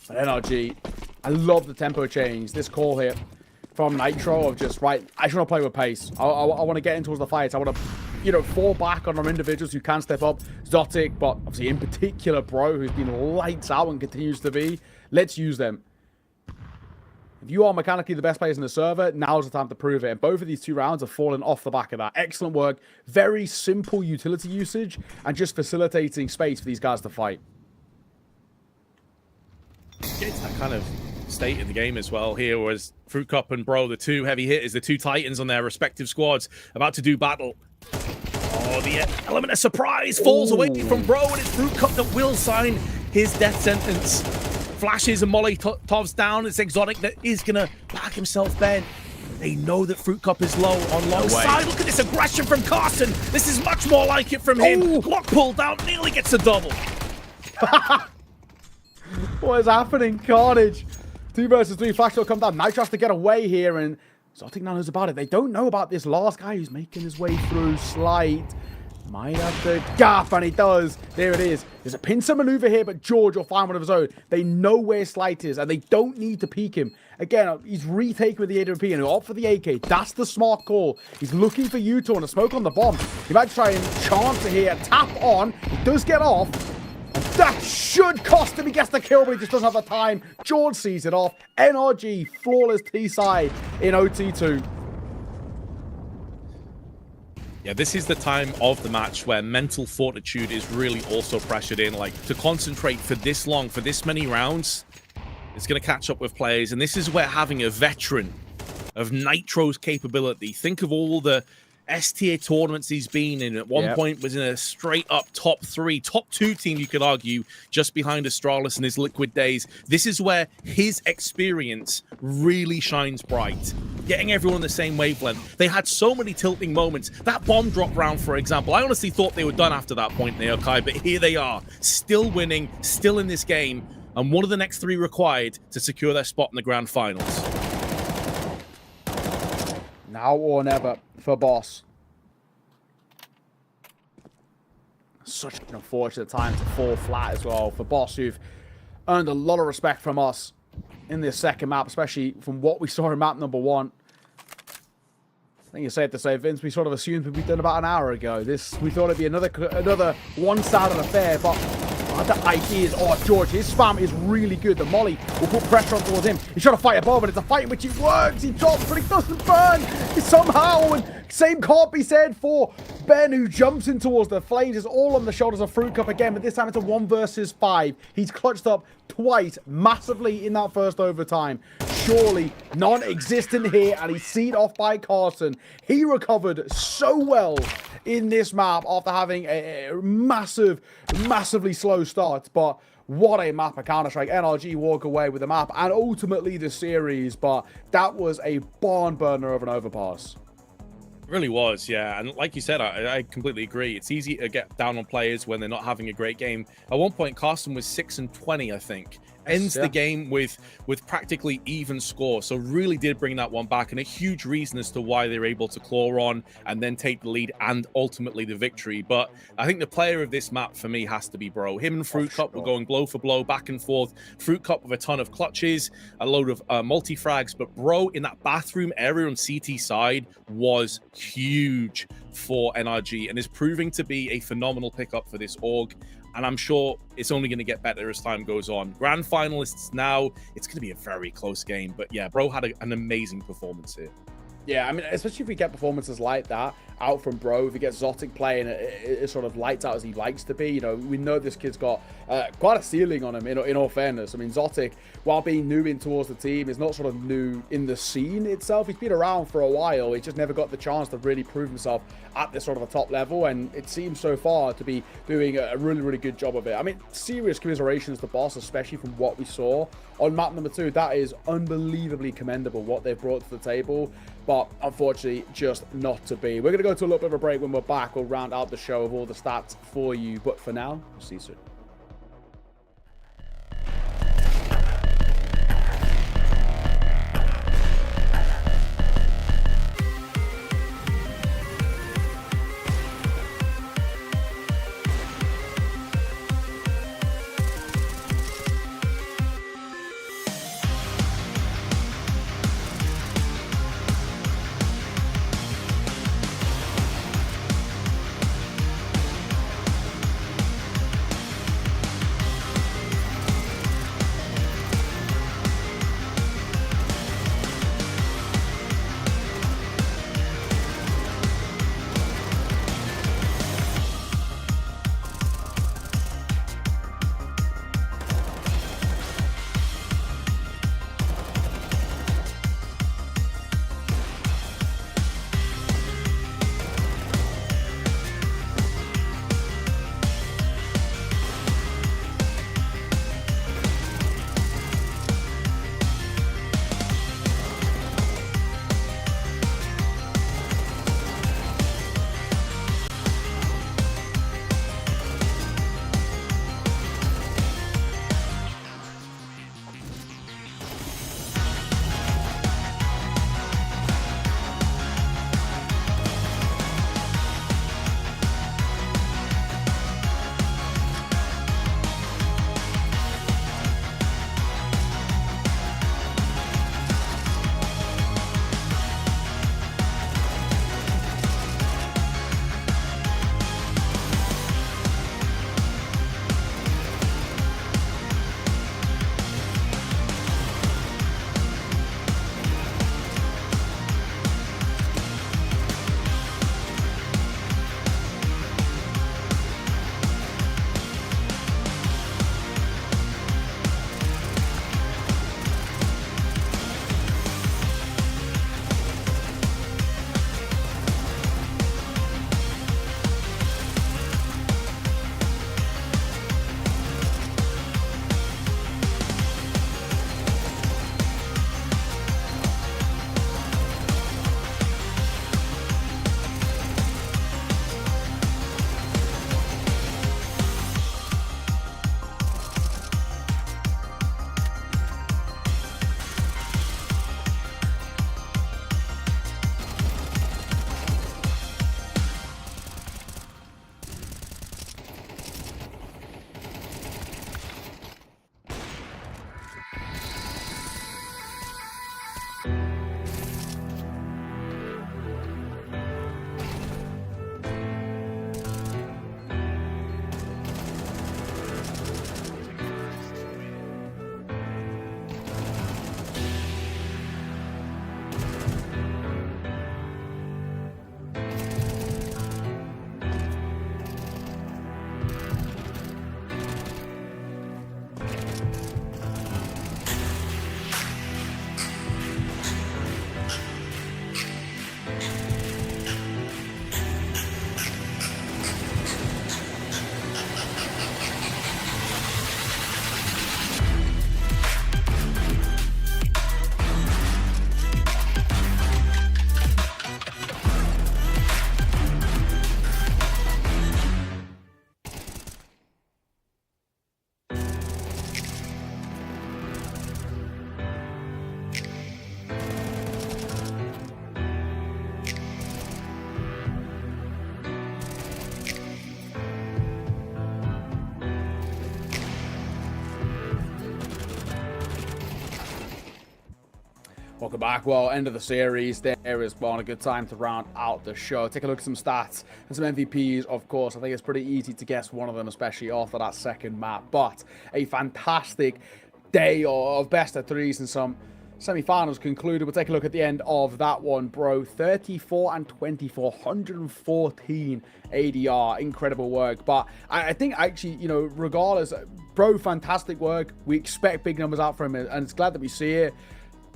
But NRG, I love the tempo change. This call here from Nitro of just, right, I just want to play with pace. I want to get in towards the fights. I want to, you know, fall back on our individuals who can step up. Zotic, but obviously in particular, Bro, who's been lights out and continues to be. Let's use them. If you are mechanically the best players in the server, now's the time to prove it. And both of these 2 rounds have fallen off the back of that. Excellent work. Very simple utility usage and just facilitating space for these guys to fight. It's that kind of state in the game as well. Here was Fruit Cup and Bro, the 2 heavy hitters, the 2 titans on their respective squads, about to do battle. Oh, the element of surprise falls away from Bro, and it's Fruit Cup that will sign his death sentence. Flashes and Molotovs down. It's Exotic that is going to back himself then. They know that Fruit Cup is low on long side. Look at this aggression from Carson. This is much more like it from him. Block pulled down, nearly gets a double. What is happening? Carnage. 2 versus 3. Flash will come down. Nitro has to get away here, and Zotic now knows about it. They don't know about this last guy who's making his way through. Slight. Might have to gaff, and he does. There it is. There's a pincer maneuver here, but George will find one of his own. They know where Slight is, and they don't need to peek him. Again, he's retaken with the AWP, and he'll opt for the AK. That's the smart call. He's looking for U-turn, a smoke on the bomb. He might try and chance it here. Tap on. He does get off. That should cost him. He gets the kill, but he just doesn't have the time. George sees it off. NRG, flawless T-side in OT2. Yeah, this is the time of the match where mental fortitude is really also pressured in. Like, to concentrate for this long, for this many rounds, it's going to catch up with players. And this is where having a veteran of Nitro's capability, think of all the S-tier tournaments he's been in. At one point was in a straight-up top 3, top 2 team, you could argue, just behind Astralis in his Liquid days. This is where his experience really shines bright. Getting everyone on the same wavelength. They had so many tilting moments. That bomb drop round, for example, I honestly thought they were done after that point in the Yokai, but here they are, still winning, still in this game, and one of the next 3 required to secure their spot in the grand finals. Now or never for Boss. Such an unfortunate time to fall flat as well for Boss, who've earned a lot of respect from us in this second map, especially from what we saw in map number 1. I think it's safe to say, Vince, we sort of assumed we'd be done about an hour ago. We thought it'd be another one-sided affair, but the idea is, oh, George, his spam is really good. The Molly will put pressure on towards him. He's trying to fight above, and it's a fight in which he works. He drops, but he doesn't burn. Somehow, and same can't be said for Ben, who jumps in towards the flames. It's all on the shoulders of Fruit Cup again, but this time it's a 1 versus 5. He's clutched up twice, massively in that first overtime. Surely non-existent here, and he's seen off by Carson. He recovered so well in this map after having a massively slow start, but what a map of Counter-Strike. NRG walk away with the map and ultimately the series, but that was a barn burner of an overpass. It really was, yeah. And like you said, I completely agree. It's easy to get down on players when they're not having a great game. At one point, Carson was 6-20, I think. Ends the game with practically even score. So really did bring that one back, and a huge reason as to why they were able to claw on and then take the lead and ultimately the victory. But I think the player of this map for me has to be Bro. Him and Fruit Cup were going blow for blow, back and forth. Fruit Cup with a ton of clutches, a load of multi-frags, but Bro in that bathroom area on CT side was huge for NRG and is proving to be a phenomenal pickup for this org. And I'm sure it's only going to get better as time goes on. Grand finalists now, it's going to be a very close game. But yeah, Bro had an amazing performance here. Yeah, I mean, especially if we get performances like that, out from Bro, if he gets Zotic playing as sort of lights out as he likes to be, you know, we know this kid's got quite a ceiling on him, in all fairness. I mean, Zotic, while being new in towards the team, is not sort of new in the scene itself. He's been around for a while. He just never got the chance to really prove himself at this sort of a top level, and it seems so far to be doing a really, really good job of it. I mean, serious commiserations to Boss, especially from what we saw on map number 2. That is unbelievably commendable what they've brought to the table, but unfortunately just not to be. We're going to go to a little bit of a break. When we're back, we'll round out the show of all the stats for you, but for now, we'll see you soon. Welcome back. Well, end of the series. There is a good time to round out the show. Take a look at some stats and some MVPs, of course. I think it's pretty easy to guess one of them, especially after that second map. But a fantastic day of best of threes and some Semi-finals concluded. We'll take a look at the end of that one, bro. 34 and 24, 114 ADR. Incredible work. But I think actually, you know, regardless, bro, fantastic work. We expect big numbers out from him, and it's glad that we see it.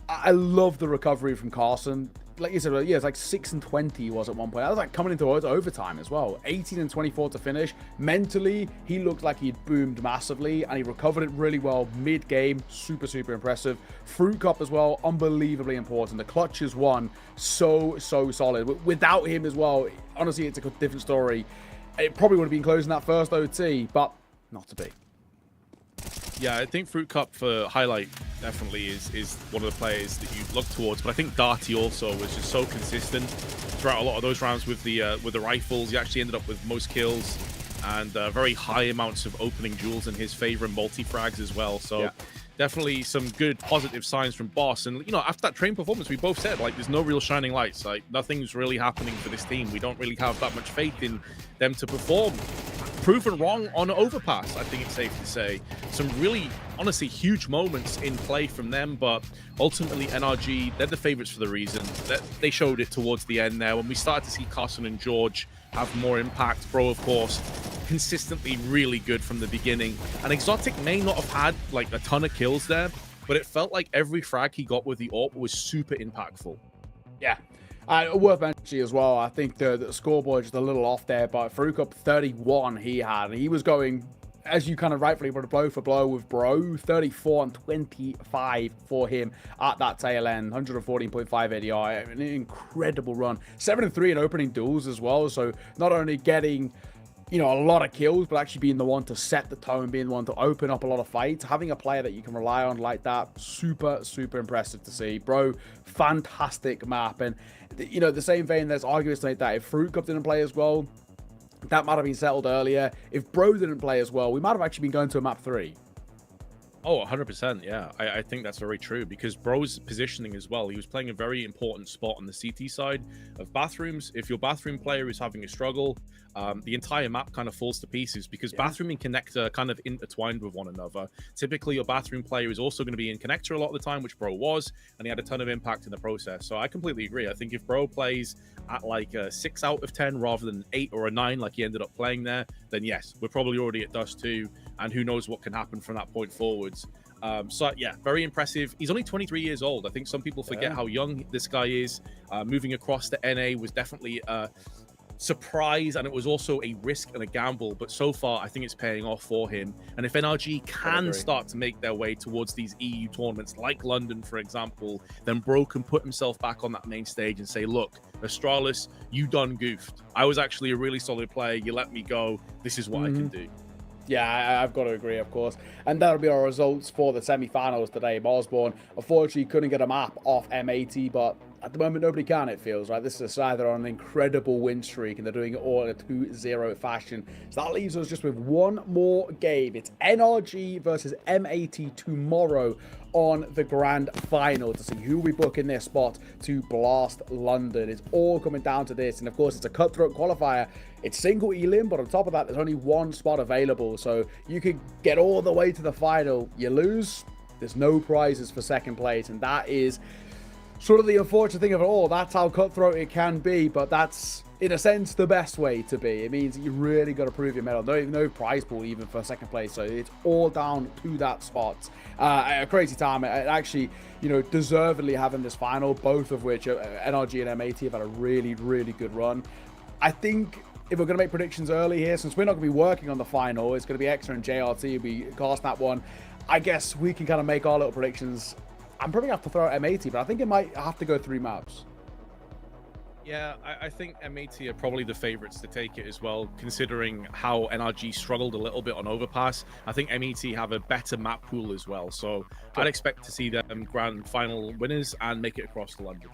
I love the recovery from Carson. Like you said, yeah, it's like 6 and 20 was at one point. That was like coming into overtime as well. 18 and 24 to finish. Mentally, he looked like he'd boomed massively, and he recovered it really well mid-game. Super, super impressive. Fruit Cup as well, unbelievably important. The clutches won, so solid. Without him as well, honestly, it's a different story. It probably would have been closing that first OT, but not to be. Yeah, I think Fruit Cup for highlight definitely is one of the players that you look towards. But I think Darty also was just so consistent throughout a lot of those rounds with the rifles. He actually ended up with most kills and very high amounts of opening duels in his favor and multi-frags as well. So yeah, definitely some good positive signs from Boss. And, you know, after that train performance, we both said, like, there's no real shining lights. Like, nothing's really happening for this team. We don't really have that much faith in them to perform. Proven wrong on Overpass, I think it's safe to say. Some really, honestly, huge moments in play from them, but ultimately NRG, they're the favorites for the reason. They showed it towards the end there. When we started to see Carson and George have more impact, Bro, of course, consistently really good from the beginning. And Exotic may not have had, like, a ton of kills there, but it felt like every frag he got with the AWP was super impactful. Yeah. Worth mentioning as well, I think the scoreboard is just a little off there, but Fruit Cup 31 he had, and he was going, as you kind of rightfully put, blow for blow with Bro. 34 and 25 for him at that tail end. 114.5 ADR, an incredible run. 7 and 3 in opening duels as well, so not only getting, you know, a lot of kills, but actually being the one to set the tone, being the one to open up a lot of fights. Having a player that you can rely on like that, super impressive to see. Bro, fantastic map. And, you know, the same vein, there's arguments to make that if Fruit Cup didn't play as well, that might have been settled earlier. If Bro didn't play as well, we might have actually been going to a map 3. Oh, 100%, yeah. I think that's very true, because Bro's positioning as well. He was playing a very important spot on the CT side of bathrooms. If your bathroom player is having a struggle, the entire map kind of falls to pieces, because bathroom and connector are kind of intertwined with one another. Typically, your bathroom player is also going to be in connector a lot of the time, which Bro was, and he had a ton of impact in the process. So I completely agree. I think if Bro plays at like a 6 out of 10 rather than an 8 or a 9 like he ended up playing there, then yes, we're probably already at Dust 2, and who knows what can happen from that point forwards. So yeah, very impressive. He's only 23 years old. I think some people forget how young this guy is. Moving across to NA was definitely a surprise, and it was also a risk and a gamble, but so far I think it's paying off for him. And if NRG can start to make their way towards these EU tournaments like London, for example, then Bro can put himself back on that main stage and say, look, Astralis, you done goofed. I was actually a really solid player. You let me go. This is what I can do. Yeah, I've got to agree, of course. And that'll be our results for the semi-finals today. Marsborn, unfortunately, couldn't get a map off M80, but at the moment, nobody can, it feels, right? This is a side that are on an incredible win streak, and they're doing it all in a 2-0 fashion. So that leaves us just with one more game. It's NRG versus M80 tomorrow on the grand final to see who we book in their spot to blast London. It's all coming down to this, and of course, it's a cutthroat qualifier. It's single elim, but on top of that, there's only one spot available, so you could get all the way to the final. You lose, there's no prizes for second place, and that is sort of the unfortunate thing of it all. That's how cutthroat it can be, but that's, in a sense, the best way to be. It means you really got to prove your medal. No prize pool even for second place, so it's all down to that spot. A crazy time. Actually, you know, deservedly having this final, both of which NRG and M80 have had a really good run. I think if we're going to make predictions early here, since we're not going to be working on the final, it's going to be Extra and JRT. We cast that one. I guess we can kind of make our little predictions. I'm probably going to have to throw out M80, but I think it might have to go 3 maps. Yeah, I think M80 are probably the favorites to take it as well, considering how NRG struggled a little bit on Overpass. I think M80 have a better map pool as well, so I'd expect to see them grand final winners and make it across to London.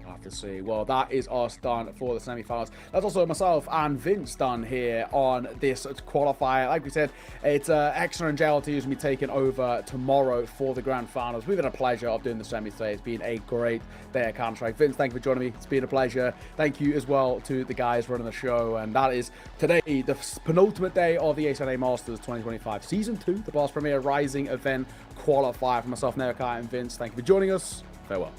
We'll have to see. Well, that is us done for the semi-finals. That's also myself and Vince done here on this qualifier. Like we said, it's Exner and JLT who's going to be taking over tomorrow for the grand finals. We've had a pleasure of doing the semis today. It's been a great day at Counter-Strike. Vince, thank you for joining me. It's been a pleasure. Thank you as well to the guys running the show. And that is today, the penultimate day of the ASNA Masters 2025 Season 2, the Blast Premier Rising event qualifier. For myself, Neokai, and Vince, thank you for joining us. Farewell.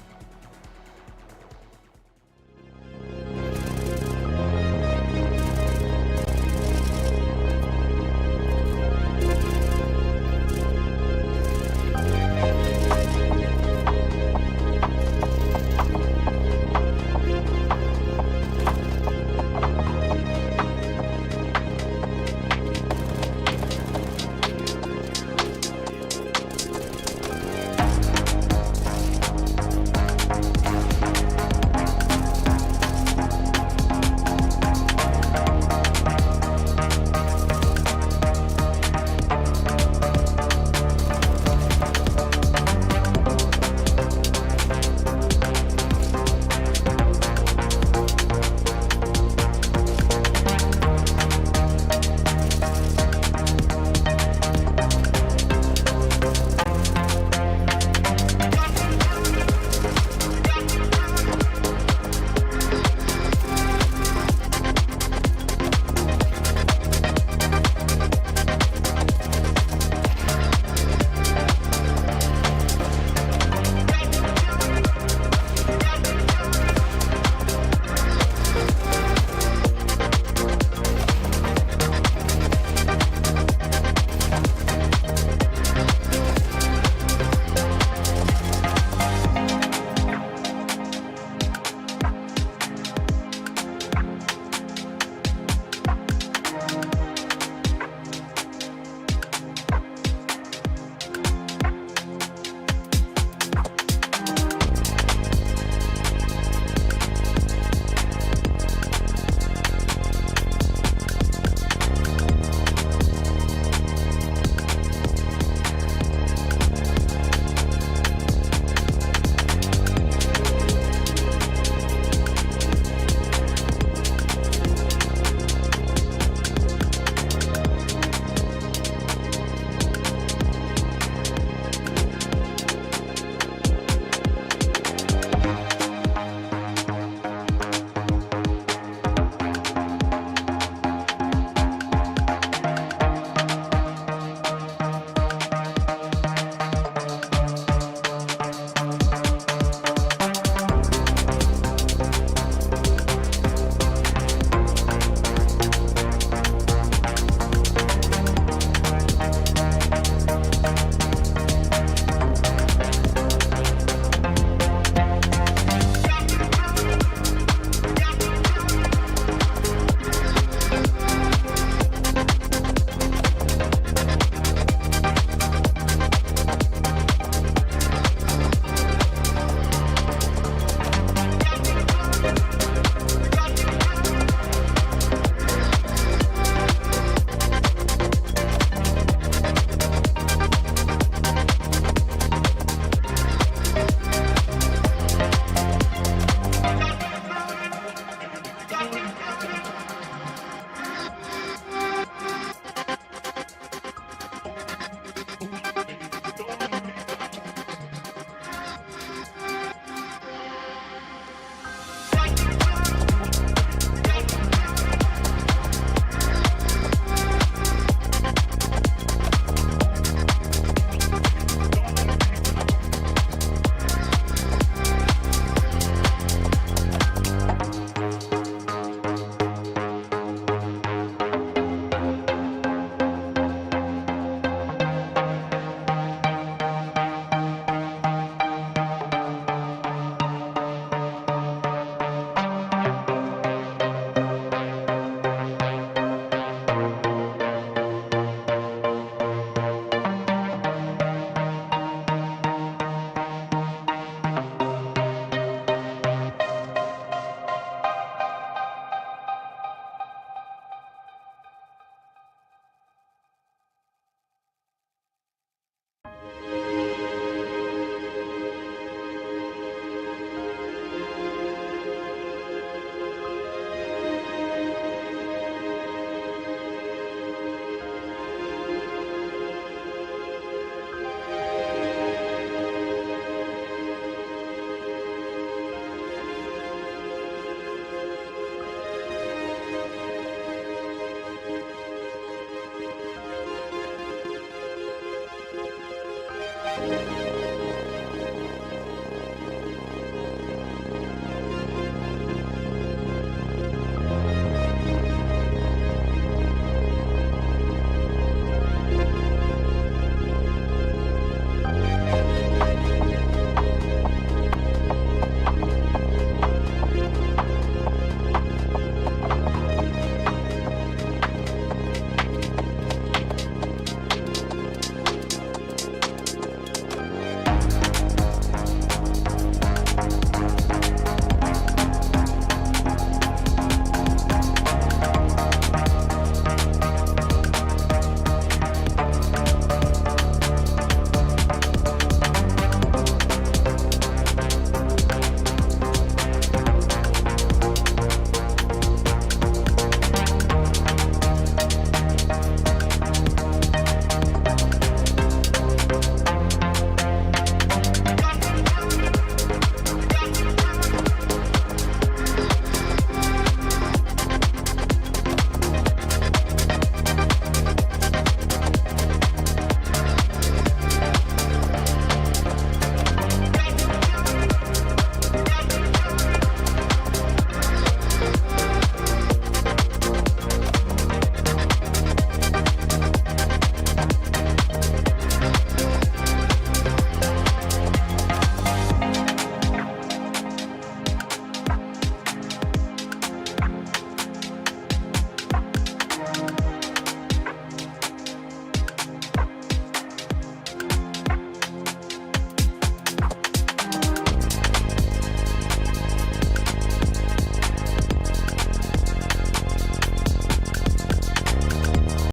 Bye.